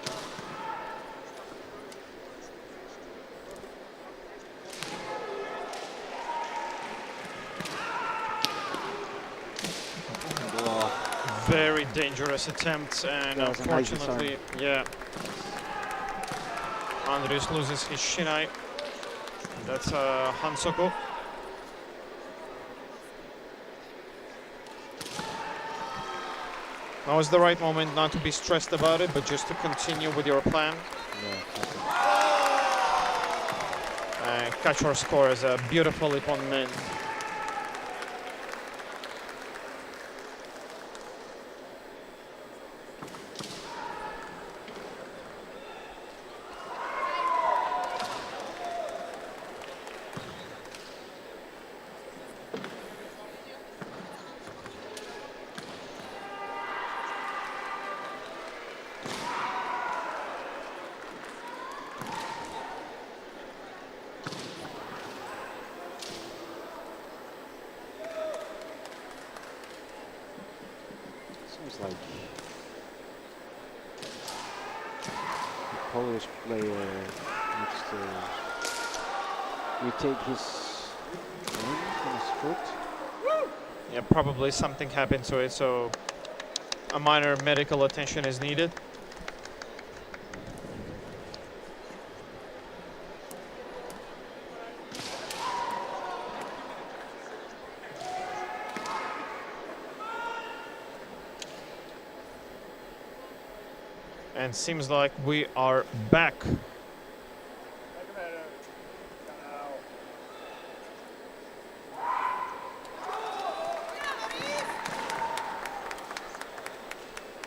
Wow. very dangerous attempt, and That was a nice unfortunately, yeah, Andres loses his shinai. That's Hansoku. Now is the right moment not to be stressed about it, but just to continue with your plan. And Kachor scores a beautiful upon men. Seems like the Polish player needs to retake his wing from his foot. Yeah, probably something happened to it, so a minor medical attention is needed. And seems like we are back.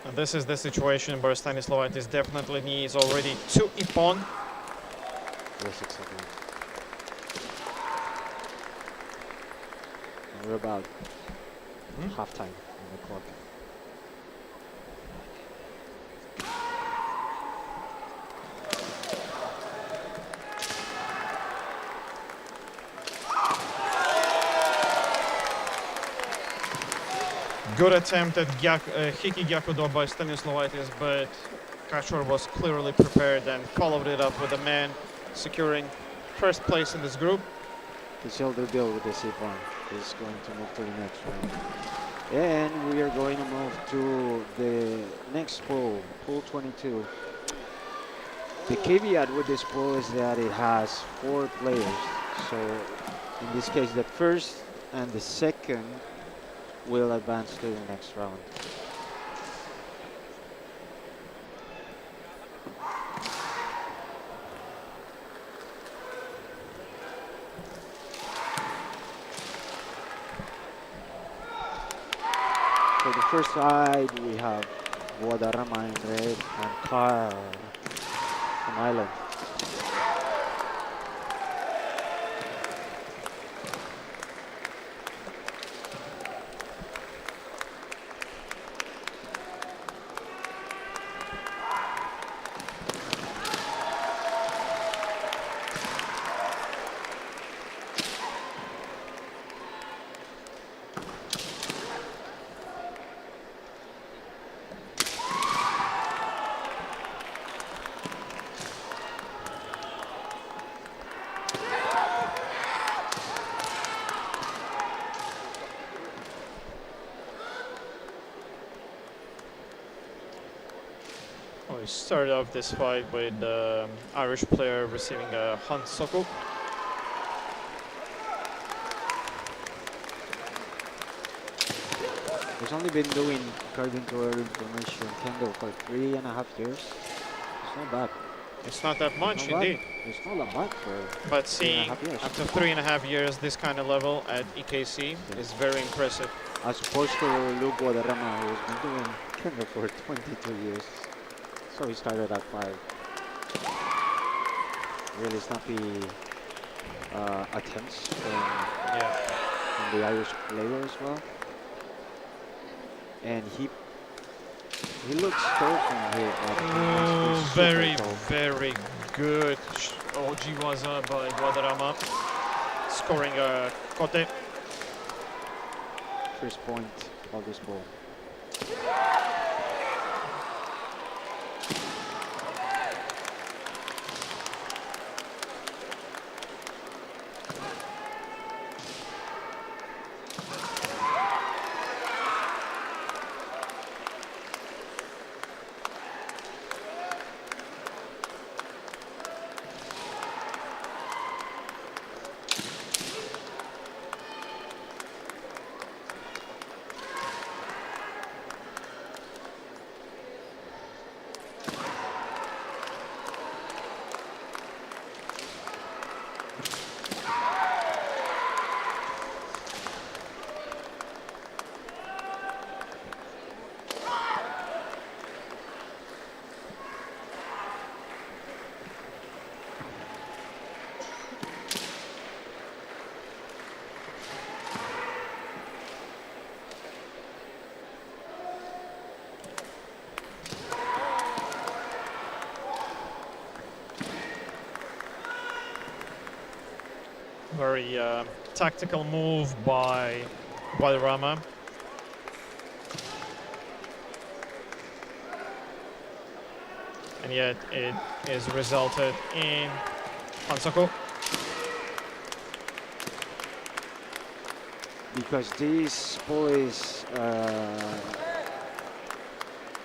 And this is the situation where Stanislavaitis definitely needs already 2 ippon. Yes, exactly. And we're about halftime on the clock. Good attempt at Hiki Gyakudo by Stanislavaitis, but Kachor was clearly prepared and followed it up with a man securing first place in this group. The shoulder deal with the Safan is going to move to the next round. And we are going to move to the next pool, pool 22. The caveat with this pool is that it has 4 players. So in this case, the first and the second will advance to the next round. For the first side, we have Guadarrama in red and Carl from Ireland. We started off this fight with the Irish player receiving a Hansoku. He's only been doing, according to our information, Kendo for 3.5 years. It's not bad. It's not that much, Not bad. indeed. It's not that bad for But seeing 3.5 years. after 3.5 years this kind of level at EKC is very impressive. As opposed to Luke Guadarrama, who's been doing Kendo for 22 years. So he started at 5. Really snappy attempts from Yeah. the Irish player as well. and he looks tall from here. But he must be Oh, super very, tall. very good Ojiwaza by Guadarrama, scoring a kote. First point of this ball. Very tactical move by Guadarrama. And yet it is resulted in Hansaku. Because these boys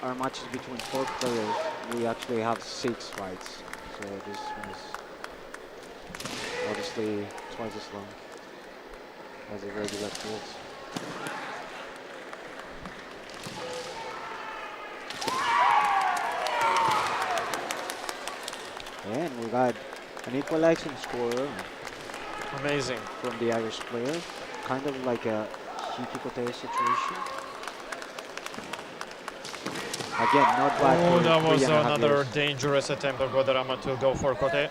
are matches between 4 players, we actually have 6 fights. So this was obviously twice as long as the regular fields. And we got an equalizing score Amazing. from the Irish player, kind of like a Hikikote situation. Again, not bad Oh, for that was 3.5 another years. dangerous attempt of Guadarrama to go for kote.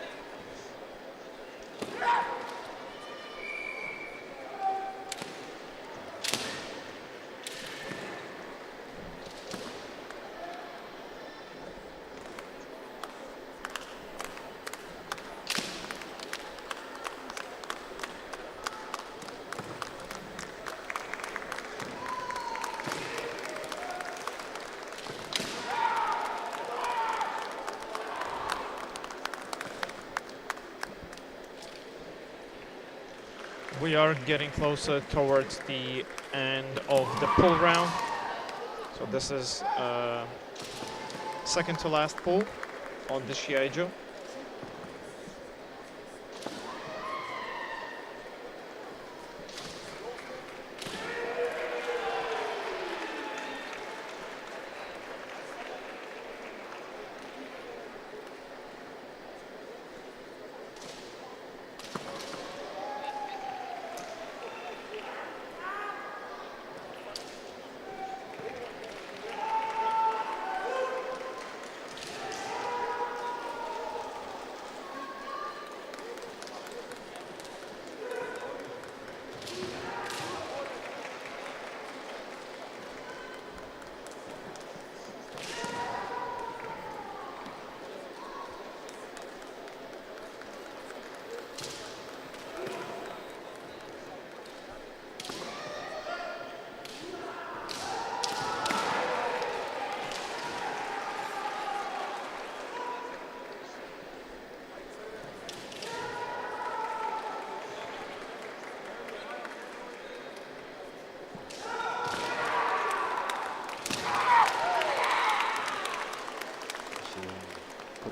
We are getting closer towards the end of the pool round. So this is second to last pool on the Shiai-jo.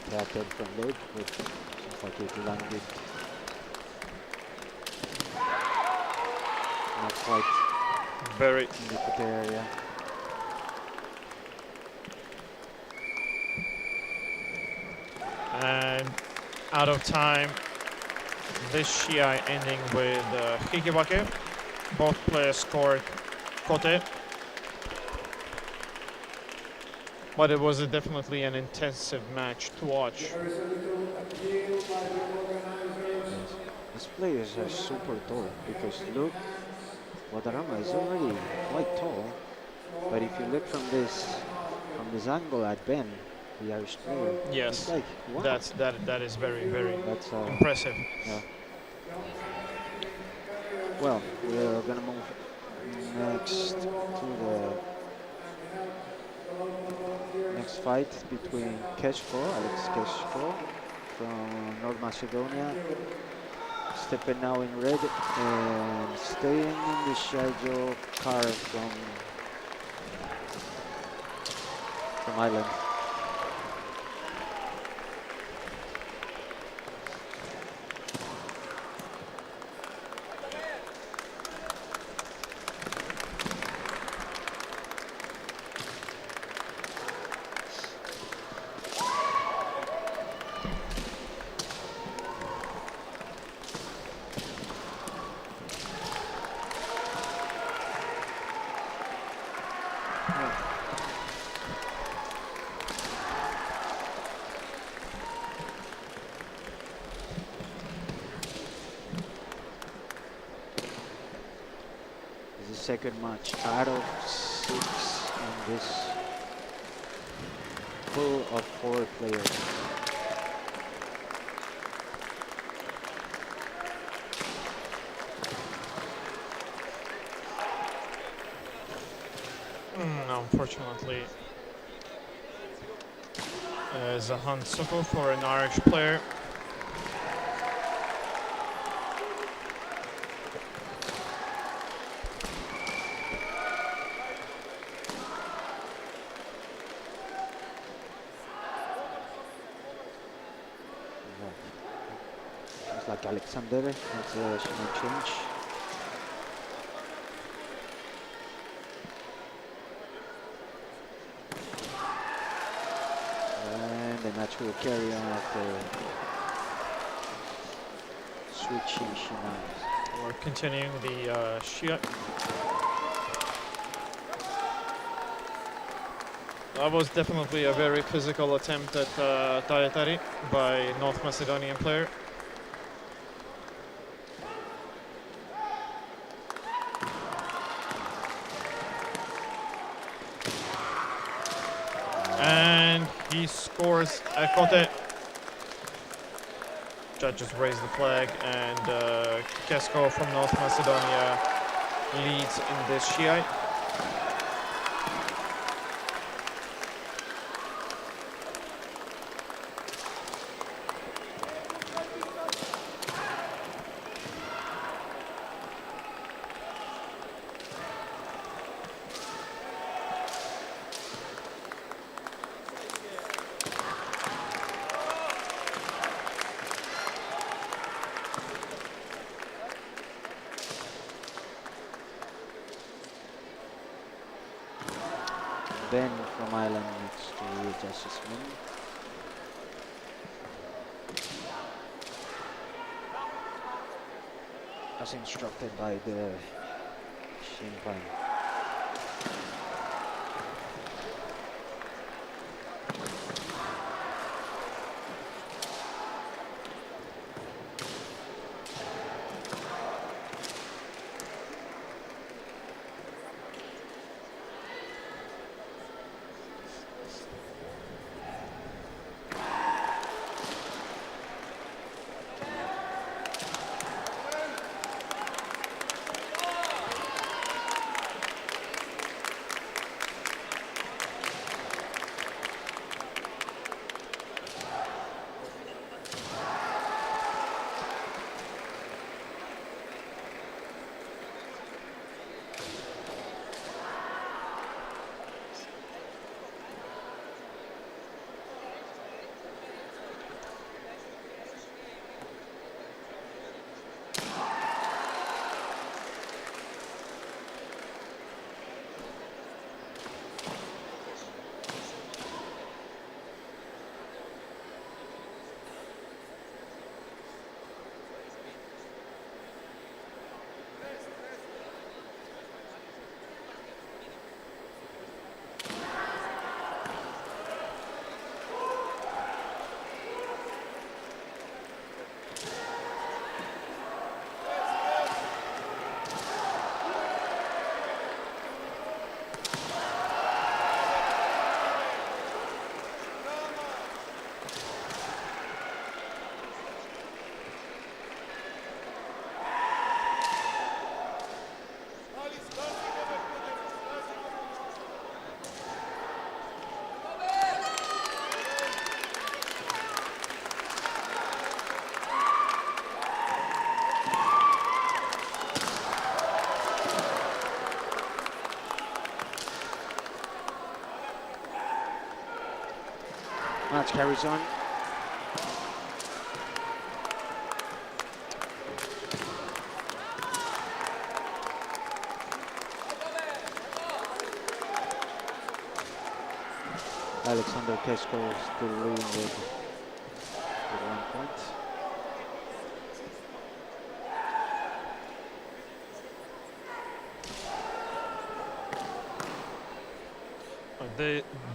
Protected from load, but seems like it landed not quite Very in the put area. and out of time. This Shiai ending with Hikibake. Both players scored kote. But it was definitely an intensive match to watch. There is a little appeal by the organizers. These players are super tall because look, Guadarrama is already quite tall. But if you look from this angle at Ben, the Irish player, it's Yes, like, wow, that is very that's impressive. yeah. Well, we're gonna move next to the next fight between Alex Keshko from North Macedonia, stepping now in red and staying in the Shiai-jo car from Ireland. Second match out of 6 in this pool of 4 players. Unfortunately, Zahan Soko for an Irish player. Like Alexander, that's she might change. And the match will carry on after switching shenanigans. We're continuing the Shiai. That was definitely a very physical attempt at Tayatari by North Macedonian player. And he scores a kote. Judges raise the flag, and Kesko from North Macedonia leads in this Shiai. Ben from Ireland needs to readjust his swing. As instructed by the Shimpan. Match carries on. Alexander Kesko still leading with 1 point.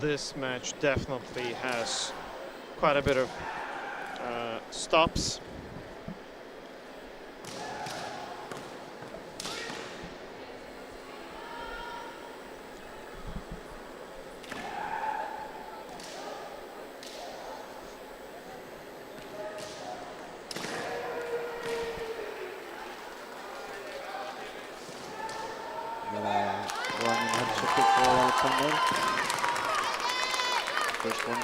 This match definitely has quite a bit of stops. Running head circuit for Alexander. First one.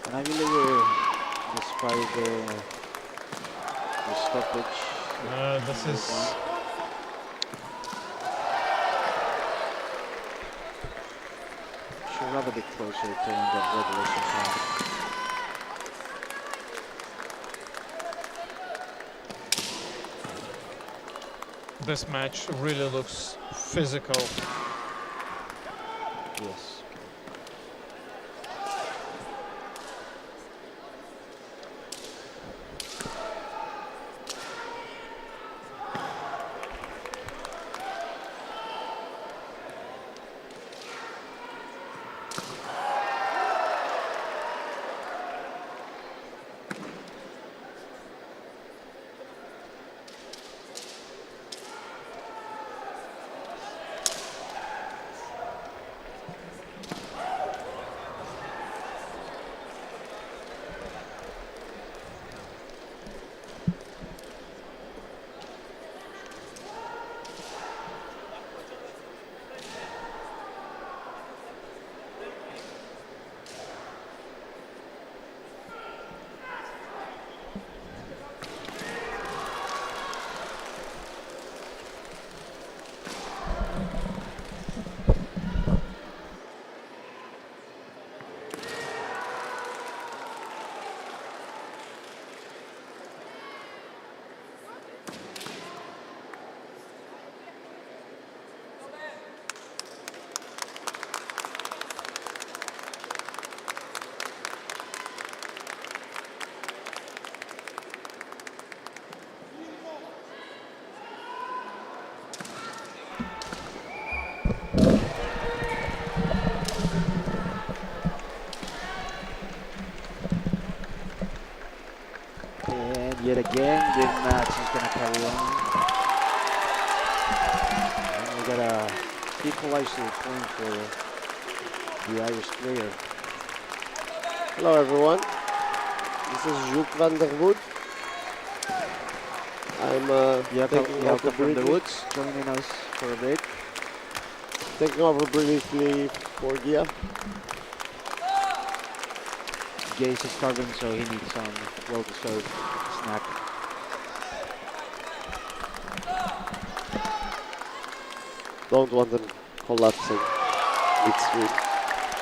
And I believe despite the stoppage, This is should rub a bit closer to the regulation time. this match really looks physical. Yes. Yet again, the match is going to carry on. And we got a equalizer point for the Irish player. Hello everyone, this is Joep van der Wood. I'm taking over from the briefly, Woods, joining us for a bit. taking over briefly for Gia. Jace is starving, so he needs some well-deserved snack. Don't want them collapsing midstream,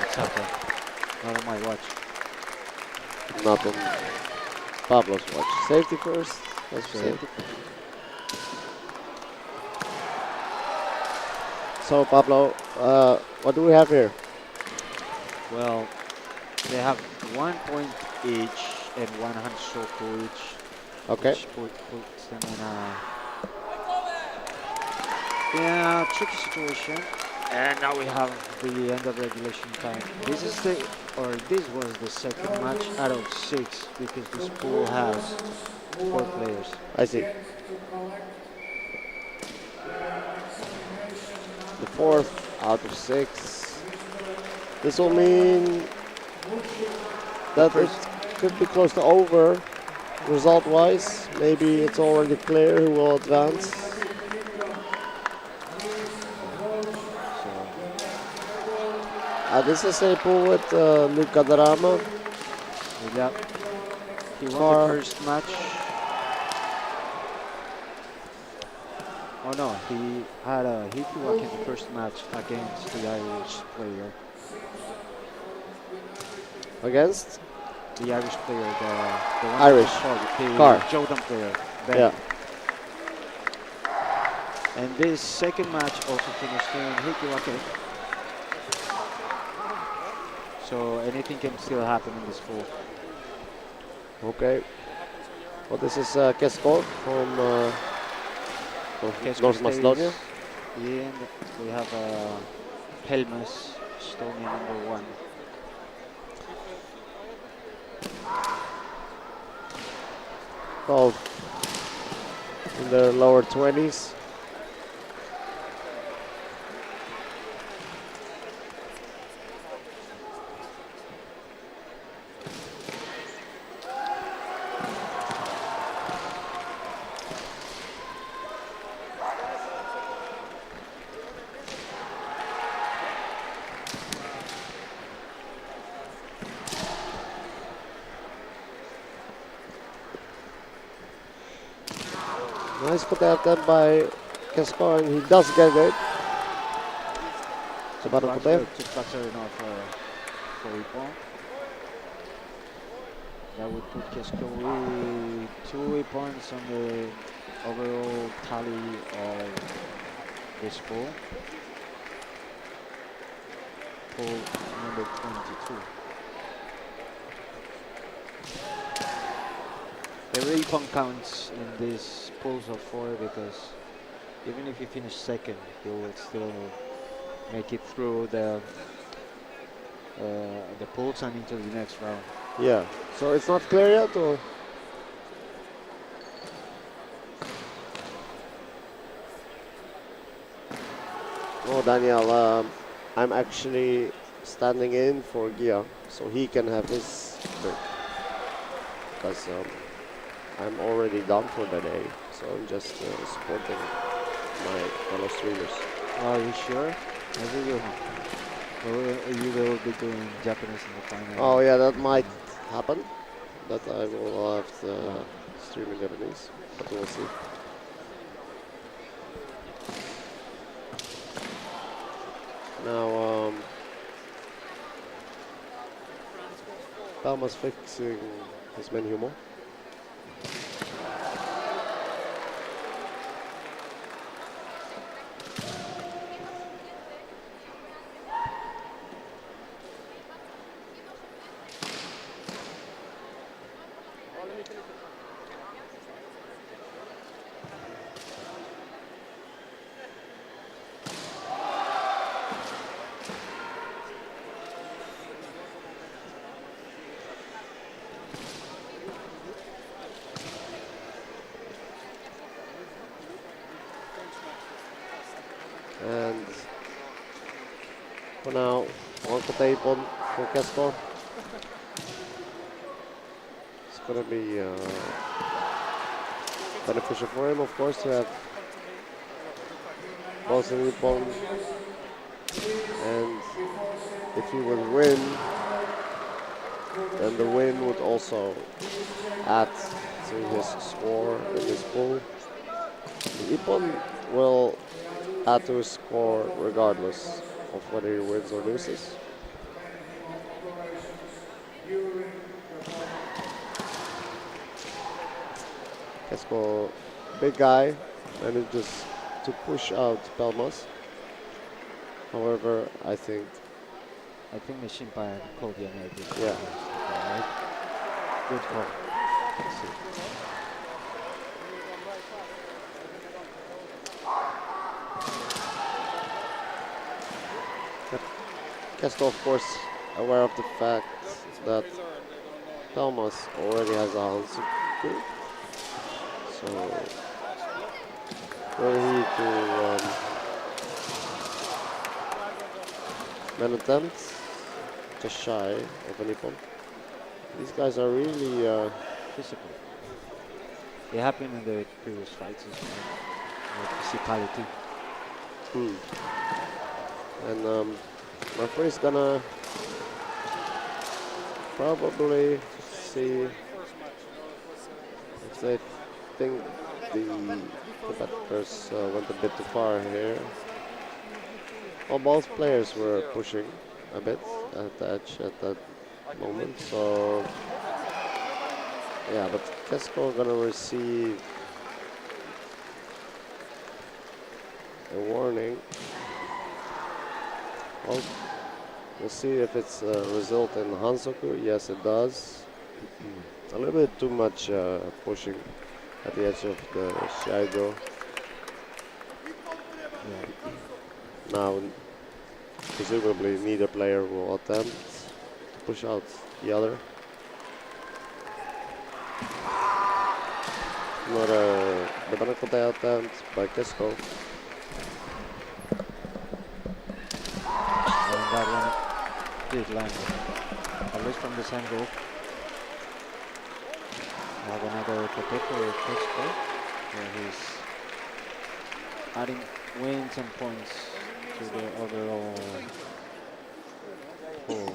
It's okay. Not on my watch. not on Pablo's watch. Safety first, that's safety. So Pablo, what do we have here? Well, they have 1 point each and 1 hand circle each. Okay. Which puts them in a tricky situation. And now we have the end of regulation time. This was the second match out of 6 because this pool has 4 players. I see. The 4th out of 6. This will mean that it could be close to over result-wise. Maybe it's already clear who will advance. This is a pool with Luca Darama. Yeah. He won the first match. Oh no, he had a Hikiwaki in the first match against the Irish player. Against? The Irish player, the one Irish. the Jordan player. Ben. Yeah. And this second match also finished in Hikiwaki. So anything can still happen in this pool. Okay. Well, this is Kesko from North Macedonia. And we have Helmas, Estonia #1. Both in their lower 20s. Nice put attempt by Kesko, and he does get it. So bottom put there. Two backs are enough for Ippon. That would put Kesko with 2 points on the overall tally of this pool. Pool number 22. Every Ippon counts in this pools of 4 because even if you finish second, you will still make it through the pools and into the next round. Yeah. So it's not clear yet, or? Oh, Daniel, I'm actually standing in for Gia, so he can have his break. Because I'm already done for the day, so I'm just supporting my fellow streamers. Are you sure? Maybe you will be doing Japanese in the final. Oh yeah, that might happen. That I will have to stream in Japanese, but we'll see. Now, Palma's fixing his main humor. And for now, one tape on for Kesko. It's gonna be beneficial for him, of course, to have both in Ippon. And if he would win, then the win would also add to his score in this pool. The Ippon will add to his score regardless of whether he wins or loses. Kesko, big guy, manages to push out Pelmas. However, I think the Shinpai called the American. Yeah. Right? Good call. Let's see. Kesko, of course, aware of the fact that Pelmas already has a Hansuku. So, were he to an attempt, a shy of a Nippon. These guys are really Physical. It happened in the previous fights as well. Physicality. and referee's gonna probably see if they think the competitors went a bit too far here. Well, both players were pushing a bit at the edge at that moment, so yeah, but Kesko gonna receive a warning. Well, we'll see if it's a result in Hansoku. Yes, it does. A little bit too much pushing at the edge of the Shiai-jo. Now, presumably, neither player will attempt to push out the other. Not a Bebanakote attempt by Kesko. And that one did land, at least from this angle. Have another particular Kesko, where he's adding wins and points to the overall pool.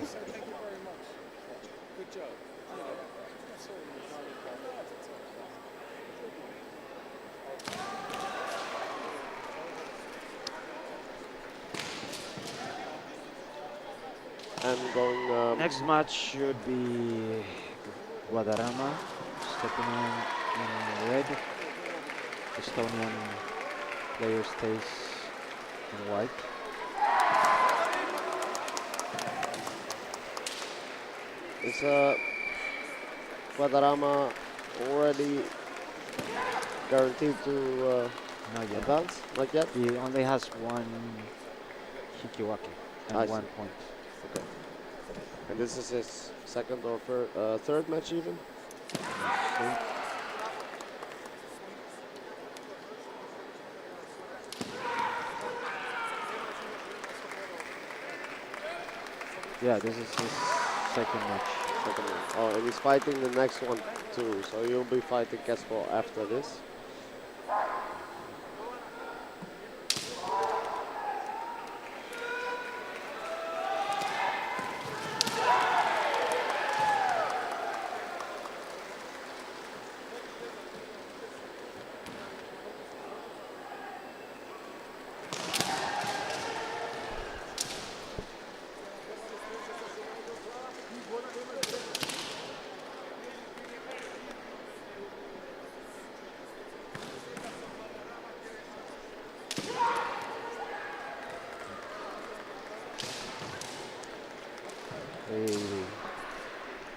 And going Next match should be Guadarrama stepping in red. Estonian player stays in white. Is Guadarrama already guaranteed to Not yet. advance? Not yet? He only has one Hikiwake and I 1 see. point. Okay. And this is his second or third match even? Yeah, this is his second match. Second one. Oh, and he's fighting the next one too. So you'll be fighting Kesko after this.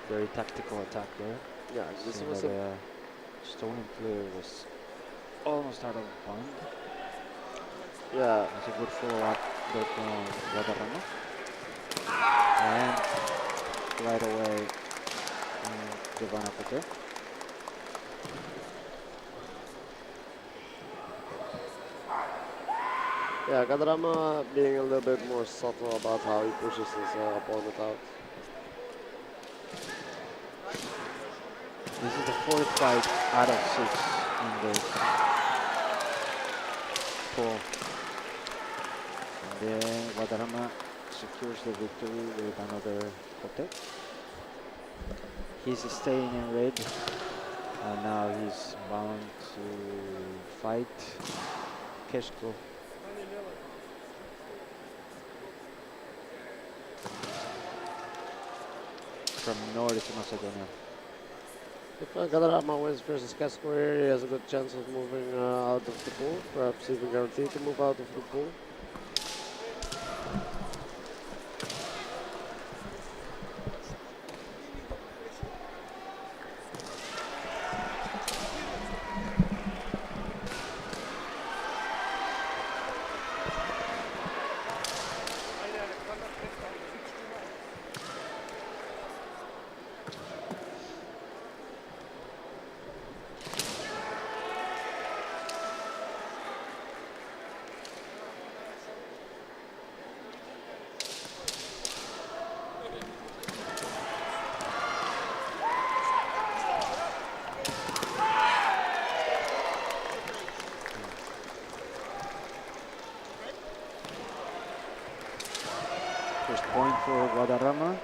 Very tactical attack there. Yeah, this Seeing was that a Estonian player was almost out of bound. yeah. It's a good follow-up there from Guadarrama. And right away, Devanakote. Yeah, Guadarrama being a little bit more subtle about how he pushes his opponent out. This is the fourth fight out of 6 in this pool. And then Guadarrama secures the victory with another kote. He's staying in red, and now he's bound to fight Kesko. From North Macedonia. If Guadarrama wins versus Kesko here, he has a good chance of moving out of the pool, perhaps even guaranteed to move out of the pool. point for Guadarrama.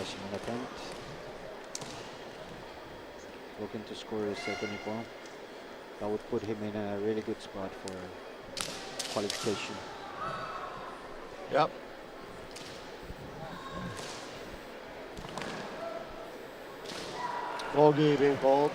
An attempt. Looking to score his second point. That would put him in a really good spot for qualification. Yep. Bogi being called.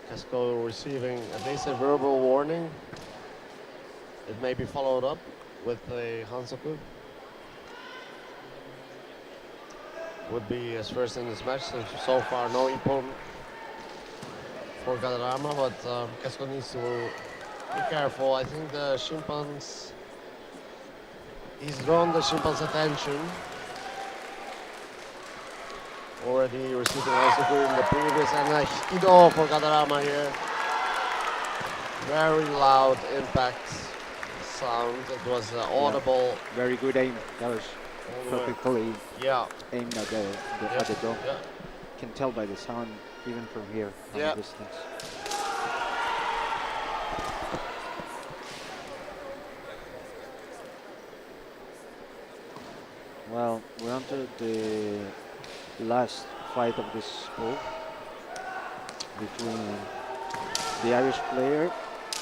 Casco receiving at least a verbal warning. It may be followed up with a Hansaku. Would be his first in this match. So far, no ippon for Guadarrama, but Casco needs to be careful. I think the Shimpans, he's drawn the Shimpans' attention. Already receiving Hansaku in the previous, and a Hikido for Guadarrama here. Very loud impact sound. It was audible. Yeah. Very good aim. That was perfectly aimed at the dome. Yeah. Can tell by the sound even from here, from a distance. Well, we're on to the last fight of this pool between the Irish player,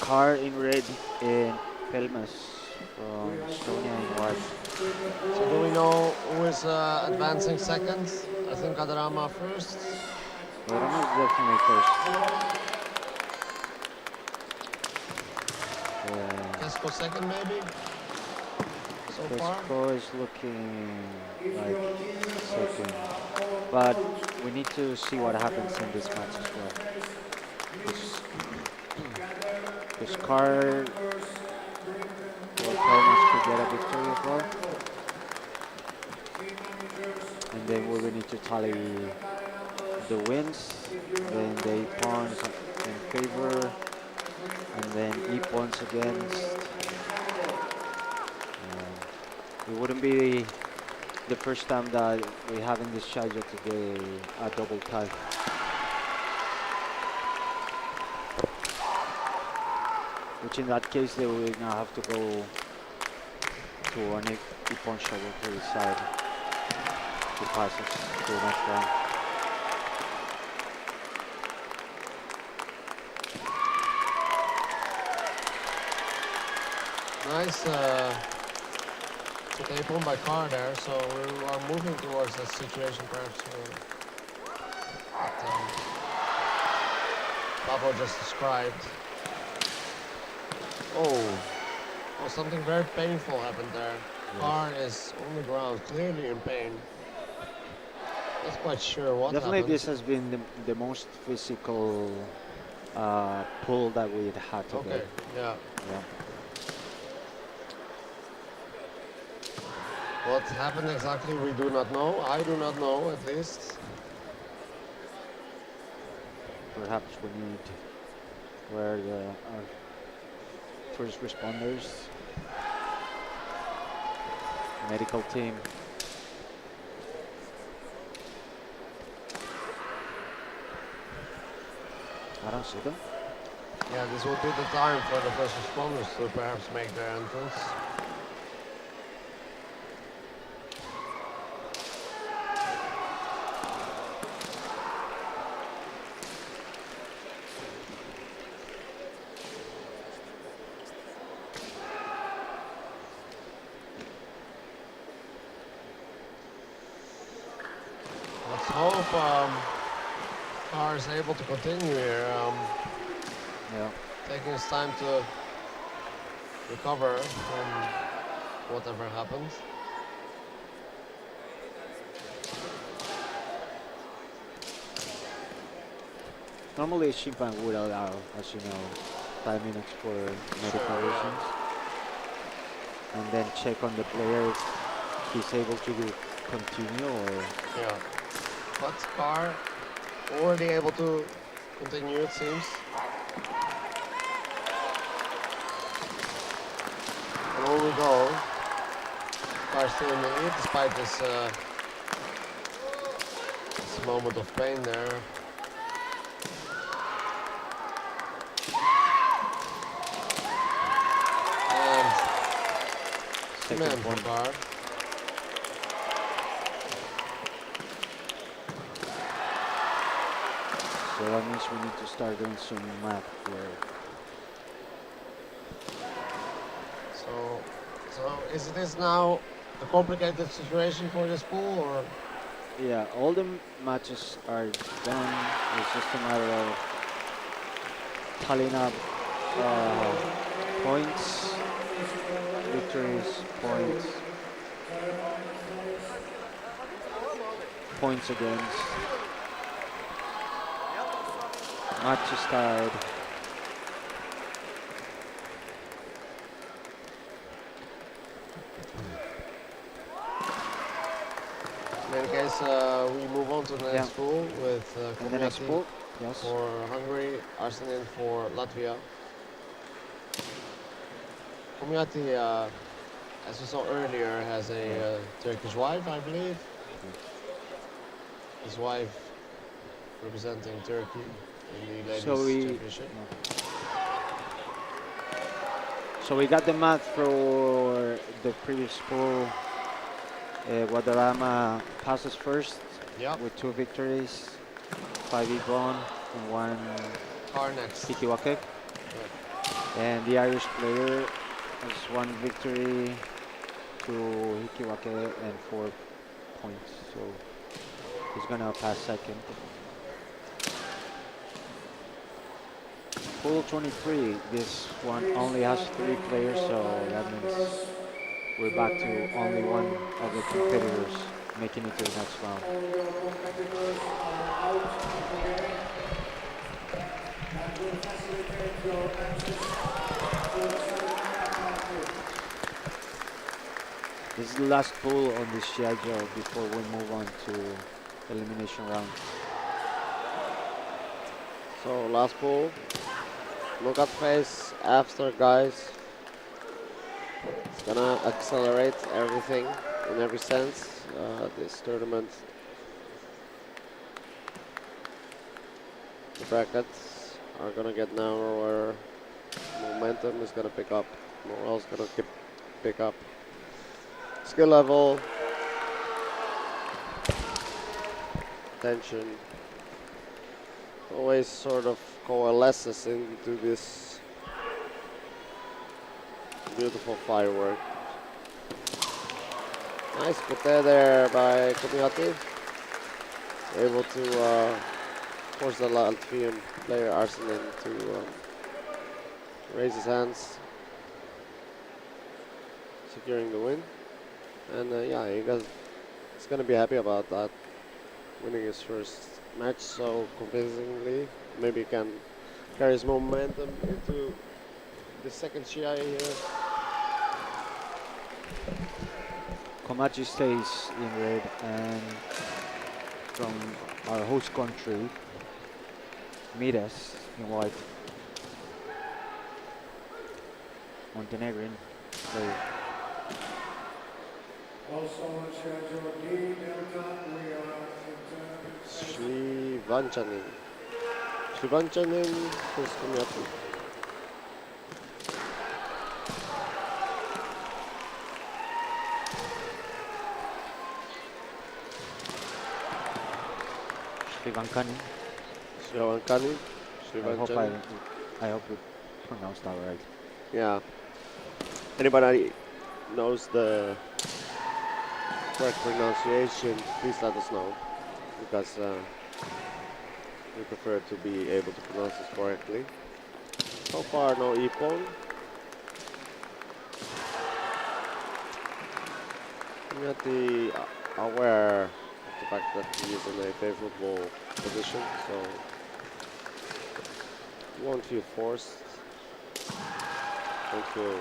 Carr in red, and Pelmas from Estonia in white. So do we know who is advancing second? I think Guadarrama first. Guadarrama is definitely first. Casco second maybe? So far? Casco is looking like second. But we need to see what happens in this match as well. This Carr could get a victory as well. And then we will need to tally the wins, then the pawns in favor, and then e-pawns against. It wouldn't be the first time that we have in this Shiai-jo today a double tie. Which in that case they will now have to go to an e-pawn shovel to decide who passes to the next round. Nice take on by Carr there, so we are moving towards a situation perhaps that Pablo just described. Oh, something very painful happened there. Yes. Carr is on the ground, clearly in pain. Not quite sure what Definitely happened. This has been the most physical pull that we'd had today. Okay, yeah. What happened exactly, we do not know. I do not know, at least. Perhaps we need where our first responders, medical team. I don't see them. Yeah, this will be the time for the first responders to perhaps make their entrance. Let's hope Carr is able to continue here. Taking his time to recover from whatever happens. Normally, Shimpan would allow, as you know, 5 minutes for medical reasons, and then check on the player if he's able to continue or. Yeah. But Carr already able to continue, it seems. And on we go. Carr still in the lead despite this moment of pain there. And Second for point. Carr. So that means we need to start doing some math here. So is this now a complicated situation for this pool, or? Yeah, all the matches are done. It's just a matter of tallying up points, victories, points against, matches tied. In any case, we move on to the next pool with And the next Kumiatti pool, yes. for Hungary, Arsenin for Latvia. Kumiatti, as we saw earlier, has a Turkish wife, I believe. His wife representing Turkey in the ladies' championship. So we got the math for the previous pool. Guadarrama passes first with 2 victories, 5 Ibon and 1 Carr next. Hikiwake. And the Irish player has 1 victory, 2 Hikiwake and 4 points. So he's gonna pass second. Pool 23, this one only has 3 players, so that means we're back to only one of the competitors making it to the next round. All your competitors are out of the game. That will facilitate your matches for the semifinal matches. This is the last pool on this Shiai-jo before we move on to elimination round. So last pool. Look at face after, guys. It's gonna accelerate everything in every sense, this tournament. The brackets are gonna get narrower. Momentum is gonna pick up. Morale's gonna pick up. Skill level. Tension. Always sort of coalesces into this beautiful firework. Nice put there by Kumiatti. Able to force the Latvian player Arsenin to raise his hands, securing the win. And yeah, he's gonna be happy about that, winning his first match so convincingly. Maybe he can carry his momentum into the second Shiai here. Komachi stays in red, and from our host country, Miras in white. Montenegrin player. Also on Shiai-jo D, Delta, we are Srivanchanin. Srivanchanin is Kumiatti. Srivankani. Srivankani. I hope we pronounced that right. Yeah. Anybody knows the correct pronunciation, please let us know, because we prefer to be able to pronounce this correctly. So far, no Ippon. Kumiatti aware of the fact that he is in a favorable position, so won't feel forced. Don't feel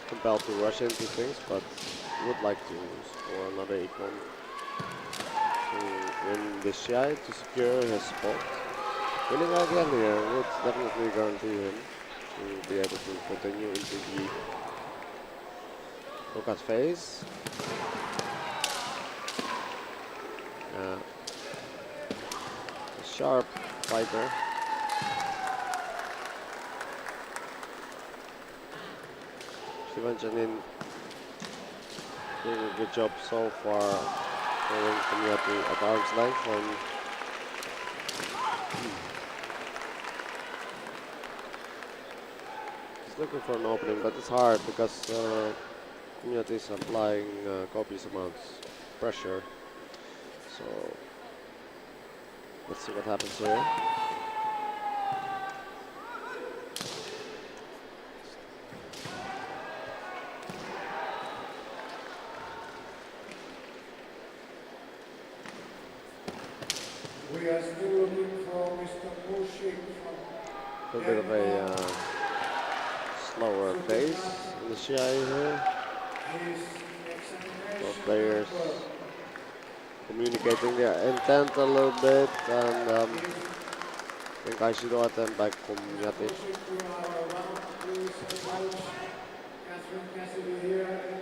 compelled to rush into things, but would like to score another econ to win this Shiai to secure his spot. Winning again here would definitely guarantee him to be able to continue into the knockout phase. A sharp fighter. Shivanchanin doing a good job so far, holding Kumiatti at arm's length. And he's looking for an opening, but it's hard because Kumiatti is applying copious amounts of pressure. So let's see what happens here. We are still looking for Mr. Mushik A from little bit of a slower pace in the Shiai here. his Both examination. players communicating their intent a little bit, and I think I should attempt by Kumiatti. Mushik to our round, please, coach. Catherine Cassidy here at the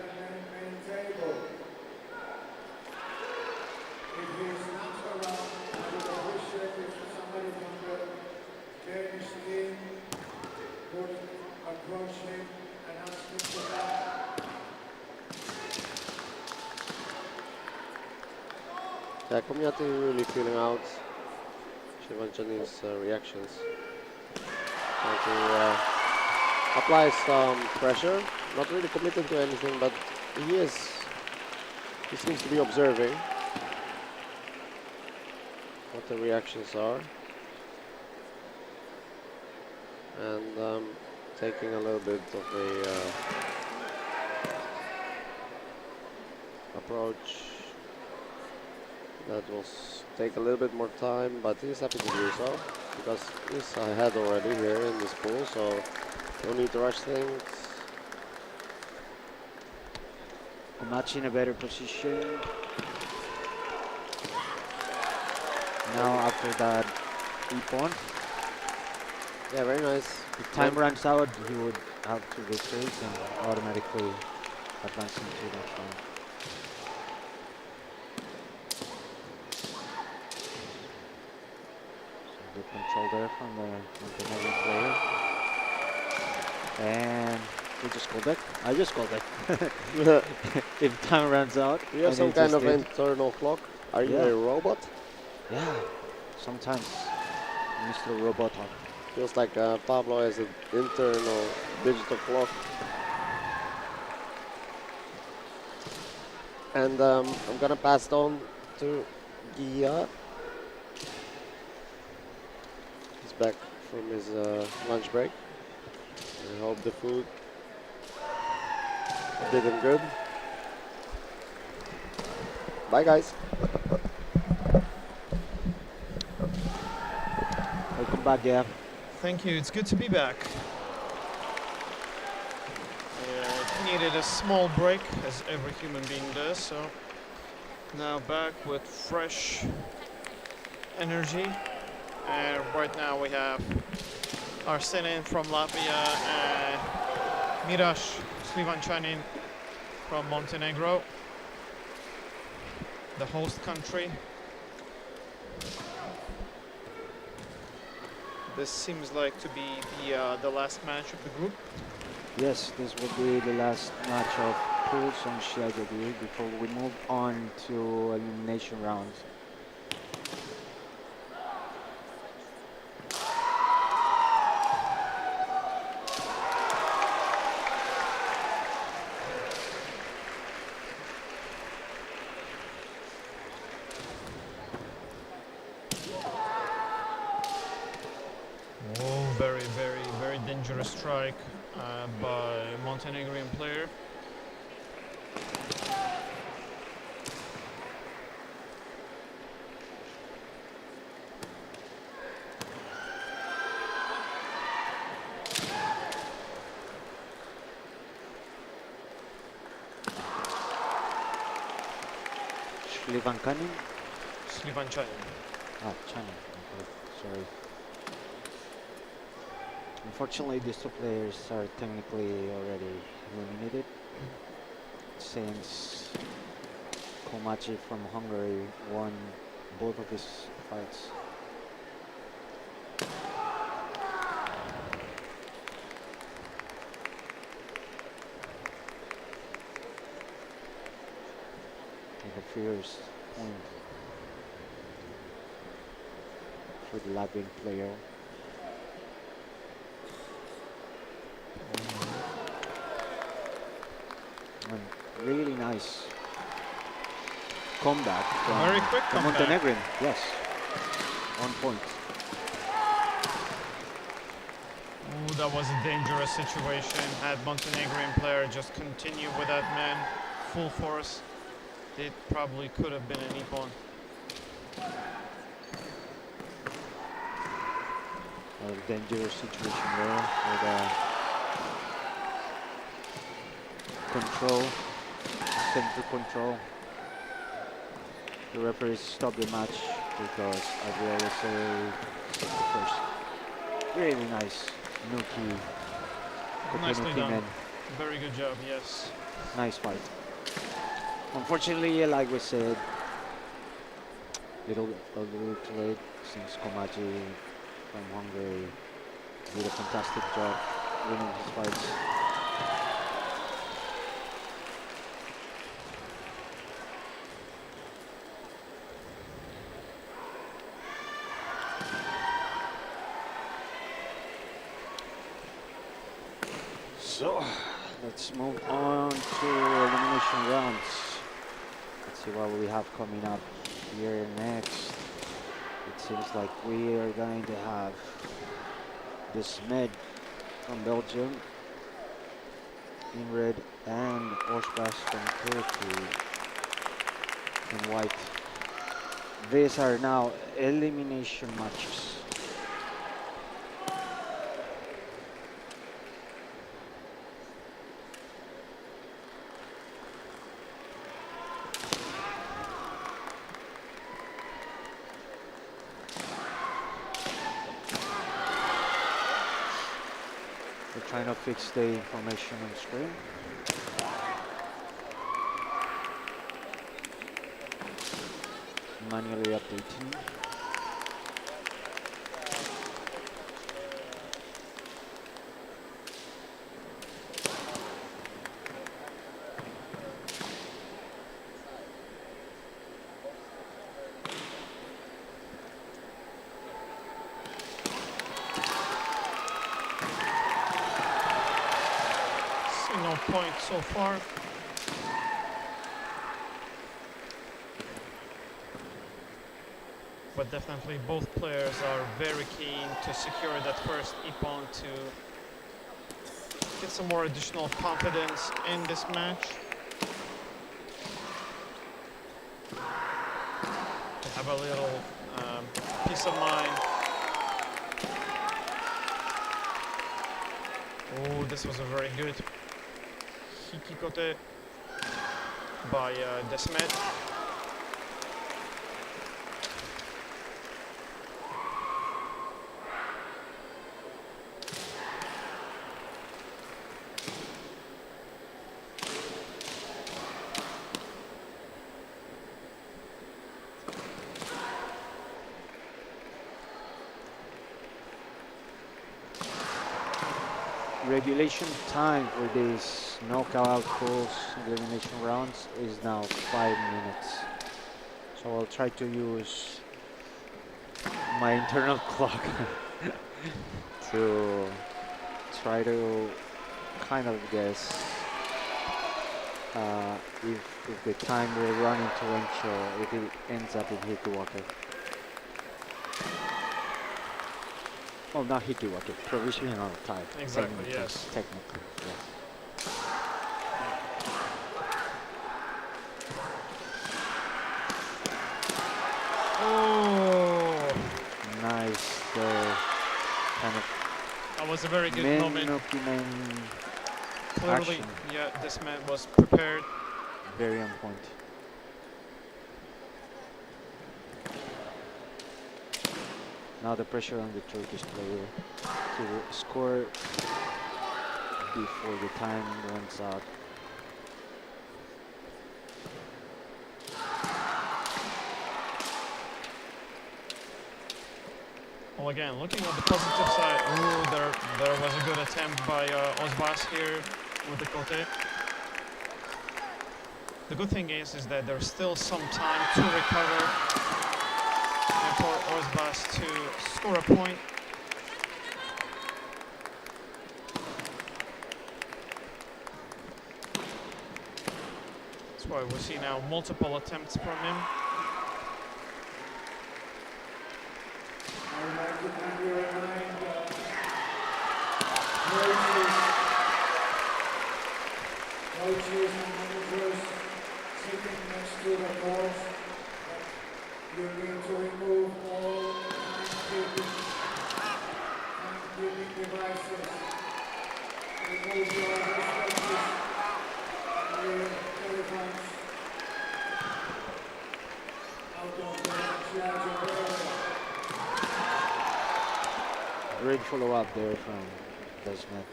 main table. If he's not around, I would appreciate if somebody from the Danish team would approach him and ask him to come. Yeah, Kumiatti really feeling out Shivanchanin's reactions. Trying to apply some pressure. Not really committed to anything, but he seems to be observing what the reactions are. And taking a little bit of a approach that will take a little bit more time, but he's happy to do so because he's ahead already here in this pool, so no need to rush things. Kumiatti in a better position. Now after that e-pawn, Yeah, very nice. if time runs out, he would have to retrace and automatically advance into that round. So good control there from the Montenegrin player. And we just called back. I just called back. If time runs out. You have and some he kind just of did. internal clock. Are you Yeah. a robot? Yeah, sometimes Mr. Roboton. Feels like Pablo has an internal digital clock. And I'm gonna pass it on to Gia. He's back from his lunch break. I hope the food did him good. Bye, guys. Welcome back, yeah. Thank you. It's good to be back. Needed a small break, as every human being does. So now back with fresh energy. And right now we have Arsenin from Latvia and Mirash Slivanchanin from Montenegro, the host country. This seems like to be the last match of the group. Yes, this will be the last match of pools on Shiai-jo X before we move on to elimination rounds. Oh, very dangerous strike by Montenegrin player. Slivankanin? Slivanchanin. Ah, Chanin. Okay, sorry. Unfortunately, these two players are technically already eliminated since Kumiatti from Hungary won both of his fights. And the first point for the Latvian player. And really nice comeback from Very quick the comeback. Montenegrin. Yes, 1 point. Ooh, that was a dangerous situation. Had Montenegrin player just continue with that man full force, it probably could have been an Ippon. A dangerous situation there with control, center control. The referee stopped the match because, as we always say, the first really nice Nuki. Nicely done. Men. Very good job, yes. Nice fight. Unfortunately, like we said, a little too late since Kumiatti from Hungary did a fantastic job winning his fights. So, let's move on to elimination rounds. Let's see what we have coming up here next. It seems like we are going to have this Med from Belgium, in red, and Ospas from Turkey in white. These are now elimination matches. Trying to fix the information on screen. Manually updating. No point so far. But definitely both players are very keen to secure that first Ippon to get some more additional confidence in this match. To have a little peace of mind. Oh, this was a very good Hikikote by Desmet. Regulation time for these knockout pools elimination rounds is now 5 minutes. So I'll try to use my internal clock to try to kind of guess if the time will run into Encho, if it ends up in Hikiwake. Oh, not Hikiwake, provisional time. Exactly, yes. Technically, yes. Oh, Nice, kind of that was a very good moment. men Clearly, action. yeah, this man was prepared. Very on point. Now the pressure on the Turkish player to score before the time runs out. Well, again, looking at the positive side, ooh, there was a good attempt by Ozbas here with the kote. The good thing is that there's still some time to recover and for Ozbas to score a point. That's why we see now multiple attempts from him. I would like to kindly remind coaches and managers sitting next to the courts that you need to remove all timekeeping devices. Remove your wristwatches and your telephones out of the Shiai-jo area. Great follow-up there from Desmet.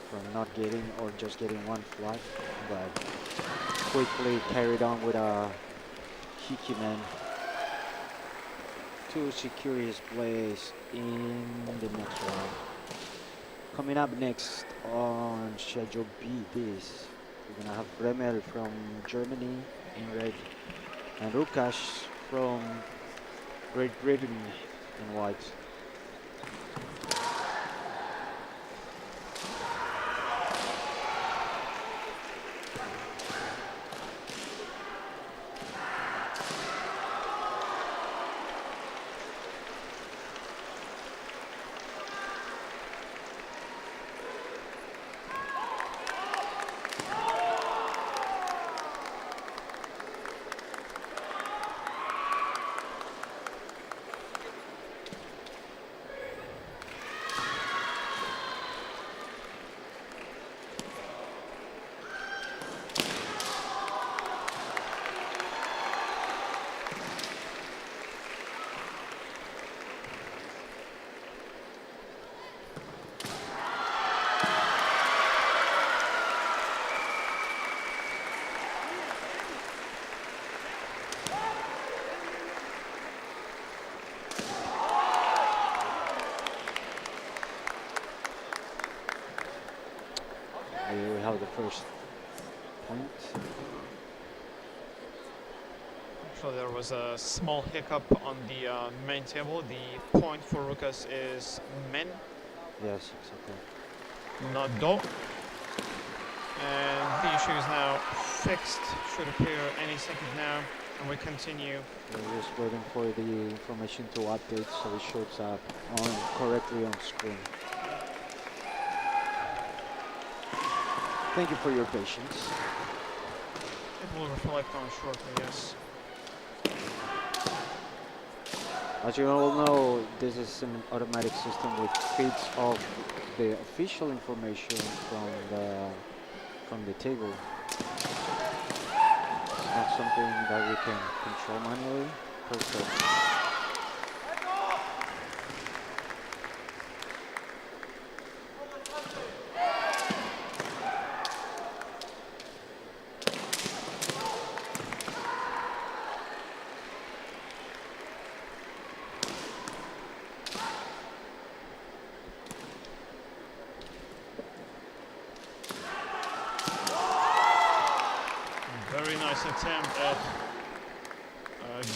From not getting or just getting one flag, but quickly carried on with a Hikimen to secure his place in the next round. Coming up next on Schedule B, we're gonna have Bremel from Germany in red and Rukash from Great Britain in white. We have the first point. So there was a small hiccup on the main table. The point for Rukas is men, Yes, exactly. not do. And the issue is now fixed. Should appear any second now. And we continue. We're just waiting for the information to update so it shows up correctly on screen. Thank you for your patience. It will reflect on shortly, yes. As you all know, this is an automatic system which feeds off the official information from the table. It's not something that we can control manually. Perfect. Very nice attempt at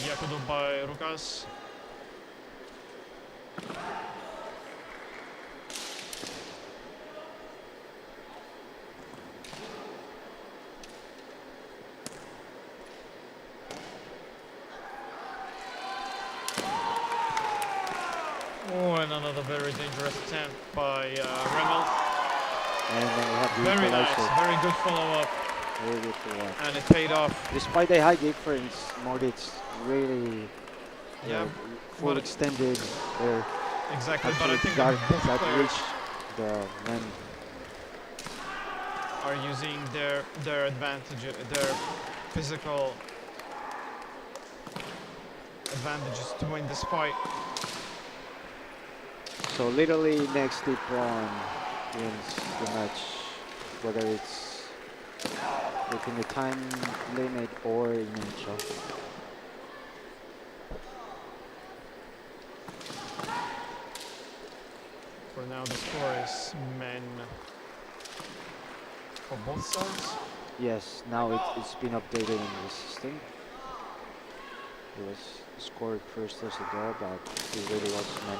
Gyakudo by Rukas. Oh, and another very dangerous attempt by Remel. And then we have the Very nice, equalizer. very good follow-up, Very good follow-up. and it paid off. Despite the high difference, Morditz really Yeah, full but- extended there. Exactly, but I Actually think got, that both got players reached the men. are using their advantage, their physical advantages to win this fight. So literally next deep one wins the match, whether it's within the time limit or in neutral. For now, the score is men for both sides. Yes, now it's been updated in the system. It was scored first as a draw, but it really was men.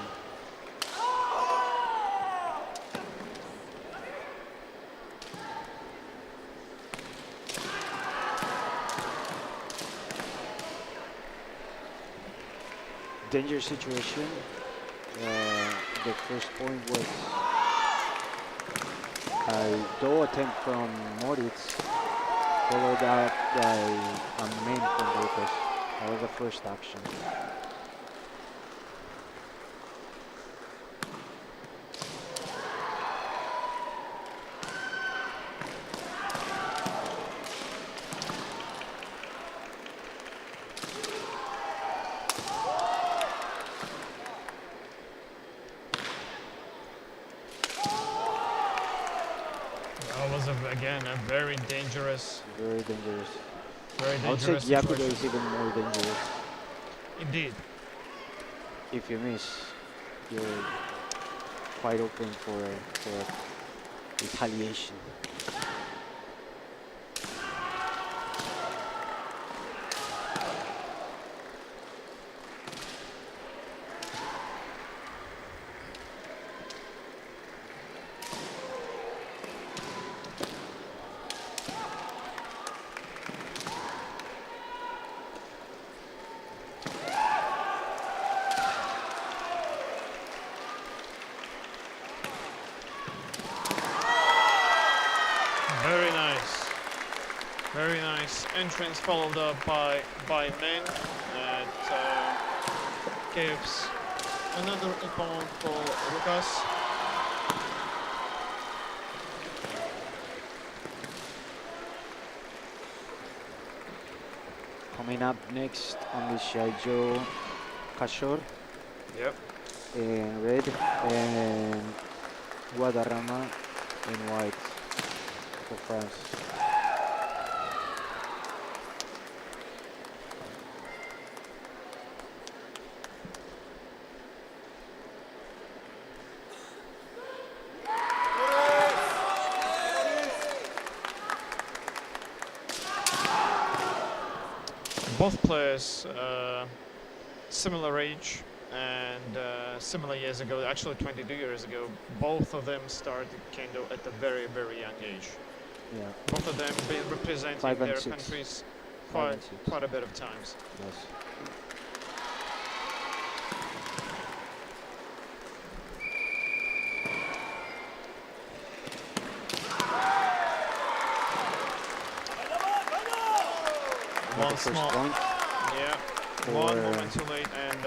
Dangerous situation. The first point was a goal attempt from Moritz, followed up by a main from Lucas. That was the first action. Again, a very dangerous. Very dangerous. Very I would say dangerous. Yakuza is even more dangerous. Indeed. If you miss, you're quite open for retaliation. Very nice entrance, followed up by men. That gives another opponent for Lucas. Coming up next on the Shiai-jo Kashor Yep. in red and Guadarrama in white for France. Both players similar age and similar years ago, actually 22 years ago, both of them started Kendo at a very, very young age. Yeah. Both of them been representing 5 and their 6. countries 5 and 6. quite a bit of times. Yes. One First small, point. yeah, for one moment too late, and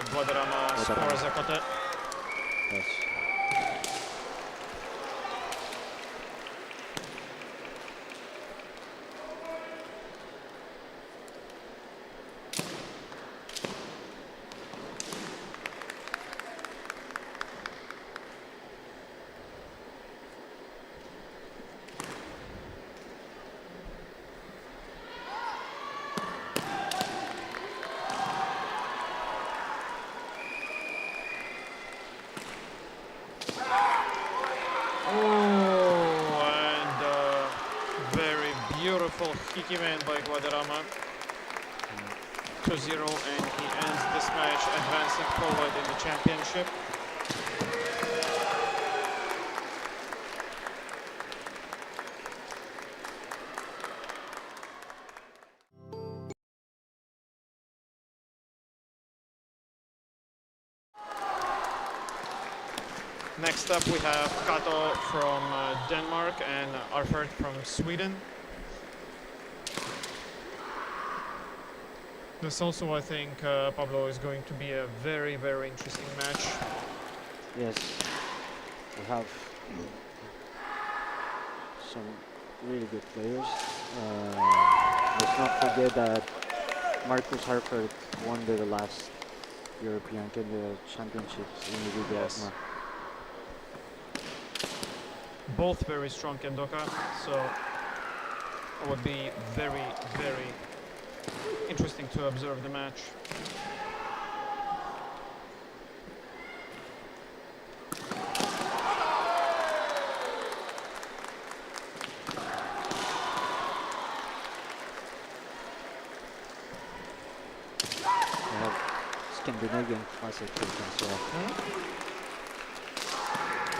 Guadarrama scores a kote. Yes. Hikimen by Guadarrama. 2-0, and he ends this match advancing forward in the championship. Next up we have Kato from Denmark and Arfert from Sweden. This also, I think, Pablo, is going to be a very, very interesting match. Yes. We have some really good players. Let's not forget that Marcus Harford won the last European Kendo Championships in the Yes. both very strong kendoka, so it would be very, very interesting to observe the match. Scandinavian Classic as well.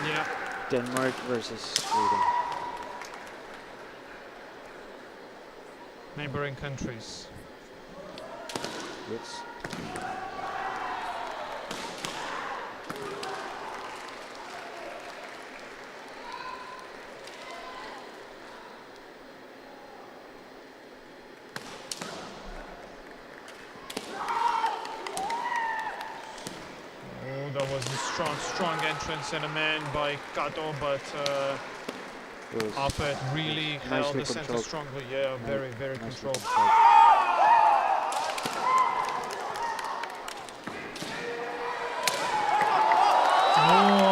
Yeah. Denmark versus Sweden. Neighboring countries. Yes. That was a strong entrance and a man by Kato, but Afet really held the center strongly. Yeah, very, very controlled.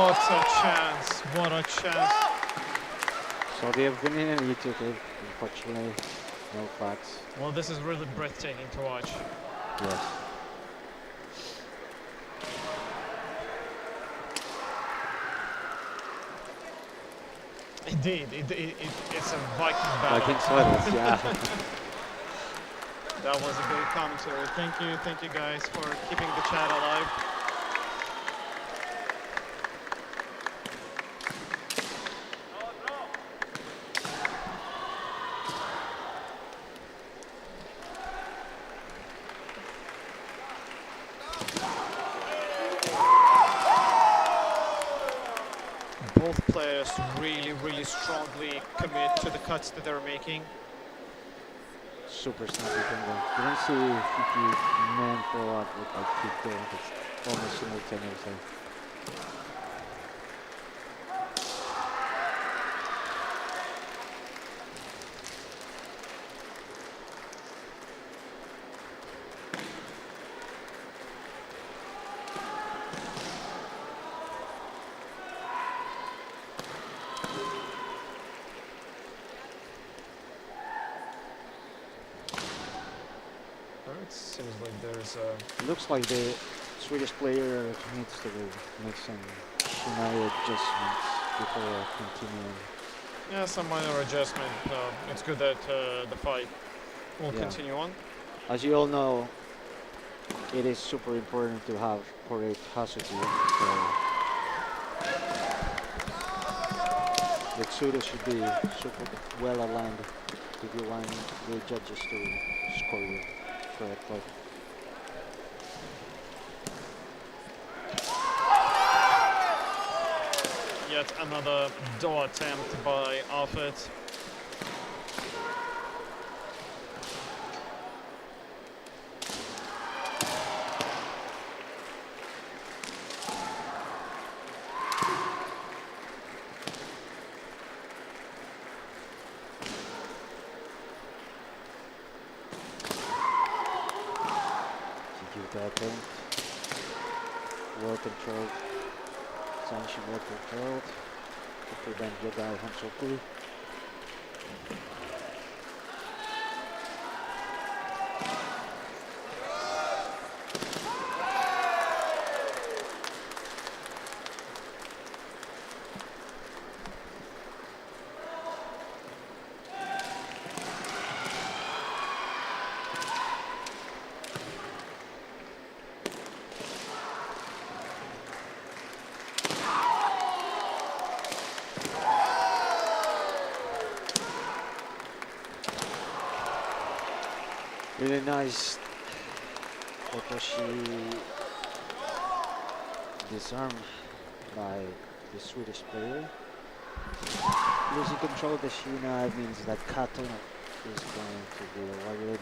What a chance! What a chance! So they have been in and he took it. Unfortunately, no facts. Well, this is really breathtaking to watch. Yes. Indeed, it's a Viking battle. Viking battles, yeah. That was a great commentary. Thank you guys for keeping the chat alive. Both players really strongly commit to the cuts that they're making. Super snappy Kendo. You don't see 50 men throw out with like 50. It's almost simultaneously. It seems like there's a... Looks like the Swedish player needs to make some Shiai adjustments before continuing. Yeah, some minor adjustment. It's good that the fight will continue on. As you all know, it is super important to have correct Hasuki. So the Tsudo should be super well aligned if you want the judges to score you correctly. Yet another do attempt by Afet. Well controlled. Sanshi well controlled. To prevent Jedi Hansoku. Really nice Otoshi disarm by the Swedish player. Losing control of the Shina means that Kato is going to be awarded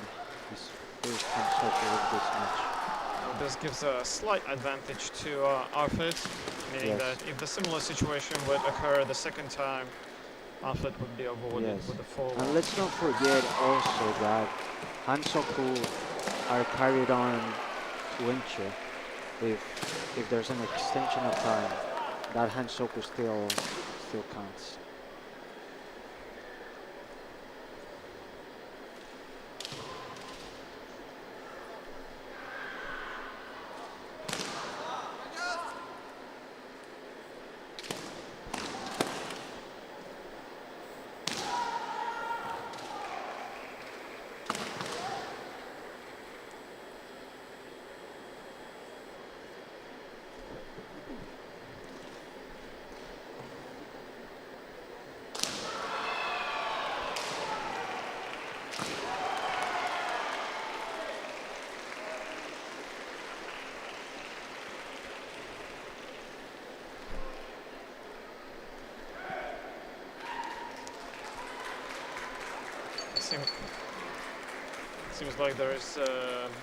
his first Hansoku of this match. This gives a slight advantage to Afet, meaning that if the similar situation would occur the second time, Afet would be awarded with the full. And let's not forget also that Hansoku are carried on to Inche. If there's an extension of time, that Hansoku still counts. Seems like there is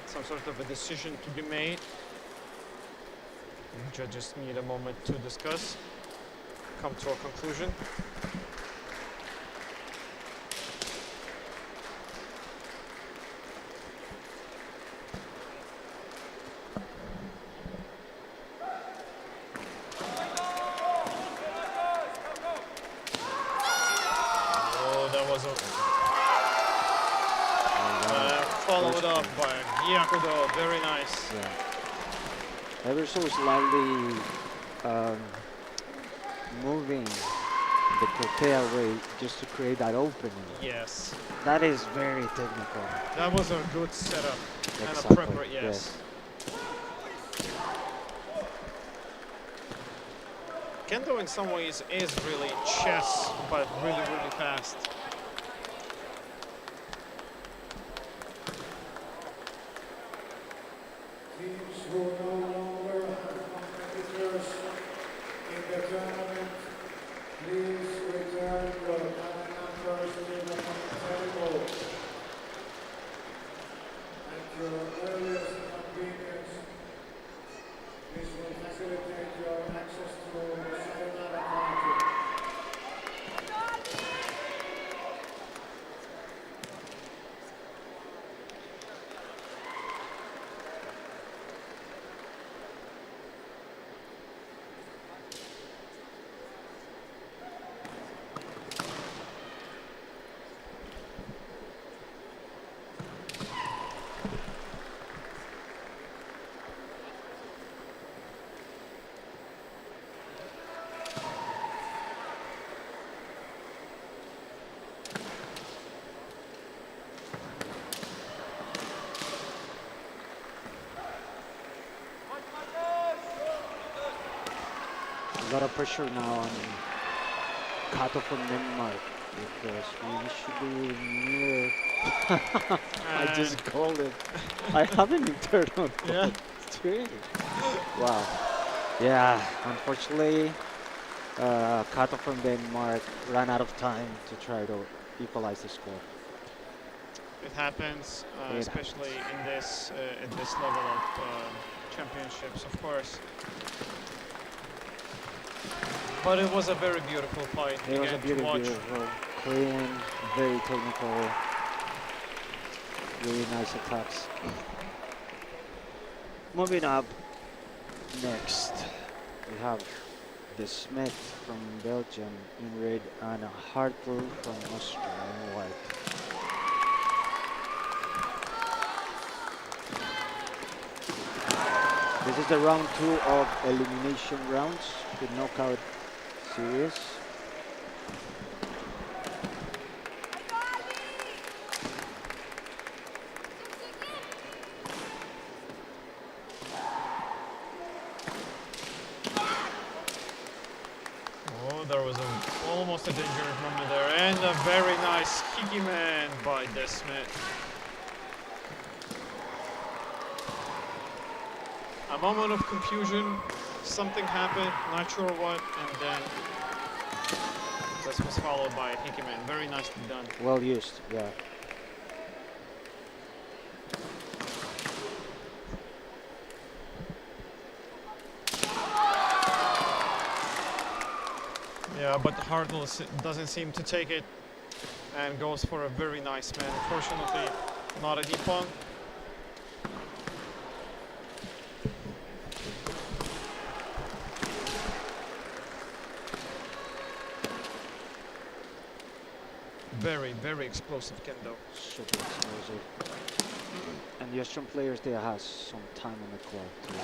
some sort of a decision to be made. Judges need a moment to discuss, come to a conclusion. Followed up by Gyakudo, very nice. Yeah. Ever so slightly moving the kote away just to create that opening. Yes. That is very technical. That was a good setup and Exactly, a prepper, yes. Kendo in some ways is really chess, but really, really fast. Teams who no longer have competitors in the tournament, please return your numbers to the table. At your earliest convenience, this will facilitate your access to the Semifinal party. A lot of pressure now on Kato from Denmark because we should be near. I just called it. I haven't been turned on. Yeah. Wow. Yeah, unfortunately, Kato from Denmark ran out of time to try to equalize the score. It happens, especially in this at this level of championships, of course. But it was a very beautiful fight. It was a again, to watch. beautiful, clean, very technical, really nice attacks. Moving up, next we have the Smith from Belgium in red and Hartl from Austria in white. This is the round 2 of elimination rounds, the knockout series. Oh, there was almost a dangerous moment there, and a very nice kicky man by the Smith. A moment of confusion, something happened, not sure what, and then this was followed by a kicky man. Very nicely done. Well used, yeah. Yeah, but Hartl doesn't seem to take it and goes for a very nice man. Unfortunately, not a deep one. Very, very explosive kendo. Super explosive. And the Austrian players there has some time on the clock to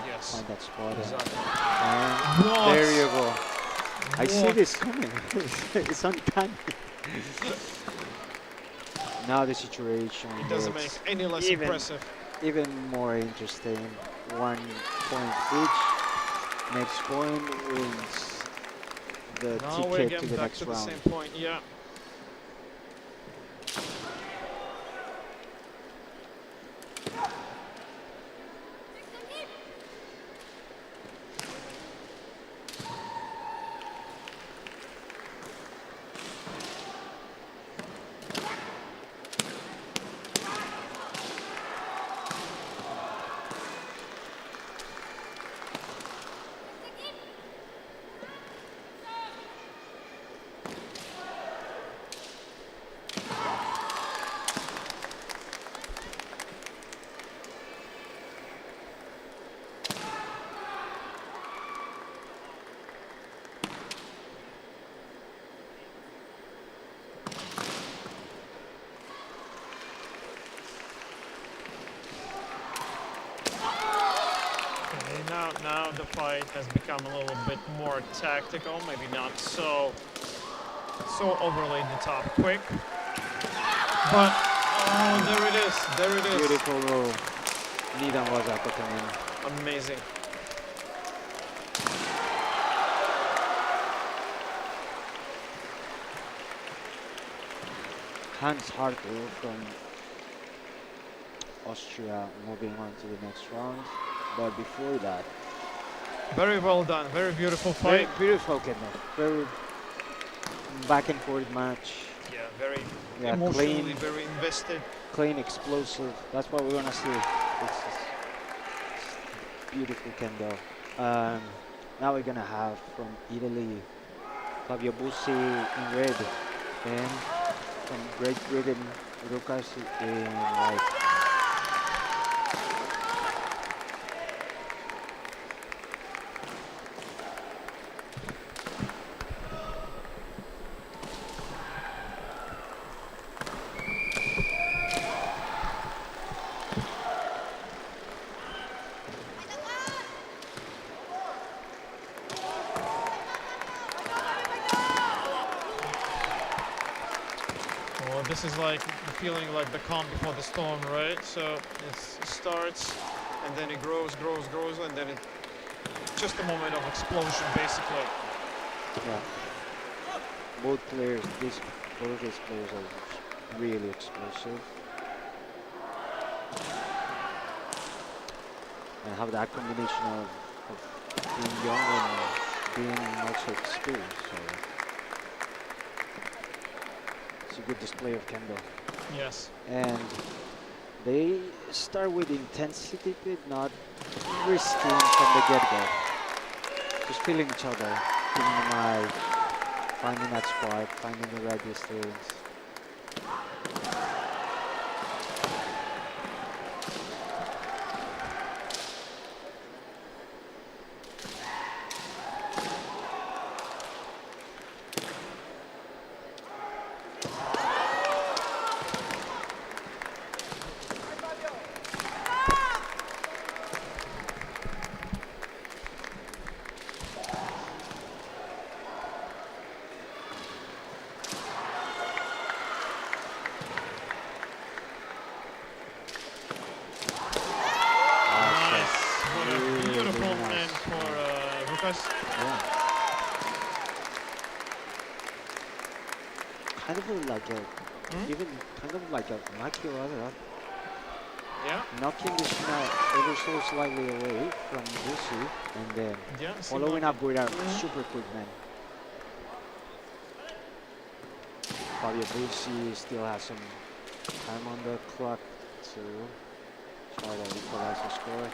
Yes. find that spot. Exactly. And What? there you go. I see What? this coming. It's uncanny. Now the situation It doesn't make gets any less impressive. even more interesting. 1 point each. Next point wins the Now we're ticket to getting the back next to the round. same point, yeah. Now the fight has become a little bit more tactical, maybe not so overly the top quick. But oh, there it is, there it is. Beautiful move. Neither was Atanon. Amazing. Hans Hartl from Austria moving on to the next round. But before that, Very well done, very beautiful very fight. beautiful Kendo. Very back and forth match. Yeah, very Yeah, emotionally, clean, very invested. clean, explosive. That's what we're gonna see. It's beautiful Kendo. Now we're gonna have from Italy, Fabio Bussi in red, and from Great Britain, Lucas in white. Well, this is like the feeling like the calm before the storm, right? So it starts and then it grows, and then it's just a moment of explosion, basically. Yeah. Both players, both these players are really explosive. And have that combination of being young and being also experienced. So it's a good display of Kendo. Yes. And they start with intensity, but not risking from the get-go. Just feeling each other, giving them eye, finding that spot, finding the right distance. Kind of like a, even kind of like a Makiwara. Yeah. Knocking the Shina ever so slightly away from Bushi, and then following up with a super quick man. Fabio Bushi still has some time on the clock to try to equalize the score.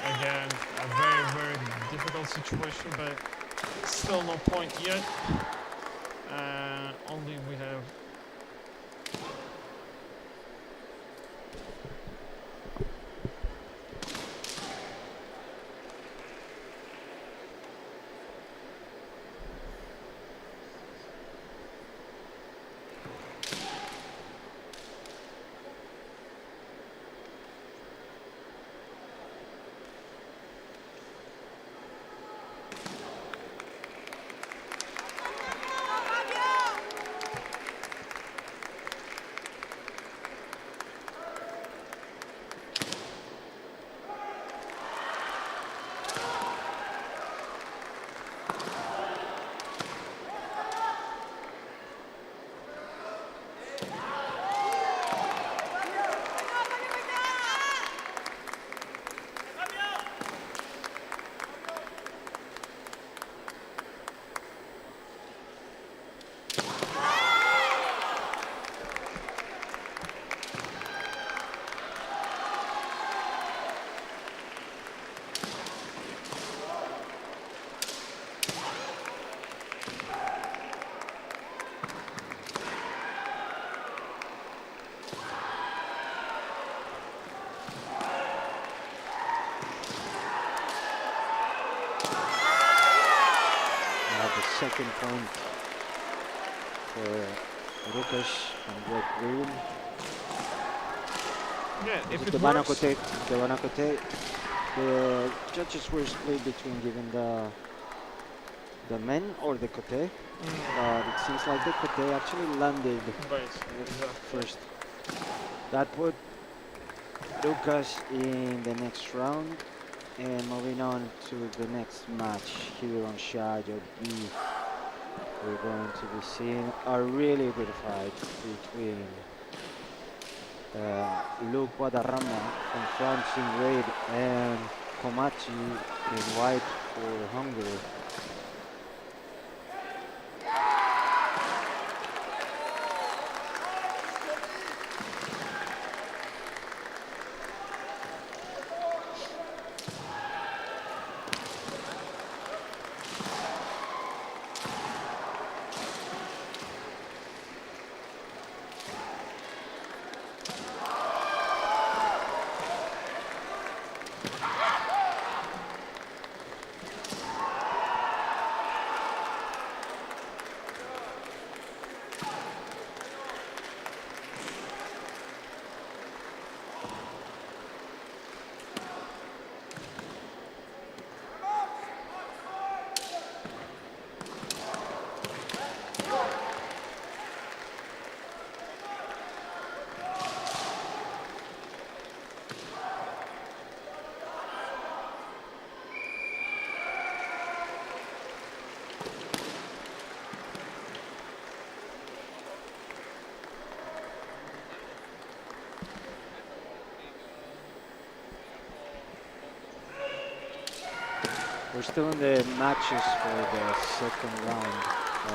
Again, a very, very difficult situation, but still no point yet. Only we have second point for Lukas and Red Green. Yeah, if it the works, Banakote, the judges were split between giving the men or the Kote. But it seems like the Kote actually landed first. That put Lucas in the next round, and moving on to the next match here on Shiai-jo B, we're going to be seeing a really good fight between Luke Guadarrama from France in red and Kumiatti in white for Hungary. We're still in the matches for the second round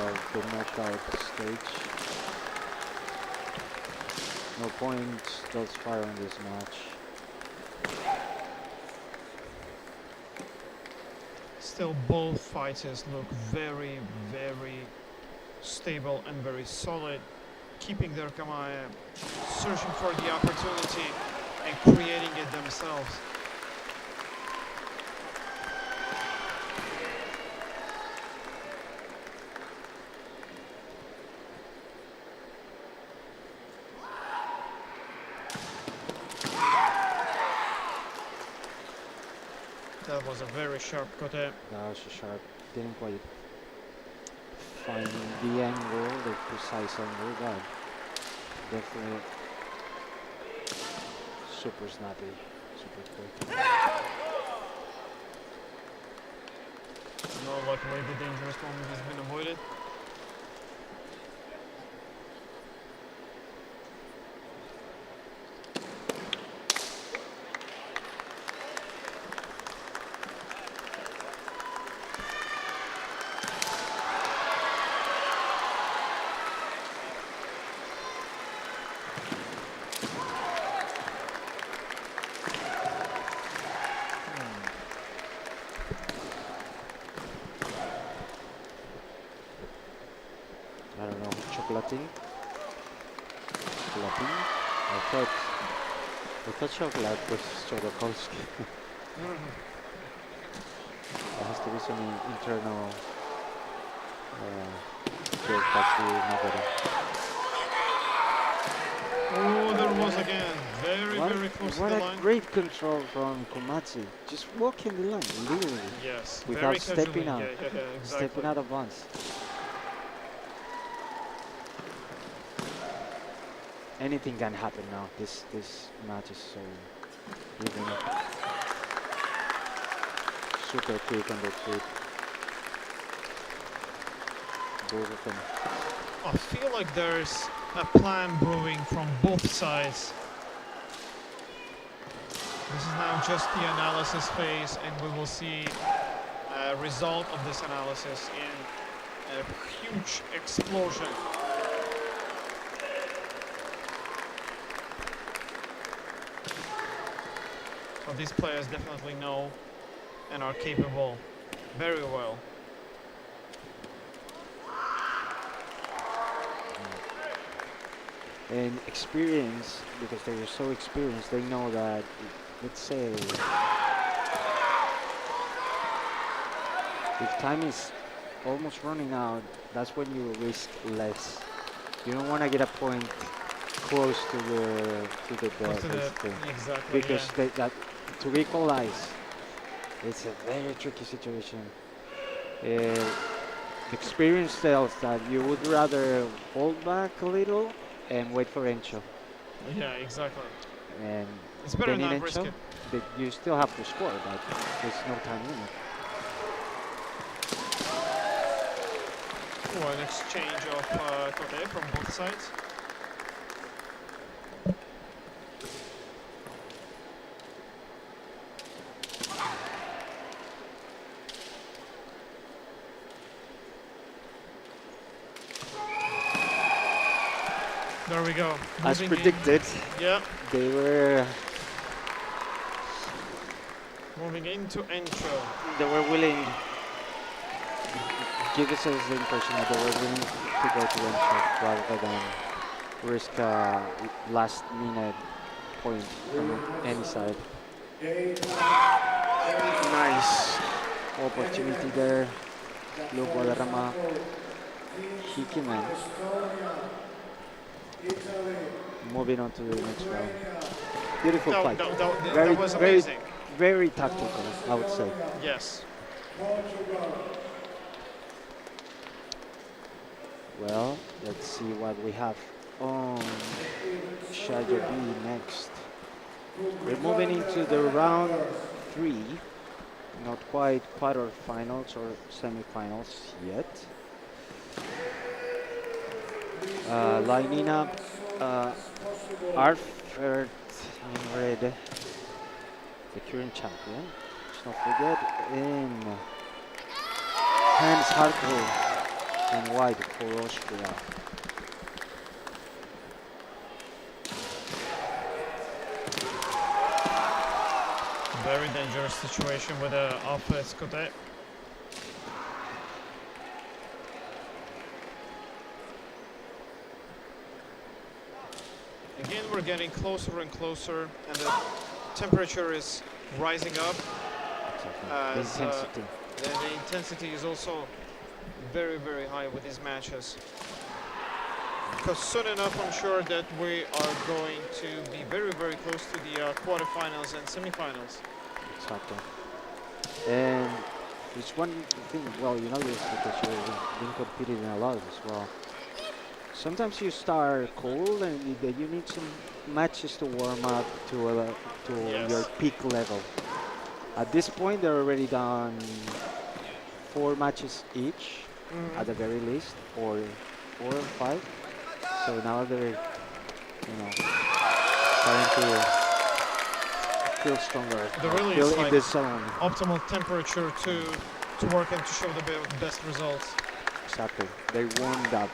of the knockout stage. No points thus far in this match. still both fighters look very, very stable and very solid, keeping their kamae, searching for the opportunity and creating it themselves. That was a very sharp kote. That was sharp. Didn't quite find the angle, the precise angle, but definitely super snappy, super quick. No, luckily the dangerous moment has been avoided. I don't know, chocolating? Chocolating? I thought chocolate was Jodorowsky. There has to be some internal joke that we're not Oh, there was again. Very, getting. very close to What the a line. great control from Kumiatti. Just walking the line, literally, Yes, without very stepping casually. out. Yeah, exactly. Stepping out of bounds. Anything can happen now. This match is so even super quick on the feet. Both of them. I feel like there's a plan brewing from both sides. This is now just the analysis phase, and we will see a result of this analysis in a huge explosion. So these players definitely know and are capable very well. And experience, because they are so experienced, they know that, let's say, if time is almost running out, that's when you risk less. You don't want to get a point close to the death, basically. Exactly. Because that to equalize, it's a very tricky situation. Experience tells that you would rather hold back a little and wait for Encho. Yeah, exactly. And It's better then in not risk Encho, it. you still have to score, but there's no time limit. Oh, an exchange of kote from both sides. There we go. As Moving in. predicted, Yeah, they were moving into Encho. willing. Give us the impression that they were willing to go to Encho rather than risk a last minute point from any side. Nice opportunity there. Look, Guadarrama, Hikiman. Moving on to the next round. Beautiful fight. That was amazing. Very tactical, I would say. Yes. Well, let's see what we have on Shiai-jo B next. We're moving into the round 3. Not quite quarterfinals or semifinals yet. Lining up Arfert in red, the current champion. Let's not forget in Hans Hartl in white for Austria. Very dangerous situation with the offense kote. Again, we're getting closer and closer, and the temperature is rising up. The intensity. The intensity is also very, very high with these matches. Because soon enough, I'm sure that we are going to be very, very close to the quarterfinals and semifinals. Exactly. And there's one thing, well, you know this because you've been competing a lot as well. Sometimes you start cold and you need some matches to warm up to Yes. your peak level. At this point, they're already done 4 matches each, at the very least, or 4 or 5. So now they're, starting to feel stronger. There really feel is in like the zone. optimal temperature to work and to show the best results. Exactly. They warmed up.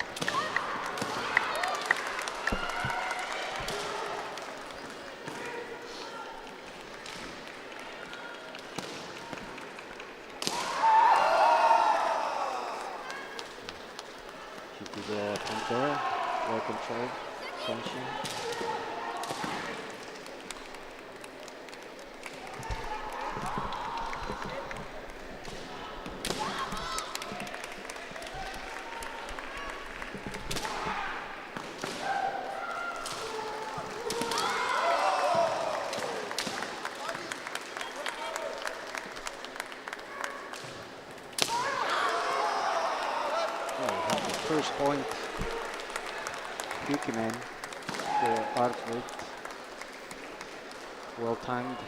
The point there, well controlled, tension. First point, Yukiman for Artwood. Well timed.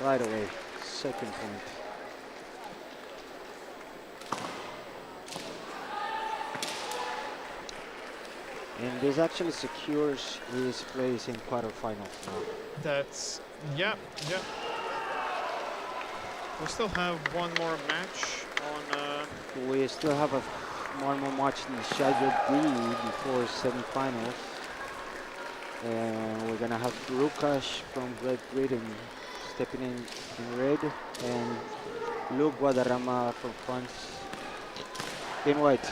Right away, second point. And this actually secures his place in quarterfinals now. That's, yeah. We still have one more match on. We still have one more match in Shiai-jo B before semifinals. And we're gonna have Lukash from Red Britain stepping in red, and Luke Guadarrama from France in white.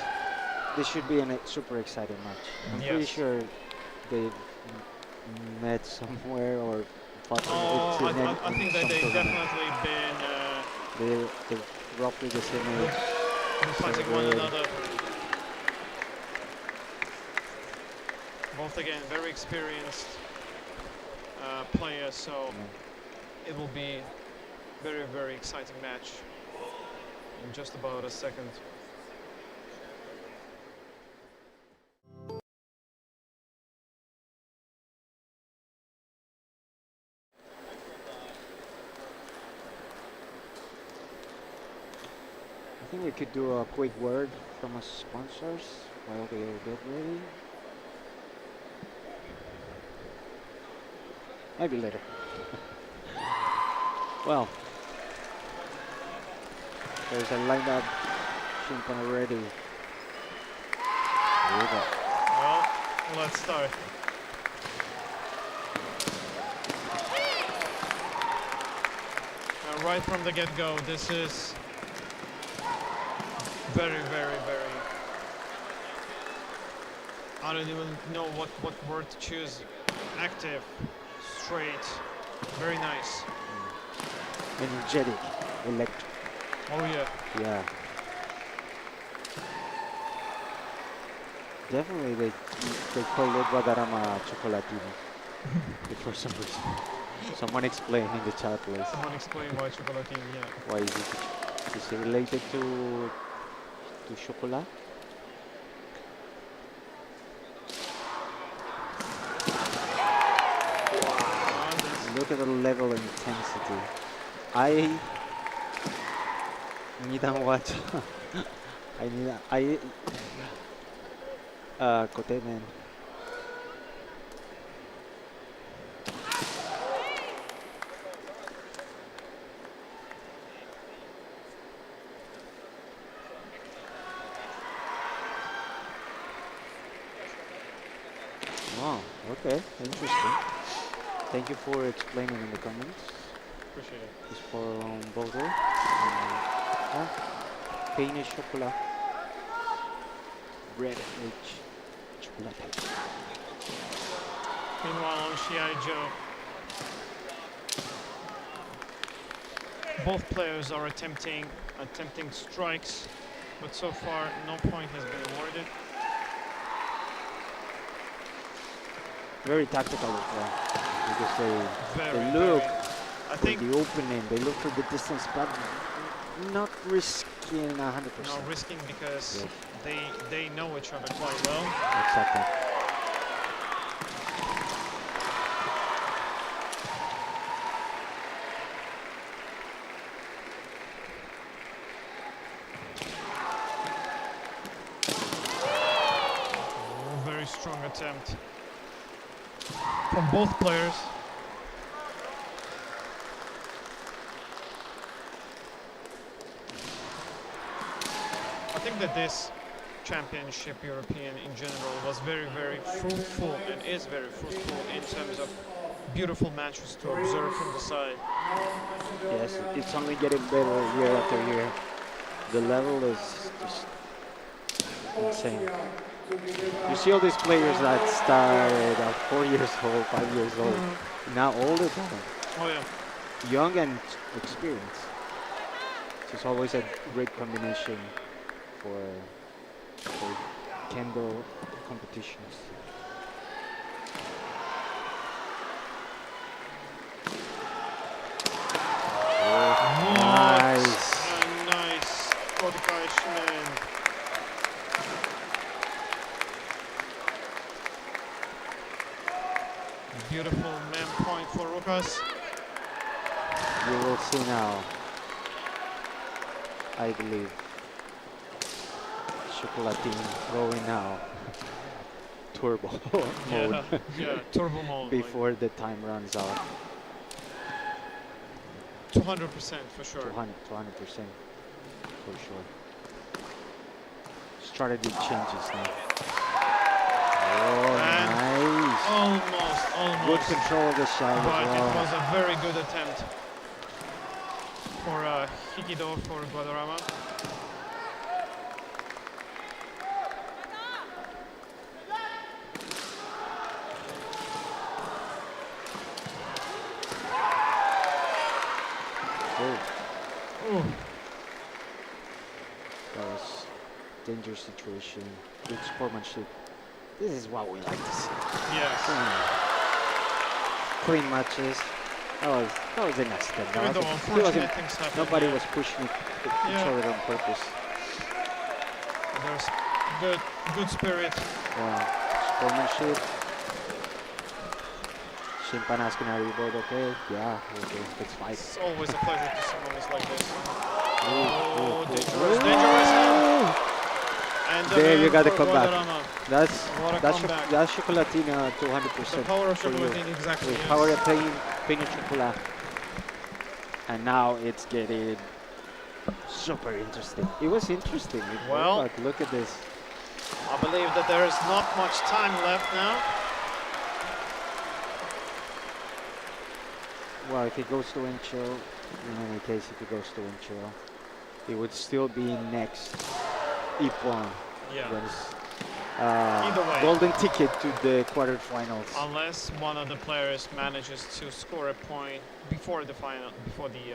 This should be a super exciting match. I'm pretty Yes. sure they've met somewhere or fought Oh, in I think that some they've tournaments. definitely been They're roughly the same age. fighting so one they're- another. Both again very experienced players, so Yeah. it will be very, very exciting match in just about a second. I think we could do a quick word from our sponsors while they get ready. Maybe later. Well, there's a lineup shrimp already. Here we go. Well, let's start. Right from the get-go, this is very, very, very, I don't even know what word to choose. Active, straight, very nice. Energetic, electric. Oh yeah. Yeah. Definitely they call it Guadarrama Chocolatini for some reason. Someone explain in the chat, please. Someone explain why chocolatine, yeah. Why is it related to chocolate? Look at the level of intensity. I need to watch. Kote man. Wow, okay, interesting. Thank you for explaining in the comments. Appreciate it. It's from Bogo. Peine chocolat. Bread rich chocolate. Meanwhile on Shiai-jo, both players are attempting strikes, but so far no point has been awarded. Very tactical as well, because they look I for think the opening, they look for the distance, but not risking 100%. not risking because Yes. they know each other quite well. Exactly. Very strong attempt from both players. I think that this championship European in general was very, very fruitful and is very fruitful in terms of beautiful matches to observe from the side. Yes, it's only getting better year after year. The level is just insane. You see all these players that started at 4 years old, 5 years old, now older than them, Oh yeah. young and experienced. It's always a great combination for Kendo competitions. Nice. A nice qualification. Beautiful man point for Rukas. You will see now, I believe. Chocolatine going now. Turbo mode. Yeah, turbo mode. Before the time runs out. 200% for sure. 200% for sure. Strategy changes now. Oh, And nice. Almost. Good control of the shot But as it well. was a very good attempt for Hikido for Guadarrama. dangerous situation, good sportsmanship. This is what we like to see. Yes. Clean matches. That was a nice thing. Even though unfortunate things happen. Nobody yeah. was pushing each Yeah. other on purpose. There's good spirit. Sportsmanship. Shimpan asking, are you both okay? Yeah, okay, let's fight. It's always a pleasure to see moments like this. Oh, Dangerous, dangerous hand. And there you got the for comeback. Guadarrama. That's What a comeback. that's Chocolatina 200%. The power of for you. Chocolatina, exactly. The Yes. power of Pino Chocolat. And now it's getting super interesting. It was interesting. Well, but look at this. I believe that there is not much time left now. Well, if he goes to Incho, in any case, if he goes to Incho, he would still be next Ippon. Yeah. Either way. Golden ticket to the quarterfinals. Unless one of the players manages to score a point before the final, before the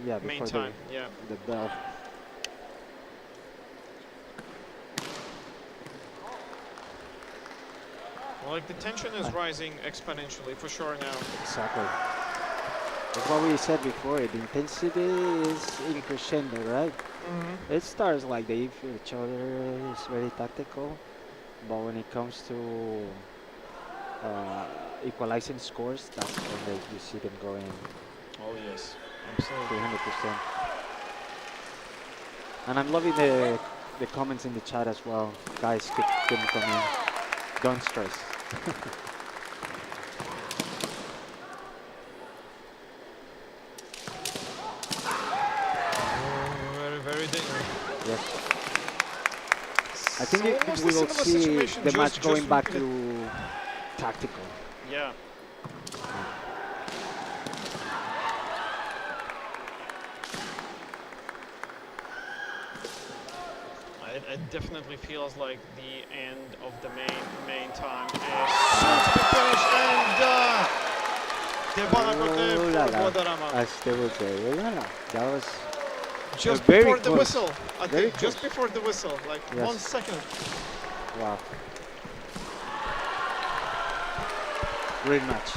Yeah, main before time. Yeah. the bell. Well, like the tension is rising exponentially for sure now. Exactly. That's what we said before. The intensity is in crescendo, right? Mm-hmm. It starts like they feel each other. It's very tactical, but when it comes to equalizing scores, that's when you see them going Oh yes, absolutely. 300%. And I'm loving the comments in the chat as well. Guys, keep them coming. Don't stress. Very, very dangerous. Yes. I think Almost we a will similar see situation, the just- match going just back repeated. to tactical. Yeah. It definitely feels like the end of the main time is soon to be finished, and Debana Kote Ooh la for la. Guadarrama. As they would say, ooh la la. That was Just very before the close. whistle. I Very think just close. before the whistle, like Yes. 1 second. wow. Great match.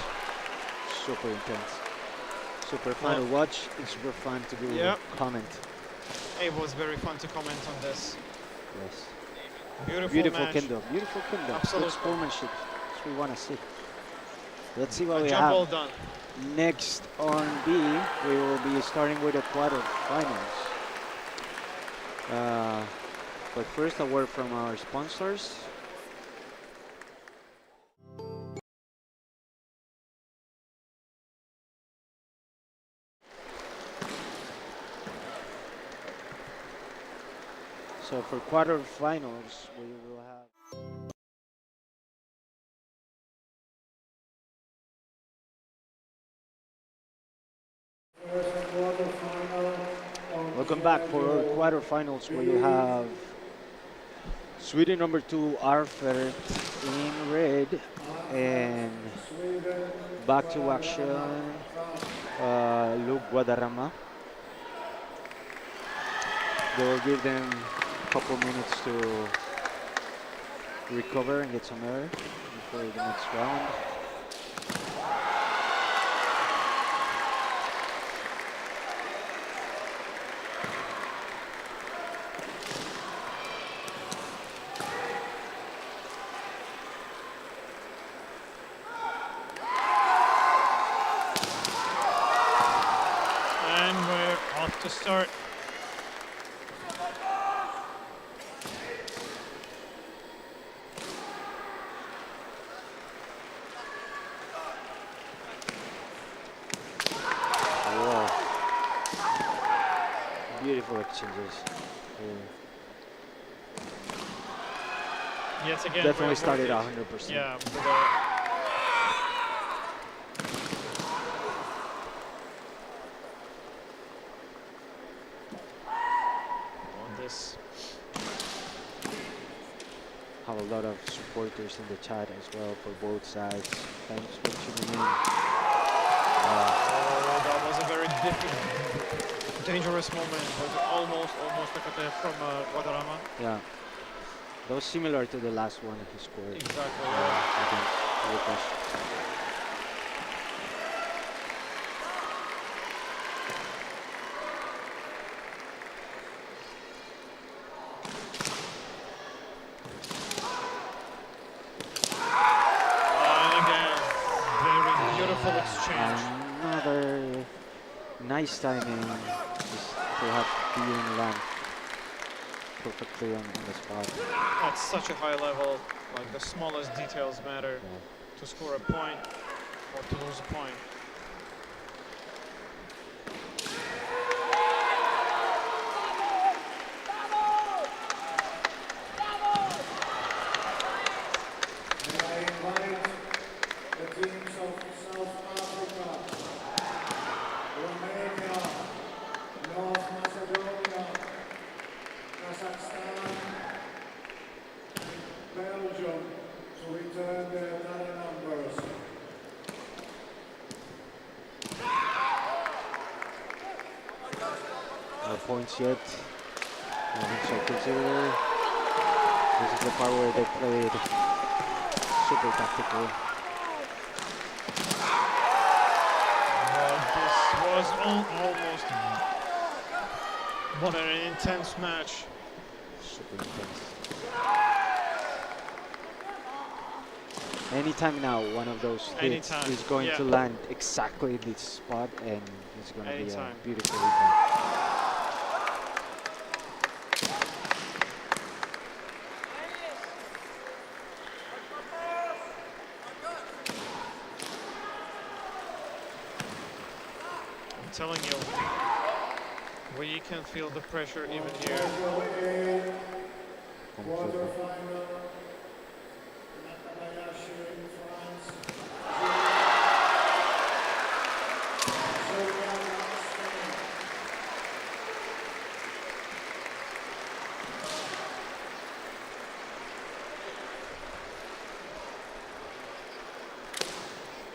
Super intense. Super fun to watch and super fun to do comment. It was very fun to comment on this. Yes. Beautiful match. Kendo. Beautiful Kendo. Absolutely. Good sportsmanship. That's what we want to see. Let's see what A we job have. well done. Next on B, we will be starting with the quarterfinals. But first, a word from our sponsors. So for quarterfinals, we will have. Welcome back for quarterfinals, where you have Sweden number 2 Arfert in red, and back to action Luke Guadarrama. They will give them a couple minutes to recover and get some air before the next round. And we're off to start. Beautiful exchanges. Yet again, Definitely we're started working. 100%. Yeah, with on this. Have a lot of supporters in the chat as well for both sides. Thanks for tuning in. Oh, that was a very dangerous moment, was almost like from Guadarrama. Yeah. That was similar to the last one he scored. Exactly. Against Lucas. And again, very beautiful exchange. Another nice timing. Just to have being land perfectly on the spot. At such a high level, like the smallest details matter to score a point or to lose a point. And I invite the teams of South Africa, Romania, North Macedonia, Kazakhstan, and Belgium to return their medal numbers. No points yet. So consider this is the part where they played super tactical. Well, this was almost what an intense match. Super intense. Anytime now, one of those hits Anytime, is going yeah. to land exactly in this spot, and it's going to be a Anytime. beautiful event. I'm telling you, we can feel the pressure even here. Quarterfinal, Natalia in France.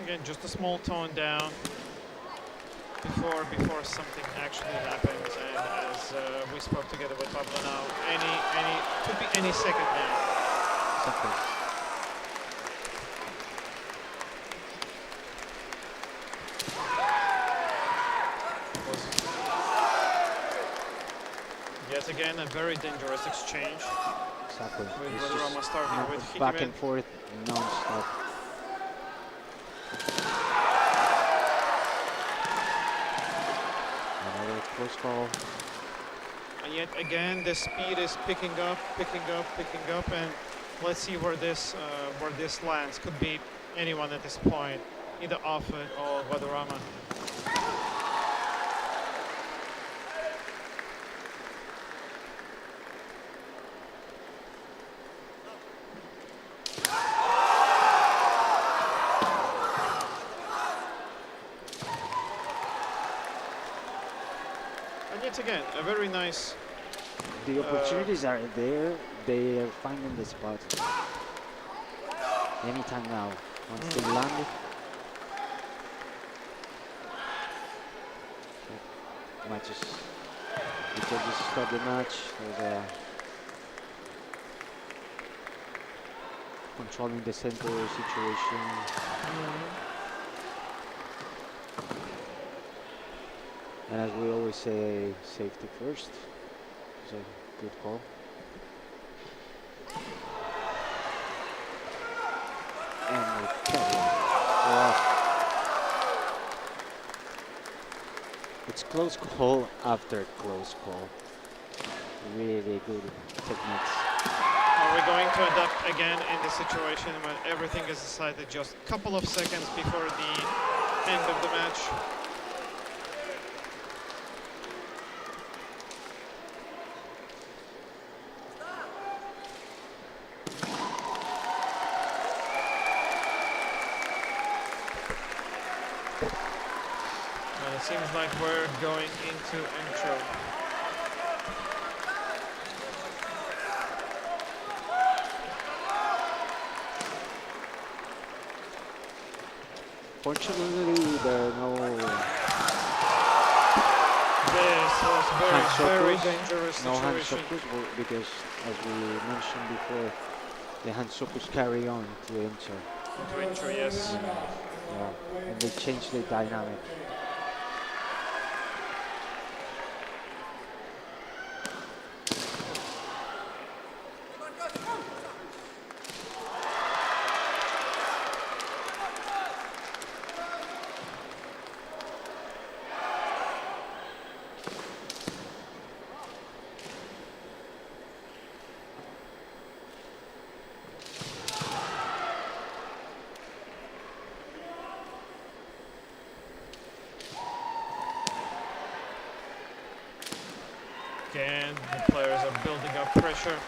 Again, just a small tone down before something actually happens. And as we spoke together with Pablo now, could be any second now. Exactly. Yet again, a very dangerous exchange. Exactly. With It's Guadarrama just starting with back hitting and forth, non-stop. Another close call. And yet again, the speed is picking up, and let's see where this lands. Could be anyone at this point, either Offit or Guadarrama. And yet again, a very nice. The opportunities are there. They are finding the spot. Anytime now. Once they land it. Might just stop the match. There's controlling the center situation. And as we always say, safety first. It's a good call. And we carry on. Wow. It's close call after close call. Really good techniques. Are we going to end up again in the situation when everything is decided just a couple of seconds before the end of the match? It seems like we're going into intro. Fortunately, there are no This was very dangerous No hand situation. sokus because, as we mentioned before, the hand sokus carry on to enter. To enter, yes. Yeah, and they change the dynamic. Again, the players are building up pressure.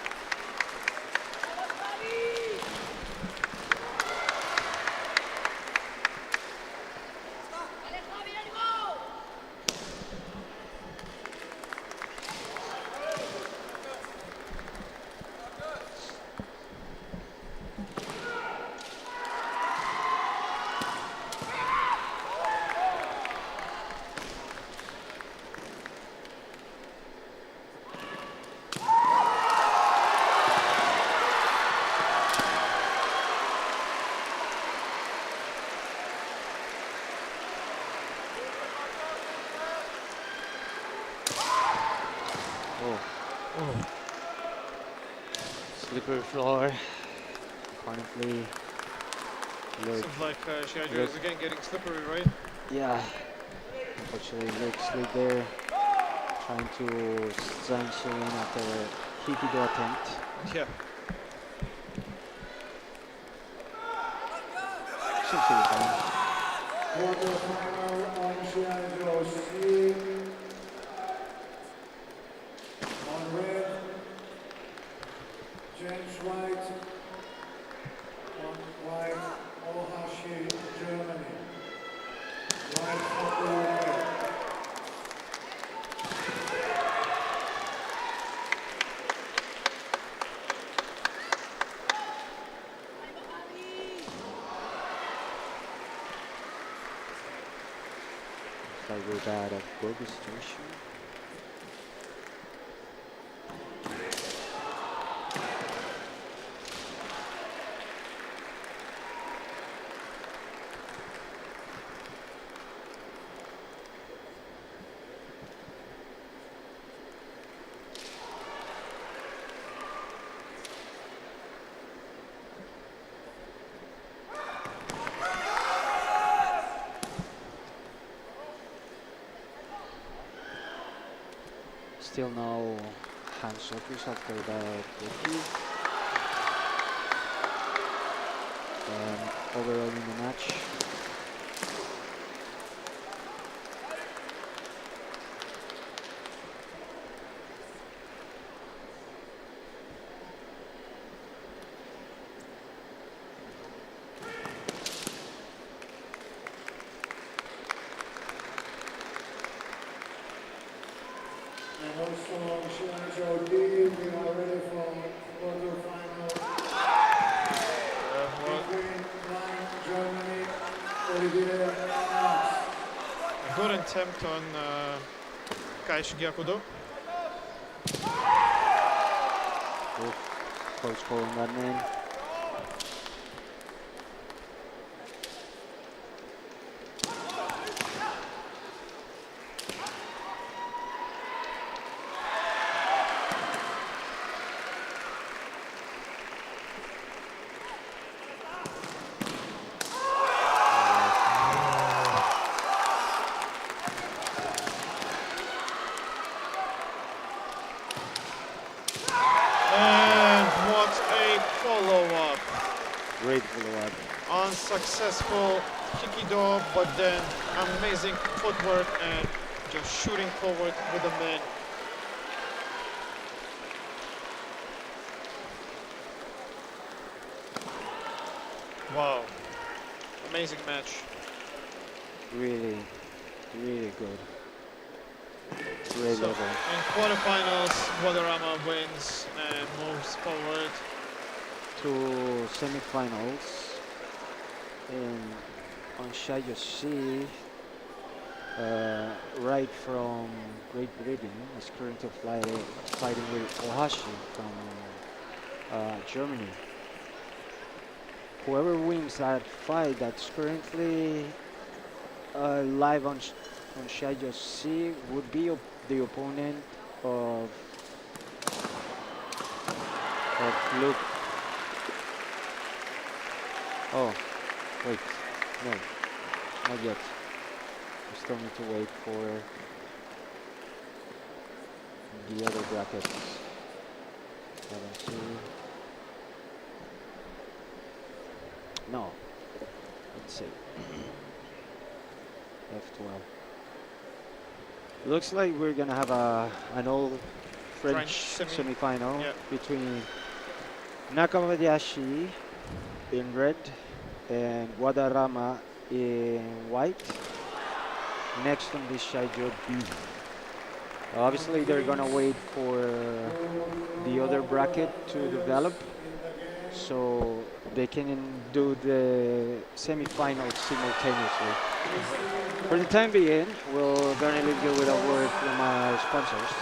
Slippery floor. Apparently, Seems like Shiai-jo is again getting slippery, right? yeah. Unfortunately, leg slid there, trying to sanction in after a Hikido attempt. Yeah. Seems to be fine. Quarterfinal on Shiai-jo C. On red, James White. On white, Ohashi, Germany. White for the UK. Looks like we're bad at Bogu situation. Still no hand sockers after that review. Overall in the match, And also on Shiai-jo D, we are ready for quarterfinal between Line, Germany, Olivier and Max. A good attempt on Gyakudo. close call on that man. And what a follow-up. Great follow-up. Unsuccessful Hikido, but then amazing footwork and just shooting forward with the man. Wow. Amazing match. Really, really good. Great So, level. in quarterfinals, Guadarrama wins and moves forward. To semifinals. And on Shiai-jo C, right from Great Britain, is currently fighting with Ohashi from Germany. Whoever wins that fight, that's currently live on Shiai-jo C, would be the opponent of Luke. Oh, wait, no, not yet. We still need to wait for the other brackets. 7-2. No, let's see. F12. Looks like we're gonna have an old French semi-final between Nakabayashi in red and Wadarama in white. Next on this Shiai-jo B. Obviously, they're gonna wait for the other bracket to develop, so they can do the semi-finals simultaneously. For the time being, we're gonna leave you with a word from our sponsors.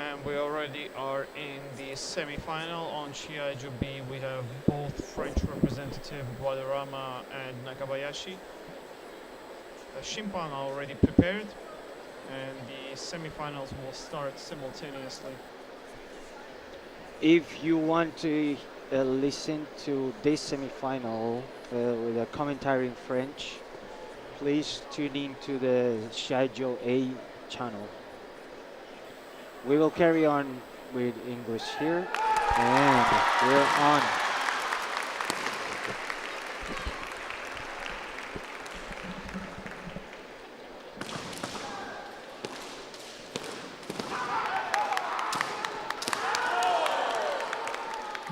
And we already are in the semi-final. On Shiai-jo B, we have both French representative Guadarrama and Nakabayashi. The Shimpan are already prepared, and the semi-finals will start simultaneously. If you want to listen to this semi-final with a commentary in French, please tune in to the Shiai-jo A channel. We will carry on with English here, and we're on.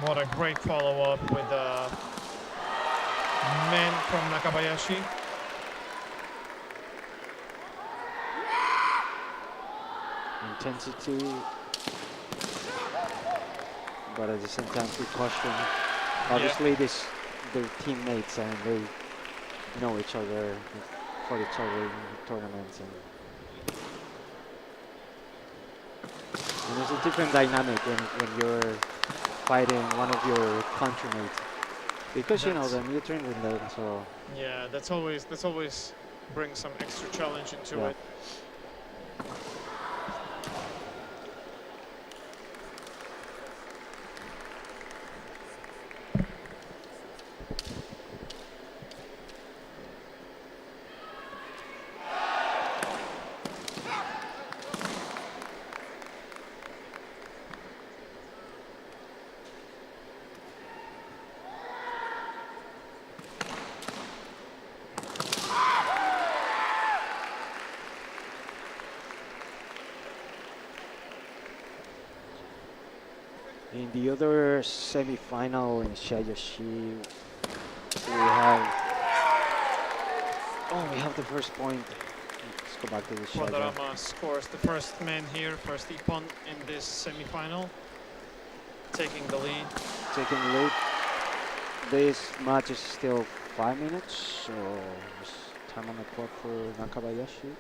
What a great follow-up with the men from Nakabayashi. Intensity, but at the same time precaution. Obviously, they're teammates and they know each other for each other in tournaments, and there's a different dynamic when you're fighting one of your countrymates, because you know them, you train with them, so yeah, that's always brings some extra challenge into it. in the other semi-final in Shiai-jo, we have the first point. Let's go back to the Shiai-jo. Guadarrama scores the first man here, first ippon in this semi-final, taking the lead. Taking the lead. This match is still 5 minutes, so there's time on the clock for Nakabayashi.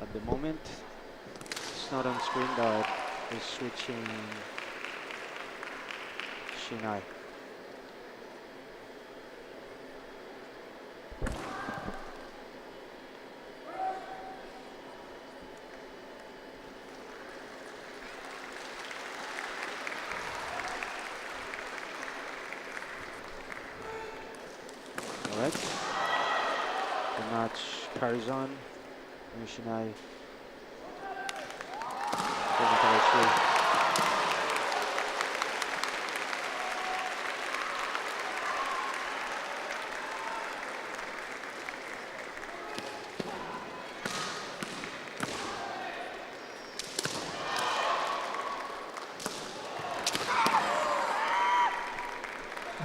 At the moment, it's not on screen, but he's switching Shinai. Alright. The match carries on. Shinai.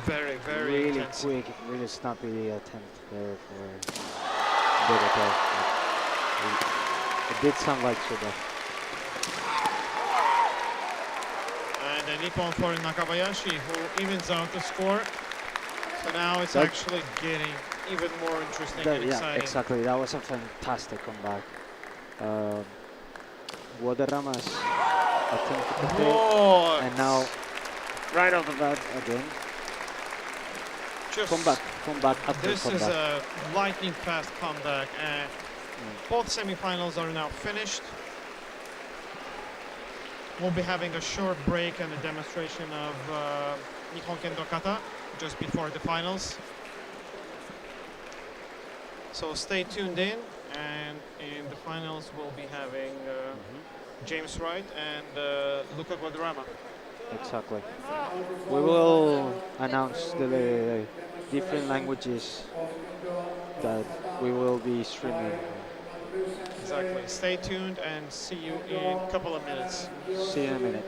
Very Really intense. quick, really snappy attempt there for Bogota. It did sound like Suda. And an ippon for Nakabayashi, who evens out the score. So now it's That- actually getting even more interesting and Yeah, exciting. exactly. That was a fantastic comeback. Guadarrama's attempt to complete, What? and now right off the bat again. Just Comeback after this comeback. is a lightning fast comeback, and both semifinals are now finished. We'll be having a short break and a demonstration of Nihon Kendo Kata just before the finals. So stay tuned in, and in the finals we'll be having James Wright and Luca Guadarrama. Exactly. We will announce the different languages that we will be streaming. Exactly. Stay tuned and see you in a couple of minutes. See you in a minute.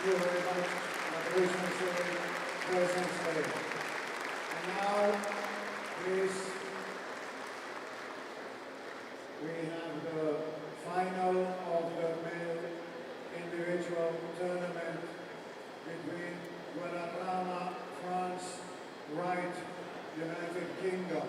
you very much. Congratulations to the presence today. And now, please, we have the final of the male individual tournament between Guadarrama, France, Wright, United Kingdom.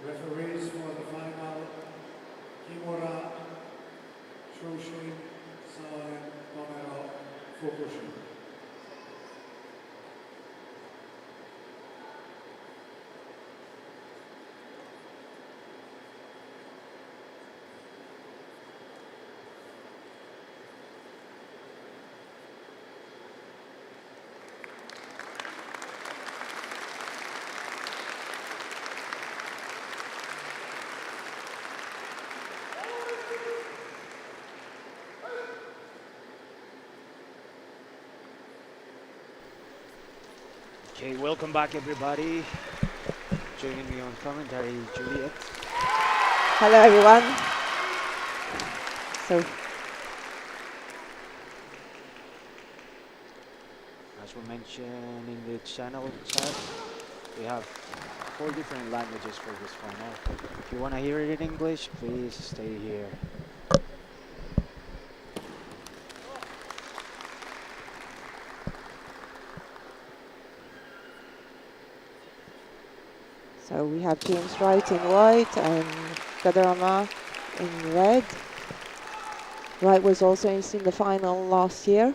Referees for the final, Kimura, Shoshin, Safan, Tomero, Fukushi. Okay, welcome back everybody. Joining me on commentary, Juliet. Hello everyone. So As we mentioned in the channel chat, we have 4 different languages for this final. If you want to hear it in English, please stay here. So we have teams Wright in white and Guadarrama in red. Wright was also in the final last year.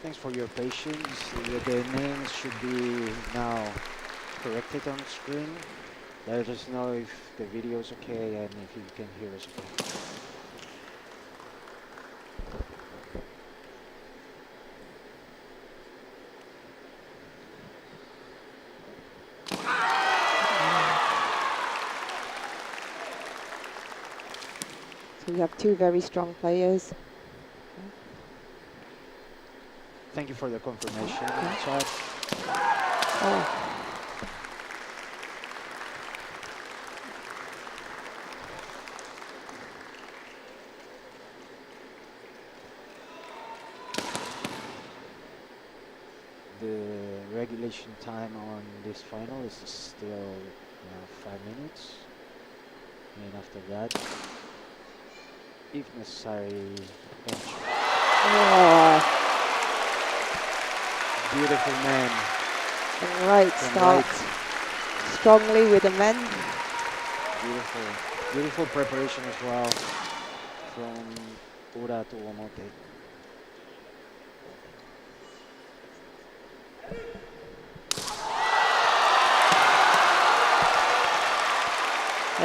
Thanks for your patience. The names should be now corrected on screen. Let us know if the video is okay and if you can hear us okay. So we have 2 very strong players. Thank you for the confirmation in the chat. Oh. The regulation time on this final is still 5 minutes. And after that, if necessary, entry. Oh. Beautiful man. And Wright starts strongly with the men. Beautiful, beautiful preparation as well from Ura to Omote.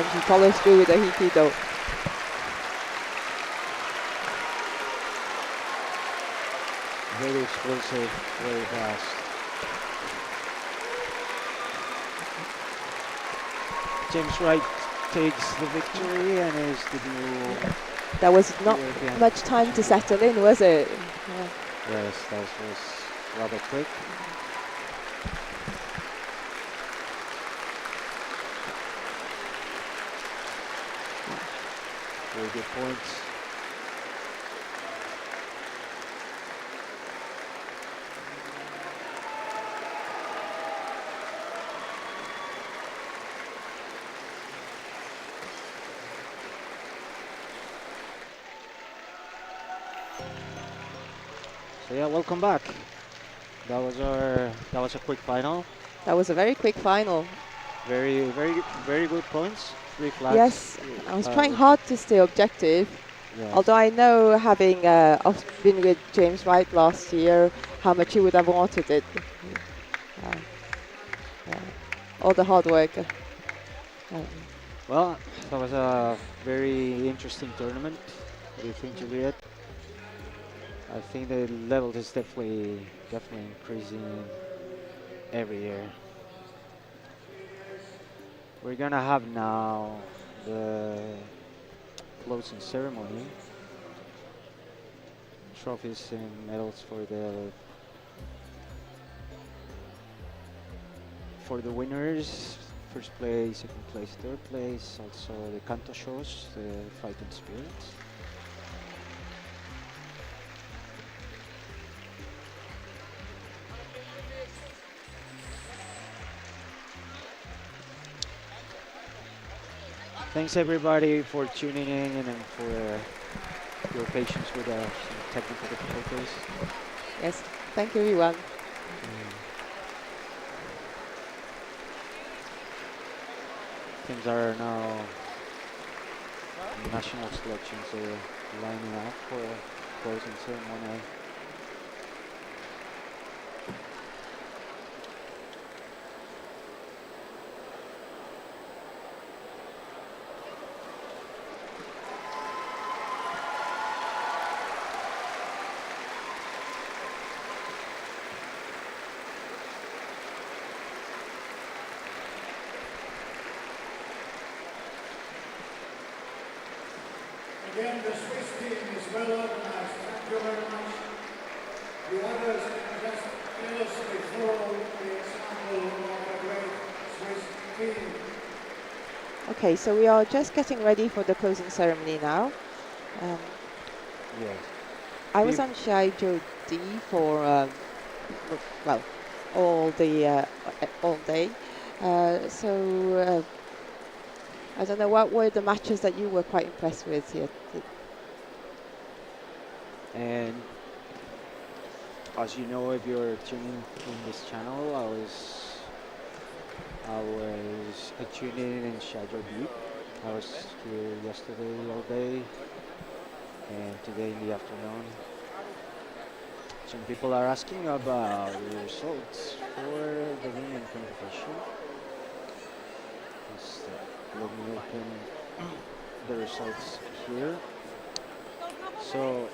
and he follows through with a Hikido. Very explosive, very fast. James Wright takes the victory and is the new There was not European much time to settle in, was it? Yeah. Yes, that was rather quick. Very good points. So yeah, welcome back. That was a quick final. That was a very quick final. Very good points. 3 flags. Yes, I was trying hard to stay objective. Yes. Although I know, having been with James Wright last year, how much he would have wanted it. All the hard work. Well, that was a very interesting tournament. What do you think, Juliet? I think the level is definitely increasing every year. We're gonna have now the closing ceremony. Trophies and medals for the winners. First place, second place, third place. Also the Kanto shows, the fighting spirits. Thanks everybody for tuning in and for your patience with some technical difficulties. Yes, thank you everyone. Things are now national selections are lining up for closing ceremony. Again, the Swiss team is well organized. Thank you very much. The others can just illustrate, follow the example of a great Swiss team. Okay, so we are just getting ready for the closing ceremony now. Yes. I was on Shiai-jo D for well, all day. I don't know, what were the matches that you were quite impressed with here? And as you know, if you're tuning in this channel, I was tuning in Shiai-jo B. I was here yesterday all day and today in the afternoon. Some people are asking about the results for the women competition. Let me open the results here. So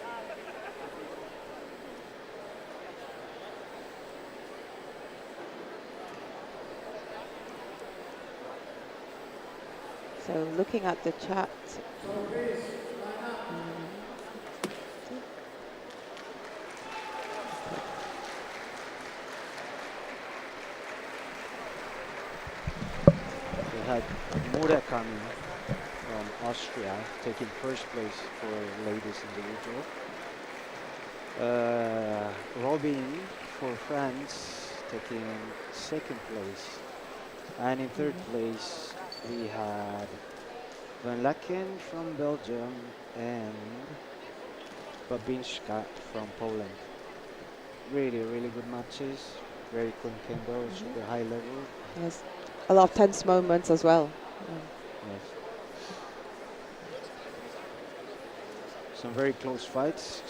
looking at the chat. we had Kimura coming from Austria, taking first place for ladies individual. Robin for France, taking second place. And in third place, we had Lakan from Belgium and Babinska from Poland. Really good matches. Very clean kendo, super high level. Yes, a lot of tense moments as well. Yes. Some very close fights.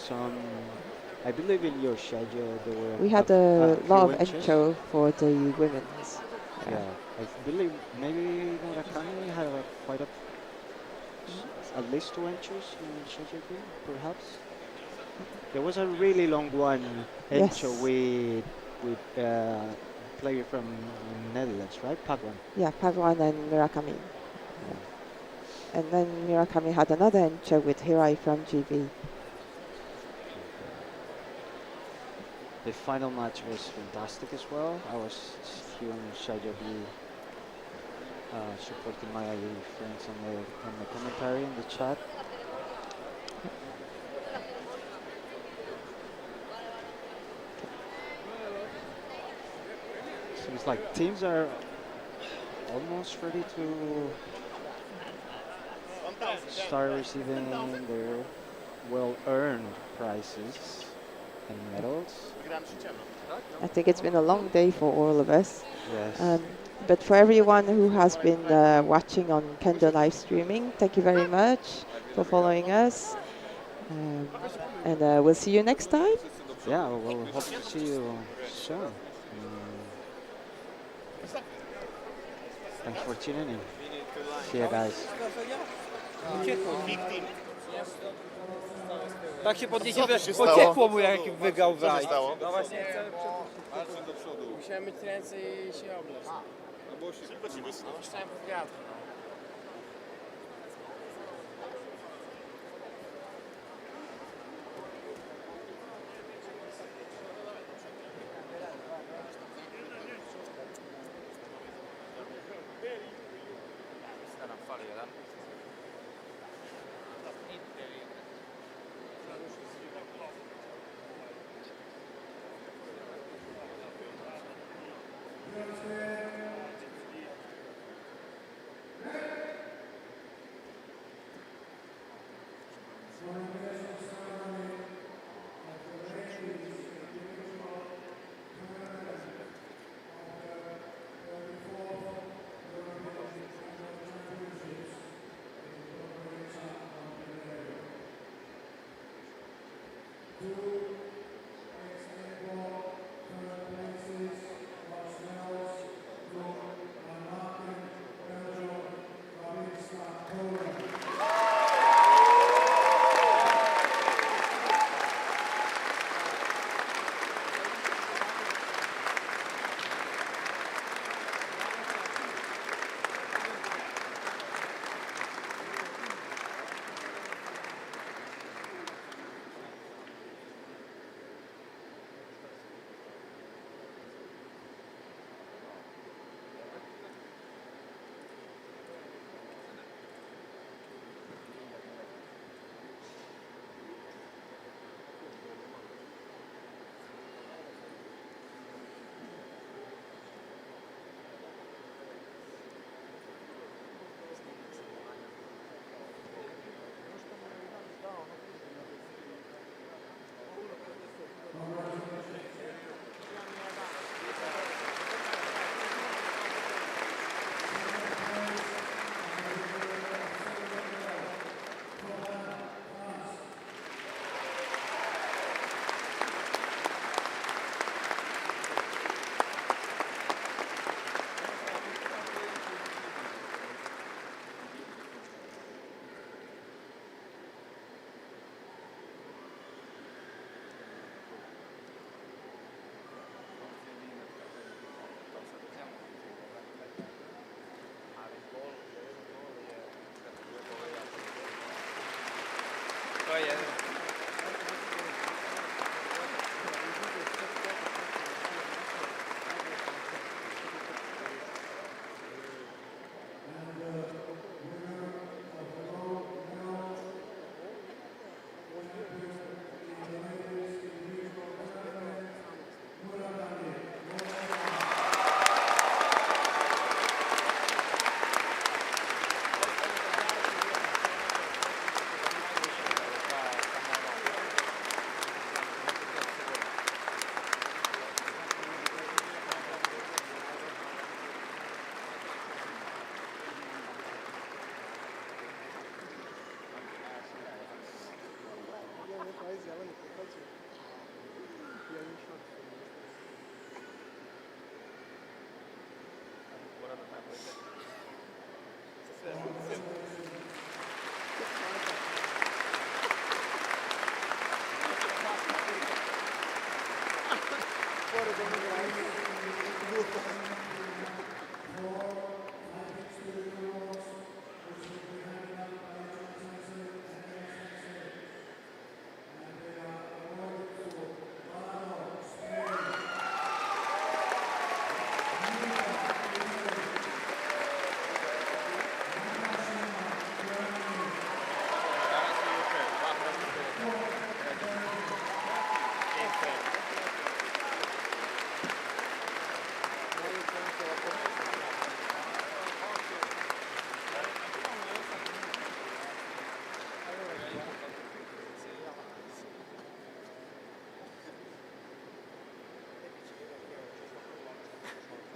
I believe in your schedule there were. We had a lot of few inches. intro for the women's. Yeah, I believe maybe Murakami had quite at least 2 entries in Shiai-jo, perhaps. There was a really long one intro Yes. with player from Netherlands, right? Pagwan. Yeah, Pagwan and Murakami. And then Murakami had another entry with Hirai from GB. The final match was fantastic as well. I was here on Shiai-jo supporting my friends on the commentary in the chat. Seems like teams are almost ready to start receiving their well-earned prizes and medals. I think it's been a long day for all of us. Yes. But for everyone who has been watching on Kendo live streaming, thank you very much for following us. And we'll see you next time. Yeah, we'll hope to see you soon. Thanks for tuning in. See you guys. Tak się podniesie, pociekło mu jak wygrał w raj. No właśnie, marszem do przodu. Musiałem mieć ręce i się oblać. No bo szybko ci wysnął. Puszczałem pod wiatr. Staram falę jeden.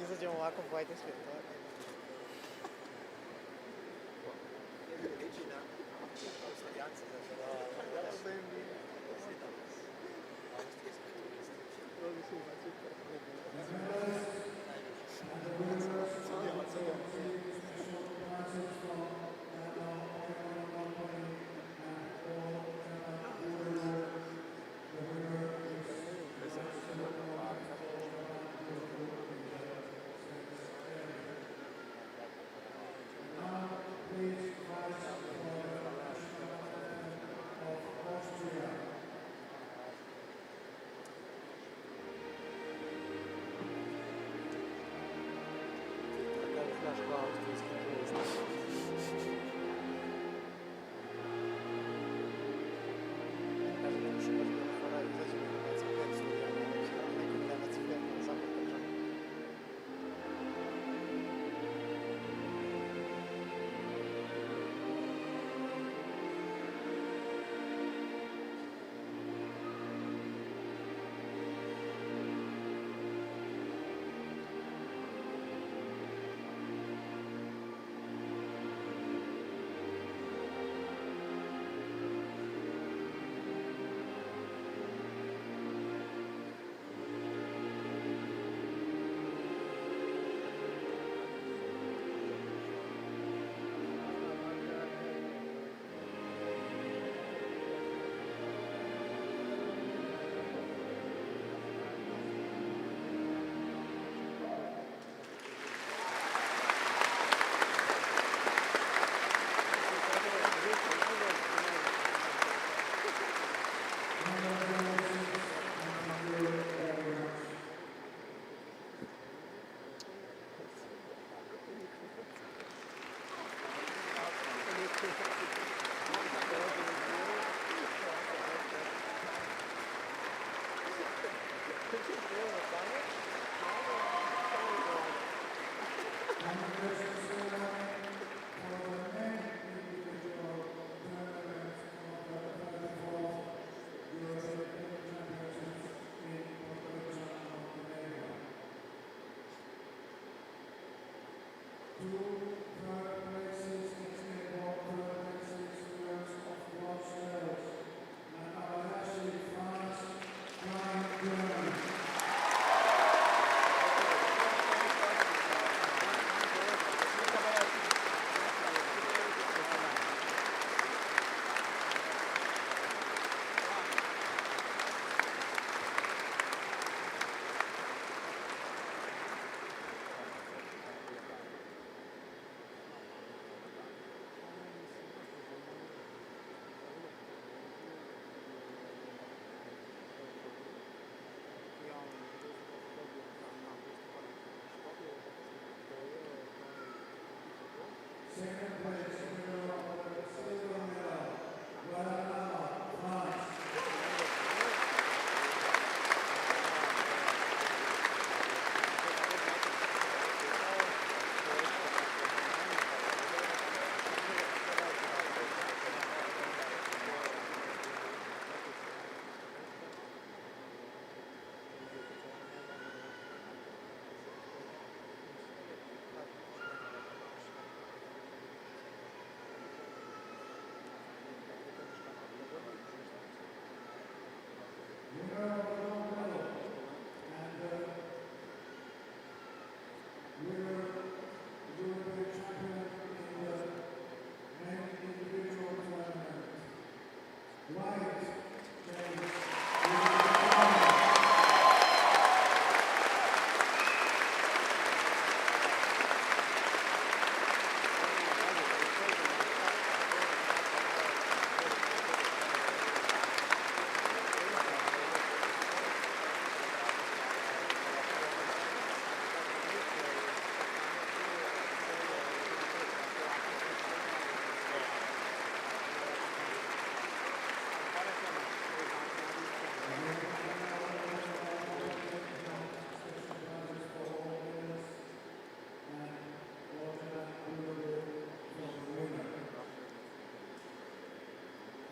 Izađemo ovako pojete svijet.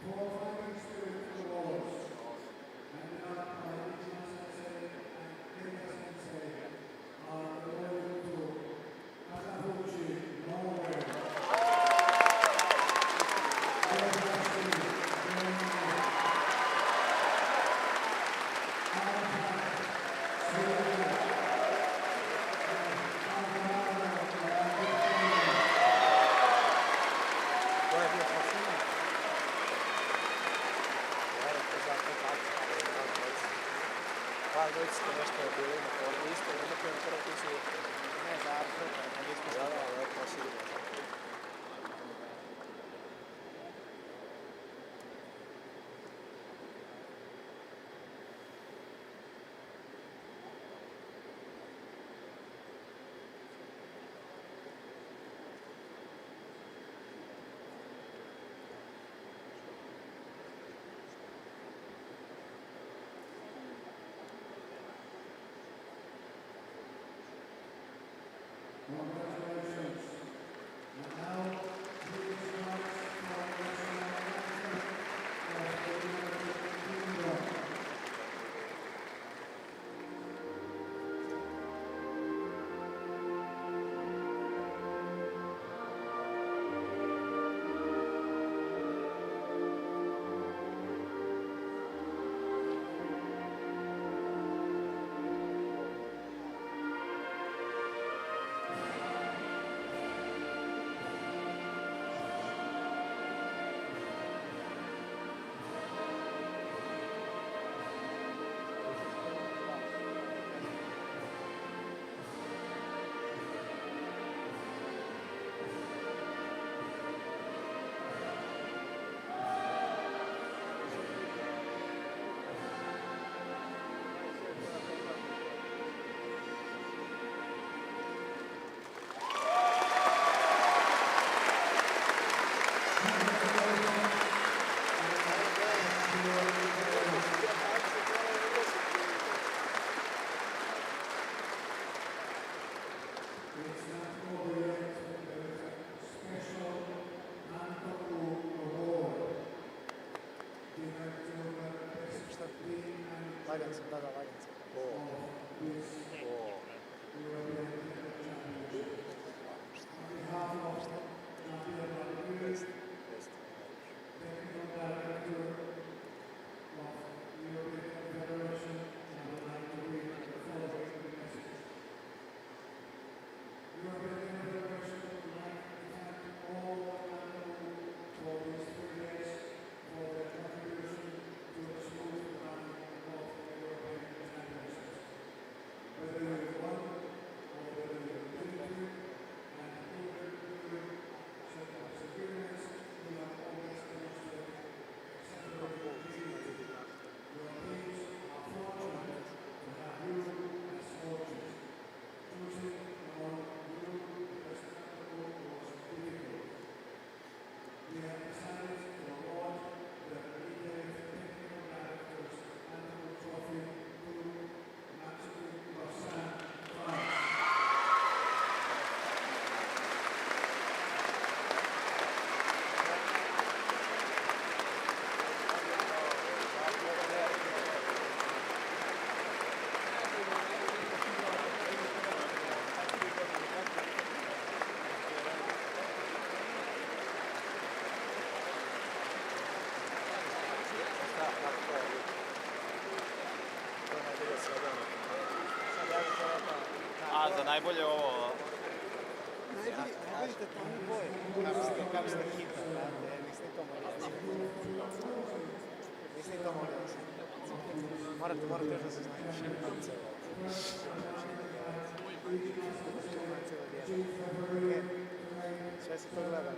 For fighting spirit for the walls, handed out by Ichima Sensei and Kenta Sensei, are awarded to Atanosovska, Norway. Congratulations. And now, please rise for the national anthem of the United Kingdom. It's not over yet. There is a special Kendogu award given to the best team and of this European Kendo Championships. On behalf of Natalia, Technical Director of the European Federation, I would like to read the following message. European Federation would like to thank all Kendogu for these 3 days for their contribution to the smooth running of the European Championships. Whether you won or whether you didn't win, and even during such experience, you have always demonstrated exemplary agility. Your teams are fortunate to have you as coaches. Choosing among you as Kendogu was difficult. We have decided to award the League Technical Directors Kendogu Trophy to Safan, France. A, za najbolje ovo... Najbolje to mi boje. Kako ste hitno, brate, nis ni to molim. Nis ni to molim. Morate još da se znaju. Sve se to gleda.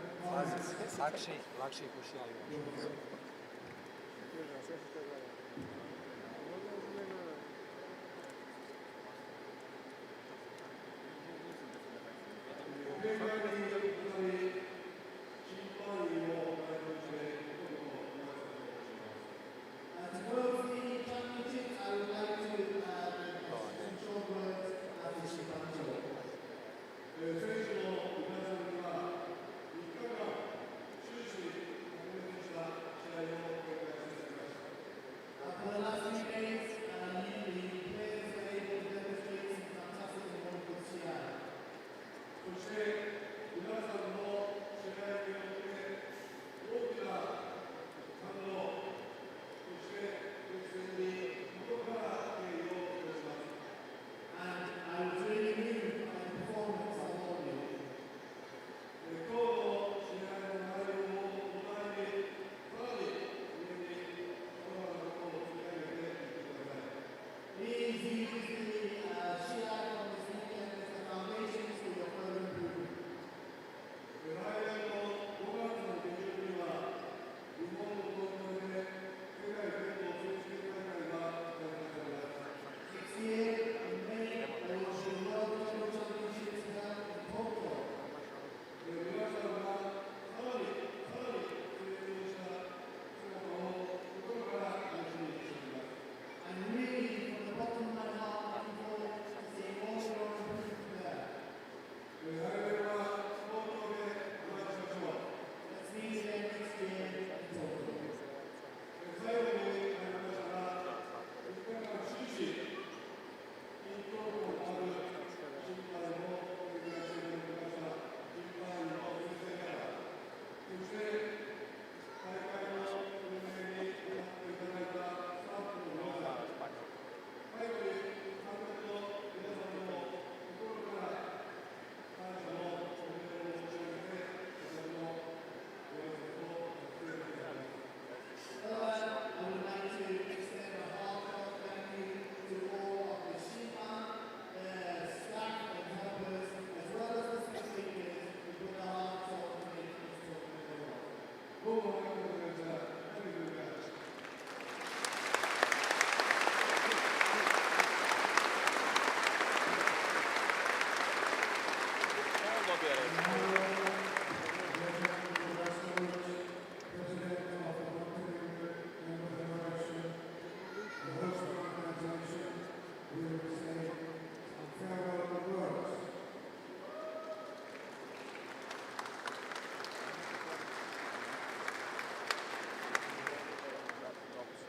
Lakše ih ušijali. Sve se to gleda. Traditional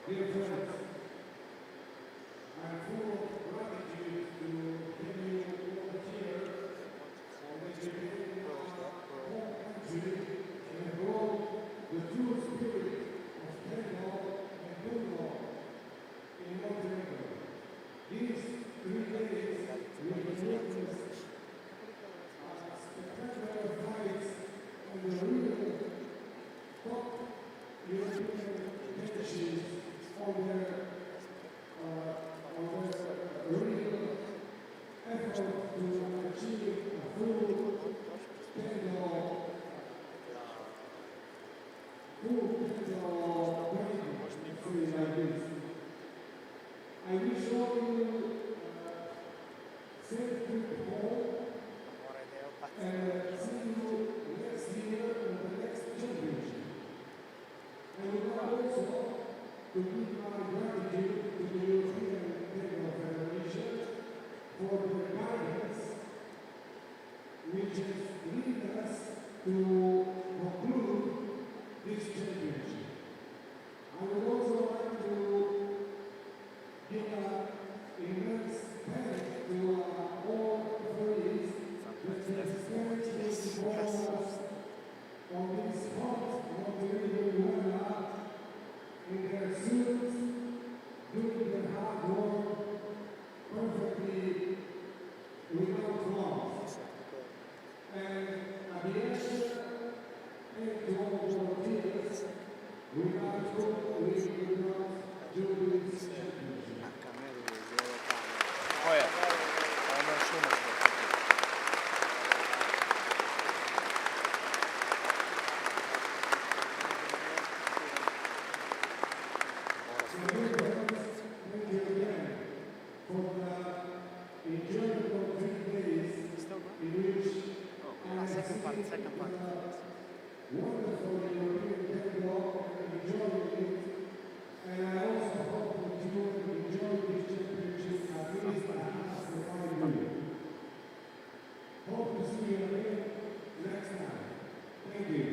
Dear friends, I am full of gratitude to many volunteers for dedicating our home country and brought the true spirit of Kendo and Bogu in Montenegro. These 3 days will be witnessed spectacular fights on the real top European championships on their real effort to achieve a full Kendo training, say like this. I wish all you safe trip home and see you next year on the next championship. I would like also to give my gratitude to the European Kendo Federation for their guidance, which has led us to conclude this championship. I would also like to give an immense thanks to all referees that have spent this performance on this hot Montenegro weather in their suits, doing their hard work perfectly without flaws. And at the end, thank to all volunteers, without whom we could not do this championship. Wonderful European Kendo and enjoying it, and I also hope that you will enjoy this championship at least as much as I do. Hope to see you again next time. Thank you.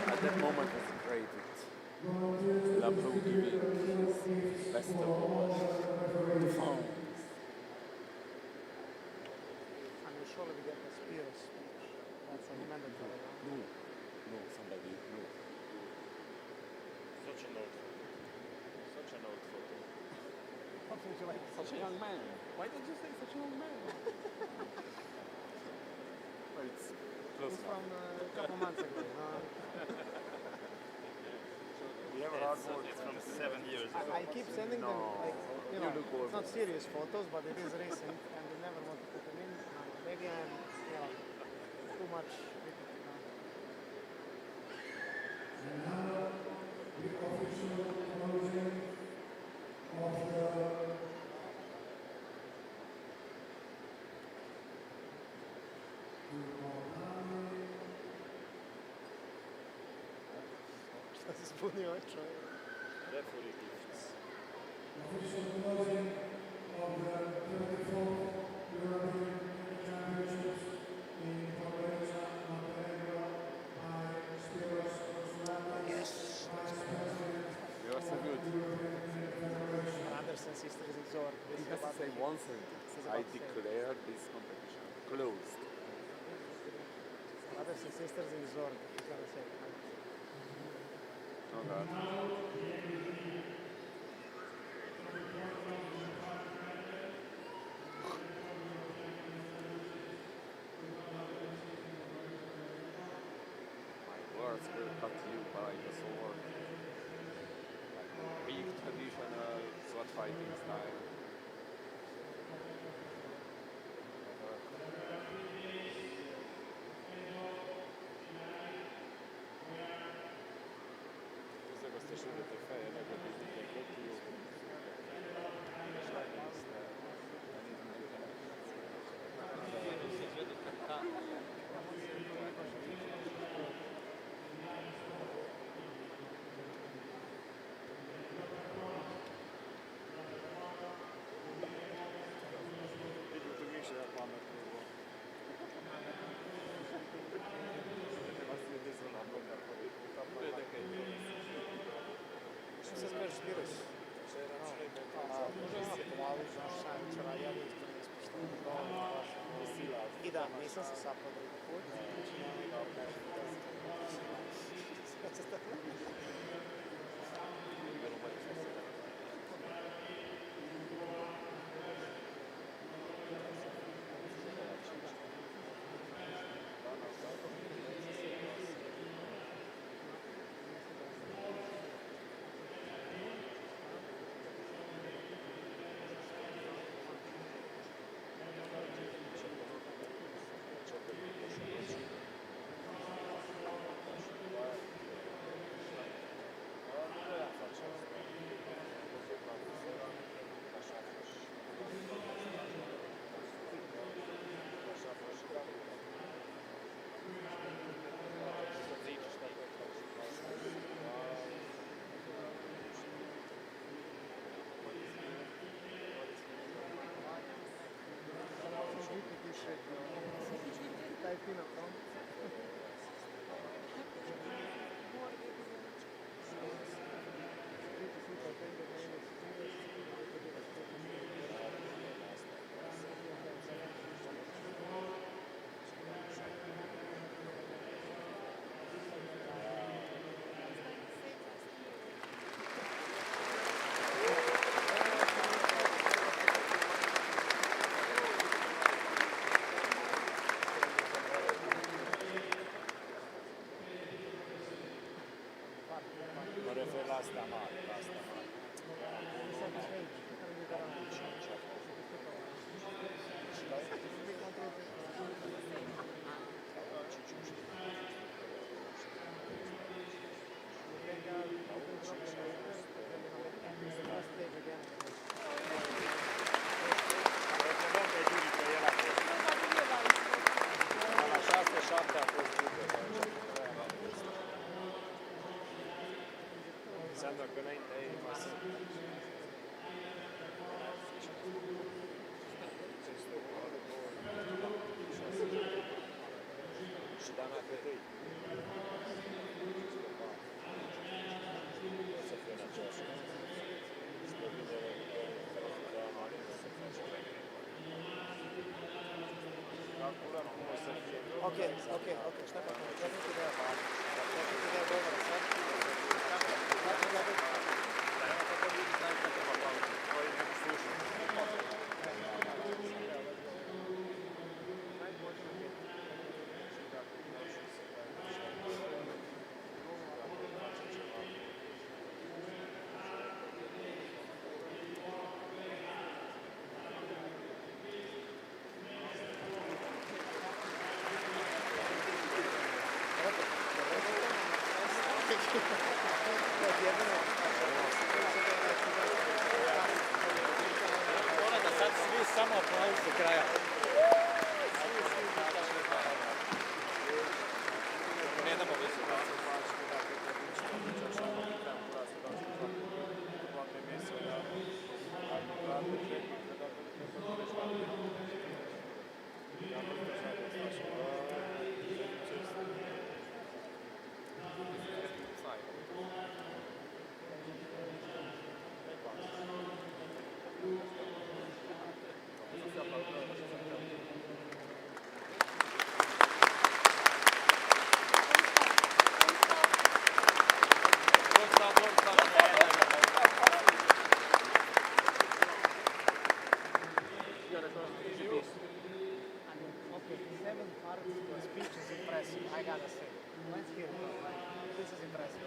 At that moment was great. La Bogu best of all. I'm sure we get the spears. That's a mandatory. No, somebody, no. Such an old photo. Such an old photo. What would you like? Such a young man. Why did you say such a young man? Well, it's close It's from a couple months ago. It's from 7 years ago. I keep sending them, like, you know, it's not serious photos, but it is recent, and they never want to put them in. Maybe I'm, too much. And now, the official closing of the Zbunio oczy. Referee gifts. official closing of the 34th European Kendo Championships in Podgorica, Montenegro by Spiros Konsulati, Vice President You are so of good. the European Kendo Federation. Brothers and sisters in Zor. He has to say one sentence. I declare this competition closed. Brothers and sisters in Zor. He's gonna say. Oh God. My words will cut you by the sword. Like the big traditional sword fighting style. Questa asciuga il ferie, perché Što se zmeš Spiros? I da, nisam se sapao drugi put. Taj fino, no? Pensando che non è rimasto. Ci dà una credi. Questa è una gioia. Okay, stop it. Let me to the over, Mora da sad svi samo aplauz do kraja. Ne damo više. I gotta say, let's hear it. This is impressive.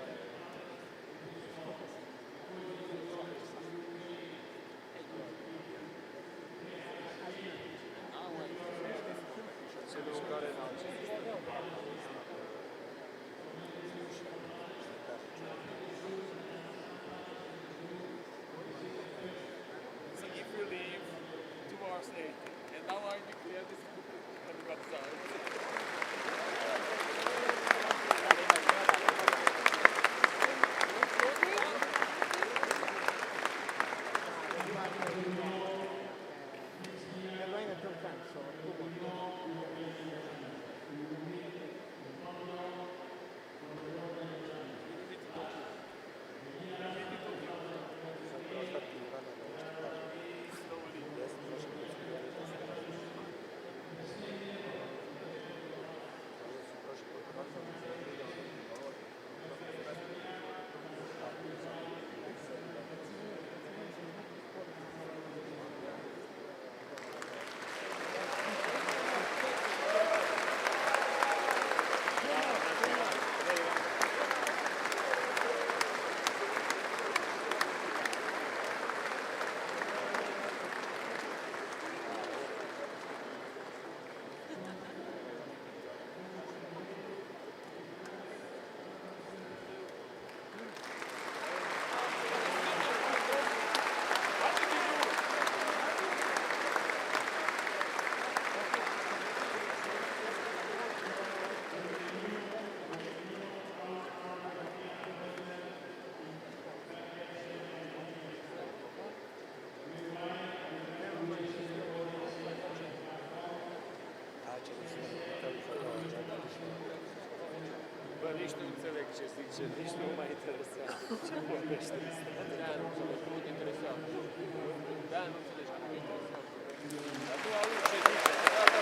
So if you leave towards 8, and now I declare this They're going at 2:10, so 2 more. Bă, nici nu înțeleg ce zice, nici nu mă interesează. Ce vorbește? Da, nu înțeleg, nu te interesează. Da, nu înțeleg, nu te interesează. Dar tu auzi ce zice. Da, da,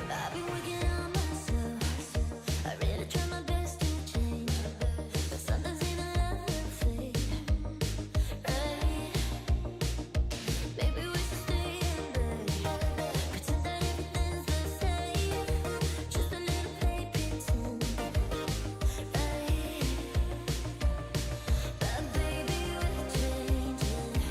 I've been working on myself. I really try my best to change, but sometimes in a love fade. Right? Maybe we should stay in bed, pretend that everything's the same. Just a little play pretend. Right? But baby, we're changing.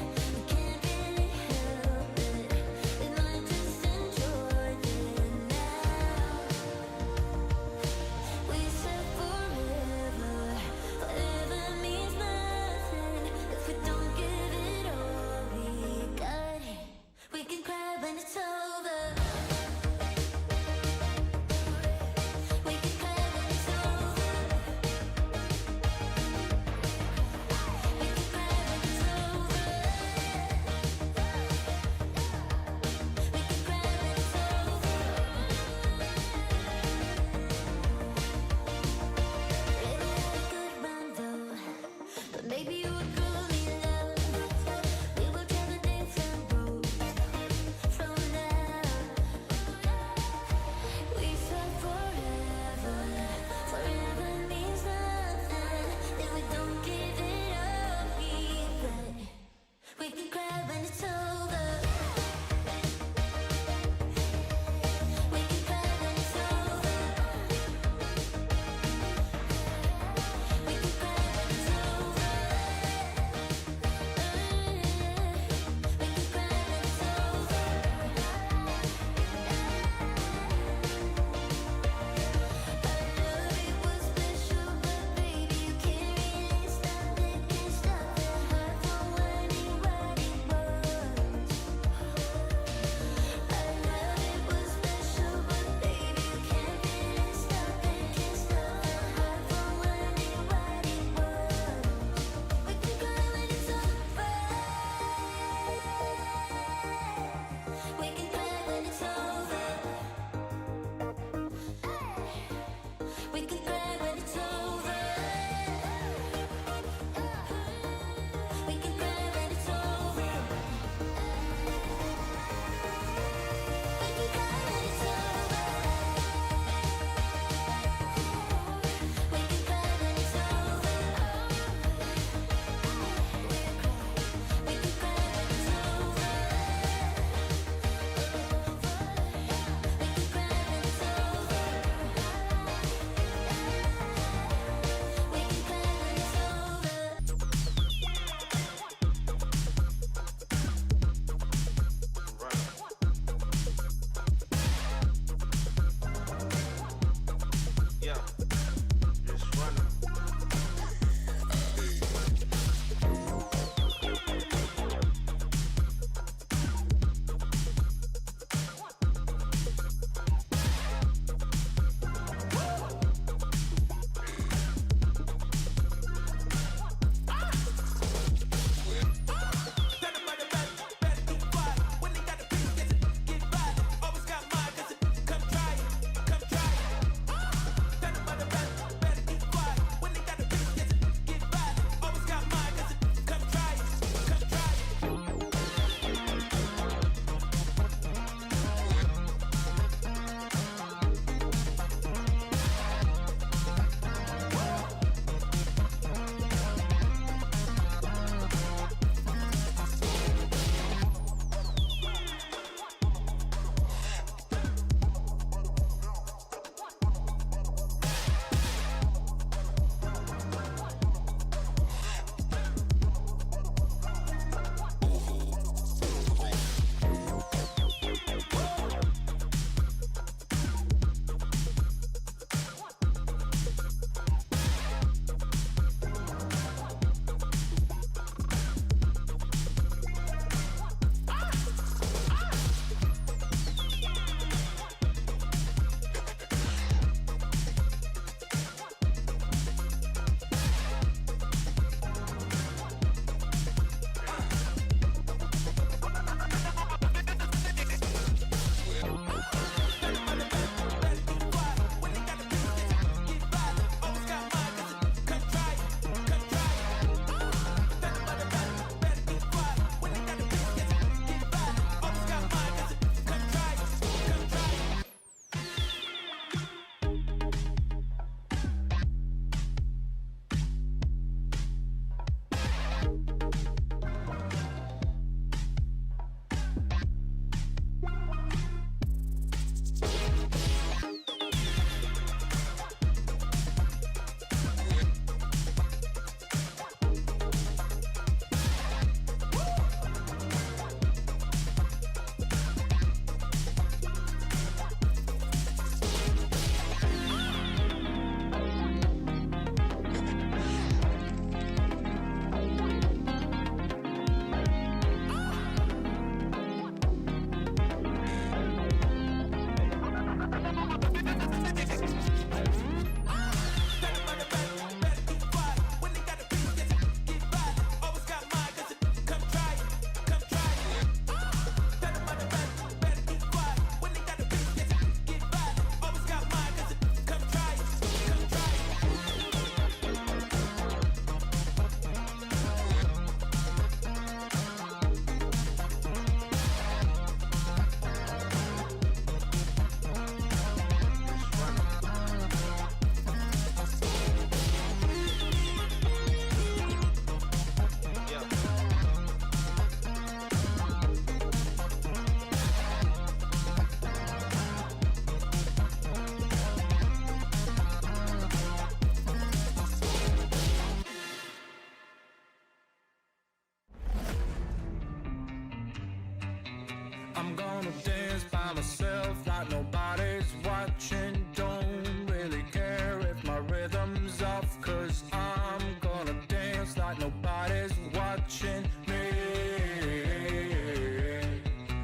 I'm gonna dance by myself like nobody's watching. Don't really care if my rhythm's off, 'cause I'm gonna dance like nobody's watching me.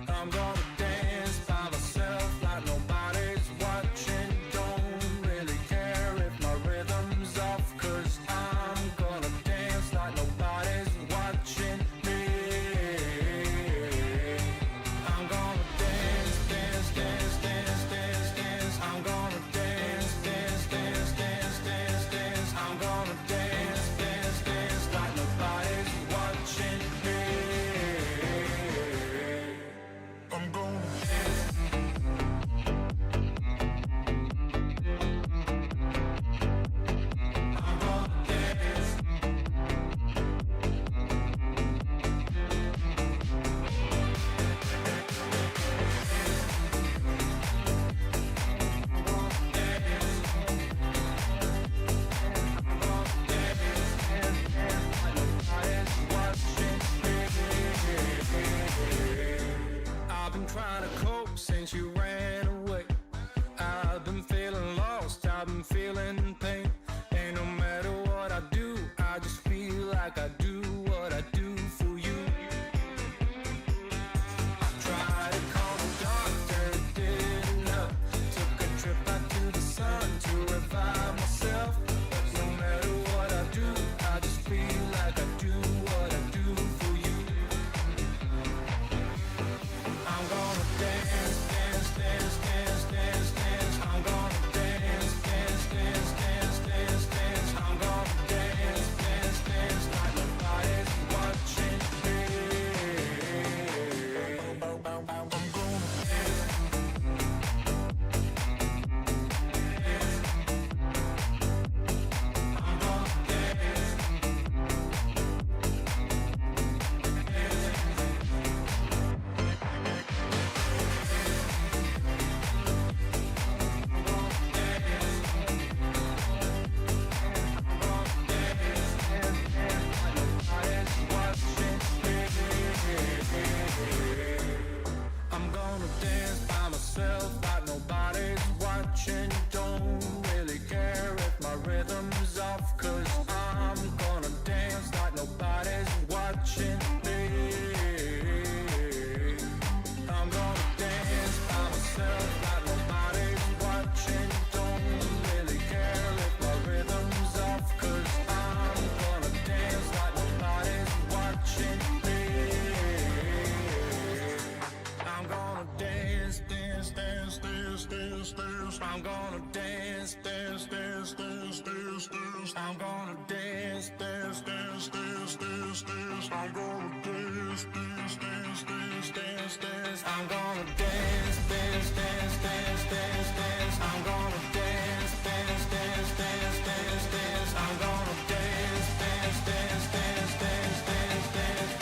I'm gonna dance by myself like nobody's watching. Don't really care if my rhythm's off, 'cause I'm gonna dance like nobody's watching me. I'm gonna dance, dance, dance, dance, dance, dance. I'm gonna dance, dance, dance, dance, dance, dance. I'm gonna dance, dance, dance like nobody's watching me. I'm gonna dance. I'm gonna dance. I've been trying to cope since you ran away. I've been feeling lost, I've been feeling pain. And no matter what I do, I just feel like I do what I do for you. I tried to call the doctor, it didn't help. Took a trip out to the sun to revive myself. But no matter what I do, I just feel like I do what I do for you. I'm gonna dance, dance, dance, dance, dance, dance. I'm gonna dance, dance, dance, dance, dance, dance. I'm gonna dance, dance, dance like nobody's watching me. I'm gonna dance. I'm gonna dance. I'm gonna dance by myself like nobody's watching. Don't really care if my rhythm's off, 'cause I'm gonna dance like nobody's watching me. I'm gonna dance by myself like nobody's watching. Don't really care if my rhythm's off, 'cause I'm gonna dance like nobody's watching me. I'm gonna dance, dance, dance, dance, dance, dance. I'm gonna dance, dance, dance, dance, dance, dance. I'm gonna dance, dance, dance, dance, dance, dance. I'm gonna dance, dance, dance, dance, dance, dance. I'm gonna dance, dance, dance, dance, dance, dance. I'm gonna dance, dance, dance, dance, dance, dance. I'm gonna dance, dance, dance, dance, dance, dance, dance.